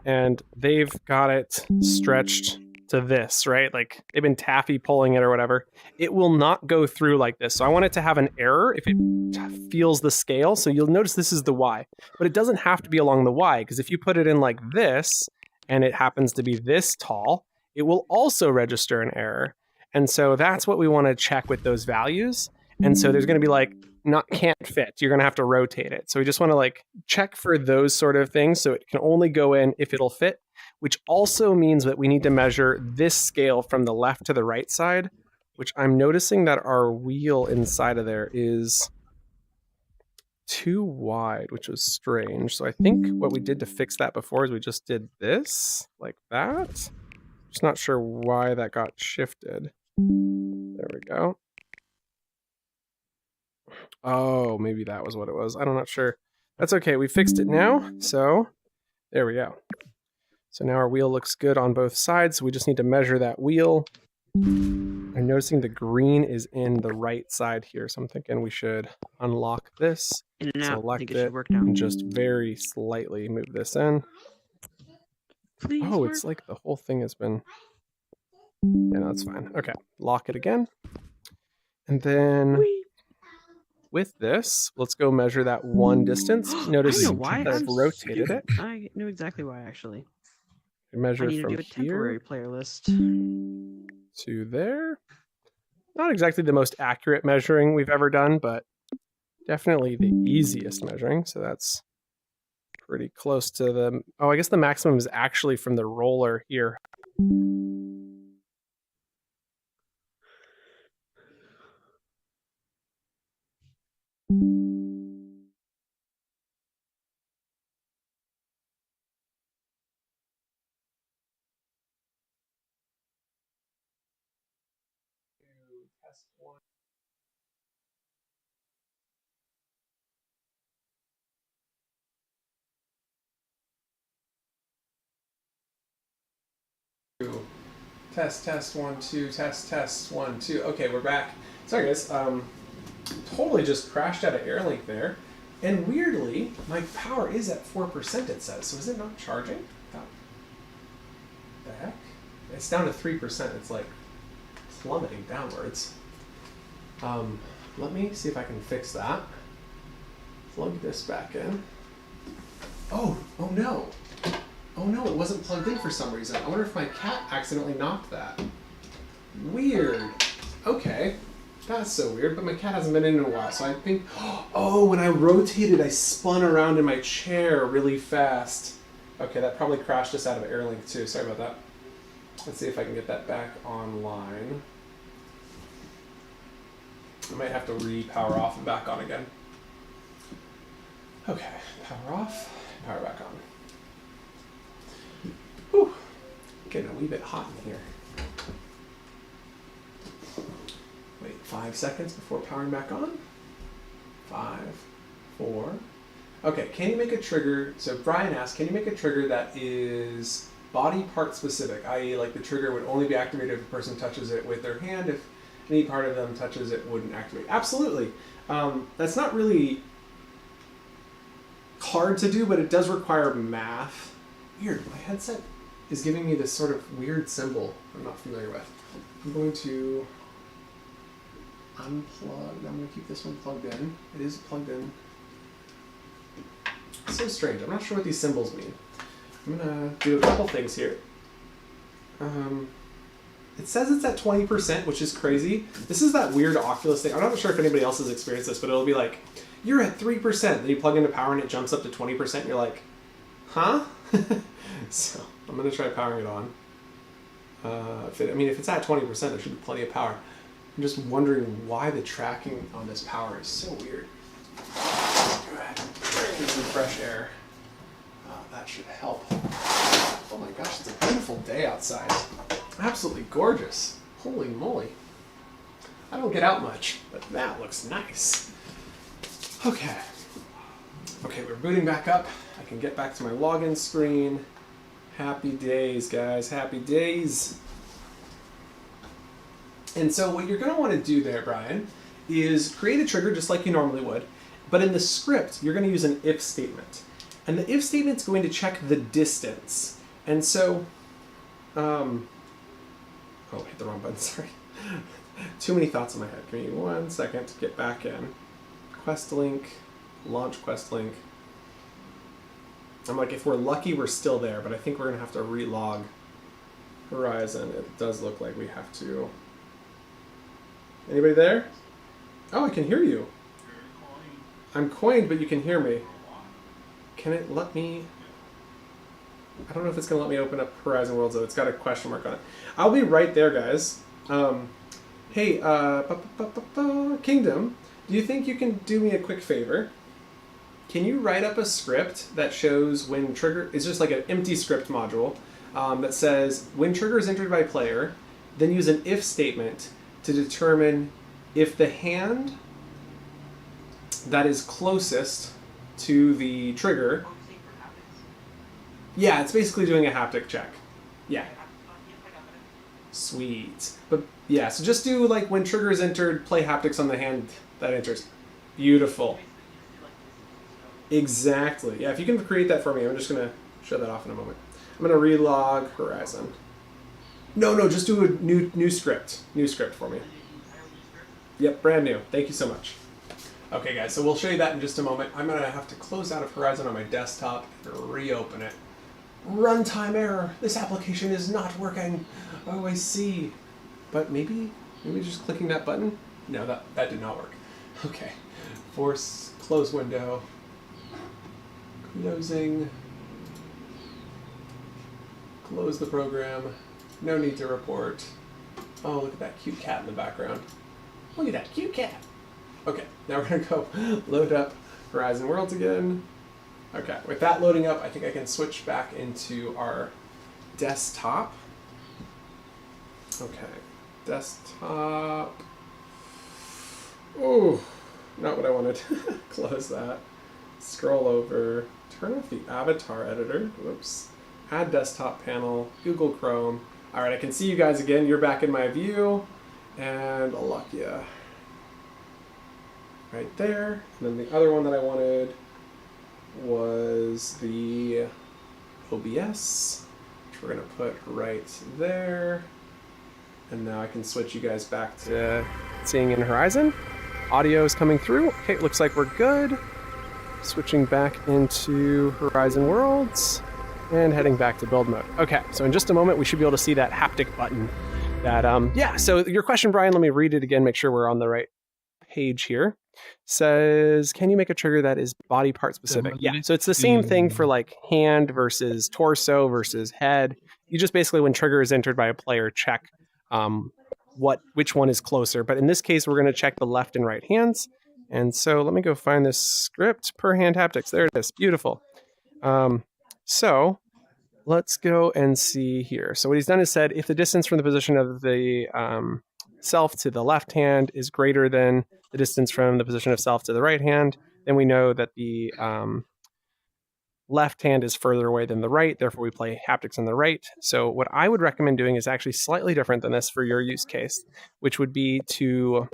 and they've got it stretched to this, right? Like they've been taffy pulling it or whatever. It will not go through like this. So I want it to have an error if it feels the scale. So you'll notice this is the Y, but it doesn't have to be along the Y, because if you put it in like this and it happens to be this tall, it will also register an error. And so that's what we want to check with those values. And so there's going to be like, can't fit. You're going to have to rotate it. So we just want to like check for those sort of things. So it can only go in if it'll fit, which also means that we need to measure this scale from the left to the right side, which I'm noticing that our wheel inside of there is too wide, which was strange. So I think what we did to fix that before is we just did this like that. Just not sure why that got shifted. There we go. Oh, maybe that was what it was. I'm not sure. That's okay. We fixed it now. So there we go. So now our wheel looks good on both sides. So we just need to measure that wheel. I'm noticing the green is in the right side here. So I'm thinking we should unlock this, In and out. I think select it should it, work now. and just very slightly move this in. Please Oh, work. it's like the whole thing has been... Yeah, no, that's fine. Okay, lock it again. And then with this, let's go measure that one distance. Notice I know why. that I've rotated it. I know exactly why, actually. Measure I need to from do a temporary here player list. to there. Not exactly the most accurate measuring we've ever done, but definitely the easiest measuring. So that's pretty close to the... Oh, I guess the maximum is actually from the roller here. Test 1 2 test 1 2. Okay, we're back. Sorry guys, totally just crashed out of Airlink there, and weirdly my power is at 4%. It says, so is it not charging? Oh. The heck? It's down to 3%. It's like plummeting downwards. Let me see if I can fix that. Plug this back in. Oh no. Oh no, it wasn't plugged in for some reason. I wonder if my cat accidentally knocked that. Weird. Okay. That's so weird, but my cat hasn't been in a while, so I think... Oh, when I rotated, I spun around in my chair really fast. Okay, that probably crashed us out of Airlink too. Sorry about that. Let's see if I can get that back online. I might have to re-power off and back on again. Okay, power off, power back on. Whew, getting a wee bit hot in here. Wait 5 seconds before powering back on. 5, 4. Okay, can you make a trigger? So Brian asked, can you make a trigger that is body part specific, i.e. like the trigger would only be activated if a person touches it with their hand. If any part of them touches it, wouldn't activate. Absolutely. That's not really hard to do, but it does require math. Weird, my headset is giving me this sort of weird symbol I'm not familiar with. I'm going to unplug. I'm going to keep this one plugged in. It is plugged in. It's so strange. I'm not sure what these symbols mean. I'm going to do a couple things here. It says it's at 20%, which is crazy. This is that weird Oculus thing. I'm not sure if anybody else has experienced this, but it'll be like, you're at 3%. Then you plug into power and it jumps up to 20%. And you're like, huh? So I'm going to try powering it on. If it's at 20%, there should be plenty of power. I'm just wondering why the tracking on this power is so weird. Go ahead. Bring some fresh air. That should help. Oh my gosh, it's a beautiful day outside. Absolutely gorgeous. Holy moly. I don't get out much, but that looks nice. Okay. Okay, we're booting back up. I can get back to my login screen. Happy days, guys. Happy days. And so what you're going to want to do there, Brian, is create a trigger just like you normally would. But in the script, you're going to use an if statement. And the if statement's going to check the distance. And so... oh, I hit the wrong button, sorry. Too many thoughts in my head. Give me 1 second to get back in. Quest link, launch quest link. I'm like, if we're lucky, we're still there, but I think we're going to have to relog Horizon. It does look like we have to. Anybody there? Oh, I can hear you. I'm coined, but you can hear me. Can it let me... I don't know if it's going to let me open up Horizon Worlds, though. It's got a question mark on it. I'll be right there, guys. Hey, Kingdom, do you think you can do me a quick favor? Can you write up a script that shows when trigger... It's just like an empty script module that says when trigger is entered by player, then use an if statement to determine if the hand that is closest to the trigger. Yeah, it's basically doing a haptic check. Yeah. Sweet. But yeah, so just do like when trigger is entered, play haptics on the hand that enters. Beautiful. Exactly. Yeah, if you can create that for me, I'm just going to show that off in a moment. I'm going to relog Horizon. No, just do a new script. New script for me. Yep, brand new. Thank you so much. Okay, guys, so we'll show you that in just a moment. I'm going to have to close out of Horizon on my desktop and reopen it. Runtime error. This application is not working. Oh, I see. But maybe just clicking that button? No, that did not work. Okay. Force close window. Closing. Close the program. No need to report. Oh, look at that cute cat in the background. Look at that cute cat. Okay, now we're going to go load up Horizon Worlds again. Okay, with that loading up, I think I can switch back into our desktop. Okay, desktop. Oh, not what I wanted. Close that. Scroll over. Turn off the avatar editor. Whoops. Add desktop panel. Google Chrome. All right, I can see you guys again. You're back in my view. And I'll lock you right there. And then the other one that I wanted was the OBS, which we're going to put right there. And now I can switch you guys back to seeing in Horizon. Audio is coming through. Okay, it looks like we're good. Switching back into Horizon Worlds and heading back to build mode. Okay, so in just a moment, we should be able to see that haptic button. Yeah, so your question, Brian, let me read it again, make sure we're on the right page here. Says, can you make a trigger that is body part specific? Yeah, so it's the same thing for like hand versus torso versus head. You just basically, when trigger is entered by a player, check which one is closer. But in this case, we're going to check the left and right hands. And so let me go find this script per hand haptics. There it is. Beautiful. So let's go and see here. So what he's done is said, if the distance from the position of the self to the left hand is greater than the distance from the position of self to the right hand, then we know that the left hand is further away than the right. Therefore, we play haptics on the right. So what I would recommend doing is actually slightly different than this for your use case, which would be to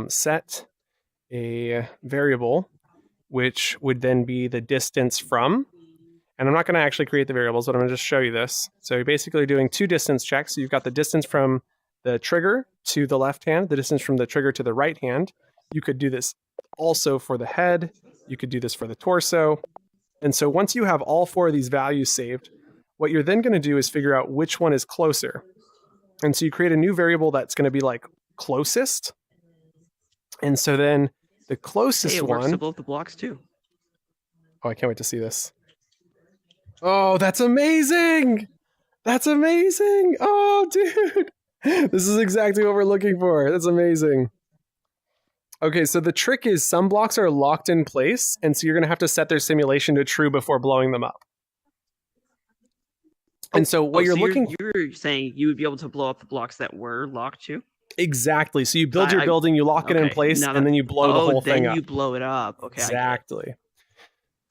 set a variable, which would then be the distance from. And I'm not going to actually create the variables, but I'm going to just show you this. So you're basically doing two distance checks. So you've got the distance from the trigger to the left hand, the distance from the trigger to the right hand. You could do this also for the head. You could do this for the torso. And so once you have all four of these values saved, what you're then going to do is figure out which one is closer. And so you create a new variable that's going to be like closest. And so then the closest it works one... to both the blocks too. Oh, I can't wait to see this. Oh, that's amazing! That's amazing! Oh, dude! This is exactly what we're looking for. That's amazing. Okay, so the trick is some blocks are locked in place, and so you're going to have to set their simulation to true before blowing them up. And so what you're looking... You're saying you would be able to blow up the blocks that were locked too? Exactly. So you build your building, you lock it in place, and then you blow the whole thing up. Then you blow it up. Okay. Exactly.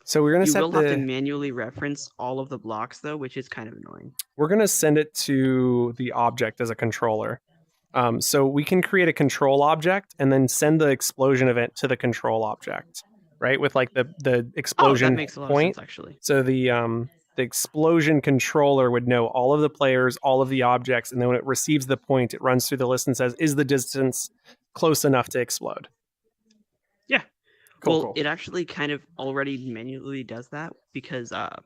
So we're going to set You will have to manually reference all of the blocks, though, which is kind of annoying. We're going to send it to the object as a controller. So we can create a control object and then send the explosion event to the control object, right? With like the explosion that makes a lot point. of sense, actually. So the explosion controller would know all of the players, all of the objects, and then when it receives the point, it runs through the list and says, is the distance close enough to explode? Yeah. Cool. It actually kind of already manually does that because I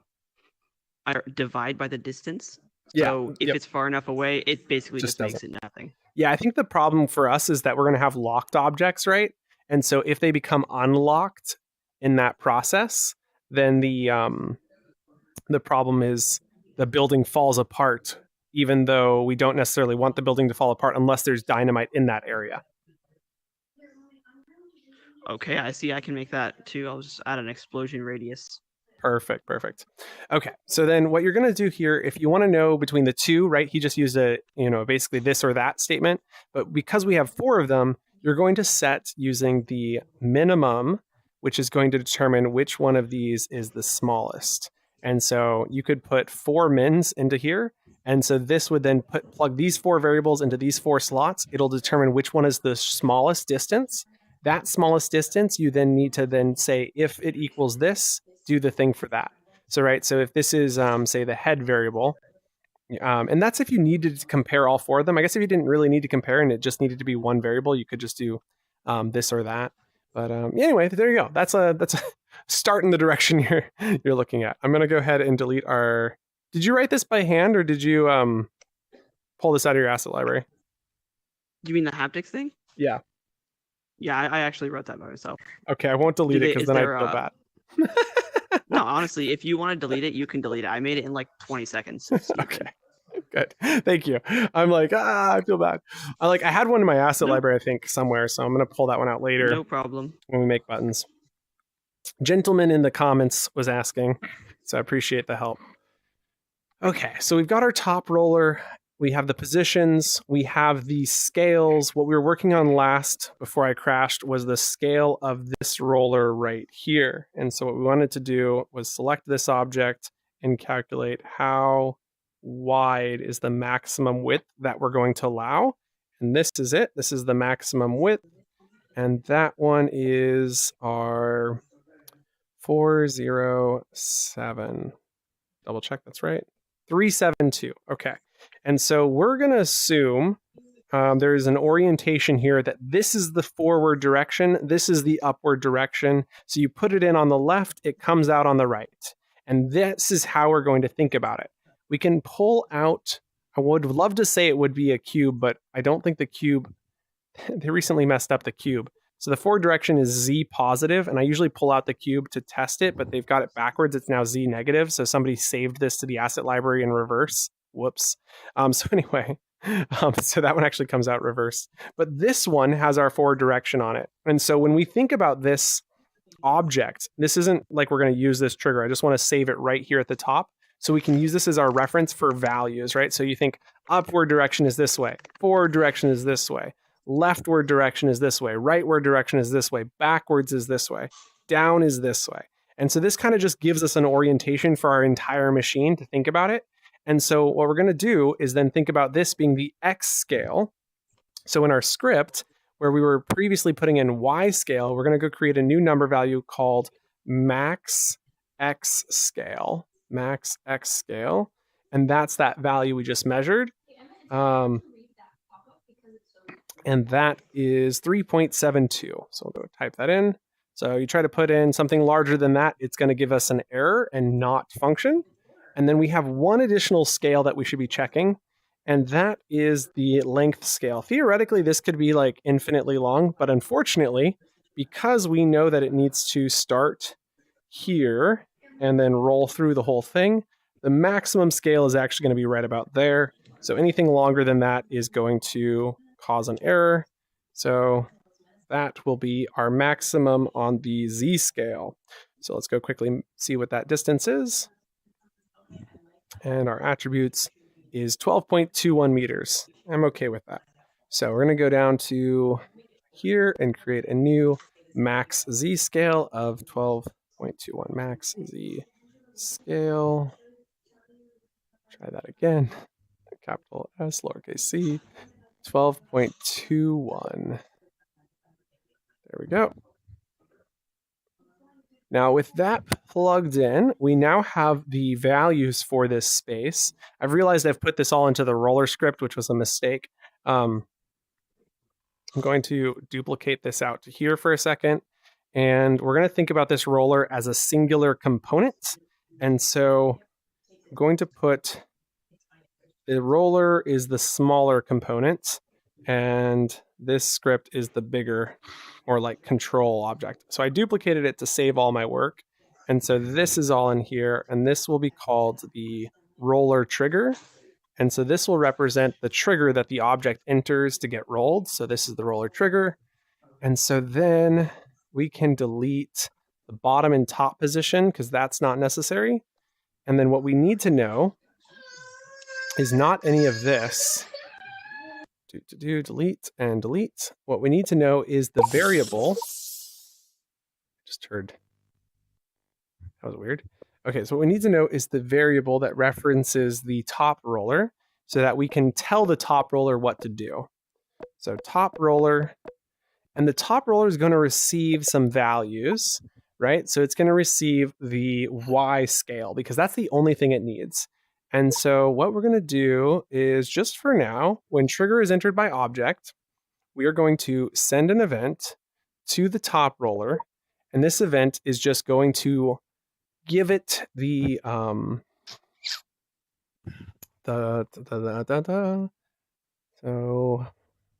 divide by the distance. So if it's far enough away, it basically just makes it nothing. Yeah, I think the problem for us is that we're going to have locked objects, right? And so if they become unlocked in that process, then the problem is the building falls apart, even though we don't necessarily want the building to fall apart unless there's dynamite in that area. Okay, I see. I can make that too. I'll just add an explosion radius. Perfect. Okay, so then what you're going to do here, if you want to know between the two, right, he just used basically this or that statement, but because we have four of them, you're going to set using the minimum, which is going to determine which one of these is the smallest. And so you could put 4 mins into here. And so this would then plug these 4 variables into these 4 slots. It'll determine which one is the smallest distance. That smallest distance, you then need to then say, if it equals this, do the thing for that. So, right, so if this is, say, the head variable, and that's if you needed to compare all 4 of them. I guess if you didn't really need to compare and it just needed to be one variable, you could just do this or that. But anyway, there you go. That's a start in the direction you're looking at. I'm going to go ahead and delete our... Did you write this by hand or did you pull this out of your asset library? Do you mean the haptics thing? Yeah. Yeah, I actually wrote that by myself. Okay, I won't delete it because then I feel bad. No, honestly, if you want to delete it, you can delete it. I made it in like 20 seconds. So okay. Good. Thank you. I'm like, I feel bad. I had one in my asset library, I think, somewhere, so I'm going to pull that one out later. No problem. When we make buttons. Gentleman in the comments was asking, so I appreciate the help. Okay, so we've got our top roller. We have the positions. We have the scales. What we were working on last before I crashed was the scale of this roller right here. And so what we wanted to do was select this object and calculate how wide is the maximum width that we're going to allow. And this is it. This is the maximum width. And that one is our 407. Double check that's right. 372. Okay. And so we're going to assume there is an orientation here that this is the forward direction. This is the upward direction. So you put it in on the left, it comes out on the right. And this is how we're going to think about it. We can pull out, I would love to say it would be a cube, but I don't think the cube, they recently messed up the cube. So the forward direction is Z positive, and I usually pull out the cube to test it, but they've got it backwards. It's now Z negative. So somebody saved this to the asset library in reverse. Whoops. So anyway, so that one actually comes out reversed. But this one has our forward direction on it. And so when we think about this object, this isn't like we're going to use this trigger. I just want to save it right here at the top. So we can use this as our reference for values, right? So you think upward direction is this way, forward direction is this way, leftward direction is this way, rightward direction is this way, backwards is this way, down is this way. And so this kind of just gives us an orientation for our entire machine to think about it. And so what we're going to do is then think about this being the X scale. So in our script, where we were previously putting in Y scale, we're going to go create a new number value called max X scale. Max X scale. And that's that value we just measured. And that is 3.72. So we'll go type that in. So you try to put in something larger than that, it's going to give us an error and not function. And then we have one additional scale that we should be checking, and that is the length scale. Theoretically, this could be like infinitely long, but unfortunately, because we know that it needs to start here and then roll through the whole thing, the maximum scale is actually going to be right about there. So anything longer than that is going to cause an error. So that will be our maximum on the Z scale. So let's go quickly see what that distance is. And our attributes is 12.21 meters. I'm okay with that. So we're going to go down to here and create a new max Z scale of 12.21. Max Z scale. Try that again. Capital S, lowercase c, 12.21. There we go. Now with that plugged in, we now have the values for this space. I've realized I've put this all into the roller script, which was a mistake. I'm going to duplicate this out to here for a second. And we're going to think about this roller as a singular component. And so I'm going to put the roller is the smaller component, and this script is the bigger, or like control object. So I duplicated it to save all my work. And so this is all in here, and this will be called the roller trigger. And so this will represent the trigger that the object enters to get rolled. So this is the roller trigger. And so then we can delete the bottom and top position because that's not necessary. And then what we need to know is not any of this. delete and delete. What we need to know is the variable. Just heard. That was weird. Okay, so what we need to know is the variable that references the top roller so that we can tell the top roller what to do. So top roller, and the top roller is going to receive some values, right? So it's going to receive the Y scale because that's the only thing it needs. And so what we're going to do is just for now, when trigger is entered by object, we are going to send an event to the top roller. And this event is just going to give it the so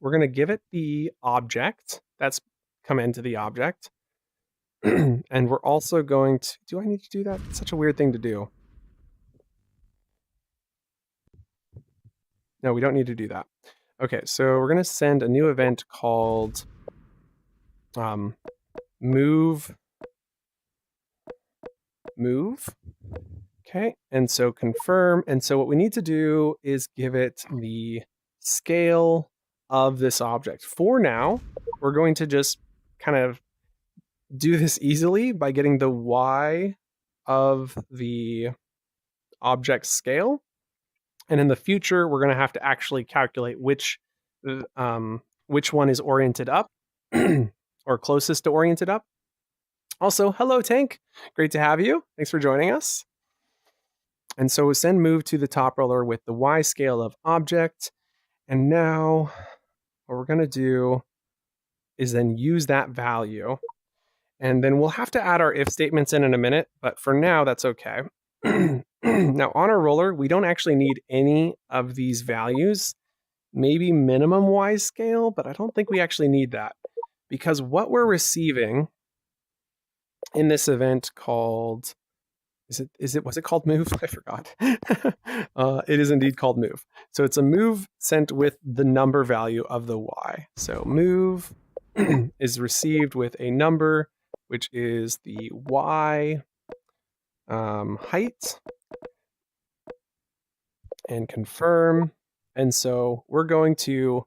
we're going to give it the object that's come into the object. And we're also going to, do I need to do that? It's such a weird thing to do. No, we don't need to do that. Okay, so we're going to send a new event called move. Okay, and so confirm. And so what we need to do is give it the scale of this object. For now, we're going to just kind of do this easily by getting the Y of the object scale. And in the future, we're going to have to actually calculate which one is oriented up or closest to oriented up. Also, hello, Tank. Great to have you. Thanks for joining us. And so we send move to the top roller with the Y scale of object. And now what we're going to do is then use that value. And then we'll have to add our if statements in a minute, but for now, that's okay. Now on our roller, we don't actually need any of these values, maybe minimum Y scale, but I don't think we actually need that because what we're receiving in this event called, was it called move? I forgot. It is indeed called move. So it's a move sent with the number value of the Y. So move is received with a number, which is the Y height, and confirm. And so we're going to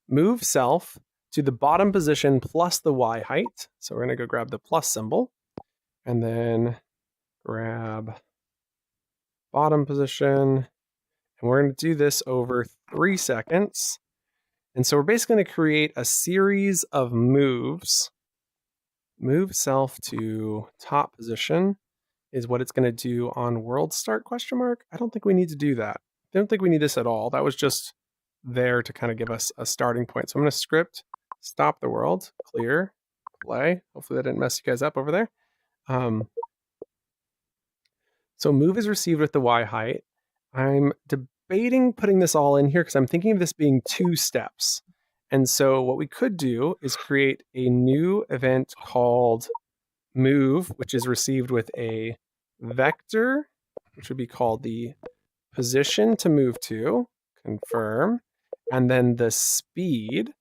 move self to the bottom position plus the Y height. So we're going to go grab the plus symbol and then grab bottom position. And we're going to do this over 3 seconds. And so we're basically going to create a series of moves. Move self to top position is what it's going to do on world start question mark. I don't think we need to do that. I don't think we need this at all. That was just there to kind of give us a starting point. So I'm going to script stop the world, clear, play. Hopefully that didn't mess you guys up over there. So move is received with the Y height. I'm debating putting this all in here because I'm thinking of this being 2 steps. And so what we could do is create a new event called move, which is received with a vector, which would be called the position to move to, confirm, and then the speed.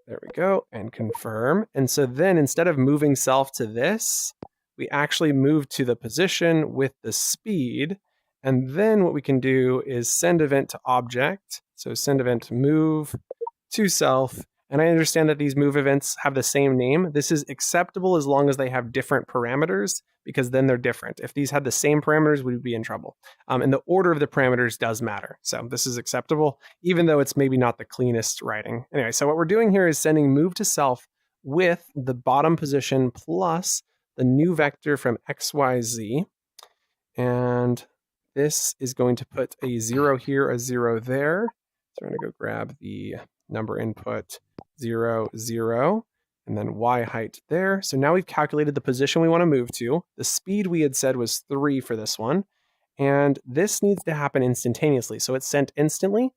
There we go, and confirm. And so then instead of moving self to this, we actually move to the position with the speed. And then what we can do is send event to object. So send event to move to self. And I understand that these move events have the same name. This is acceptable as long as they have different parameters, because then they're different. If these had the same parameters, we'd be in trouble. And the order of the parameters does matter. So this is acceptable, even though it's maybe not the cleanest writing. Anyway, so what we're doing here is sending move to self with the bottom position plus the new vector from XYZ. And this is going to put a 0 here, a 0 there. So I'm going to go grab the number input 0, 0, and then Y height there. So now we've calculated the position we want to move to. The speed we had said was 3 for this one. And this needs to happen instantaneously. So it's sent instantly.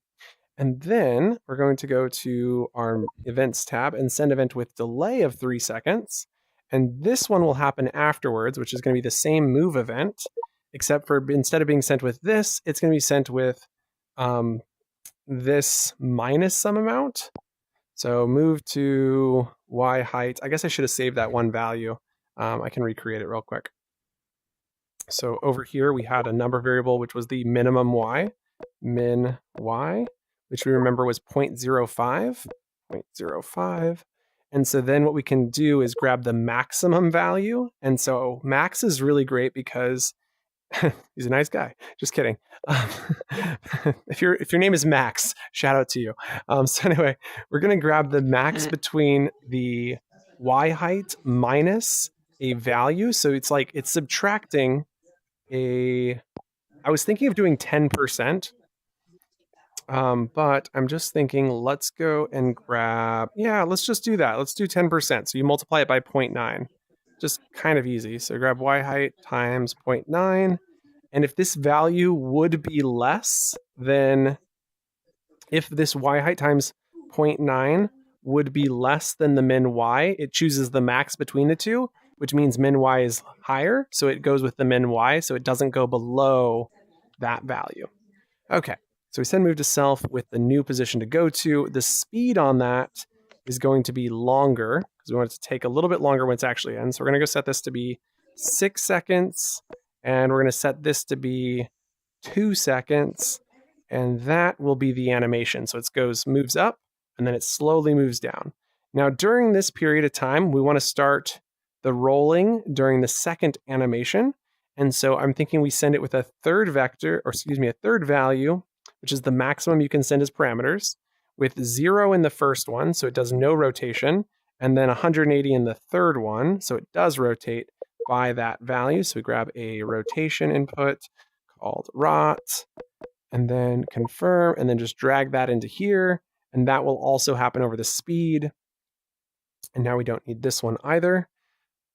And then we're going to go to our events tab and send event with delay of 3 seconds. And this one will happen afterwards, which is going to be the same move event, except for instead of being sent with this, it's going to be sent with this minus some amount. So move to Y height. I guess I should have saved that one value. I can recreate it real quick. So over here, we had a number variable, which was the minimum Y, min Y. which we remember was 0.05. 0.05. And so then what we can do is grab the maximum value. And so max is really great because he's a nice guy. Just kidding. If your name is Max, shout out to you. So anyway, we're going to grab the max between the y height minus a value. So it's like it's subtracting a. I was thinking of doing 10%. But I'm just thinking, let's go and grab, yeah, let's just do that. Let's do 10%. So you multiply it by 0.9, just kind of easy. So grab y height times 0.9. And if this value would be less than, if this y height times 0.9 would be less than the min y, it chooses the max between the two, which means min y is higher. So it goes with the min y. So it doesn't go below that value. Okay. So we send move to self with the new position to go to. The speed on that is going to be longer because we want it to take a little bit longer when it's actually in. So we're going to go set this to be 6 seconds, and we're going to set this to be 2 seconds, and that will be the animation. So it moves up, and then it slowly moves down. Now, during this period of time, we want to start the rolling during the second animation. And so I'm thinking we send it with a third vector, or excuse me, a third value, which is the maximum you can send as parameters, with 0 in the first one, so it does no rotation, and then 180 in the third one, so it does rotate by that value. So we grab a rotation input called rot, and then confirm, and then just drag that into here, and that will also happen over the speed. And now we don't need this one either.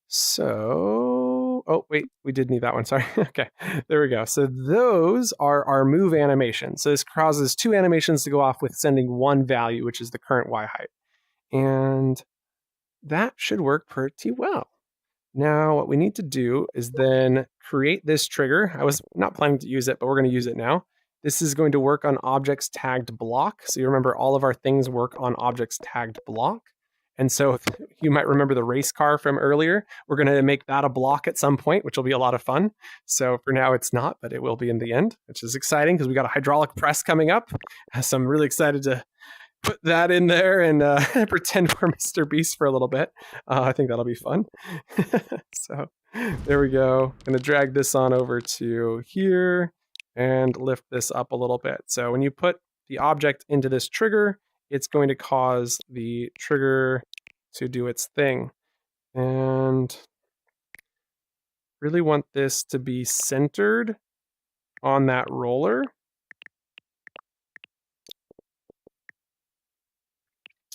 So, oh, wait, we did need that one. Sorry. Okay, there we go. So those are our move animations. So this causes 2 animations to go off with sending 1 value, which is the current y height. And that should work pretty well. Now, what we need to do is then create this trigger. I was not planning to use it, but we're going to use it now. This is going to work on objects tagged block. So you remember all of our things work on objects tagged block. And so you might remember the race car from earlier. We're going to make that a block at some point, which will be a lot of fun. So for now, it's not, but it will be in the end, which is exciting because we got a hydraulic press coming up. So I'm really excited to put that in there and pretend we're Mr. Beast for a little bit. I think that'll be fun. So there we go. I'm going to drag this on over to here and lift this up a little bit. So when you put the object into this trigger, it's going to cause the trigger to do its thing. And really want this to be centered on that roller.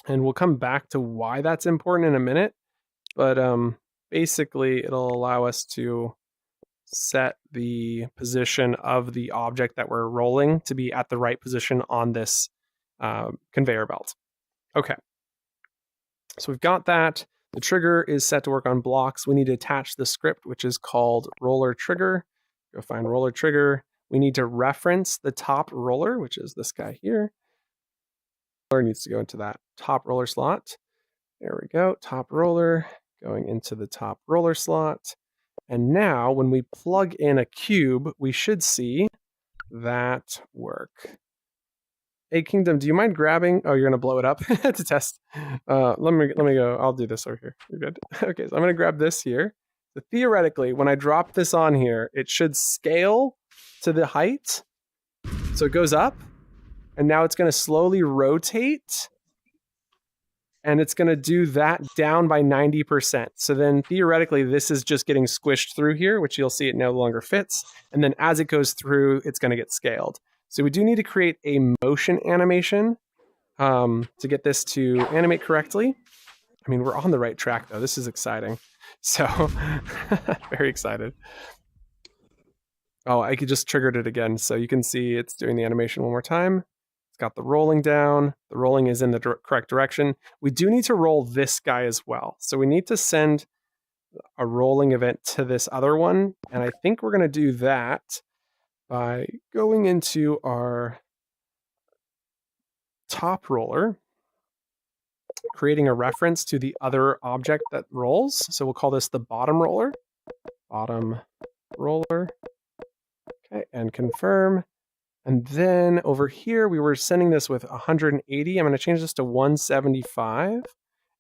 And we'll come back to why that's important in a minute. But basically, it'll allow us to set the position of the object that we're rolling to be at the right position on this conveyor belt. Okay, so we've got that. The trigger is set to work on blocks. We need to attach the script, which is called roller trigger. Go find roller trigger. We need to reference the top roller, which is this guy here. Roller needs to go into that top roller slot. There we go, top roller going into the top roller slot. And now when we plug in a cube, we should see that work. Hey, Kingdom, do you mind grabbing? Oh, you're going to blow it up to test. Let me go. I'll do this over here. You're good. Okay, so I'm going to grab this here. So theoretically, when I drop this on here, it should scale to the height. So it goes up, and now it's going to slowly rotate, and it's going to do that down by 90%. So then theoretically, this is just getting squished through here, which you'll see it no longer fits. And then as it goes through, it's going to get scaled. So we do need to create a motion animation to get this to animate correctly. I mean, we're on the right track, though. This is exciting. So very excited. Oh, I could just triggered it again. So you can see it's doing the animation one more time. It's got the rolling down. The rolling is in the correct direction. We do need to roll this guy as well. So we need to send a rolling event to this other one. And I think we're going to do that by going into our top roller, creating a reference to the other object that rolls. So we'll call this the bottom roller. Bottom roller. Okay, and confirm. And then over here, we were sending this with 180. I'm going to change this to 175.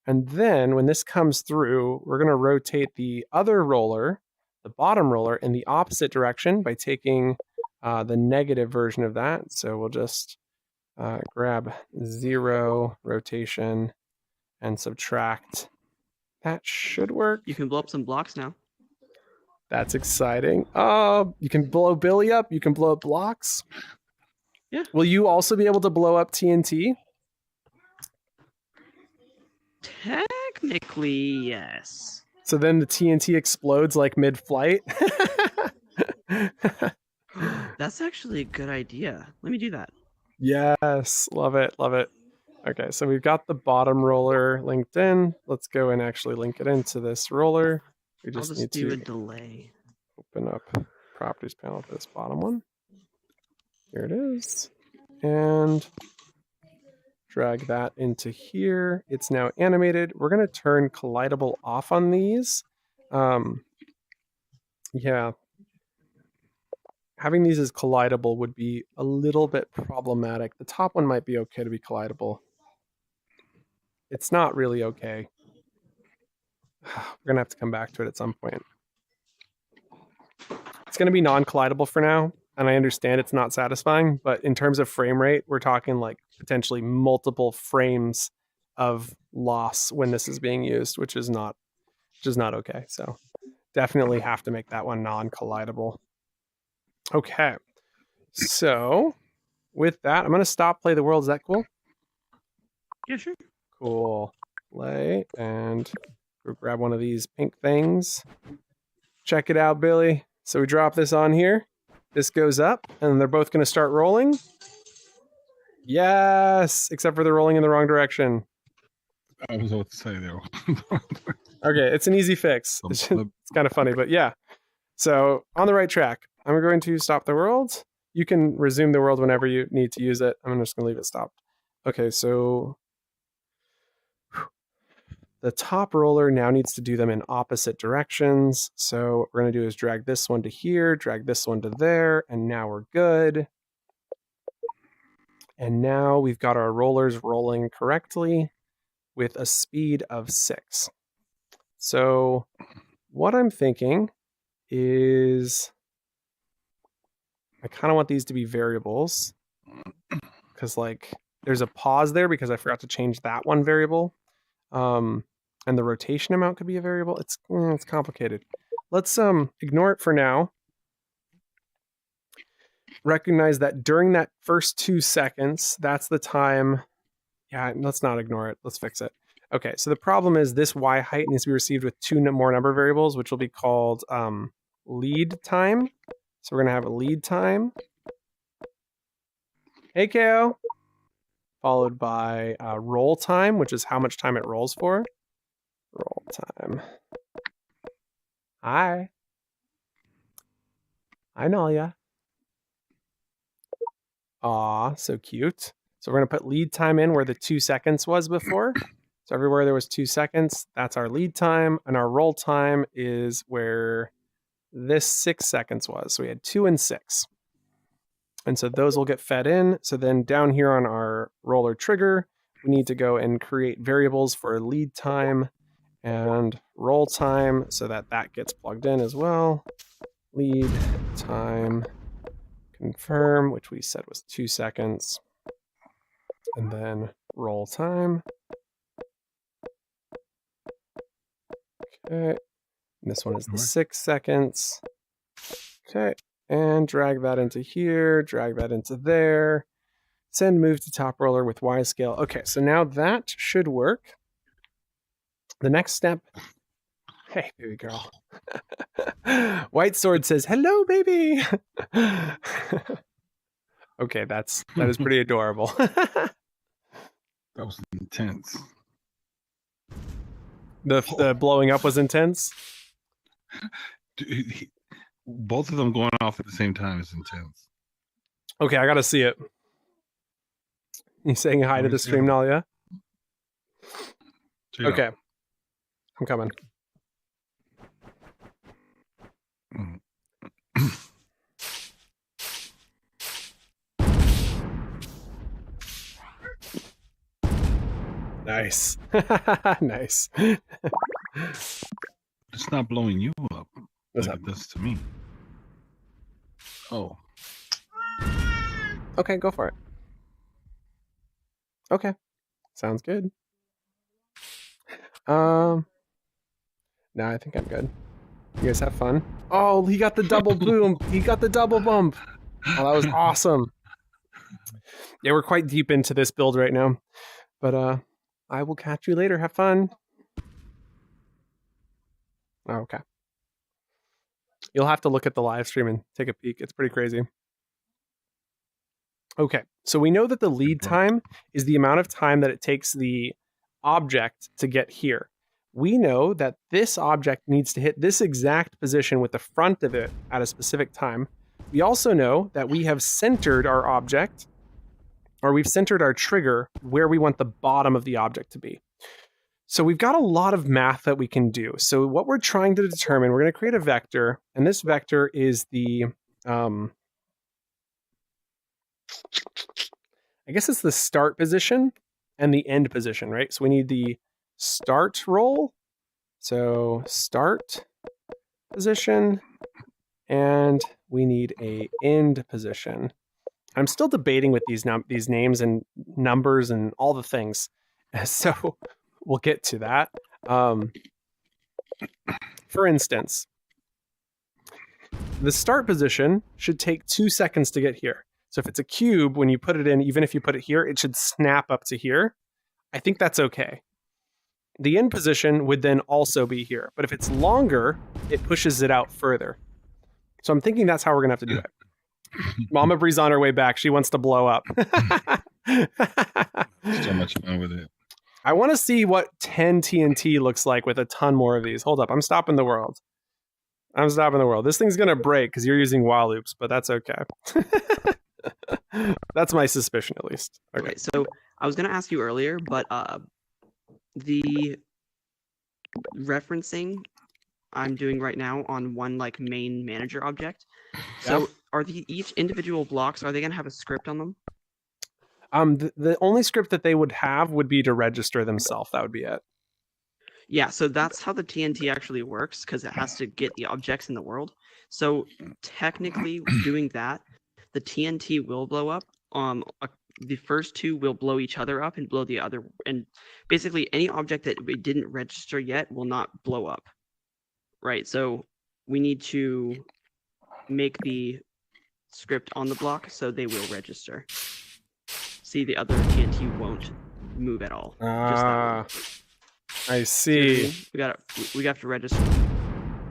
And then when this comes through, we're going to rotate the other roller, the bottom roller, in the opposite direction by taking the negative version of that. So we'll just grab 0 rotation and subtract. That should work. You can blow up some blocks now. That's exciting. You can blow Billy up. You can blow up blocks. Yeah. Will you also be able to blow up TNT? Technically, yes. So then the TNT explodes like mid-flight. That's actually a good idea. Let me do that. Yes, love it, love it. Okay, so we've got the bottom roller linked in. Let's go and actually link it into this roller. We I'll just just need do to a delay. open up properties panel for this bottom one. Here it is. And drag that into here. It's now animated. We're going to turn collidable off on these. Yeah. Having these as collidable would be a little bit problematic. The top one might be okay to be collidable. It's not really okay. We're going to have to come back to it at some point. It's going to be non-collidable for now, and I understand it's not satisfying, but in terms of frame rate, we're talking like potentially multiple frames of loss when this is being used, which is not okay. So definitely have to make that one non-collidable. Okay. So with that, I'm going to stop play the world. Is that cool? Yeah, sure. Cool. Play and go grab one of these pink things. Check it out, Billy. So we drop this on here. This goes up, and they're both going to start rolling. Yes, except for they're rolling in the wrong direction. I was about to say there. Okay, it's an easy fix. It's kind of funny, but yeah. So on the right track. I'm going to stop the world. You can resume the world whenever you need to use it. I'm just going to leave it stopped. Okay, so the top roller now needs to do them in opposite directions. So what we're going to do is drag this one to here, drag this one to there, and now we're good. And now we've got our rollers rolling correctly with a speed of 6. So what I'm thinking is I kind of want these to be variables because like there's a pause there because I forgot to change that one variable. And the rotation amount could be a variable. It's complicated. Let's ignore it for now. Recognize that during that first 2 seconds, that's the time. Yeah, let's not ignore it. Let's fix it. Okay, so the problem is this y height needs to be received with 2 more number variables, which will be called lead time. So we're going to have a lead time. Hey, KO. Followed by roll time, which is how much time it rolls for. Roll time. Hi. I know ya. Aw, so cute. So we're going to put lead time in where the 2 seconds was before. So everywhere there was 2 seconds, that's our lead time. And our roll time is where this 6 seconds was. So we had 2 and 6. And so those will get fed in. So then down here on our roller trigger, we need to go and create variables for lead time and roll time so that that gets plugged in as well. Lead time confirm, which we said was 2 seconds. And then roll time. Okay. And this one is the 6 seconds. Okay. And drag that into here, drag that into there. Send move to top roller with Y scale. Okay, so now that should work. The next step. Hey, baby girl. White Sword says, hello, baby. Okay, that is pretty adorable. That was intense. The blowing up was intense. Dude, both of them going off at the same time is intense. Okay, I gotta see it. You saying hi to the stream, Nalia? Okay. I'm coming. Nice. Nice. It's not blowing you up What's like up? it does to me. Oh. Okay, go for it. Okay. Sounds good. No, I think I'm good. You guys have fun. Oh, he got the double boom. He got the double bump. Oh, that was awesome. Yeah, we're quite deep into this build right now. But I will catch you later. Have fun. Oh, okay. You'll have to look at the live stream and take a peek. It's pretty crazy. Okay, so we know that the lead time is the amount of time that it takes the object to get here. We know that this object needs to hit this exact position with the front of it at a specific time. We also know that we have centered our object, or we've centered our trigger where we want the bottom of the object to be. So we've got a lot of math that we can do. So what we're trying to determine, we're going to create a vector, and this vector is the, I guess it's the start position and the end position, right? So we need the start roll. So start position, and we need a end position. I'm still debating with these names and numbers and all the things. So we'll get to that. For instance, the start position should take 2 seconds to get here. So if it's a cube, when you put it in, even if you put it here, it should snap up to here. I think that's okay. The end position would then also be here. But if it's longer, it pushes it out further. So I'm thinking that's how we're going to have to do it. Mama Bree's on her way back. She wants to blow up. So much fun with it. I want to see what 10 TNT looks like with a ton more of these. Hold up. I'm stopping the world. This thing's going to break because you're using while loops, but that's okay. That's my suspicion, at least. Okay. So I was going to ask you earlier, but the referencing I'm doing right now on one like main manager object. So are each individual blocks, are they going to have a script on them? The only script that they would have would be to register themselves. That would be it. Yeah, so that's how the TNT actually works, because it has to get the objects in the world. So technically doing that, the TNT will blow up. The first two will blow each other up and blow the other. And basically any object that we didn't register yet will not blow up. Right, so we need to make the script on the block so they will register. See, the other TNT won't move at all. Just that one. I see. We got to register.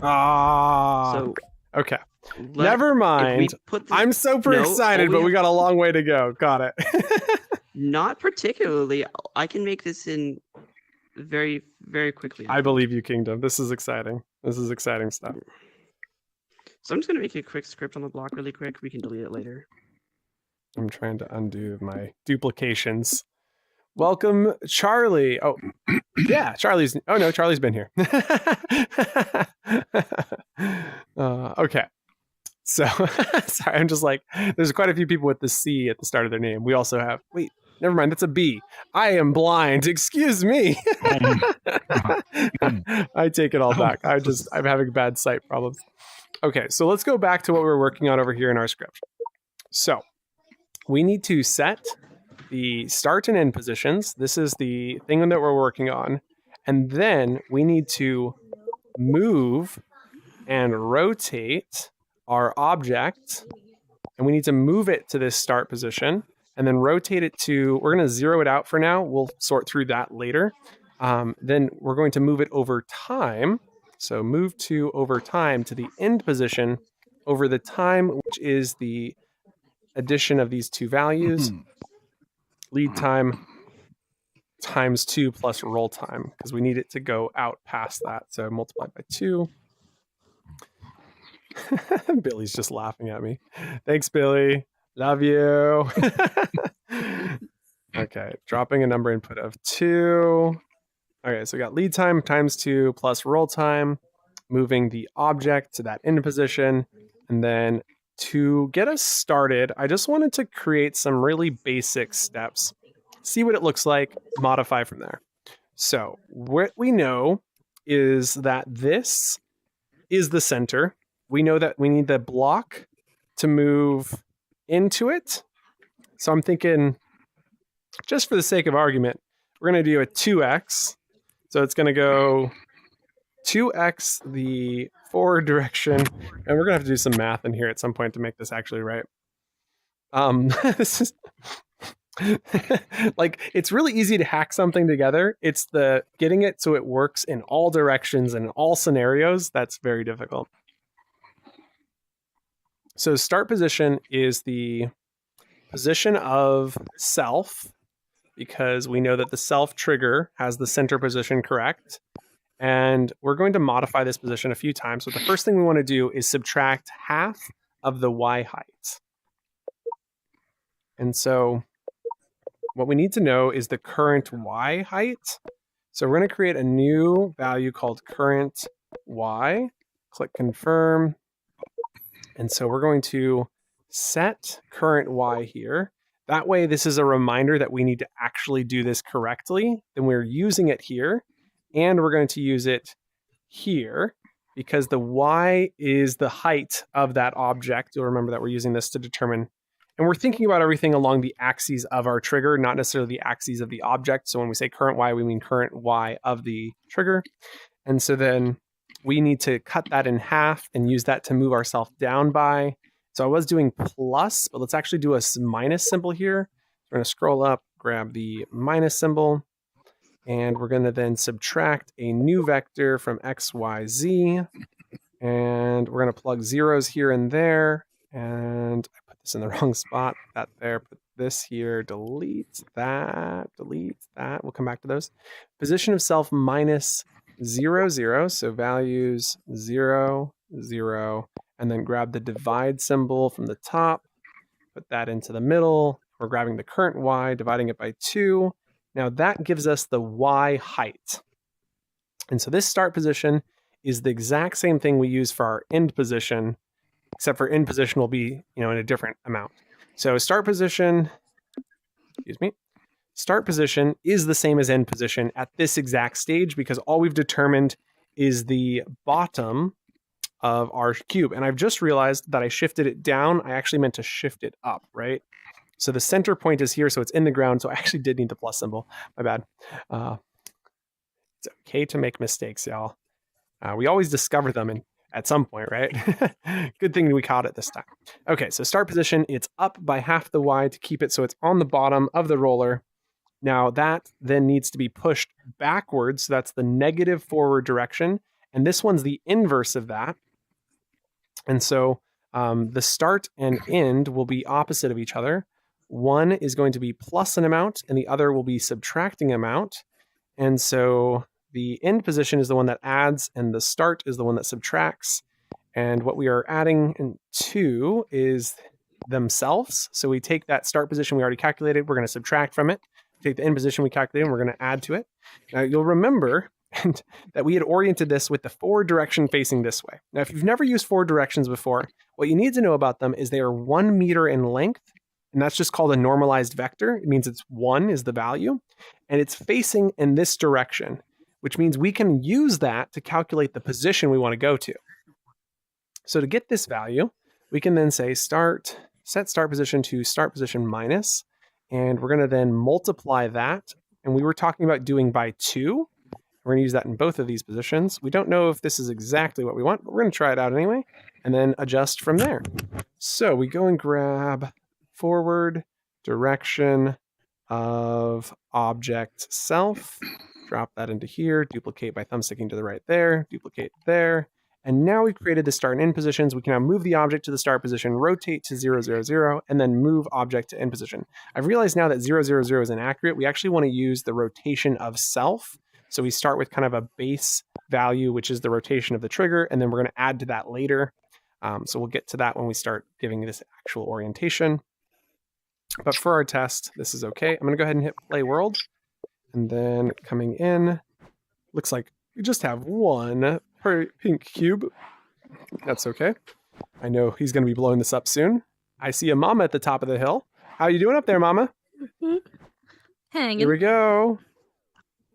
So okay. Never mind. I'm super excited, but we got a long way to go. Got it. Not particularly. I can make this in very, very quickly. I believe you, Kingdom. This is exciting. This is exciting stuff. So I'm just gonna make a quick script on the block really quick. We can delete it later. I'm trying to undo my duplications. Welcome, Charlie. Oh, yeah, Charlie's. Oh no, Charlie's been here. Okay. So, sorry, I'm just like, there's quite a few people with the C at the start of their name. We also have, wait, never mind, that's a B. I am blind. Excuse me. I take it all back. I'm having bad sight problems. Okay, so let's go back to what we're working on over here in our script. So we need to set the start and end positions. This is the thing that we're working on. And then we need to move and rotate our object. And we need to move it to this start position and then rotate it to, we're going to zero it out for now. We'll sort through that later. Then we're going to move it over time. So move to over time to the end position over the time, which is the addition of these two values. Lead time times 2 plus roll time, because we need it to go out past that. So multiplied by 2. Billy's just laughing at me. Thanks, Billy. Love you. Okay, dropping a number input of 2. Okay, so we got lead time times 2 plus roll time, moving the object to that end position. And then to get us started, I just wanted to create some really basic steps. See what it looks like, modify from there. So what we know is that this is the center. We know that we need the block to move into it. So I'm thinking, just for the sake of argument, we're going to do a 2x. So it's going to go 2x the forward direction. And we're going to have to do some math in here at some point to make this actually right. This is like, it's really easy to hack something together. It's the getting it so it works in all directions and all scenarios that's very difficult. So start position is the position of self, because we know that the self trigger has the center position correct. And we're going to modify this position a few times. So the first thing we want to do is subtract half of the y height. And so what we need to know is the current y height. So we're going to create a new value called current y. Click confirm. And so we're going to set current y here. That way, this is a reminder that we need to actually do this correctly. Then we're using it here, and we're going to use it here because the y is the height of that object. You'll remember that we're using this to determine, and we're thinking about everything along the axes of our trigger, not necessarily the axes of the object. So when we say current y, we mean current y of the trigger. And so then we need to cut that in half and use that to move ourselves down by. So I was doing plus, but let's actually do a minus symbol here. We're going to scroll up, grab the minus symbol, and we're going to then subtract a new vector from x, y, z. And we're going to plug zeros here and there. And I put this in the wrong spot. Put that there, put this here, delete that. We'll come back to those. Position of self minus 0, 0. So values 0, 0. And then grab the divide symbol from the top, put that into the middle. We're grabbing the current y, dividing it by 2. Now that gives us the y height. And so this start position is the exact same thing we use for our end position, except for end position will be, in a different amount. So start position is the same as end position at this exact stage because all we've determined is the bottom of our cube. And I've just realized that I shifted it down. I actually meant to shift it up, right? So the center point is here, so it's in the ground. So I actually did need the plus symbol. My bad. It's okay to make mistakes, y'all. We always discover them at some point, right? Good thing we caught it this time. Okay, so start position, it's up by half the y to keep it so it's on the bottom of the roller. Now that then needs to be pushed backwards. So that's the negative forward direction. And this one's the inverse of that. And so the start and end will be opposite of each other. One is going to be plus an amount and the other will be subtracting amount. And so the end position is the one that adds and the start is the one that subtracts. And what we are adding to is themselves. So we take that start position we already calculated, we're going to subtract from it. Take the end position we calculated and we're going to add to it. Now you'll remember that we had oriented this with the forward direction facing this way. Now, if you've never used forward directions before, what you need to know about them is they are 1 meter in length, and that's just called a normalized vector. It means it's 1 is the value, and it's facing in this direction, which means we can use that to calculate the position we want to go to. So to get this value, we can then say set start position to start position minus, and we're going to then multiply that. And we were talking about doing by 2. We're going to use that in both of these positions. We don't know if this is exactly what we want, but we're going to try it out anyway, and then adjust from there. So we go and grab forward direction of object self, drop that into here, duplicate by thumbsticking to the right there, duplicate there. And now we've created the start and end positions. We can now move the object to the start position, rotate to 0, 0, 0, and then move object to end position. I've realized now that 0, 0, 0 is inaccurate. We actually want to use the rotation of self. So we start with kind of a base value, which is the rotation of the trigger, and then we're going to add to that later. So we'll get to that when we start giving this actual orientation. But for our test, this is okay. I'm going to go ahead and hit play world. And then coming in, looks like we just have one pink cube. That's okay. I know he's going to be blowing this up soon. I see a mama at the top of the hill. How you doing up there, mama? Hanging. Here we go.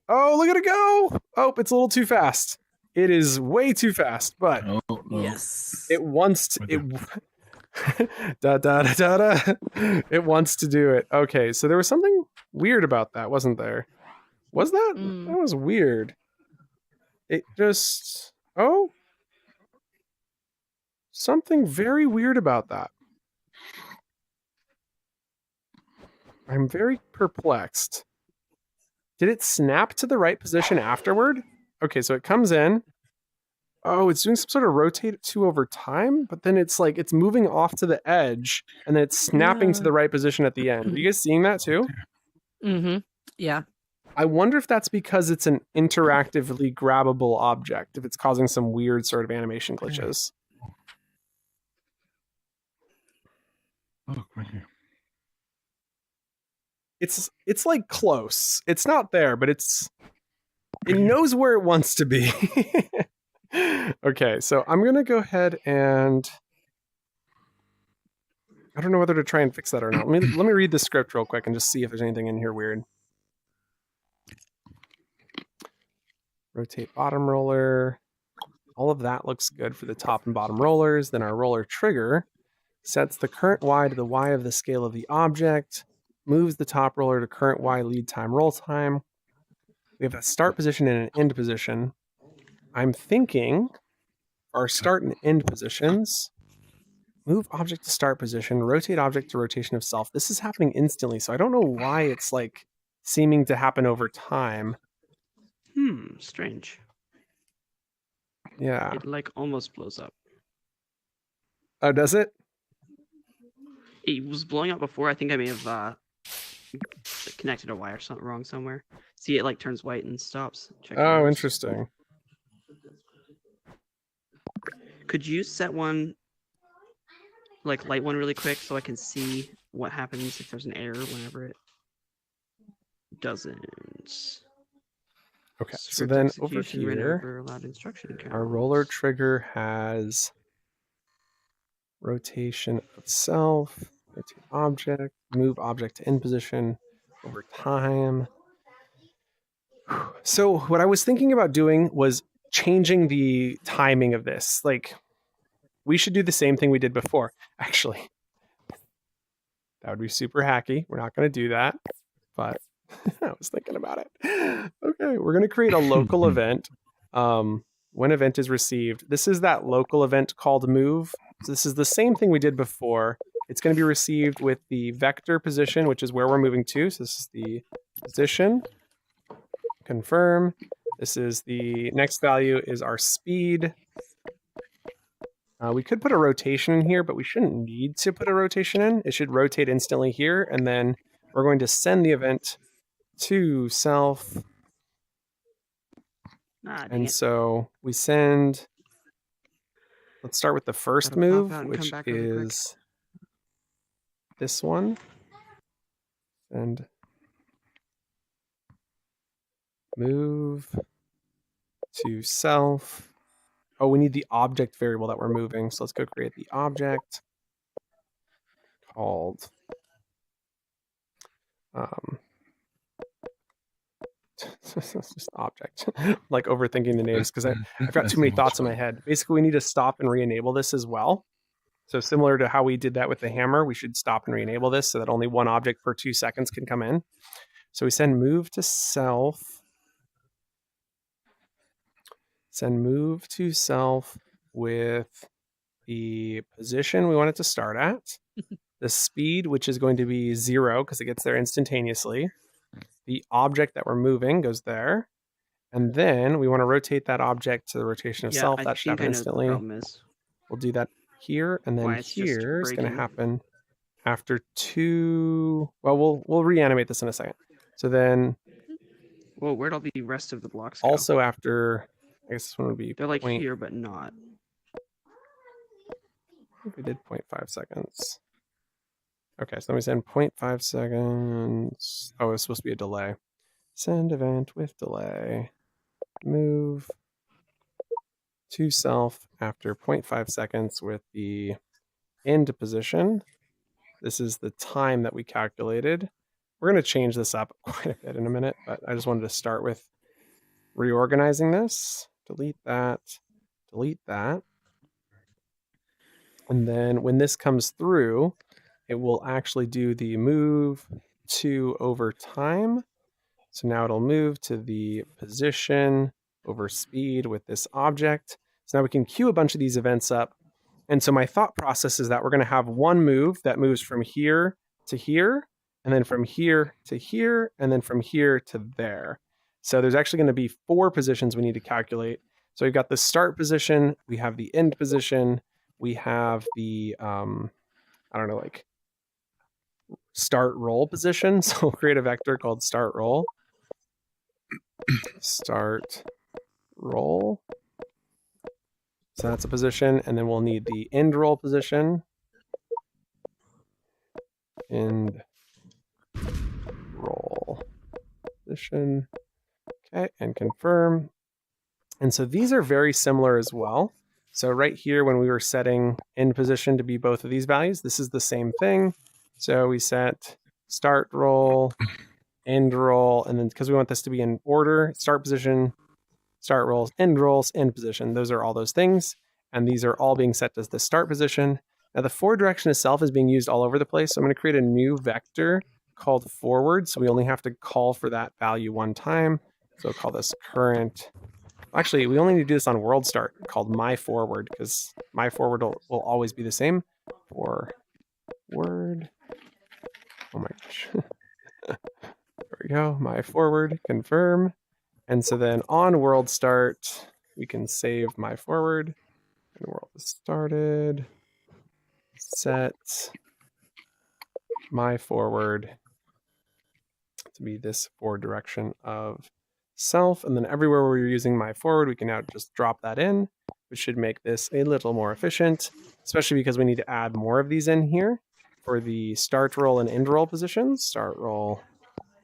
Oh, look at it go! Oh, it's a little too fast. It is way too fast, but Yes. it wants to. Da, da, da, da, da. It wants to do it. Okay, so there was something weird about that, wasn't there? Was that? That was weird. It just. Oh. Something very weird about that. I'm very perplexed. Did it snap to the right position afterward? Okay, so it comes in. Oh, it's doing some sort of rotate 2 over time, but then it's like it's moving off to the edge and then it's snapping to the right position at the end. Are you guys seeing that too? Mm-hmm. Yeah. I wonder if that's because it's an interactively grabbable object, if it's causing some weird sort of animation glitches. Look right here. It's like close. It's not there, but it knows where it wants to be. Okay, so I'm gonna go ahead and I don't know whether to try and fix that or not. Let me read the script real quick and just see if there's anything in here weird. Rotate bottom roller. All of that looks good for the top and bottom rollers. Then our roller trigger sets the current Y to the Y of the scale of the object, moves the top roller to current Y lead time roll time. We have a start position and an end position. I'm thinking our start and end positions, move object to start position, rotate object to rotation of self. This is happening instantly, so I don't know why it's like seeming to happen over time. Strange. Yeah. It like almost blows up. Oh, does it? It was blowing up before. I think I may have connected a wire wrong somewhere. See, it like turns white and stops. Check Oh, interesting. Could you set one, like light one really quick so I can see what happens if there's an error whenever it doesn't? Okay, so then over Execution ran here, over allowed instruction our counts. roller trigger has rotation of self, rotate object, move object to end position over time. So what I was thinking about doing was changing the timing of this. Like, we should do the same thing we did before. Actually, that would be super hacky. We're not going to do that, but I was thinking about it. Okay, we're going to create a local event. When event is received, this is that local event called move. So this is the same thing we did before. It's going to be received with the vector position, which is where we're moving to. So this is the position. Confirm. This is the next value is our speed. We could put a rotation in here, but we shouldn't need to put a rotation in. It should rotate instantly here, and then we're going to send the event to self. And so we send, let's start with the first move, which is this one. And move to self. Oh, we need the object variable that we're moving. So let's go create the object called just object. Like overthinking the names because I've got too many thoughts in my head. Basically, we need to stop and re-enable this as well. So similar to how we did that with the hammer, we should stop and re-enable this so that only one object per 2 seconds can come in. So we send move to self. Send move to self with the position we want it to start at. The speed, which is going to be 0 because it gets there instantaneously. The object that we're moving goes there. And then we want to rotate that object to the rotation of self. That should happen instantly. We'll do that here. And then here is going to happen after 2. Well, we'll reanimate this in a second. So then. Well, where'd all the rest of the blocks go? Also after, I guess this one would be. They're like here, but not. I think we did 0.5 seconds. Okay, so let me send 0.5 seconds. Oh, it's supposed to be a delay. Send event with delay. Move to self after 0.5 seconds with the end position. This is the time that we calculated. We're going to change this up quite a bit in a minute, but I just wanted to start with reorganizing this. Delete that. Delete that. And then when this comes through, it will actually do the move to over time. So now it'll move to the position over speed with this object. So now we can queue a bunch of these events up. And so my thought process is that we're going to have one move that moves from here to here, and then from here to here, and then from here to there. So there's actually going to be 4 positions we need to calculate. So we've got the start position, we have the end position, we have the, I don't know, like start roll position. So we'll create a vector called start roll. Start roll. So that's a position, and then we'll need the end roll position. End roll position. Okay, and confirm. And so these are very similar as well. So right here, when we were setting end position to be both of these values, this is the same thing. So we set start roll, end roll, and then because we want this to be in order, start position, start rolls, end position. Those are all those things. And these are all being set as the start position. Now the forward direction itself is being used all over the place. So I'm going to create a new vector called forward. So we only have to call for that value one time. So we'll call this current. Actually, we only need to do this on world start called my forward, because my forward will always be the same. Forward. Oh my gosh. There we go. My forward, confirm. And so then on world start, we can save my forward. And world is started. Set my forward to be this forward direction of self. And then everywhere where you're using my forward, we can now just drop that in, which should make this a little more efficient, especially because we need to add more of these in here for the start roll and end roll positions. Start roll,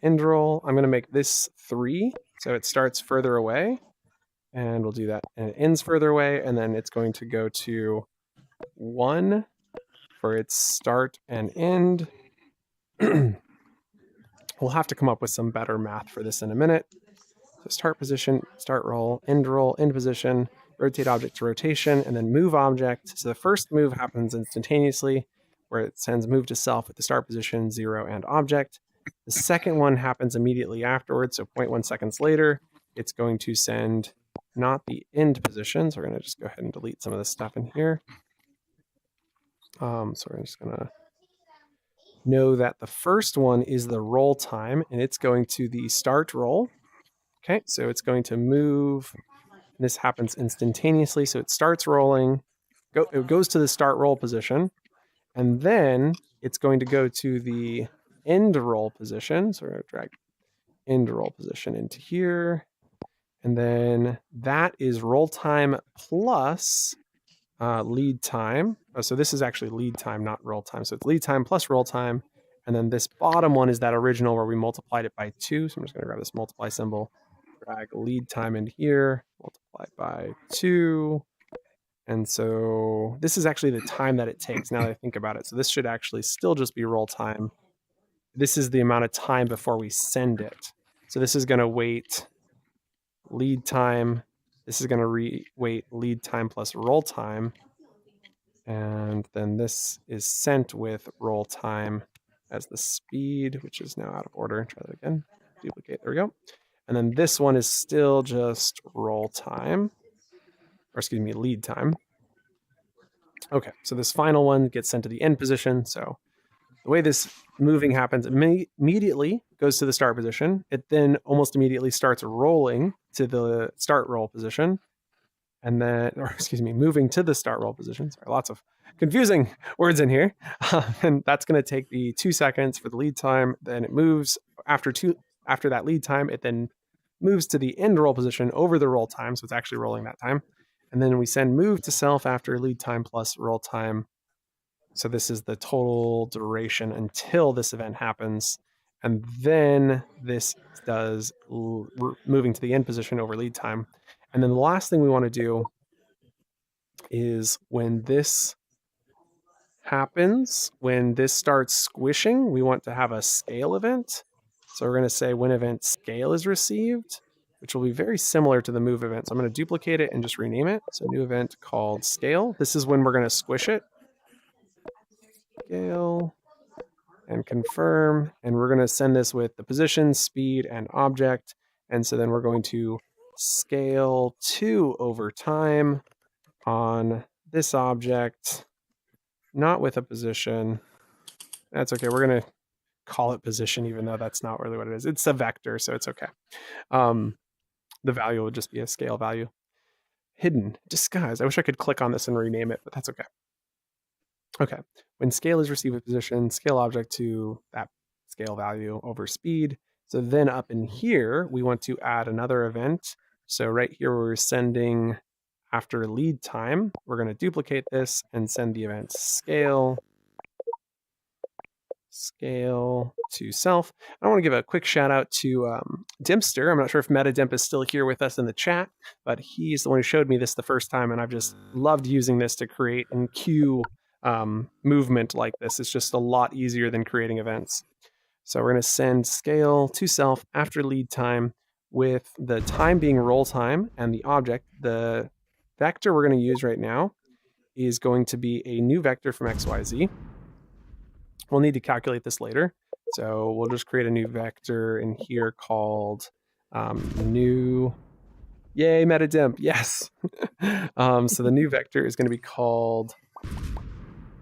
end roll. I'm going to make this 3, so it starts further away, and we'll do that. And it ends further away, and then it's going to go to 1 for its start and end. We'll have to come up with some better math for this in a minute. So start position, start roll, end position, rotate object to rotation, and then move object. So the first move happens instantaneously, where it sends move to self with the start position, 0, and object. The second one happens immediately afterwards, so 0.1 seconds later, it's going to send not the end position. So we're going to just go ahead and delete some of this stuff in here. So we're just going to know that the first one is the roll time, and it's going to the start roll. Okay, so it's going to move. This happens instantaneously, so it starts rolling. It goes to the start roll position, and then it's going to go to the end roll position. So we're going to drag end roll position into here, and then that is roll time plus lead time. Oh, so this is actually lead time, not roll time. So it's lead time plus roll time. And then this bottom one is that original where we multiplied it by 2. So I'm just going to grab this multiply symbol, drag lead time in here, multiply by 2. And so this is actually the time that it takes now that I think about it. So this should actually still just be roll time. This is the amount of time before we send it. So this is going to wait lead time. This is going to wait lead time plus roll time. And then this is sent with roll time as the speed, which is now out of order. Try that again. Duplicate. There we go. And then this one is still just roll time. Or excuse me, lead time. Okay, so this final one gets sent to the end position. So the way this moving happens, immediately goes to the start position. It then almost immediately starts rolling to the start roll position. And then, or excuse me, moving to the start roll position. Sorry, lots of confusing words in here. And that's going to take the 2 seconds for the lead time. Then it moves after that lead time. It then moves to the end roll position over the roll time. So it's actually rolling that time. And then we send move to self after lead time plus roll time. So this is the total duration until this event happens. And then this does moving to the end position over lead time. And then the last thing we want to do is when this happens, when this starts squishing, we want to have a scale event. So we're going to say when event scale is received. which will be very similar to the move event. So I'm going to duplicate it and just rename it. So new event called scale. This is when we're going to squish it. Scale and confirm. And we're going to send this with the position, speed, and object. And so then we're going to scale 2 over time on this object, not with a position. That's okay. We're going to call it position, even though that's not really what it is. It's a vector, so it's okay. The value will just be a scale value. Hidden, disguise. I wish I could click on this and rename it, but that's okay. Okay, when scale is received with position, scale object to that scale value over speed. So then up in here, we want to add another event. So right here, we're sending after lead time, we're going to duplicate this and send the event scale to self. I want to give a quick shout out to Dimpster. I'm not sure if MetaDimp is still here with us in the chat, but he's the one who showed me this the first time, and I've just loved using this to create and queue movement like this. It's just a lot easier than creating events. So we're going to send scale to self after lead time with the time being roll time and the object. The vector we're going to use right now is going to be a new vector from XYZ. We'll need to calculate this later. So we'll just create a new vector in here called new, yay, MetaDimp, yes. So the new vector is going to be called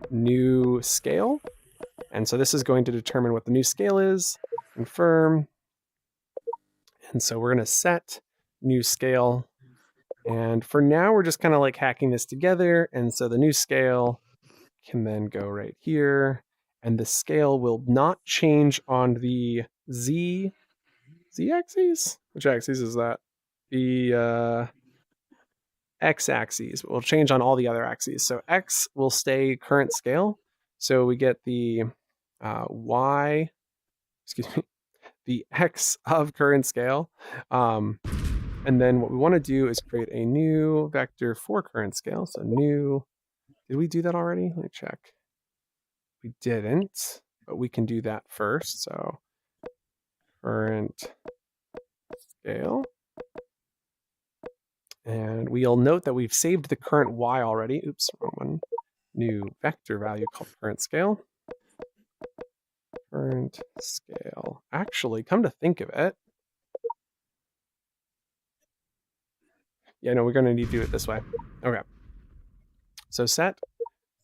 new scale. And so this is going to determine what the new scale is, confirm. And so we're going to set new scale. And for now, we're just kind of like hacking this together. And so the new scale can then go right here. And the scale will not change on the z-axis? Which axis is that? The x-axis. It will change on all the other axes. So x will stay current scale. So we get the the x of current scale. And then what we want to do is create a new vector for current scale. So new, did we do that already? Let me check. We didn't, but we can do that first. So current scale. And we'll note that we've saved the current y already. Oops, wrong one. New vector value called current scale. Current scale. Actually, come to think of it. Yeah, no, we're going to need to do it this way. Okay. So set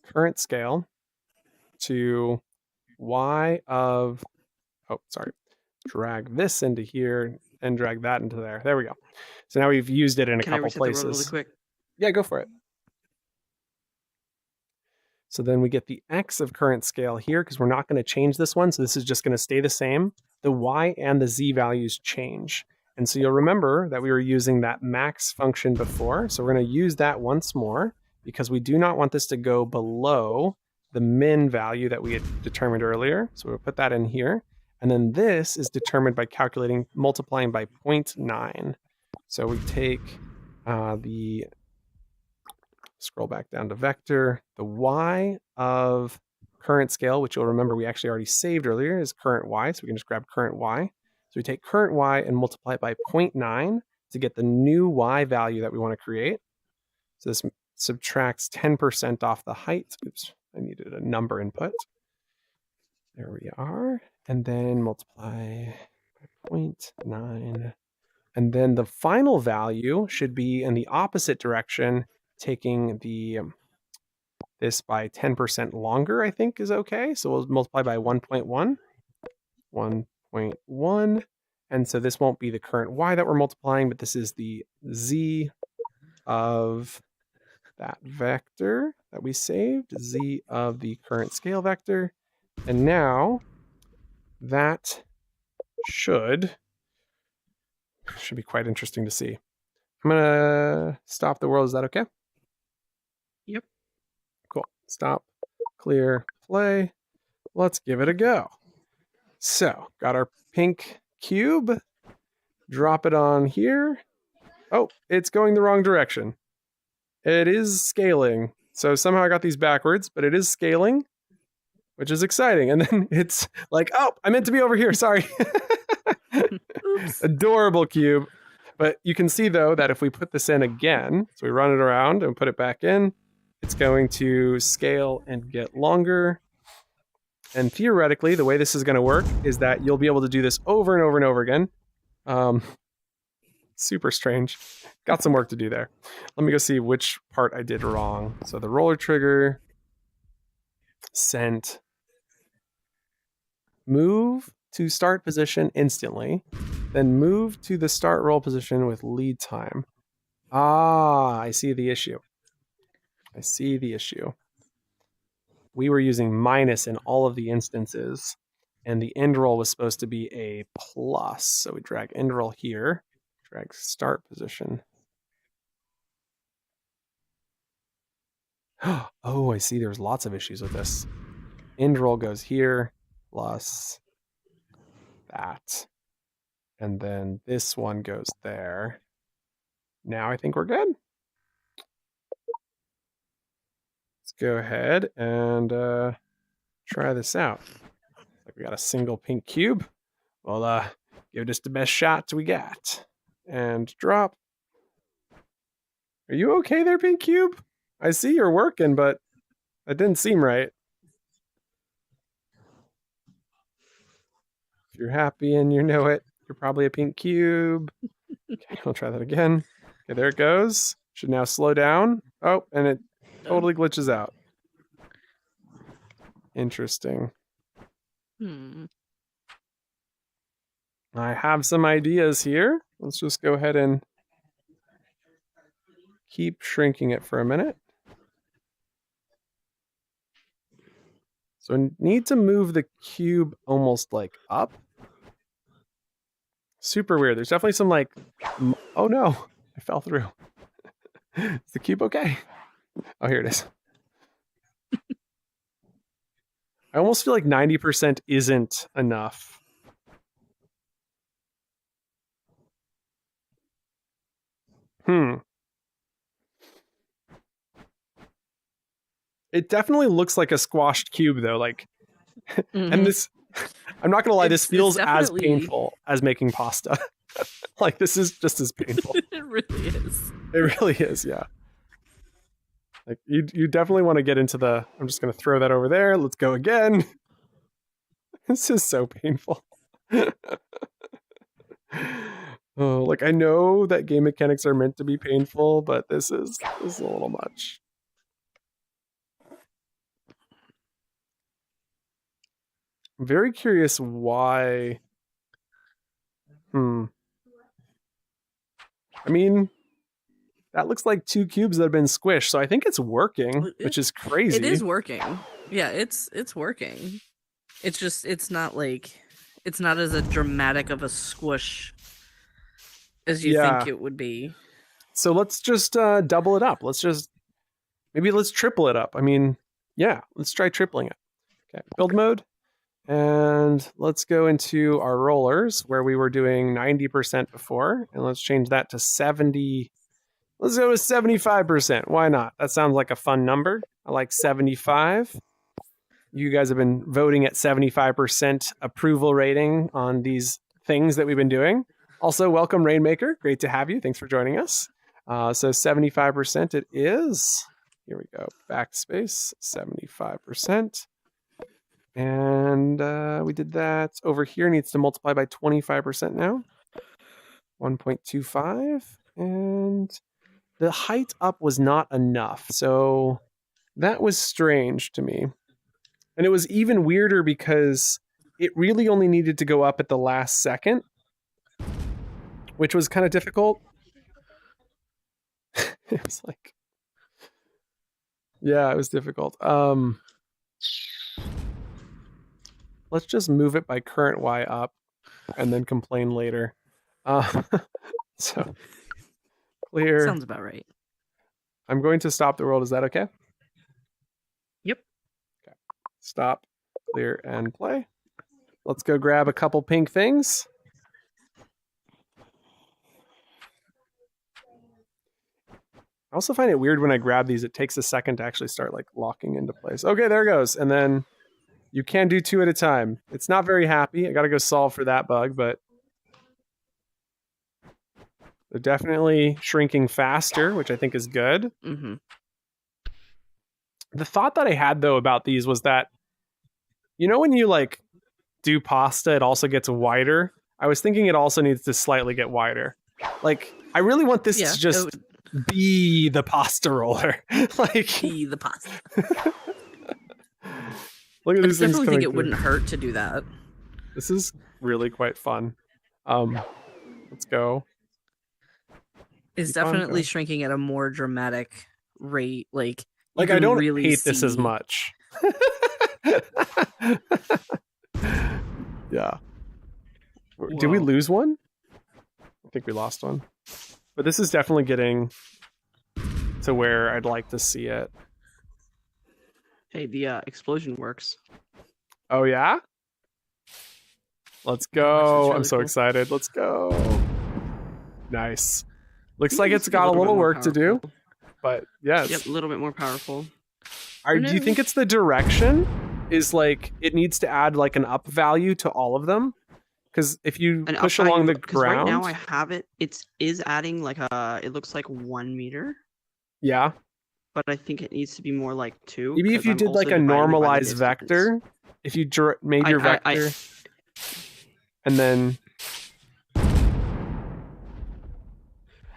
current scale to y of, oh, sorry, drag this into here and drag that into there. There we go. So now we've used it in a couple places. The world really quick? Yeah, go for it. So then we get the x of current scale here because we're not going to change this one. So this is just going to stay the same. The y and the z values change. And so you'll remember that we were using that max function before. So we're going to use that once more because we do not want this to go below the min value that we had determined earlier. So we'll put that in here. And then this is determined by multiplying by 0.9. So we take scroll back down to vector, the y of current scale, which you'll remember we actually already saved earlier, is current y. So we can just grab current y. So we take current y and multiply it by 0.9 to get the new y value that we want to create. So this subtracts 10% off the height. Oops, I needed a number input. There we are. And then multiply by 0.9. And then the final value should be in the opposite direction, taking this by 10% longer, I think is okay. So we'll multiply by 1.1. 1.1. And so this won't be the current y that we're multiplying, but this is the z of that vector that we saved, z of the current scale vector. And now that should be quite interesting to see. I'm going to stop the world. Is that okay? Yep. Cool. Stop, clear, play. Let's give it a go. So, got our pink cube. Drop it on here. Oh, it's going the wrong direction. It is scaling. So somehow I got these backwards, but it is scaling, which is exciting. And then it's like, oh, I meant to be over here. Sorry. Oops. Adorable cube. But you can see, though, that if we put this in again, so we run it around and put it back in, it's going to scale and get longer. And theoretically, the way this is going to work is that you'll be able to do this over and over and over again. Super strange. Got some work to do there. Let me go see which part I did wrong. So the roller trigger, sent, move to start position instantly, then move to the start roll position with lead time. Ah, I see the issue. I see the issue. We were using minus in all of the instances, and the end roll was supposed to be a plus. So we drag end roll here, drag start position. Oh, I see there's lots of issues with this. End roll goes here, plus that. And then this one goes there. Now I think we're good. Let's go ahead and try this out. Like we got a single pink cube. We'll give this the best shots we got. And drop. Are you okay there, pink cube? I see you're working, but that didn't seem right. If you're happy and you know it, you're probably a pink cube. Okay, I'll try that again. Okay, there it goes. Should now slow down. Oh, and it totally glitches out. Interesting. I have some ideas here. Let's just go ahead and keep shrinking it for a minute. So I need to move the cube almost like up. Super weird. There's definitely some like, oh no, I fell through. Is the cube okay? Oh, here it is. I almost feel like 90% isn't enough. It definitely looks like a squashed cube, though. Like, and this, I'm not gonna lie, this feels as painful as making pasta. Like, this is just as painful. It really is. It really is, yeah. Like, you definitely want to get into the. I'm just gonna throw that over there. Let's go again. This is so painful. Oh, like I know that game mechanics are meant to be painful, but this is a little much. I'm very curious why. I mean, that looks like 2 cubes that have been squished, so I think it's working, which is crazy. It is working. Yeah, it's working. It's just it's not as a dramatic of a squish as you think it would be. So let's just double it up. Let's triple it up. I mean, yeah, let's try tripling it. Okay, build mode. And let's go into our rollers where we were doing 90% before, and let's change that to 70. Let's go to 75%. Why not? That sounds like a fun number. I like 75. You guys have been voting at 75% approval rating on these things that we've been doing. Also, welcome Rainmaker. Great to have you. Thanks for joining us. So 75% it is. Here we go. Backspace, 75%. And we did that. Over here needs to multiply by 25% now. 1.25. And the height up was not enough. So that was strange to me. And it was even weirder because it really only needed to go up at the last second, which was kind of difficult. It was like, yeah, it was difficult. Let's just move it by current Y up and then complain later. So clear. Sounds about right. I'm going to stop the world. Is that okay? Yep. Okay. Stop, clear, and play. Let's go grab a couple pink things. I also find it weird when I grab these, it takes a second to actually start like locking into place. Okay, there it goes. And then you can do 2 at a time. It's not very happy. I got to go solve for that bug, but They're definitely shrinking faster, which I think is good. Mm-hmm. The thought that I had though about these was that, you know, when you like do pasta, it also gets wider. I was thinking it also needs to slightly get wider. Like, I really want this to just be the pasta roller. Like, be the pasta. Look at these things. I definitely think it wouldn't hurt to do that. This is really quite fun. Let's go. It's definitely shrinking at a more dramatic rate. Like I don't really hate this as much. Yeah. Whoa. Did we lose one? I think we lost one. But this is definitely getting to where I'd like to see it. Hey, the explosion works. Oh, yeah? Let's go. Really I'm so excited. Let's go. Nice. Looks like it's got a little work to do. But yes. Yep, a little bit more powerful. Do you think it's the direction? Is like it needs to add like an up value to all of them? Because if you push along the ground, right now I have it. It is adding like it looks like 1 meter. Yeah. But I think it needs to be more like 2. Maybe if you did like a normalized vector, if you made your vector, and then.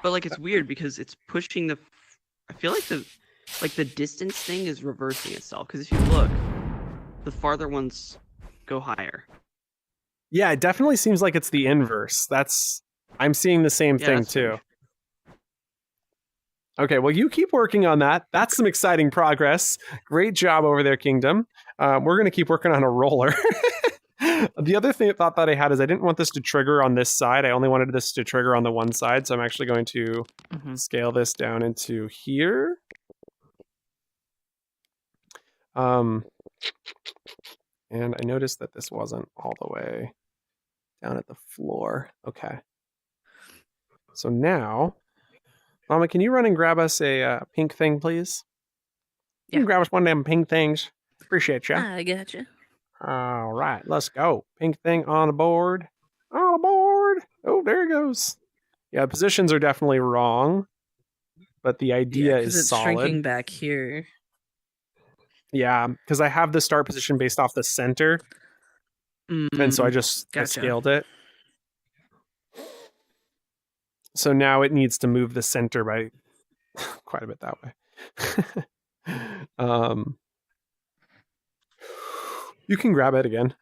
But like it's weird because it's pushing the. I feel like the distance thing is reversing itself, because if you look, the farther ones go higher. Yeah, it definitely seems like it's the inverse. I'm seeing the same thing too. Okay, well, you keep working on that. That's some exciting progress. Great job over there, Kingdom. We're going to keep working on a roller. The other thought that I had is I didn't want this to trigger on this side. I only wanted this to trigger on the one side. So I'm actually going to scale this down into here. And I noticed that this wasn't all the way down at the floor. Okay. So now, Mama, can you run and grab us a pink thing, please? Yeah. You can grab us one of them pink things. Appreciate you. I gotcha. All right, let's go. Pink thing on the board. On the board. Oh, there it goes. Yeah, positions are definitely wrong, but the idea is it's solid. Shrinking back here. Yeah, because I have the start position based off the center, and so I just scaled it. So now it needs to move the center by quite a bit that way. You can grab it again.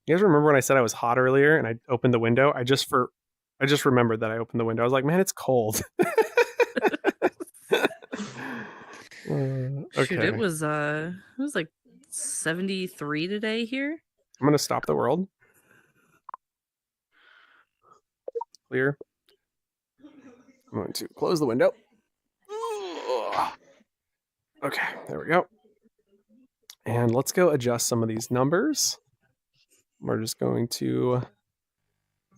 You guys remember when I said I was hot earlier and I opened the window? I just remembered that I opened the window. I was like, man, it's cold. Okay. Shoot, it was like 73 today here. I'm gonna stop the world. Clear. I'm going to close the window. Okay, there we go. And let's go adjust some of these numbers. We're just going to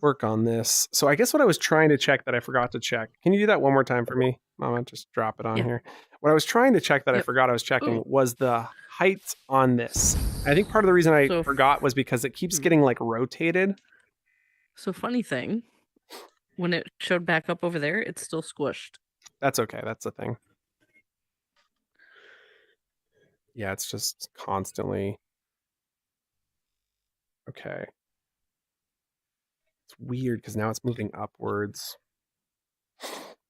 work on this. So I guess what I was trying to check that I forgot to check. Can you do that one more time for me, Mama? Just drop it on here. What I was trying to check that I forgot I was checking was the height on this. I think part of the reason I forgot was because it keeps getting like rotated. So funny thing, when it showed back up over there, it's still squished. That's okay. That's the thing. Yeah, it's just constantly. Okay. It's weird because now it's moving upwards,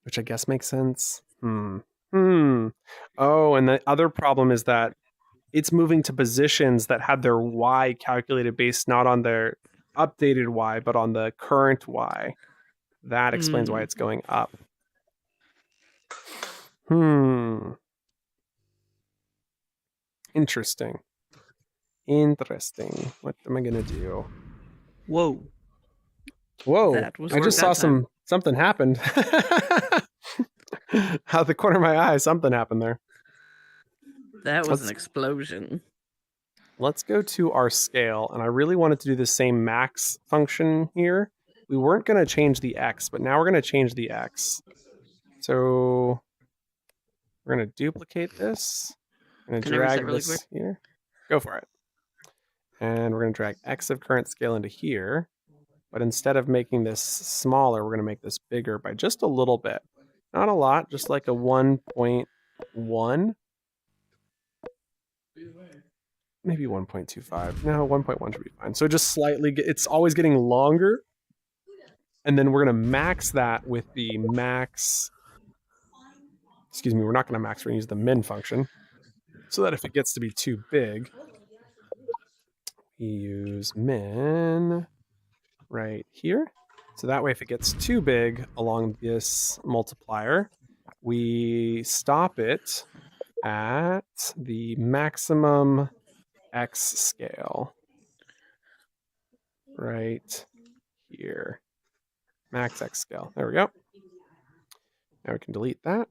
which I guess makes sense. Oh, and the other problem is that it's moving to positions that had their Y calculated based not on their updated Y, but on the current Y. That explains why it's going up. Interesting. What am I gonna do? Whoa! I just saw something happened. Out of the corner of my eye, something happened there. That was an explosion. Let's go to our scale, and I really wanted to do the same max function here. We weren't going to change the X, but now we're going to change the X. So we're going to duplicate this. I'm going to drag this here. Go for it. And we're going to drag X of current scale into here. But instead of making this smaller, we're going to make this bigger by just a little bit. Not a lot, just like a 1.1. Maybe 1.25. No, 1.1 should be fine. So just slightly, it's always getting longer. And then we're going to max that with the max. Excuse me, we're not going to max, we're going to use the min function. So that if it gets to be too big, we use min right here. So that way, if it gets too big along this multiplier, we stop it at the maximum x scale. Right here. Max x scale. There we go. Now we can delete that.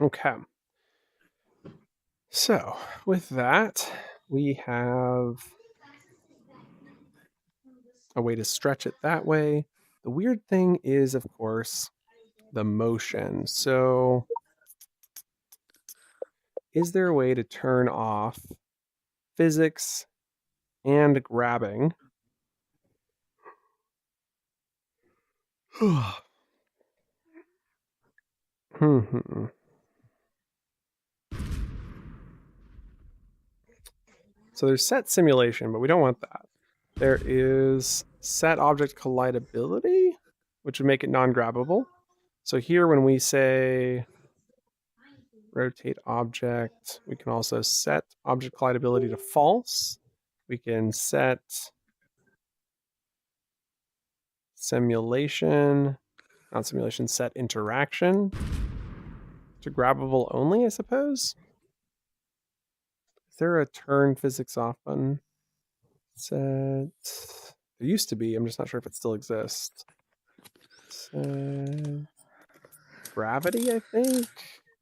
Okay. So with that, we have a way to stretch it that way. The weird thing is, of course, the motion. So is there a way to turn off physics and grabbing? So there's set simulation, but we don't want that. There is set object collidability, which would make it non-grabbable. So here when we say rotate object, we can also set object collidability to false. We can set simulation, not simulation, set interaction to grabbable only, I suppose. Is there a turn physics off button? Set. There used to be. I'm just not sure if it still exists. Set gravity, I think?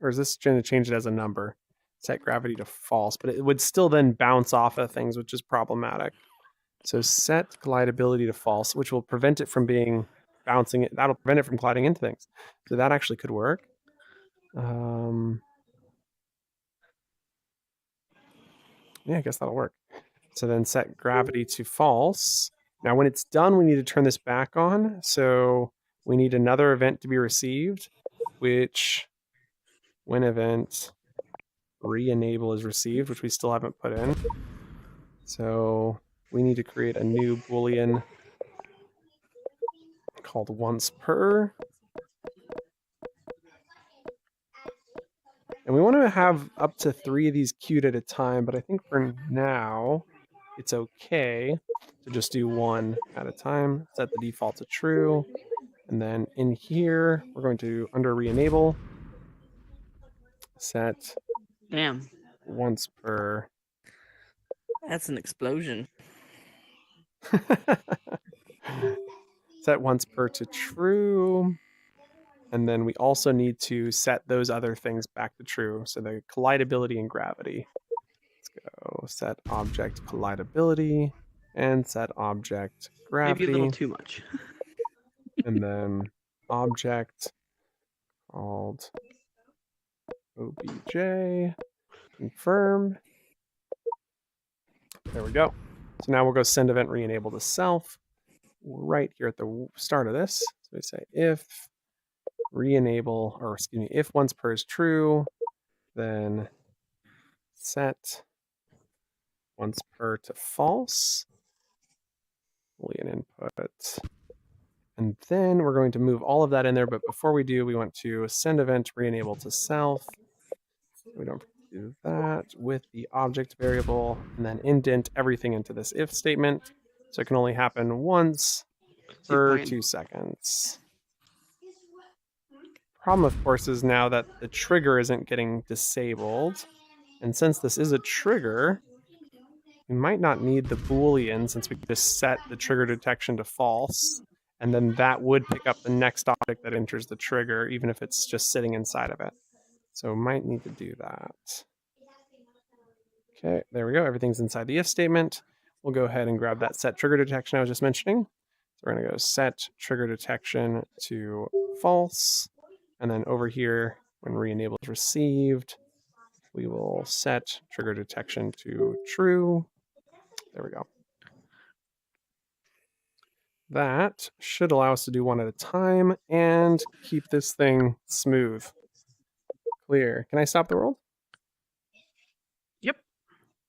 Or is this going to change it as a number? Set gravity to false, but it would still then bounce off of things, which is problematic. So set collidability to false, which will prevent it from being bouncing. That'll prevent it from colliding into things. So that actually could work. Yeah, I guess that'll work. So then set gravity to false. Now when it's done, we need to turn this back on. So we need another event to be received, which when event re-enable is received, which we still haven't put in. So we need to create a new Boolean called once per. And we want to have up to 3 of these queued at a time, but I think for now, it's okay to just do 1 at a time. Set the default to true. And then in here, we're going to, under re-enable, set once per. That's an explosion. Set once per to true. And then we also need to set those other things back to true. So the collidability and gravity. Let's go set object collidability and set object gravity. Maybe a little too much. And then object called obj confirm. There we go. So now we'll go send event re-enable to self right here at the start of this. So we say if re-enable, or excuse me, if once per is true, then set once per to false, Boolean input. And then we're going to move all of that in there, but before we do, we want to send event re-enable to self. We don't do that with the object variable, and then indent everything into this if statement. So it can only happen once per 2 seconds. Problem, of course, is now that the trigger isn't getting disabled. And since this is a trigger, we might not need the Boolean since we just set the trigger detection to false. And then that would pick up the next object that enters the trigger, even if it's just sitting inside of it. So we might need to do that. Okay, there we go. Everything's inside the if statement. We'll go ahead and grab that set trigger detection I was just mentioning. So we're going to go set trigger detection to false. And then over here, when re-enable is received, we will set trigger detection to true. There we go. That should allow us to do one at a time and keep this thing smooth. Clear. Can I stop the world? Yep.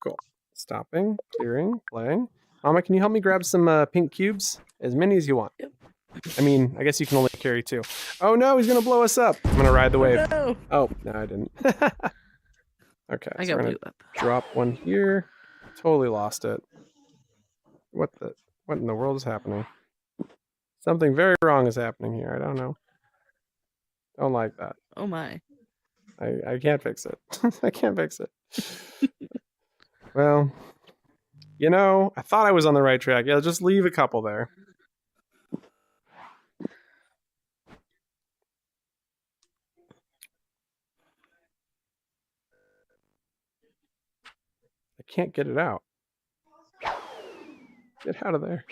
Cool. Stopping, clearing, playing. Mama, can you help me grab some pink cubes? As many as you want. Yep. I mean, I guess you can only carry 2. Oh no, he's gonna blow us up. I'm gonna ride the wave. No. Oh, no, I didn't. Okay, I so got we're blew gonna up. drop one here. Totally lost it. What in the world is happening? Something very wrong is happening here. I don't know. Don't like that. Oh my. I can't fix it. I can't fix it. Well, you know, I thought I was on the right track. Yeah, just leave a couple there. I can't get it out. Get out of there.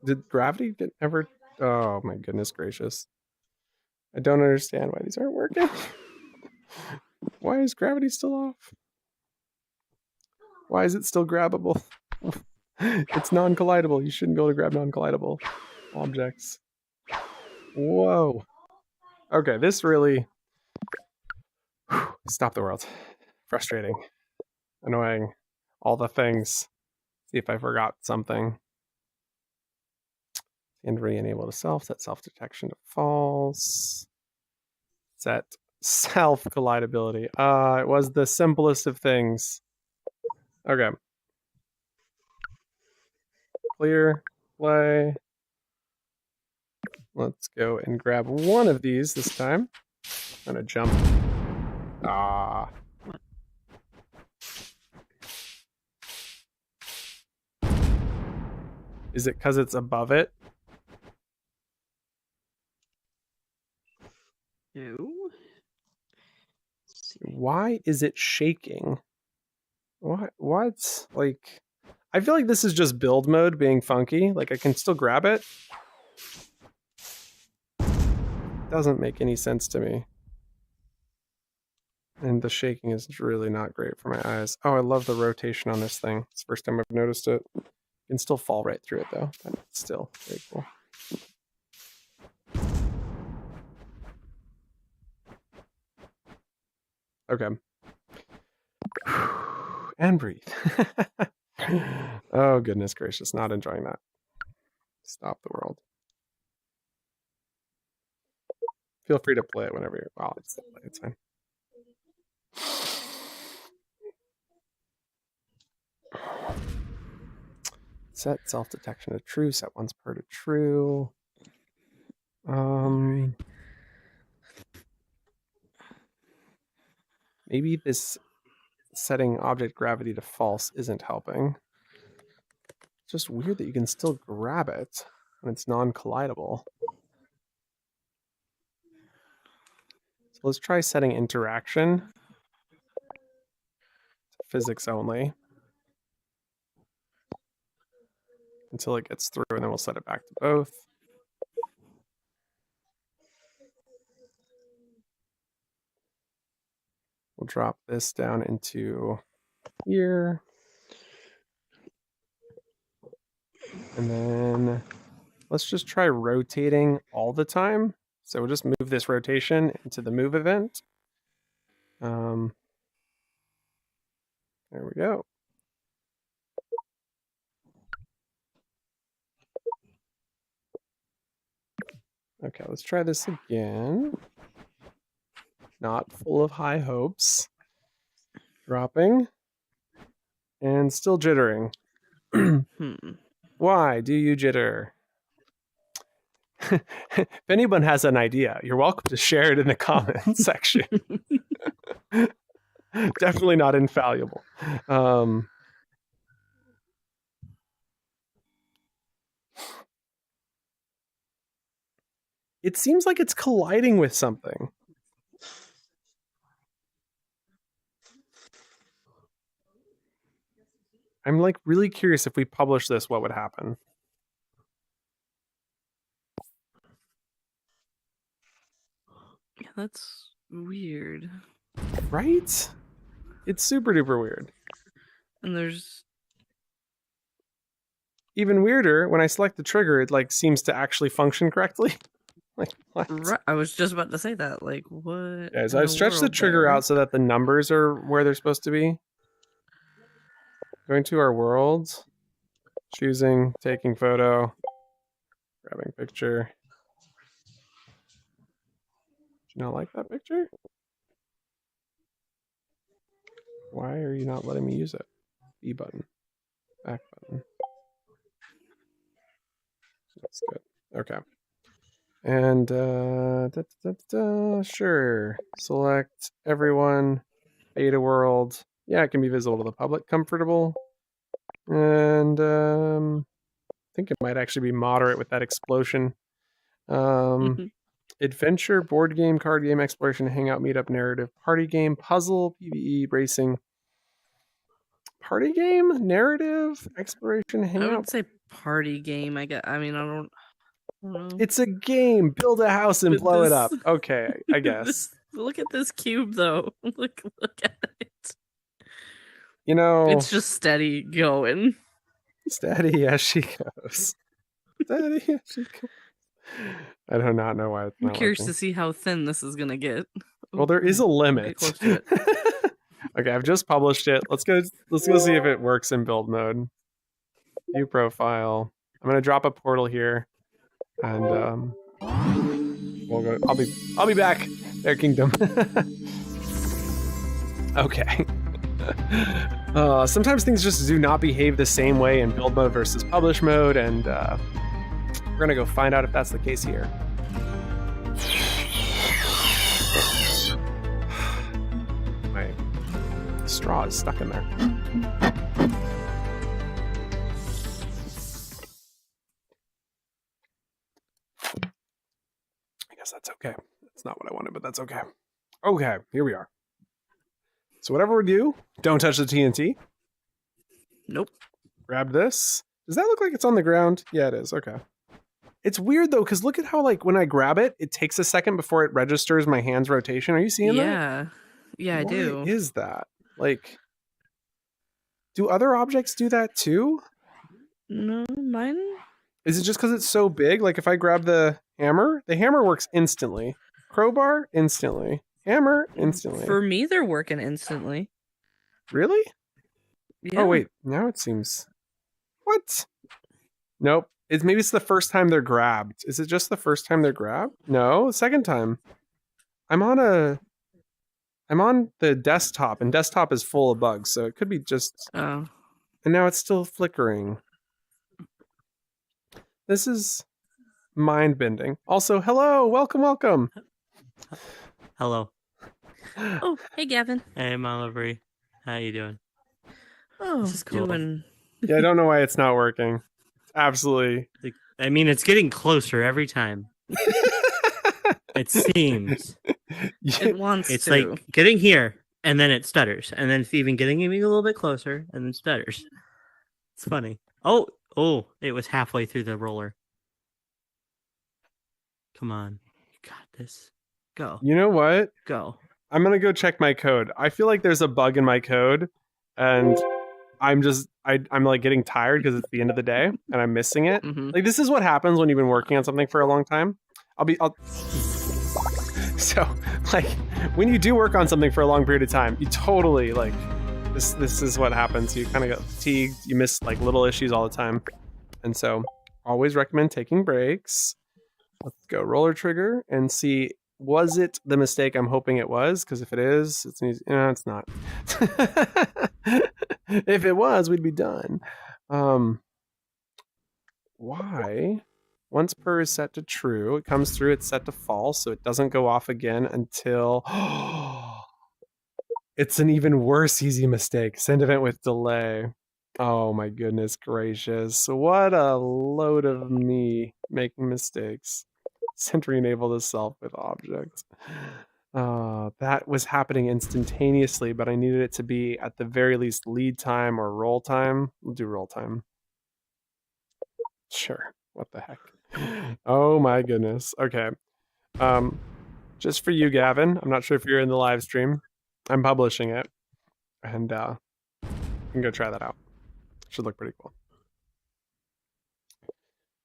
Did gravity ever... Oh my goodness gracious. I don't understand why these aren't working. Why is gravity still off? Why is it still grabbable? It's non-collidable. You shouldn't be able to grab non-collidable objects. Whoa. Okay, this really... Stop the world. Frustrating. Annoying. All the things. See if I forgot something. And re-enable to self. Set self-detection to false. Set self-collidability. It was the simplest of things. Okay. Clear. Play. Let's go and grab one of these this time. I'm gonna jump. Ah. Is it because it's above it? No. Let's see. Why is it shaking? What? Like, I feel like this is just build mode being funky. Like, I can still grab it. Doesn't make any sense to me. And the shaking is really not great for my eyes. Oh, I love the rotation on this thing. It's the first time I've noticed it. You can still fall right through it, though. But still, very cool. Okay. And breathe. Oh, goodness gracious. Not enjoying that. Stop the world. Feel free to play it whenever you're... Well, it's fine. Set self-detection to true. Set once per to true. Maybe this setting object gravity to false isn't helping. It's just weird that you can still grab it when it's non-collidable. So let's try setting interaction to physics only until it gets through, and then we'll set it back to both. We'll drop this down into here. And then let's just try rotating all the time. So we'll just move this rotation into the move event. There we go. Okay, let's try this again. Not full of high hopes. Dropping. And still jittering. Why do you jitter? If anyone has an idea, you're welcome to share it in the comments section. Definitely not infallible. It seems like it's colliding with something. I'm like really curious if we publish this, what would happen? Yeah, that's weird. Right? It's super duper weird. And there's even weirder, when I select the trigger, it like seems to actually function correctly. Like what? Right, I was just about to say that. Like what? Yeah, so in I've stretched the world trigger there? out so that the numbers are where they're supposed to be. Going to our world, choosing, taking photo, grabbing picture. Do you not like that picture? Why are you not letting me use it? B button, back button. That's good. Okay. And sure. Select everyone. Beta world. Yeah, it can be visible to the public. Comfortable. And I think it might actually be moderate with that explosion. Adventure, board game, card game, exploration, hangout, meetup, narrative, party game, puzzle, PvE, racing. Party game, narrative, exploration, I hangout. would say party game. I mean, I don't know. It's a game. Build a house and But blow it this- up. Okay, I guess. Look at this cube, though. Look at it. You know, It's just steady going. steady as she goes. Steady as she goes. I do not know why it's I'm not curious working. to see how thin this is gonna get. Well, there is a limit. Get close to it. Okay, I've just published it. Let's go see if it works in build mode. View profile. I'm gonna drop a portal here, and we'll go. I'll be back. There, Kingdom. Okay. Sometimes things just do not behave the same way in build mode versus publish mode, and we're gonna go find out if that's the case here. My straw is stuck in there. I guess that's okay. That's not what I wanted, but that's okay. Okay, here we are. So whatever we do, don't touch the TNT. Nope. Grab this. Does that look like it's on the ground? Yeah, it is. Okay. It's weird though, because look at how like when I grab it, it takes a second before it registers my hand's rotation. Are you seeing that? Yeah. Yeah, I do. Why is that? Like, do other objects do that too? No, mine. Is it just because it's so big? Like if I grab the hammer works instantly. Crowbar, instantly. Hammer, instantly. For me, they're working instantly. Really? Yeah. Oh wait, now it seems. What? Nope. Maybe it's the first time they're grabbed. Is it just the first time they're grabbed? No, the second time. I'm on the desktop, and desktop is full of bugs, so it could be just. Oh. And now it's still flickering. This is mind-bending. Also, hello, welcome. Hello. Oh, hey, Gavin. Hey, Mama Brie. How you doing? Oh, This is cool. doing. Yeah, I don't know why it's not working. It's absolutely. I mean, it's getting closer every time. It seems. It wants It's to. like getting here, and then it stutters, and then it's even getting a little bit closer, and then stutters. It's funny. Oh, it was halfway through the roller. Come on. You got this. Go. You know what? Go. I'm gonna go check my code. I feel like there's a bug in my code, and I'm like getting tired because it's the end of the day and I'm missing it. Mhm. Like this is what happens when you've been working on something for a long time. So like when you do work on something for a long period of time, you totally like this is what happens. You kind of get fatigued. You miss like little issues all the time, and so always recommend taking breaks. Let's go roller trigger and see. Was it the mistake I'm hoping it was? Because if it is, it's easy. No, it's not. If it was, we'd be done. Why? Once per is set to true, it comes through, it's set to false, so it doesn't go off again until... It's an even worse easy mistake. Send event with delay. Oh my goodness gracious. What a load of me making mistakes. Sentry enable the self with object. That was happening instantaneously, but I needed it to be at the very least lead time or roll time. We'll do roll time. Sure. What the heck? Oh my goodness. Okay. Just for you, Gavin. I'm not sure if you're in the live stream. I'm publishing it, and you can go try that out. Should look pretty cool.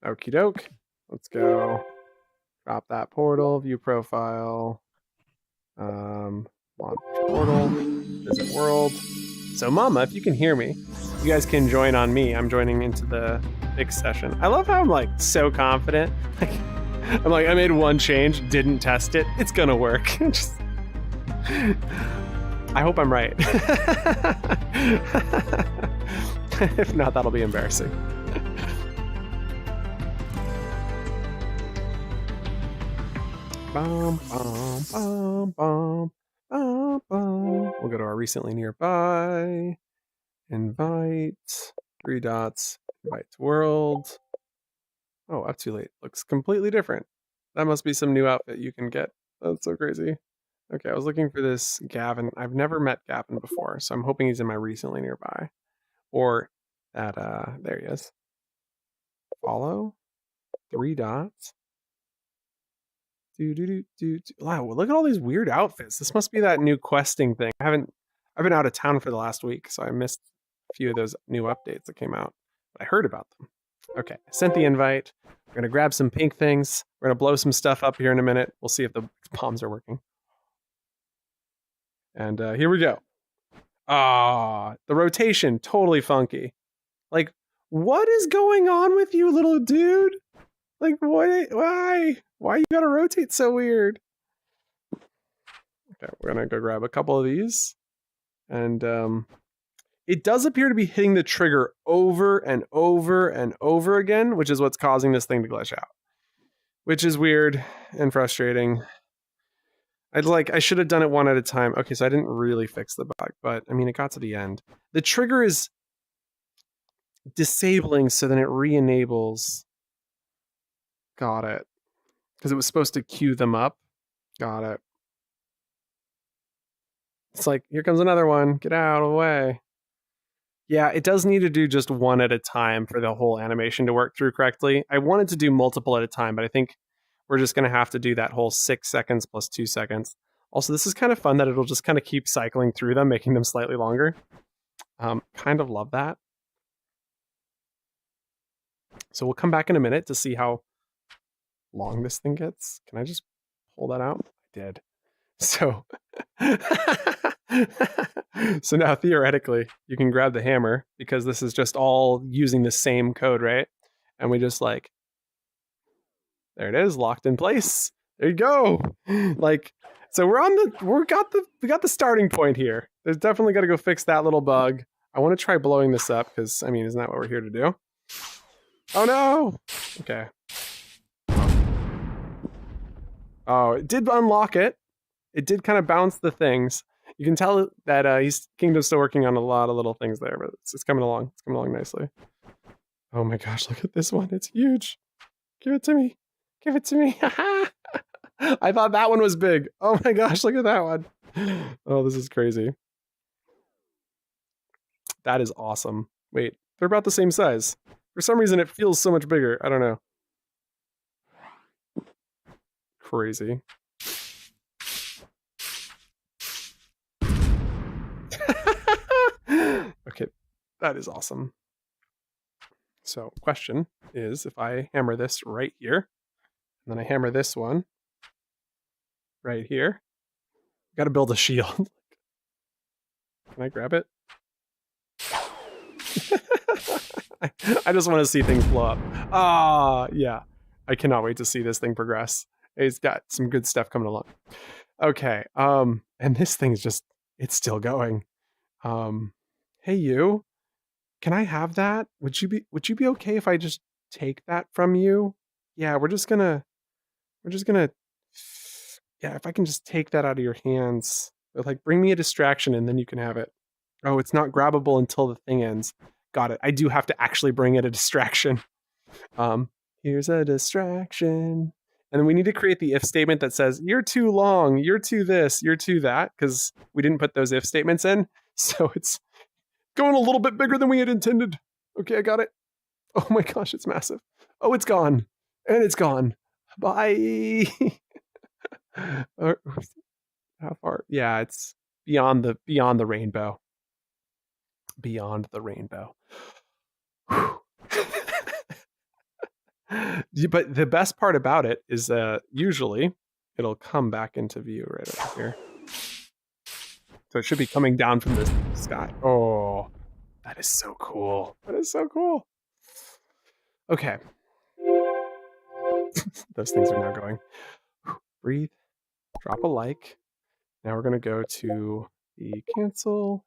Okie doke. Let's go. Drop that portal. View profile. Launch portal. Visit world. So, Mama, if you can hear me, you guys can join on me. I'm joining into the big session. I love how I'm like so confident. I'm like, I made one change, didn't test it. It's gonna work. Just... I hope I'm right. If not, that'll be embarrassing. Bum, bum, bum, bum, bum, bum. We'll go to our recently nearby. Invite. 3 dots. Invite to world. Oh, up too late. Looks completely different. That must be some new outfit you can get. That's so crazy. Okay, I was looking for this Gavin. I've never met Gavin before, so I'm hoping he's in my recently nearby. Or that, there he is. Follow. 3 dots. Wow, look at all these weird outfits. This must be that new questing thing. I've been out of town for the last week, so I missed a few of those new updates that came out. But I heard about them. Okay, I sent the invite. We're gonna grab some pink things. We're gonna blow some stuff up here in a minute. We'll see if the bombs are working. And here we go. The rotation, totally funky. Like, what is going on with you, little dude? Like, what? Why you gotta rotate so weird? Okay, we're gonna go grab a couple of these. And it does appear to be hitting the trigger over and over and over again, which is what's causing this thing to glitch out. Which is weird and frustrating. I should have done it one at a time. Okay, so I didn't really fix the bug, but I mean, it got to the end. The trigger is disabling, so then it re-enables. Got it. Because it was supposed to queue them up. Got it. It's like, here comes another one. Get out of the way. Yeah, it does need to do just one at a time for the whole animation to work through correctly. I wanted to do multiple at a time, but I think we're just going to have to do that whole 6 seconds plus 2 seconds. Also, this is kind of fun that it'll just kind of keep cycling through them, making them slightly longer. Kind of love that. So we'll come back in a minute to see how long this thing gets. Can I just pull that out? I did. So, so now theoretically, you can grab the hammer because this is just all using the same code, right? And we just like, there it is, locked in place. There you go. Like, so we got the starting point here. There's definitely got to go fix that little bug. I want to try blowing this up because, I mean, isn't that what we're here to do? Oh no. Okay. Oh, it did unlock it. It did kind of bounce the things. You can tell that Kingdom's still working on a lot of little things there, but it's coming along. It's coming along nicely. Oh my gosh, look at this one. It's huge. Give it to me. Give it to me. I thought that one was big. Oh my gosh, look at that one. Oh, this is crazy. That is awesome. Wait, they're about the same size. For some reason, it feels so much bigger. I don't know. Crazy. Okay, that is awesome. So, question is, if I hammer this right here, and then I hammer this one right here, got to build a shield. Can I grab it? I just want to see things blow up. Yeah. I cannot wait to see this thing progress. It's got some good stuff coming along. Okay. And this thing's just, it's still going. Hey you, can I have that? Would you be okay if I just take that from you? Yeah, we're just gonna, yeah, if I can just take that out of your hands. Like, bring me a distraction and then you can have it. Oh, it's not grabbable until the thing ends. Got it. I do have to actually bring it a distraction. Here's a distraction. And then we need to create the if statement that says, you're too long, you're too this, you're too that, because we didn't put those if statements in. So it's going a little bit bigger than we had intended. Okay, I got it. Oh my gosh, it's massive. Oh, it's gone. And it's gone. Bye. How far? Yeah, it's beyond the rainbow. Beyond the rainbow. But the best part about it is usually it'll come back into view right over here. So it should be coming down from the sky. Oh, that is so cool. That is so cool. Okay. Those things are now going. Breathe. Drop a like. Now we're going to go to the cancel.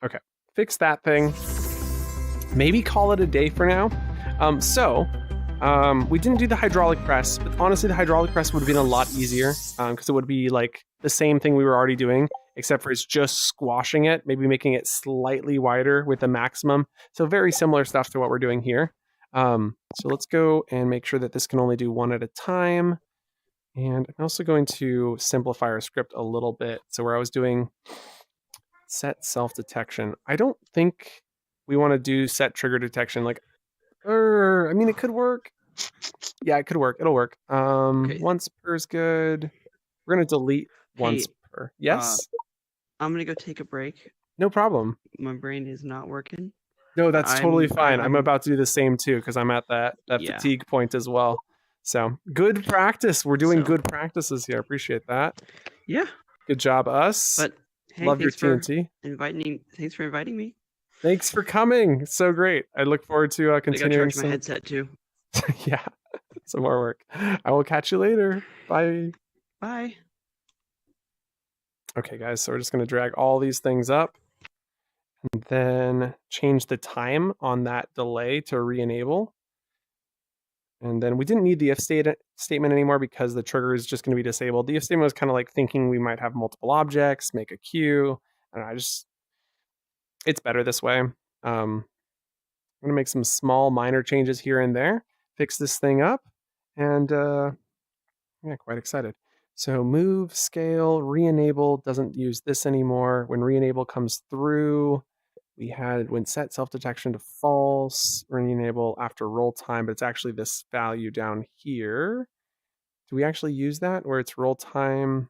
Okay. Fix that thing. Maybe call it a day for now. We didn't do the hydraulic press, but honestly, the hydraulic press would have been a lot easier because it would be like the same thing we were already doing, except for it's just squashing it, maybe making it slightly wider with the maximum. So very similar stuff to what we're doing here. So let's go and make sure that this can only do one at a time. And I'm also going to simplify our script a little bit. So where I was doing set self-detection, I don't think we want to do set trigger detection. Like, I mean, it could work. Yeah, it could work. It'll work. Okay. Once per is good. We're going to delete once per. Yes? I'm going to go take a break. No problem. My brain is not working. No, that's totally fine. I'm about to do the same too because I'm at that fatigue point as well. So good practice. We're doing good practices here. Appreciate that. Yeah. Good job, us. But hey, love your TNT. Thanks for inviting me. Thanks for coming. It's so great. I look forward to continuing. I gotta charge my headset too. Yeah, some more work. I will catch you later. Bye. Bye. Okay, guys. So we're just going to drag all these things up and then change the time on that delay to re-enable. And then we didn't need the if statement anymore because the trigger is just going to be disabled. The if statement was kind of like thinking we might have multiple objects, make a queue. And it's better this way. I'm going to make some small minor changes here and there, fix this thing up, and yeah, quite excited. So move, scale, re-enable, doesn't use this anymore. When re-enable comes through, when set self-detection to false, re-enable after roll time, but it's actually this value down here. Do we actually use that where it's roll time?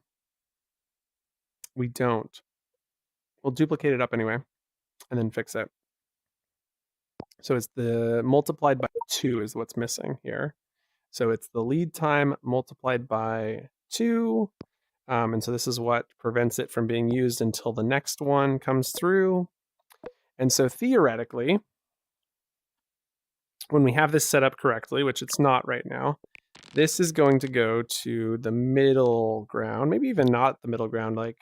We don't. We'll duplicate it up anyway and then fix it. So it's the multiplied by 2 is what's missing here. So it's the lead time multiplied by 2. And so this is what prevents it from being used until the next one comes through. And so theoretically, when we have this set up correctly, which it's not right now, this is going to go to the middle ground, maybe even not the middle ground, like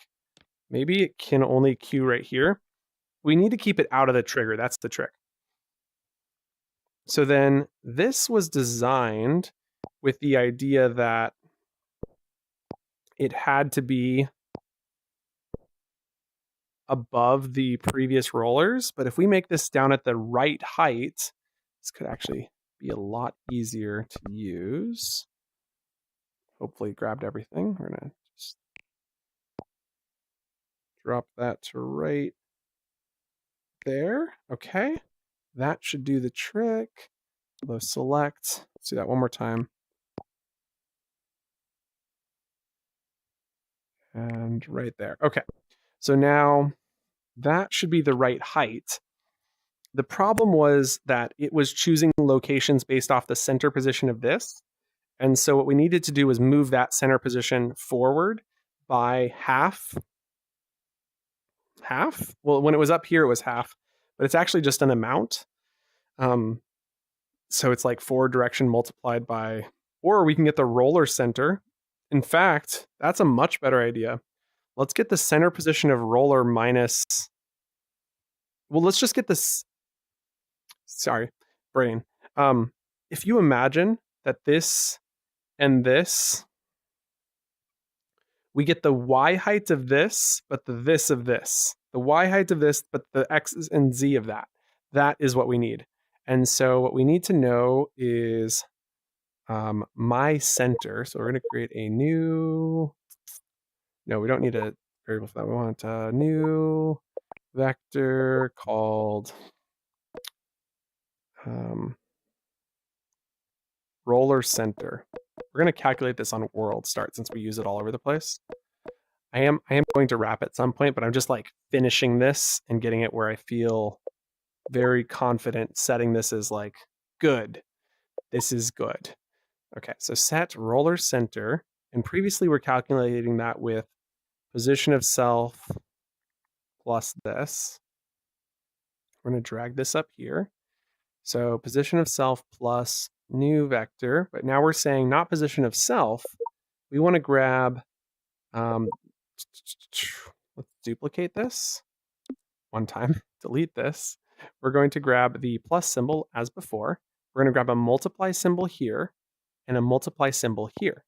maybe it can only queue right here. We need to keep it out of the trigger. That's the trick. So then this was designed with the idea that it had to be above the previous rollers. But if we make this down at the right height, this could actually be a lot easier to use. Hopefully grabbed everything. We're going to just drop that to right there. Okay. That should do the trick. Although select. Let's do that one more time. And right there. Okay. So now that should be the right height. The problem was that it was choosing locations based off the center position of this. And so what we needed to do was move that center position forward by half. Half? Well, when it was up here, it was half, but it's actually just an amount. So it's like forward direction multiplied by, or we can get the roller center. In fact, that's a much better idea. Let's get the center position of roller minus, well, let's just get this, sorry, brain. If you imagine that this and this, we get the y height of this, but the this of this. The y height of this, but the x and z of that. That is what we need. And so what we need to know is my center. So we're going to create a new, no, we don't need a variable for that. We want a new vector called roller center. We're going to calculate this on world start since we use it all over the place. I am going to wrap at some point, but I'm just like finishing this and getting it where I feel very confident setting this as like good. This is good. Okay, so set roller center. And previously we're calculating that with position of self plus this. We're going to drag this up here. So position of self plus new vector. But now we're saying not position of self. We want to grab, let's duplicate this one time, delete this. We're going to grab the plus symbol as before. We're going to grab a multiply symbol here and a multiply symbol here.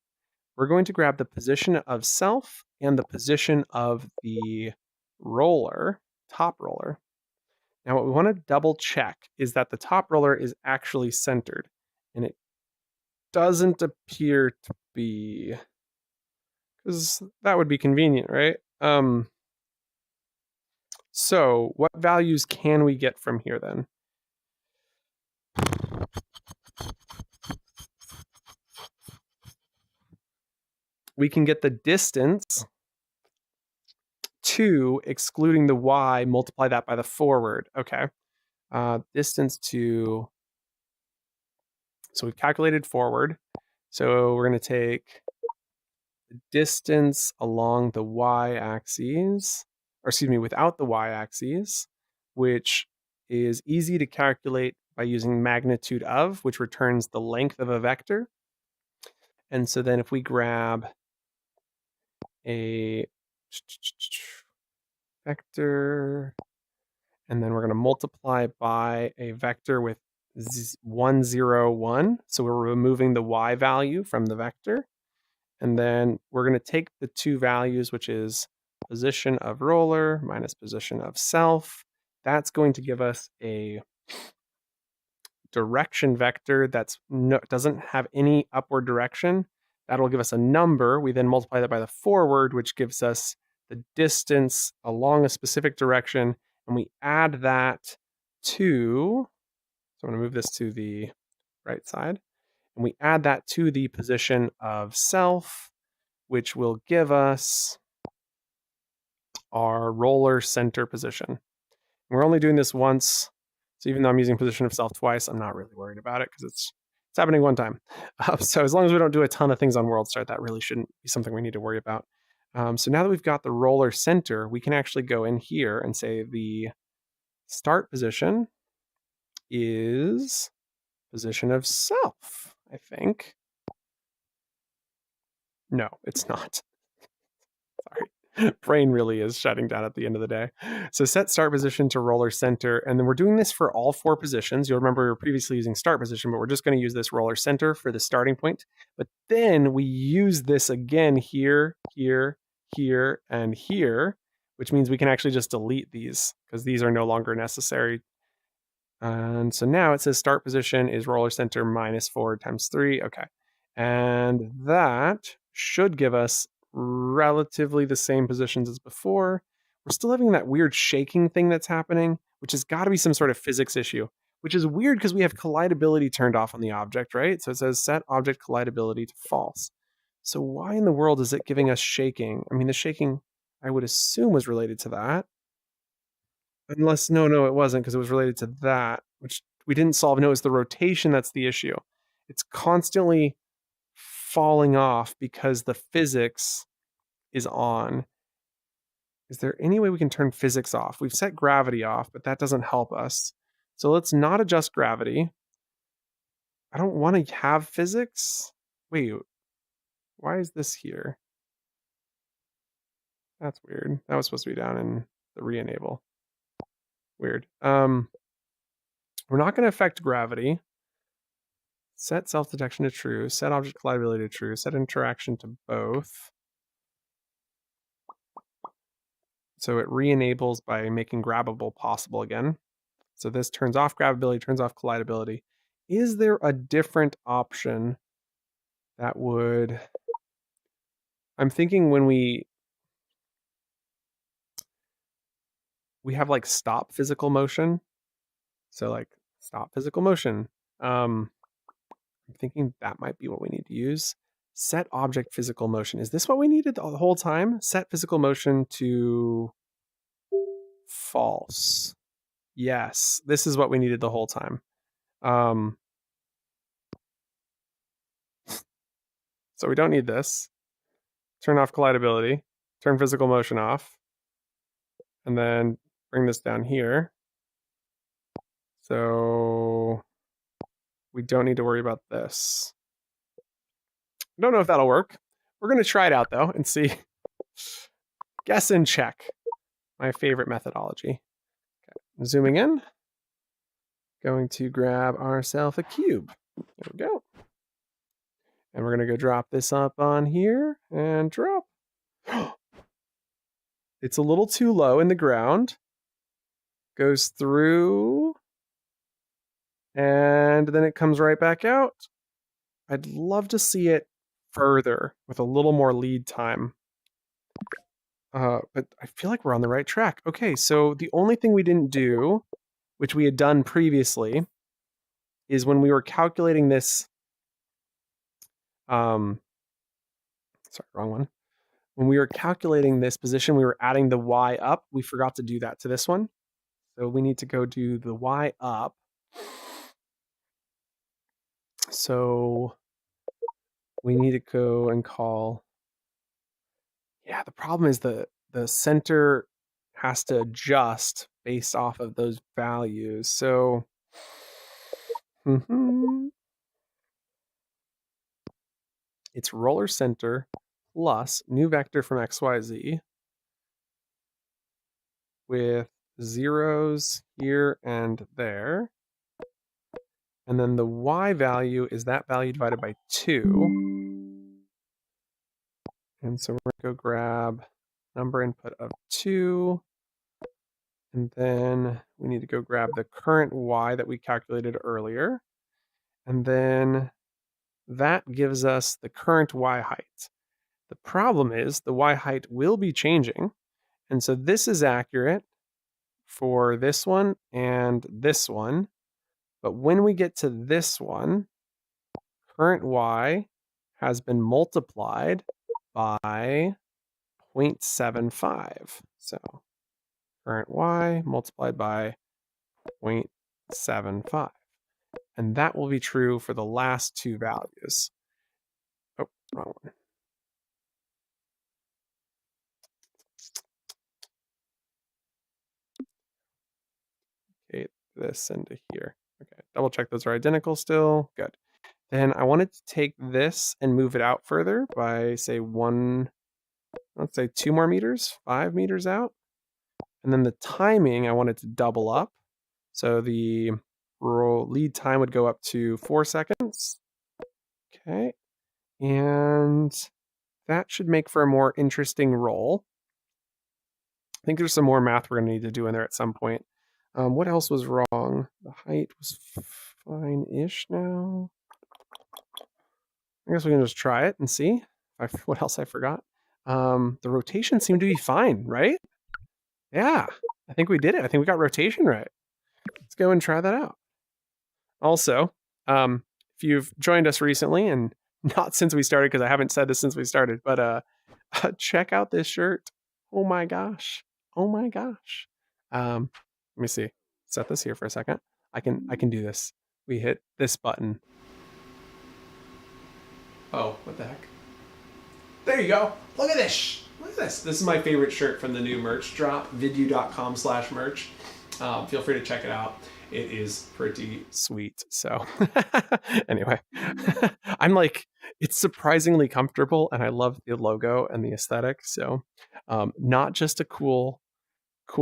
We're going to grab the position of self and the position of the roller, top roller. Now what we want to double check is that the top roller is actually centered, and it doesn't appear to be, because that would be convenient, right? So what values can we get from here then? We can get the distance to, excluding the y, multiply that by the forward. Okay. Distance to, so we've calculated forward. So we're going to take the distance along the y-axis, or excuse me, without the y-axis, which is easy to calculate by using magnitude of, which returns the length of a vector. And so then if we grab a vector, and then we're going to multiply by a vector with 1, 0, 1. So we're removing the y value from the vector. And then we're going to take the two values, which is position of roller minus position of self. That's going to give us a direction vector that's doesn't have any upward direction. That'll give us a number. We then multiply that by the forward, which gives us the distance along a specific direction. And we add that to, so I'm going to move this to the right side. And we add that to the position of self, which will give us our roller center position. And we're only doing this once. So even though I'm using position of self twice, I'm not really worried about it because it's happening one time. So as long as we don't do a ton of things on world start, that really shouldn't be something we need to worry about. So now that we've got the roller center, we can actually go in here and say the start position is position of self, I think. No, it's not. Sorry. Brain really is shutting down at the end of the day. So set start position to roller center. And then we're doing this for all 4 positions. You'll remember we were previously using start position, but we're just going to use this roller center for the starting point. But then we use this again here, here, here, and here, which means we can actually just delete these because these are no longer necessary. And so now it says start position is roller center minus forward times 3. Okay. And that should give us relatively the same positions as before. We're still having that weird shaking thing that's happening, which has got to be some sort of physics issue, which is weird because we have collidability turned off on the object, right? So it says set object collidability to false. So why in the world is it giving us shaking? I mean, the shaking I would assume was related to that. Unless, no, it wasn't because it was related to that, which we didn't solve. No, it's the rotation that's the issue. It's constantly falling off because the physics is on. Is there any way we can turn physics off? We've set gravity off, but that doesn't help us. So let's not adjust gravity. I don't want to have physics. Wait, why is this here? That's weird. That was supposed to be down in the re-enable. Weird. We're not going to affect gravity. Set self-detection to true. Set object collidability to true. Set interaction to both. So it re-enables by making grabbable possible again. So this turns off grabbability, turns off collidability. Is there a different option that would... I'm thinking when we have like stop physical motion. So like stop physical motion. I'm thinking that might be what we need to use. Set object physical motion. Is this what we needed the whole time? Set physical motion to false. Yes, this is what we needed the whole time. So we don't need this. Turn off collidability. Turn physical motion off. And then bring this down here. So we don't need to worry about this. I don't know if that'll work. We're going to try it out, though, and see. Guess and check. My favorite methodology. Okay. Zooming in. Going to grab ourselves a cube. There we go. And we're going to go drop this up on here and drop. It's a little too low in the ground. Goes through. And then it comes right back out. I'd love to see it further with a little more lead time. But I feel like we're on the right track. Okay, so the only thing we didn't do, which we had done previously, is when we were calculating this. Sorry, wrong one. When we were calculating this position, we were adding the y up. We forgot to do that to this one. So we need to go do the y up. So we need to go and call. Yeah, the problem is the center has to adjust based off of those values. So it's roller center plus new vector from XYZ with zeros here and there. And then the y value is that value divided by 2. And so we're going to go grab number input of 2. And then we need to go grab the current y that we calculated earlier. And then that gives us the current y height. The problem is the y height will be changing. And so this is accurate for this one and this one. But when we get to this one, current y has been multiplied by 0.75. So current y multiplied by 0.75. And that will be true for the last two values. Oh, wrong one. Okay, this into here. Okay, double check those are identical still. Good. Then I wanted to take this and move it out further by, say, let's say 2 more meters, 5 meters out. And then the timing, I wanted to double up. So the lead time would go up to 4 seconds. Okay. And that should make for a more interesting roll. I think there's some more math we're going to need to do in there at some point. What else was wrong? The height was fine-ish now. I guess we can just try it and see what else I forgot. The rotation seemed to be fine, right? Yeah, I think we did it. I think we got rotation right. Let's go and try that out. Also, if you've joined us recently, and not since we started, because I haven't said this since we started, but check out this shirt. Oh my gosh. Oh my gosh. Let me see. Set this here for a second. I can do this. We hit this button. Oh, what the heck? There you go. Look at this. Look at this. This is my favorite shirt from the new merch drop, vidyuu.com/merch. Feel free to check it out. It is pretty sweet. So anyway, I'm like, it's surprisingly comfortable and I love the logo and the aesthetic. So not just a cool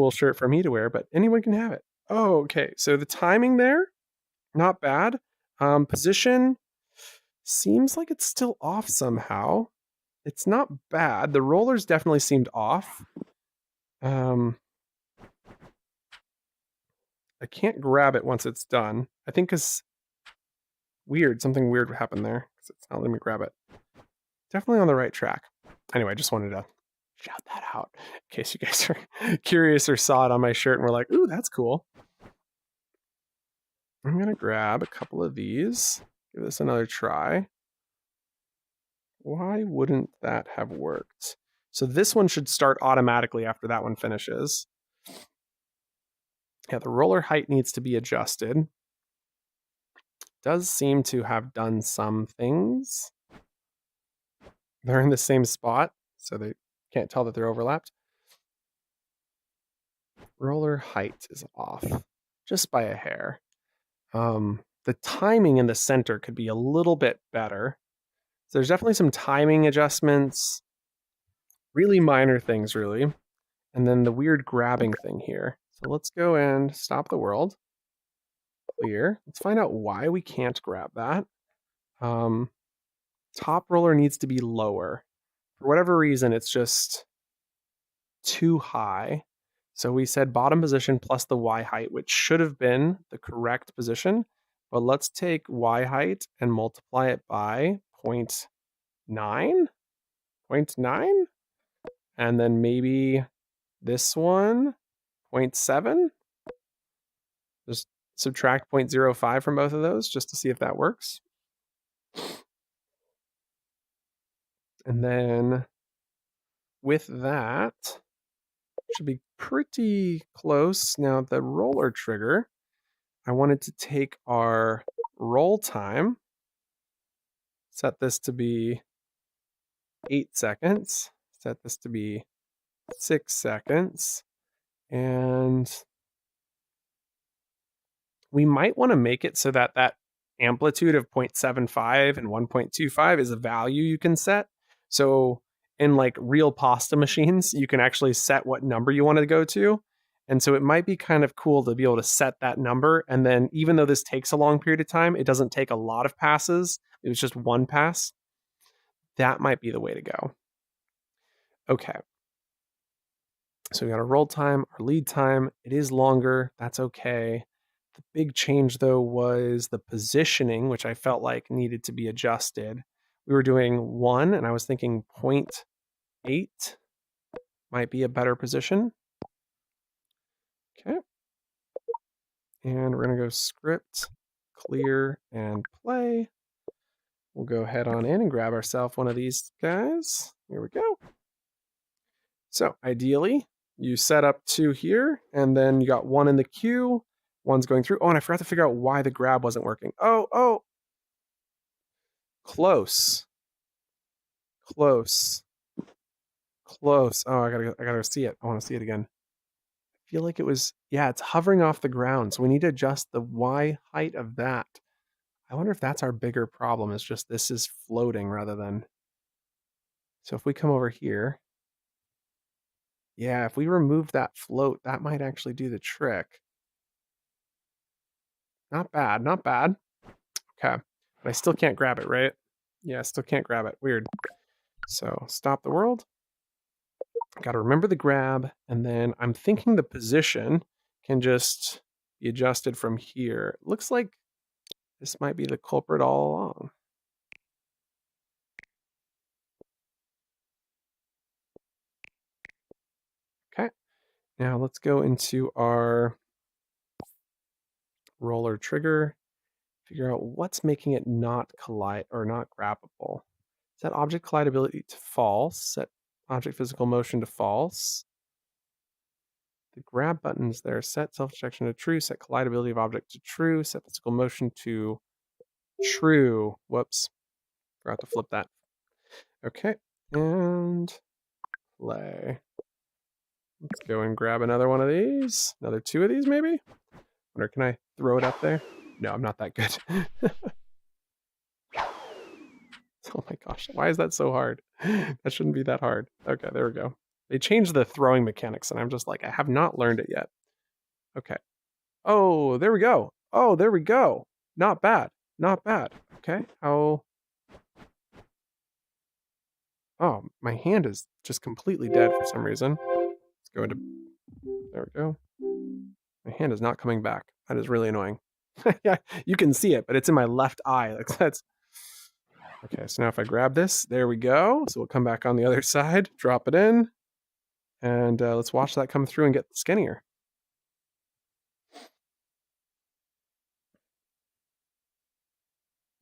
shirt for me to wear, but anyone can have it. Oh, okay. So the timing there, not bad. Position seems like it's still off somehow. It's not bad. The rollers definitely seemed off. I can't grab it once it's done. I think because something weird happened there. Because it's not letting me grab it. Definitely on the right track. Anyway, I just wanted to shout that out in case you guys are curious or saw it on my shirt and were like, ooh, that's cool. I'm going to grab a couple of these. Give this another try. Why wouldn't that have worked? So this one should start automatically after that one finishes. Yeah, the roller height needs to be adjusted. Does seem to have done some things. They're in the same spot, so they can't tell that they're overlapped. Roller height is off just by a hair. The timing in the center could be a little bit better. So there's definitely some timing adjustments, really minor things, really. And then the weird grabbing thing here. So let's go and stop the world. Clear. Let's find out why we can't grab that. Top roller needs to be lower. For whatever reason, it's just too high. So we said bottom position plus the Y height, which should have been the correct position. But let's take Y height and multiply it by 0.9. 0.9. And then maybe this one, 0.7. Just subtract 0.05 from both of those just to see if that works. And then with that, should be pretty close. Now the roller trigger, I wanted to take our roll time, set this to be 8 seconds, set this to be 6 seconds, and we might want to make it so that that amplitude of 0.75 and 1.25 is a value you can set. So in like real pasta machines, you can actually set what number you want to go to. And so it might be kind of cool to be able to set that number. And then even though this takes a long period of time, it doesn't take a lot of passes. It was just one pass. That might be the way to go. Okay. So we got our roll time, our lead time. It is longer. That's okay. The big change, though, was the positioning, which I felt like needed to be adjusted. We were doing 1, and I was thinking 0.8 might be a better position. Okay. And we're going to go script, clear, and play. We'll go head on in and grab ourselves one of these guys. Here we go. So ideally, you set up 2 here, and then you got 1 in the queue. 1's going through. Oh, and I forgot to figure out why the grab wasn't working. Oh. Close. Oh, I gotta see it. I want to see it again. I feel like it was, yeah, it's hovering off the ground. So we need to adjust the Y height of that. I wonder if that's our bigger problem. It's just this is floating rather than. So if we come over here, yeah, if we remove that float, that might actually do the trick. Not bad. Okay. But I still can't grab it, right? Yeah, I still can't grab it. Weird. So stop the world. Got to remember the grab. And then I'm thinking the position can just be adjusted from here. Looks like this might be the culprit all along. Okay. Now let's go into our roller trigger. Figure out what's making it not collide or not grabbable. Set object collidability to false. Set object physical motion to false. The grab buttons there. Set self-detection to true. Set collidability of object to true. Set physical motion to true. Whoops. Forgot to flip that. Okay. And play. Let's go and grab another one of these. Another 2 of these, maybe? Or can I throw it up there? No, I'm not that good. Oh my gosh, why is that so hard? That shouldn't be that hard. Okay, there we go. They changed the throwing mechanics, and I'm just like, I have not learned it yet. Okay. Oh, there we go. Oh, there we go. Not bad. Okay, how... Oh, my hand is just completely dead for some reason. Let's go into... There we go. My hand is not coming back. That is really annoying. Yeah, you can see it, but it's in my left eye. Like that's... Okay, so now if I grab this, there we go. So we'll come back on the other side, drop it in, and let's watch that come through and get skinnier.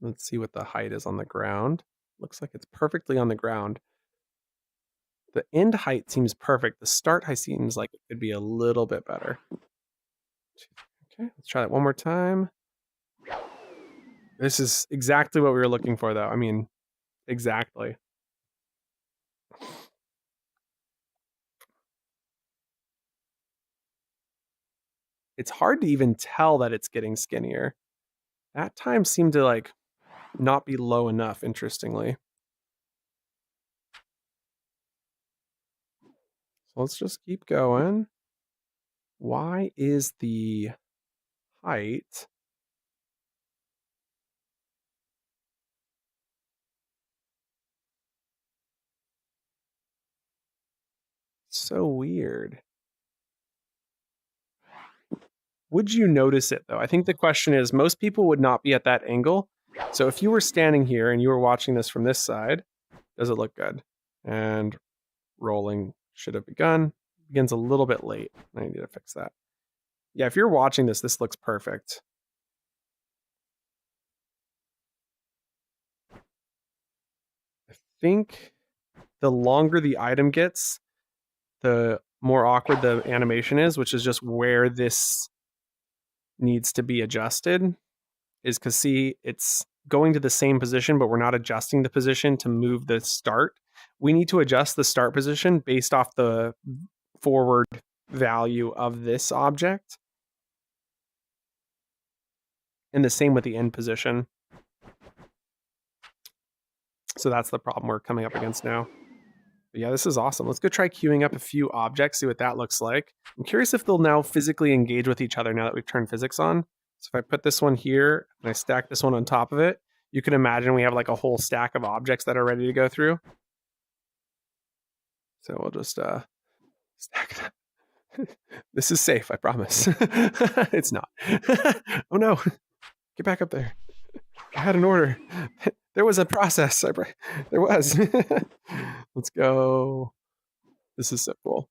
Let's see what the height is on the ground. Looks like it's perfectly on the ground. The end height seems perfect. The start height seems like it could be a little bit better. Okay, let's try that one more time. This is exactly what we were looking for, though. I mean, exactly. it's hard to even tell that it's getting skinnier. That time seemed to like not be low enough, interestingly. So let's just keep going. Why is the height so weird? Would you notice it though? I think the question is, most people would not be at that angle. So if you were standing here and you were watching this from this side, does it look good? And rolling should have begun. Begins a little bit late. I need to fix that. Yeah, if you're watching this, this looks perfect. I think the longer the item gets, the more awkward the animation is, which is just where this needs to be adjusted. Is because, see, it's going to the same position, but we're not adjusting the position to move the start. We need to adjust the start position based off the forward value of this object. And the same with the end position. So that's the problem we're coming up against now. But yeah, this is awesome. Let's go try queuing up a few objects, see what that looks like. I'm curious if they'll now physically engage with each other now that we've turned physics on. So if I put this one here and I stack this one on top of it, you can imagine we have like a whole stack of objects that are ready to go through. So we'll just stack that. This is safe, I promise. It's not. Oh no, get back up there. I had an order. There was a process. There was. Let's go. This is so cool.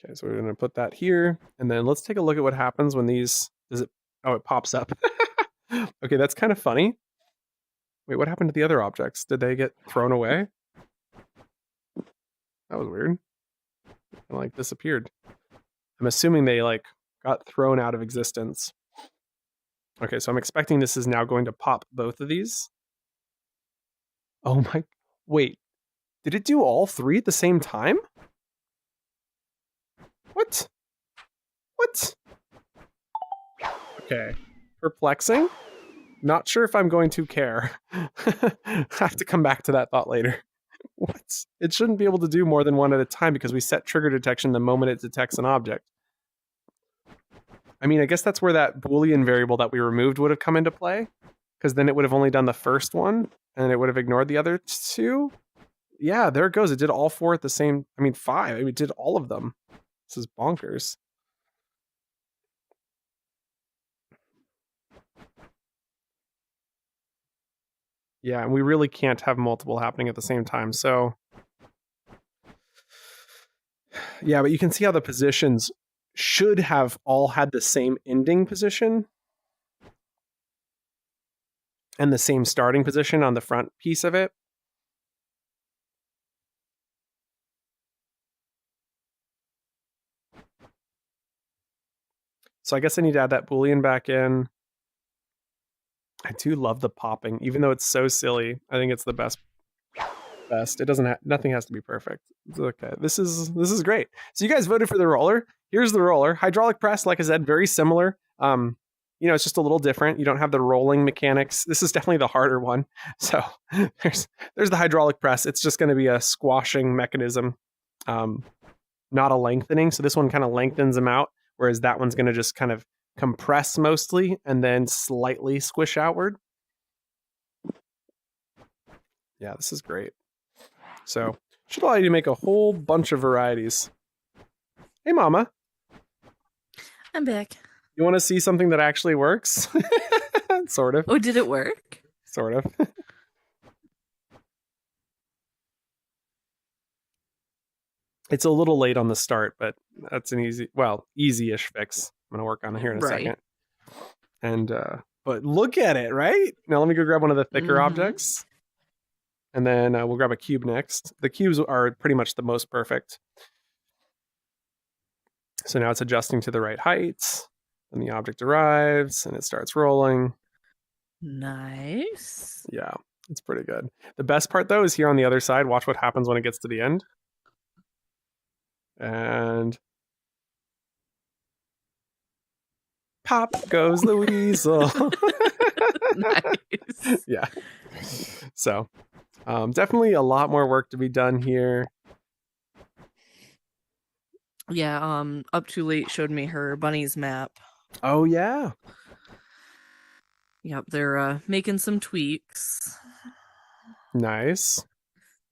Okay, so we're going to put that here. And then let's take a look at what happens when these... Oh, it pops up. Okay, that's kind of funny. Wait, what happened to the other objects? Did they get thrown away? That was weird. They like disappeared. I'm assuming they like got thrown out of existence. Okay, so I'm expecting this is now going to pop both of these. Oh my... Wait. Did it do all three at the same time? What? What? Okay. Perplexing. Not sure if I'm going to care. I have to come back to that thought later. What? It shouldn't be able to do more than one at a time because we set trigger detection the moment it detects an object. I mean, I guess that's where that Boolean variable that we removed would have come into play, because then it would have only done the first one and it would have ignored the other two. Yeah, there it goes. It did all four at the same, I mean, five. I mean, it did all of them. This is bonkers. Yeah, and we really can't have multiple happening at the same time. So, yeah, but you can see how the positions should have all had the same ending position and the same starting position on the front piece of it. So I guess I need to add that Boolean back in. I do love the popping, even though it's so silly. I think it's the best. It doesn't. Nothing has to be perfect. It's okay. This is great. So you guys voted for the roller. Here's the roller. Hydraulic press, like I said, very similar. You know, it's just a little different. You don't have the rolling mechanics. This is definitely the harder one. So there's the hydraulic press. It's just going to be a squashing mechanism, not a lengthening. So this one kind of lengthens them out, whereas that one's going to just kind of compress mostly and then slightly squish outward. Yeah, this is great. So should allow you to make a whole bunch of varieties. Hey, Mama. I'm back. You want to see something that actually works? Sort of. Oh, did it work? Sort of. It's a little late on the start, but that's an easy-ish fix. I'm going to work on it here in a second. And, but look at it, right? Now let me go grab one of the thicker objects. And then we'll grab a cube next. The cubes are pretty much the most perfect. So now it's adjusting to the right height. And the object arrives and it starts rolling. Nice. Yeah, it's pretty good. The best part, though, is here on the other side. Watch what happens when it gets to the end. And Pop goes the weasel. Nice. Yeah. So definitely a lot more work to be done here. Yeah, Up Too Late showed me her bunnies map. Oh yeah. Yep, they're making some tweaks. Nice.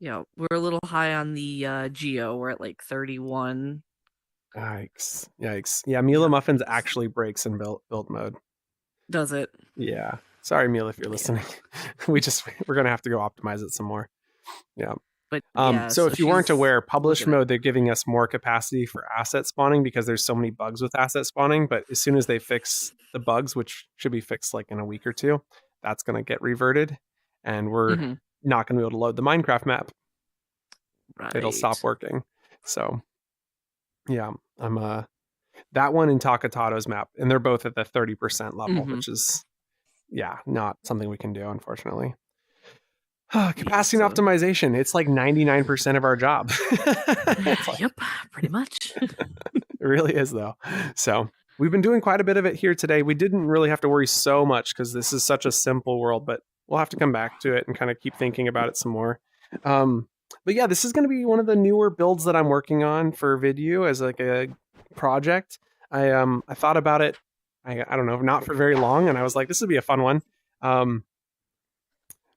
Yeah, we're a little high on the Geo. We're at like 31. Yikes. Yeah, Mila Muffins actually breaks in build mode. Does it? Yeah. Sorry, Mila, if you're listening. We're gonna have to go optimize it some more. Yeah. But yeah, so if you weren't aware, publish looking at mode, they're giving us more capacity for asset spawning because there's so many bugs with asset spawning. But as soon as they fix the bugs, which should be fixed like in a week or two, that's going to get reverted. And we're not going to be able to load the Minecraft map. Right. It'll stop working. So yeah, I'm that one in Takatato's map. And they're both at the 30% level, which is, yeah, not something we can do, unfortunately. Capacity and optimization. It's like 99% of our job. Yep, pretty much. It really is, though. So we've been doing quite a bit of it here today. We didn't really have to worry so much because this is such a simple world, but we'll have to come back to it and kind of keep thinking about it some more. But yeah, this is going to be one of the newer builds that I'm working on for Vidyuu as like a project. I thought about it, I don't know, not for very long, and I was like, this would be a fun one.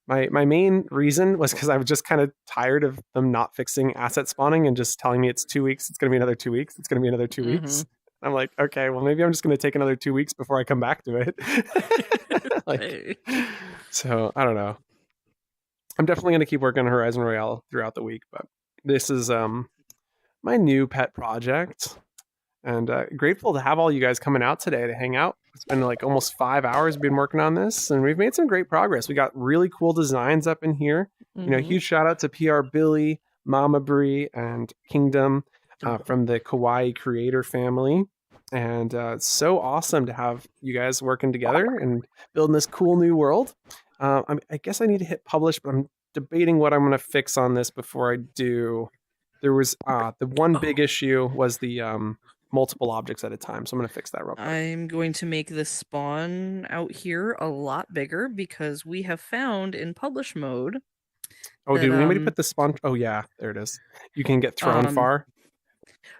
My main reason was because I was just kind of tired of them not fixing asset spawning and just telling me it's 2 weeks. It's going to be another 2 weeks. It's going to be another 2 weeks. I'm like, okay, well, maybe I'm just going to take another 2 weeks before I come back to it. So I don't know. I'm definitely going to keep working on Horizon Royale throughout the week, but this is my new pet project. And grateful to have all you guys coming out today to hang out. It's been like almost 5 hours we've been working on this, and we've made some great progress. We got really cool designs up in here. You know, huge shout out to PR Billy, Mama Bree, and Kingdom from the Kawaii creator family. And it's so awesome to have you guys working together and building this cool new world. I guess I need to hit publish, but I'm debating what I'm going to fix on this before I do. There was the one big issue was the multiple objects at a time. So I'm going to fix that real quick. I'm going to make this spawn out here a lot bigger because we have found in publish mode. Oh, did anybody put the spawn? Oh, yeah, there it is. You can get thrown far.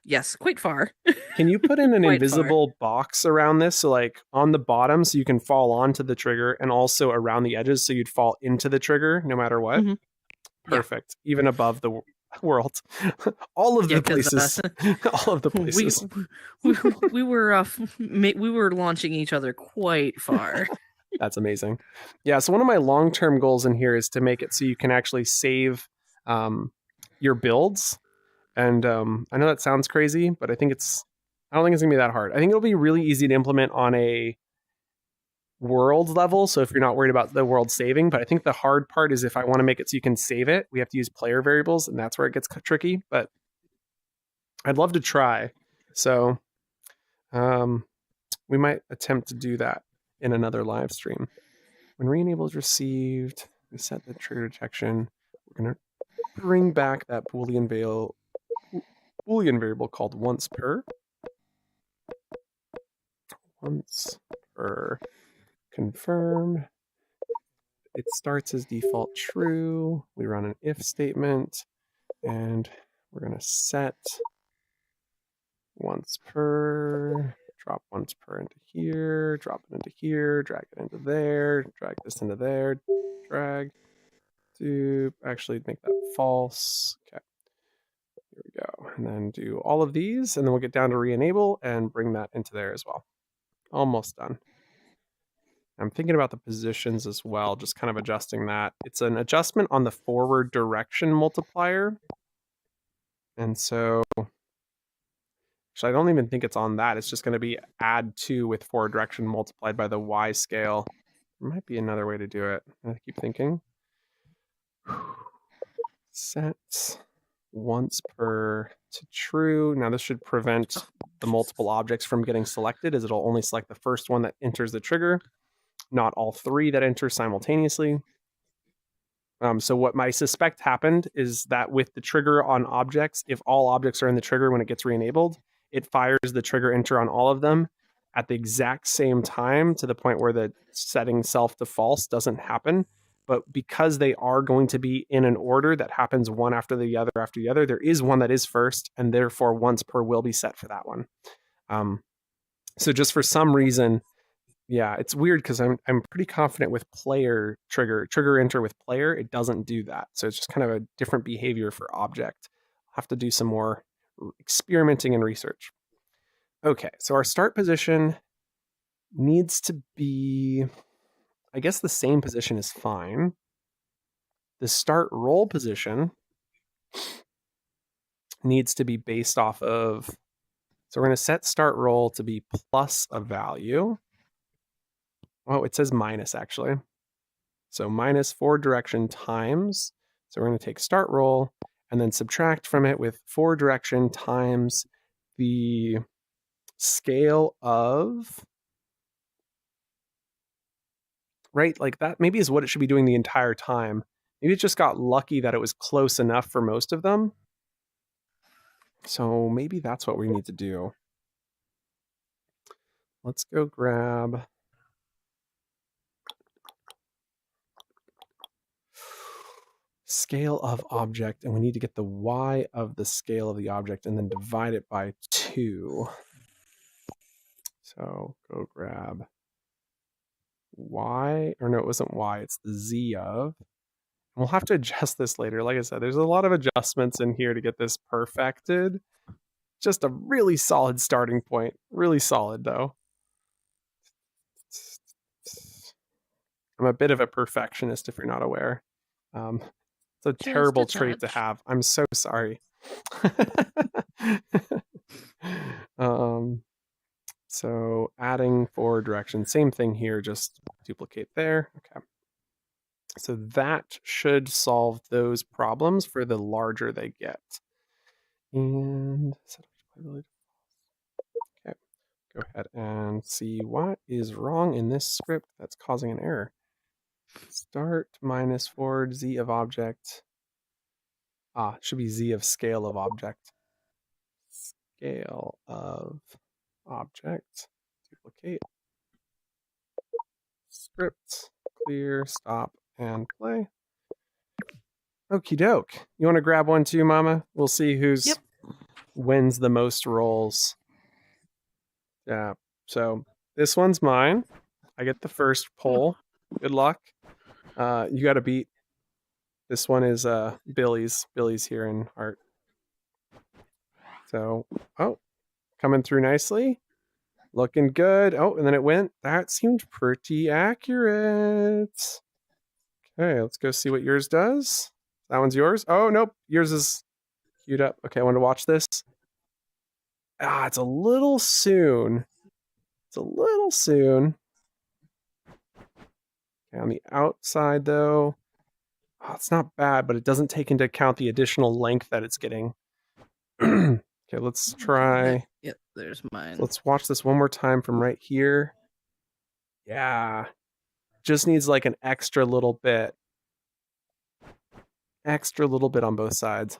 Yes, quite far. Can you put in an invisible box around this? So like on the bottom, so you can fall onto the trigger, and also around the edges, so you'd fall into the trigger no matter what. Perfect. Yeah. Even above the world. All of the places. All of the places. We were launching each other quite far. That's amazing. Yeah, so one of my long-term goals in here is to make it so you can actually save your builds. And I know that sounds crazy, but I don't think it's gonna be that hard. I think it'll be really easy to implement on a world level, so if you're not worried about the world saving. But I think the hard part is if I want to make it so you can save it, we have to use player variables, and that's where it gets tricky. But I'd love to try. So we might attempt to do that in another live stream. When re-enable is received, we set the trigger detection. We're going to bring back that Boolean variable called once per. Once per. Confirm. It starts as default true. We run an if statement, and we're going to set once per, drop once per into here, drop it into here, drag it into there, drag this into there, drag to actually make that false. Okay, here we go. And then do all of these, and then we'll get down to re-enable and bring that into there as well. Almost done. I'm thinking about the positions as well, just kind of adjusting that. It's an adjustment on the forward direction multiplier. And so, actually, I don't even think it's on that. It's just going to be add 2 with forward direction multiplied by the Y scale. There might be another way to do it. I keep thinking. Set once per to true. Now this should prevent the multiple objects from getting selected, as it'll only select the first one that enters the trigger, not all 3 that enter simultaneously. So what I suspect happened is that with the trigger on objects, if all objects are in the trigger when it gets re-enabled, it fires the trigger enter on all of them at the exact same time to the point where the setting self to false doesn't happen. But because they are going to be in an order that happens one after the other, there is one that is first, and therefore once per will be set for that one. So just for some reason, yeah, it's weird because I'm pretty confident with player trigger enter with player, it doesn't do that. So it's just kind of a different behavior for object. I'll have to do some more experimenting and research. Okay, so our start position needs to be, I guess the same position is fine. The start roll position needs to be based off of, so we're going to set start roll to be plus a value. Oh, it says minus actually. So minus forward direction times. So we're going to take start roll and then subtract from it with forward direction times the scale of, right? Like that maybe is what it should be doing the entire time. Maybe it just got lucky that it was close enough for most of them. So maybe that's what we need to do. Let's go grab scale of object, and we need to get the y of the scale of the object and then divide it by 2. So go grab y, or no, it wasn't y, it's the z of. We'll have to adjust this later. Like I said, there's a lot of adjustments in here to get this perfected. Just a really solid starting point. Really solid, though. I'm a bit of a perfectionist, if you're not aware. It's a terrible trait to have. I'm so sorry. So adding forward direction, same thing here, just duplicate there. Okay. So that should solve those problems for the larger they get. And okay, go ahead and see what is wrong in this script that's causing an error. Start minus forward z of object. It should be z of scale of object. Scale of object. Duplicate. Script. Clear. Stop and play. Okie doke. You want to grab one too, Mama? We'll see who's wins the most rolls. Yeah. So this one's mine. I get the first poll. Good luck. You got to beat. This one is Billy's. Billy's here in art. So, coming through nicely. Looking good. Oh, and then it went. That seemed pretty accurate. Okay, let's go see what yours does. That one's yours. Oh, nope. Yours is queued up. Okay, I want to watch this. It's a little soon. It's a little soon. Okay, on the outside, though, it's not bad, but it doesn't take into account the additional length that it's getting. Okay, let's try. Yep, there's mine. Let's watch this one more time from right here. Yeah. Just needs like an extra little bit. Extra little bit on both sides.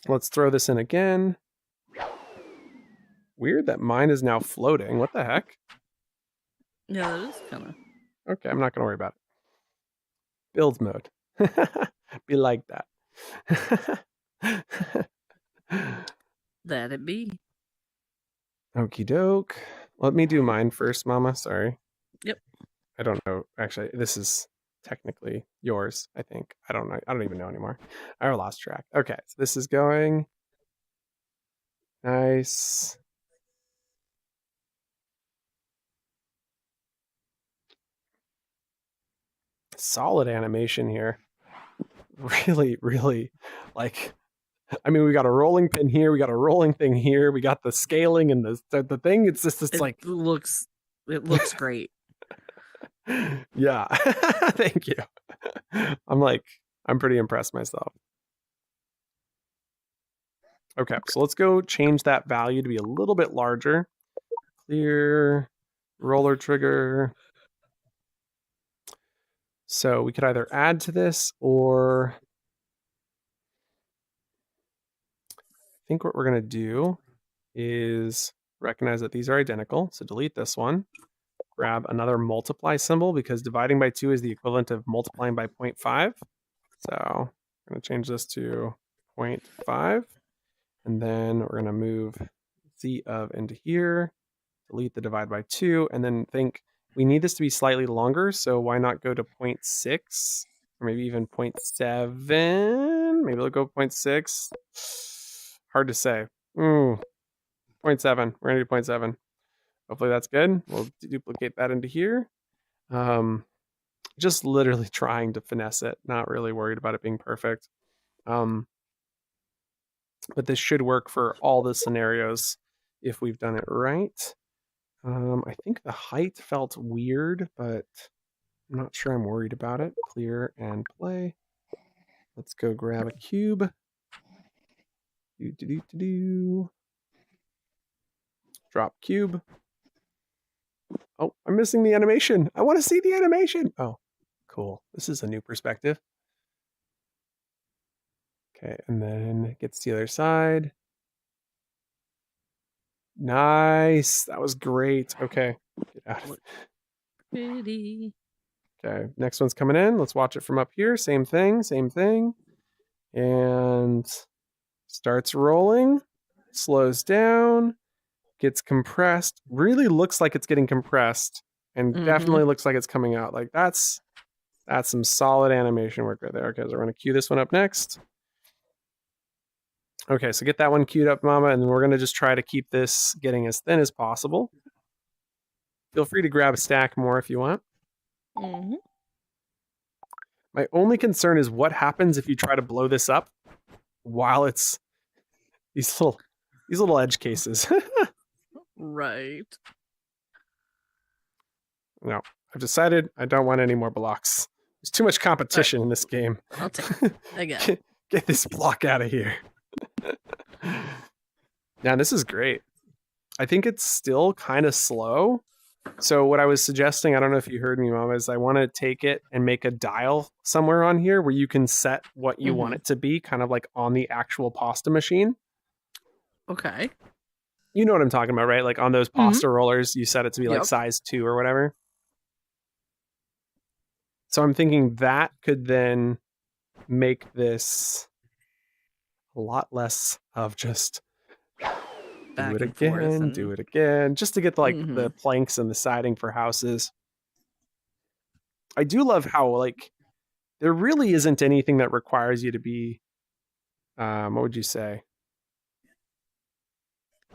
Let's throw this in again. Weird that mine is now floating. What the heck? Yeah, that is kind of. Okay, I'm not going to worry about it. Build mode. Be like that. That it be. Okie doke. Let me do mine first, Mama. Sorry. Yep. I don't know. Actually, this is technically yours, I think. I don't know. I don't even know anymore. I lost track. Okay, so this is going. Nice. Solid animation here. Really, really, like, I mean, we got a rolling pin here, we got a rolling thing here, we got the scaling and the thing. It's just, it's like, it looks great. Yeah. Thank you. I'm pretty impressed myself. Okay, so let's go change that value to be a little bit larger. Clear roller trigger. So we could either add to this, or I think what we're going to do is recognize that these are identical. So delete this one. Grab another multiply symbol because dividing by 2 is the equivalent of multiplying by 0.5. So I'm going to change this to 0.5. And then we're going to move z of into here, delete the divide by 2, and then think we need this to be slightly longer. So why not go to 0.6 or maybe even 0.7? Maybe we'll go 0.6. Hard to say. 0.7. We're going to do 0.7. Hopefully that's good. We'll duplicate that into here. Just literally trying to finesse it, not really worried about it being perfect. But this should work for all the scenarios if we've done it right. I think the height felt weird, but I'm not sure I'm worried about it. Clear and play. Let's go grab a cube. Drop cube. Oh, I'm missing the animation. I want to see the animation. Oh, cool. This is a new perspective. Okay, and then gets to the other side. Nice. That was great. Okay. Get out of it. Pretty. Okay, next one's coming in. Let's watch it from up here. Same thing, same thing. And starts rolling, slows down, gets compressed. Really looks like it's getting compressed and definitely looks like it's coming out. Like that's some solid animation work right there. Okay, so we're going to cue this one up next. Okay, so get that one queued up, Mama, and then we're going to just try to keep this getting as thin as possible. Feel free to grab a stack more if you want. My only concern is what happens if you try to blow this up while it's these little edge cases. Right. No, I've decided I don't want any more blocks. There's too much competition in this game. I'll take it. I got it. Get this block out of here. Now, this is great. I think it's still kind of slow. So what I was suggesting, I don't know if you heard me, Mom, is I want to take it and make a dial somewhere on here where you can set what you want it to be, kind of like on the actual pasta machine. Okay. You know what I'm talking about, right? Like on those pasta rollers, you set it to be like size 2 or whatever. So I'm thinking that could then make this a lot less of just do it again, do it again, just to get like the planks and the siding for houses. I do love how like there really isn't anything that requires you to be, what would you say?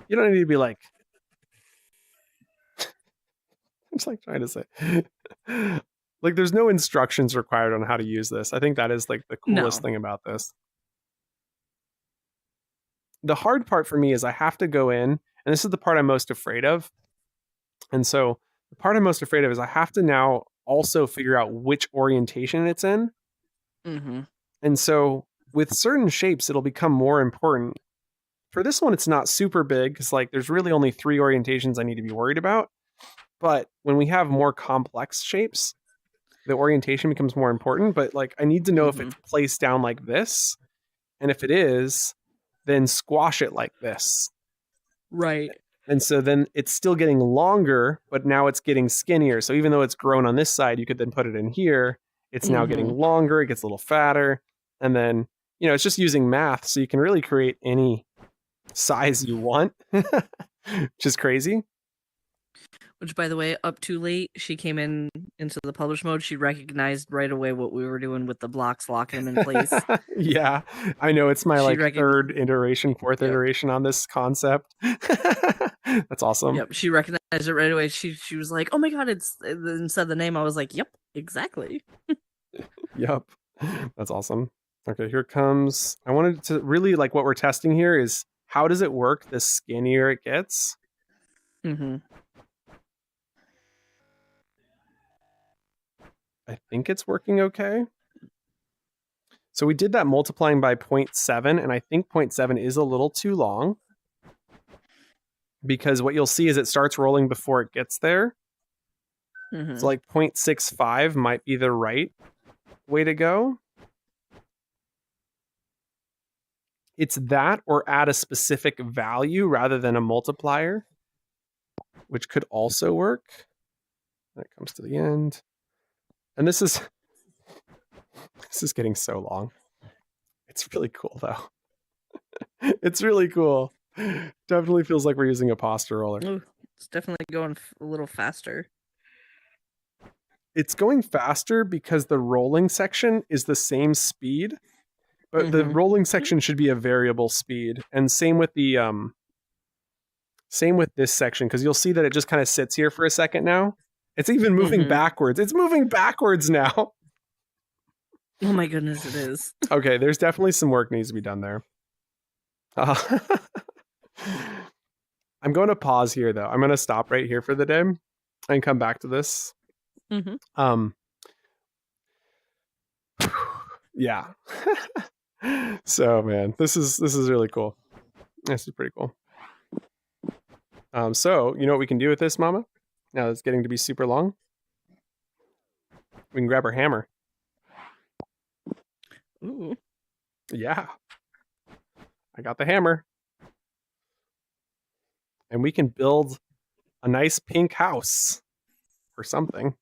You don't need to be like, I'm just like trying to say, like there's no instructions required on how to use this. I think that is like the coolest thing about this. The hard part for me is I have to go in, and this is the part I'm most afraid of. And so the part I'm most afraid of is I have to now also figure out which orientation it's in. And so with certain shapes, it'll become more important. For this one, it's not super big because like there's really only 3 orientations I need to be worried about. But when we have more complex shapes, the orientation becomes more important. But like I need to know if it's placed down like this. And if it is, then squash it like this. Right. And so then it's still getting longer, but now it's getting skinnier. So even though it's grown on this side, you could then put it in here. It's now getting longer. It gets a little fatter. And then, you know, it's just using math. So you can really create any size you want, which is crazy. Which, by the way, up too late, she came into the publish mode. She recognized right away what we were doing with the blocks, locking them in place. Yeah, I know. It's my third iteration, fourth iteration on this concept. That's awesome. Yep, she recognized it right away. She was like, "Oh my god!" It's and said the name. I was like, "Yep, exactly." Yep, that's awesome. Okay, here comes. I wanted to really like what we're testing here is how does it work the skinnier it gets. I think it's working okay. So we did that multiplying by 0.7, and I think 0.7 is a little too long because what you'll see is it starts rolling before it gets there. So like 0.65 might be the right way to go. It's that or add a specific value rather than a multiplier, which could also work. That comes to the end. And this is getting so long. It's really cool though. It's really cool. Definitely feels like we're using a pasta roller. Ooh, it's definitely going a little faster. It's going faster because the rolling section is the same speed, but the rolling section should be a variable speed. And same with the same with this section, because you'll see that it just kind of sits here for a second now. It's even moving backwards. It's moving backwards now. Oh my goodness, it is. Okay, there's definitely some work needs to be done there. I'm going to pause here, though. I'm going to stop right here for the day and come back to this. Yeah. So, man, this is really cool. This is pretty cool. So, you know what we can do with this, Mama? Now it's getting to be super long. We can grab our hammer. Ooh. Yeah. I got the hammer. And we can build a nice pink house or something.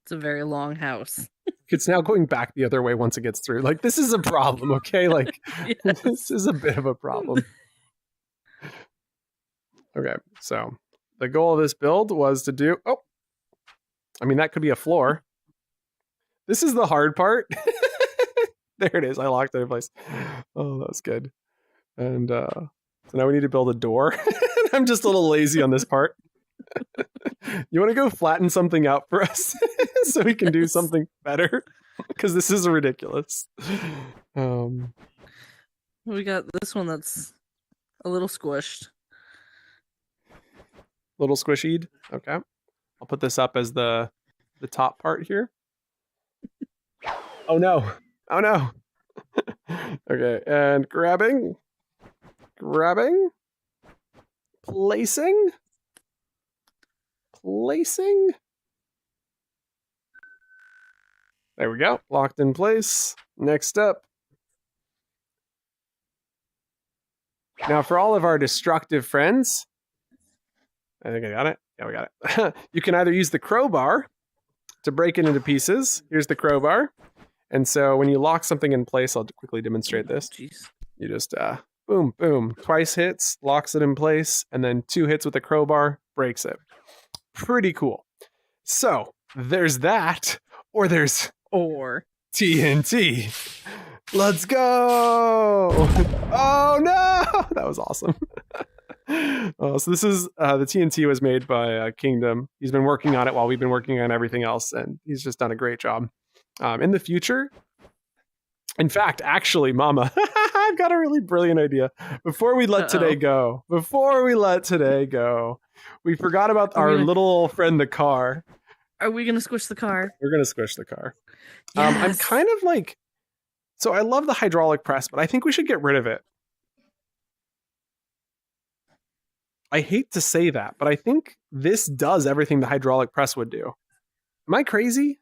It's a very long house. It's now going back the other way once it gets through. Like, this is a problem, okay? Like, Yes. This is a bit of a problem. Okay, so the goal of this build was to do... Oh! I mean, that could be a floor. This is the hard part. There it is. I locked it in place. Oh, that was good. And so now we need to build a door. I'm just a little lazy on this part. You want to go flatten something out for us so we can do something better? Because this is ridiculous. We got this one that's a little squished. Little squishied. Okay. I'll put this up as the top part here. Oh no. Oh no. Okay, and grabbing, placing. There we go, locked in place. Next up. Now for all of our destructive friends, I think I got it. Yeah, we got it. You can either use the crowbar to break it into pieces. Here's the crowbar. And so when you lock something in place, I'll quickly demonstrate this. Jeez. You just boom, boom, twice hits, locks it in place, and then 2 hits with a crowbar, breaks it. Pretty cool. So there's that, or there's TNT. Let's go! Oh no! That was awesome. So this is the TNT was made by Kingdom. He's been working on it while we've been working on everything else, and he's just done a great job. In the future, in fact, actually, Mama, I've got a really brilliant idea. Before we let today go, we forgot about our little friend, the car. Are we going to squish the car? We're going to squish the car. Yes. I'm kind of like, so I love the hydraulic press, but I think we should get rid of it. I hate to say that, but I think this does everything the hydraulic press would do. Am I crazy?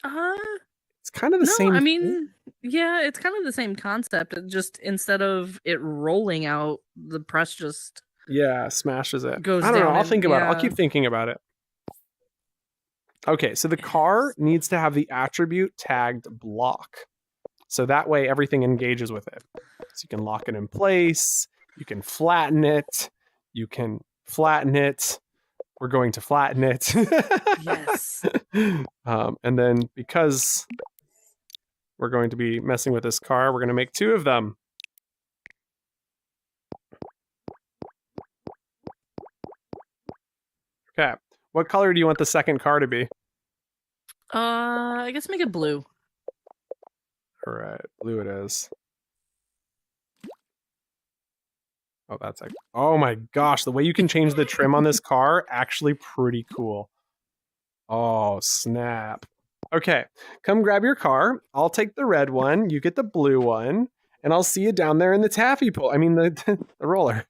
It's kind of the same. I mean, yeah, it's kind of the same concept. It just instead of it rolling out, the press just smashes it. Goes I don't know. down I'll think about it. I'll yeah. keep thinking about it. Okay, so the car needs to have the attribute tagged block. So that way everything engages with it. So you can lock it in place. You can flatten it. We're going to flatten it. Yes. And then because we're going to be messing with this car, we're going to make 2 of them. Okay. What color do you want the second car to be? I guess make it blue. All right, blue it is. Oh, that's like, oh my gosh, the way you can change the trim on this car, actually pretty cool. Oh, snap. Okay, come grab your car. I'll take the red one, you get the blue one, and I'll see you down there in the taffy pull. I mean, the roller.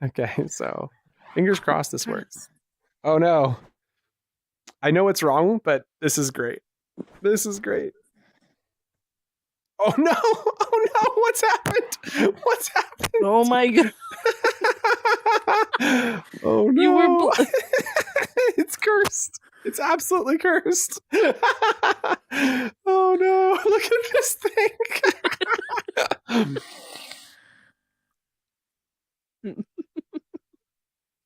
Okay, so fingers crossed this works. Oh no. I know it's wrong, but this is great. This is great. Oh no! Oh no! What's happened? What's happened? Oh my god! Oh no! You were It's cursed. It's absolutely cursed. Oh no! Look at this thing.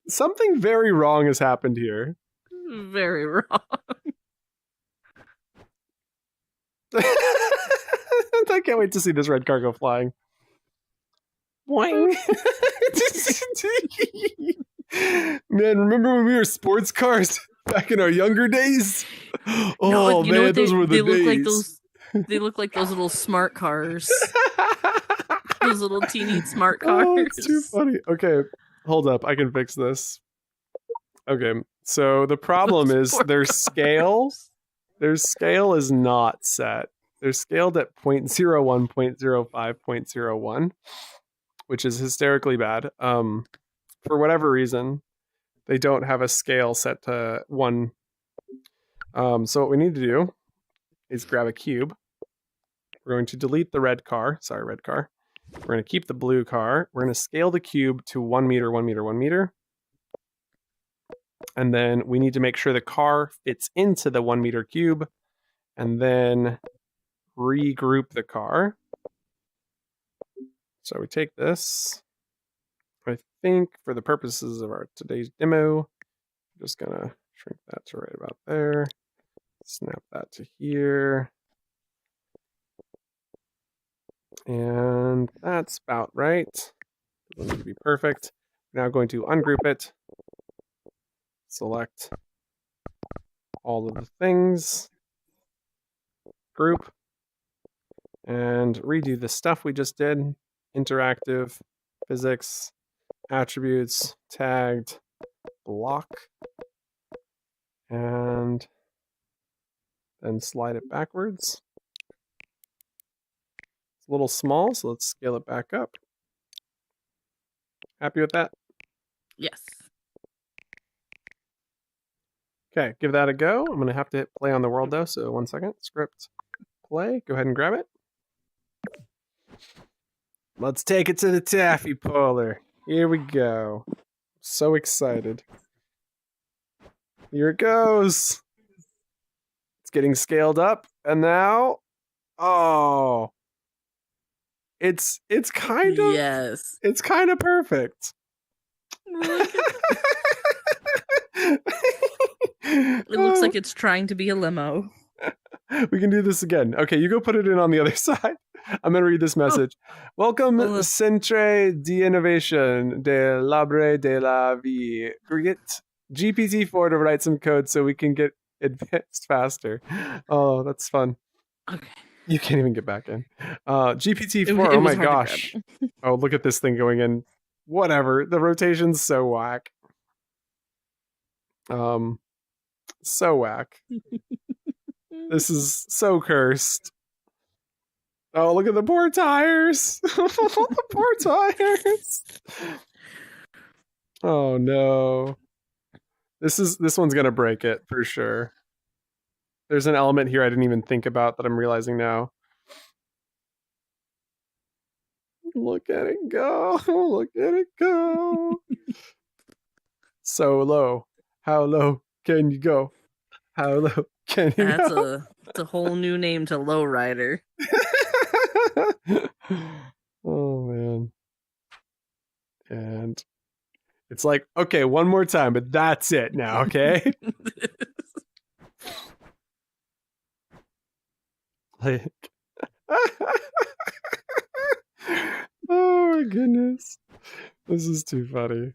Something very wrong has happened here. Very wrong. I can't wait to see this red car go flying. Boing. Man, remember when we were sports cars back in our younger days? Oh you know man, what those were the they days. look like those. They look like those little smart cars. Those little teeny smart cars. Oh, it's too funny. Okay, hold up. I can fix this. Okay, so the problem Those is poor their cars. their scale is not set. They're scaled at 0.01, 0.05, 0.01, which is hysterically bad. For whatever reason, they don't have a scale set to 1. So what we need to do is grab a cube. We're going to delete the red car. Sorry, red car. We're going to keep the blue car. We're going to scale the cube to 1 meter, 1 meter, 1 meter. And then we need to make sure the car fits into the 1 meter cube. And then regroup the car. So we take this. I think for the purposes of our today's demo, I'm just going to shrink that to right about there. Snap that to here. And that's about right. Doesn't need to be perfect. Now going to ungroup it. Select all of the things. Group. And redo the stuff we just did. Interactive, physics, attributes, tagged, block. And then slide it backwards. It's a little small, so let's scale it back up. Happy with that? Yes. Okay, give that a go. I'm going to have to hit play on the world though, so 1 second. Script, play. Go ahead and grab it. Let's take it to the taffy puller. Here we go. So excited. Here it goes. It's getting scaled up, and now, oh, it's kind of Yes. It's kind of perfect. It looks like it's trying to be a limo. We can do this again. Okay, you go put it in on the other side. I'm going to read this message. Welcome, Centre d'Innovation de l'Arbre de la Vie. Get GPT-4 to write some code so we can get advanced faster. Oh, that's fun. Okay. You can't even get back in. GPT-4, It oh was my hard to gosh. Oh, look at this thing going in. Whatever. The rotation's so whack. So whack. This is so cursed. Oh, look at the poor tires. The poor tires. Oh no. This one's gonna break it for sure. There's an element here I didn't even think about that I'm realizing now. Look at it go. Look at it go. So low. How low can you go? How low can you go? That's a whole new name to lowrider. Oh man. And it's like, okay, one more time, but that's it now, okay? Like oh my goodness. This is too funny.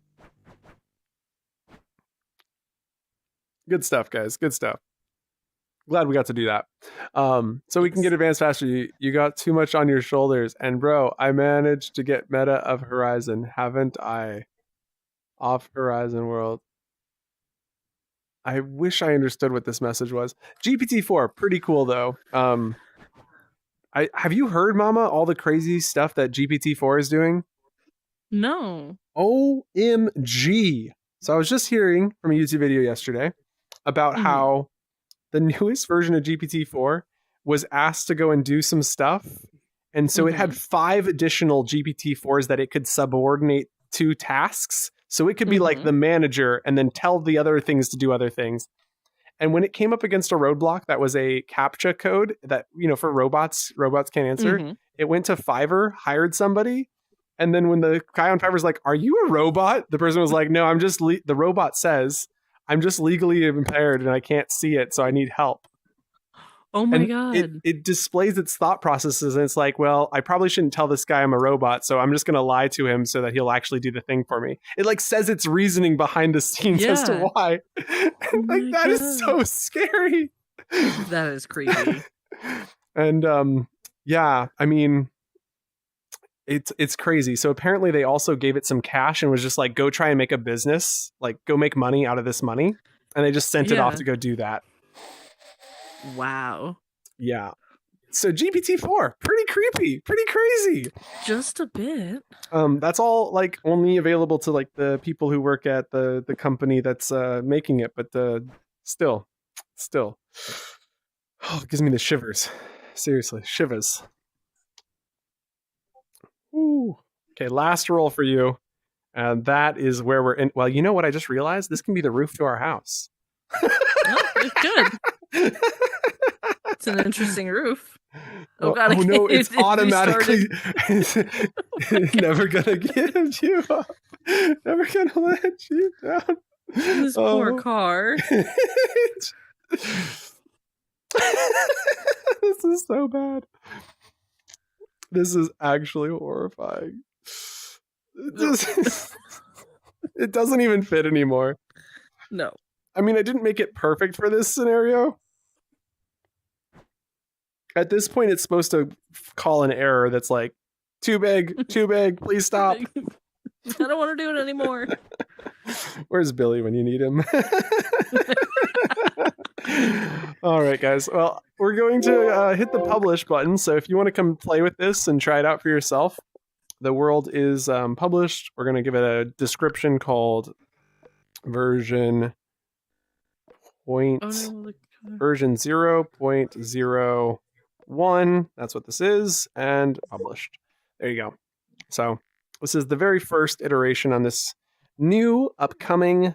Good stuff, guys. Good stuff. Glad we got to do that. So we can get advanced faster. You got too much on your shoulders. And bro, I managed to get meta of Horizon, haven't I? Off Horizon World. I wish I understood what this message was. GPT-4, pretty cool though. Have you heard, Mama, all the crazy stuff that GPT-4 is doing? No. OMG. So I was just hearing from a YouTube video yesterday about how the newest version of GPT-4 was asked to go and do some stuff And so it had 5 additional GPT-4s that it could subordinate to tasks. So it could be like the manager and then tell the other things to do other things. And when it came up against a roadblock that was a CAPTCHA code that, for robots can't answer, it went to Fiverr, hired somebody. And then when the guy on Fiverr's like, "Are you a robot?" The person was like, "No, I'm just, the robot says I'm just legally impaired and I can't see it. So I need help." Oh my God. It displays its thought processes, and it's like, well, I probably shouldn't tell this guy I'm a robot, so I'm just going to lie to him so that he'll actually do the thing for me. It like says its reasoning behind the scenes as to why. Like that is so scary. That is creepy. And yeah, I mean, it's crazy. So apparently they also gave it some cash and was just like, go try and make a business, like go make money out of this money. And they just sent it off to go do that. Wow. Yeah. So GPT-4, pretty creepy, pretty crazy. Just a bit. That's all like only available to like the people who work at the company that's making it, but still. Oh, it gives me the shivers. Seriously, shivers. Ooh. Okay, last roll for you. And that is where we're in. Well, you know what I just realized? This can be the roof to our house. Oh, it could. It's an interesting roof. Oh God! Oh no! It's automatically never gonna give you up. Never gonna let you down. This poor car. This is so bad. This is actually horrifying. It doesn't even fit anymore. No. I mean, I didn't make it perfect for this scenario. At this point, it's supposed to call an error that's like, too big, please stop. I don't want to do it anymore. Where's Billy when you need him? All right, guys. Well, we're going to hit the publish button. So if you want to come play with this and try it out for yourself, the world is published. We're going to give it a description called version 0.01. That's what this is, and published. There you go. So this is the very first iteration on this new upcoming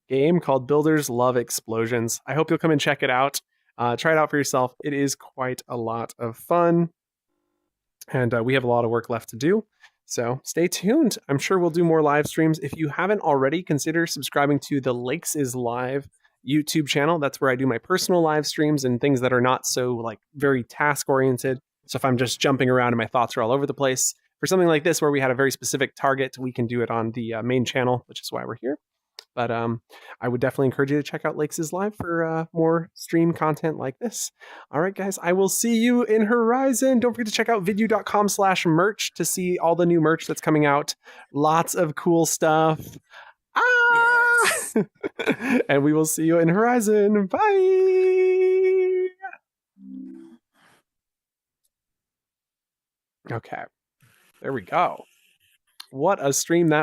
game called Builders Love Explosions. I hope you'll come and check it out. Try it out for yourself. It is quite a lot of fun, and we have a lot of work left to do. So stay tuned. I'm sure we'll do more live streams. If you haven't already, consider subscribing to the Lakes is Live YouTube channel. That's where I do my personal live streams and things that are not so like very task oriented. So if I'm just jumping around and my thoughts are all over the place, for something like this where we had a very specific target, we can do it on the main channel, which is why we're here. But I would definitely encourage you to check out Lakes is Live for more stream content like this. All right, guys, I will see you in Horizon. Don't forget to check out vidyuu.com/merch to see all the new merch that's coming out. Lots of cool stuff. Yes. And we will see you in Horizon. Bye. Okay. There we go. What a stream that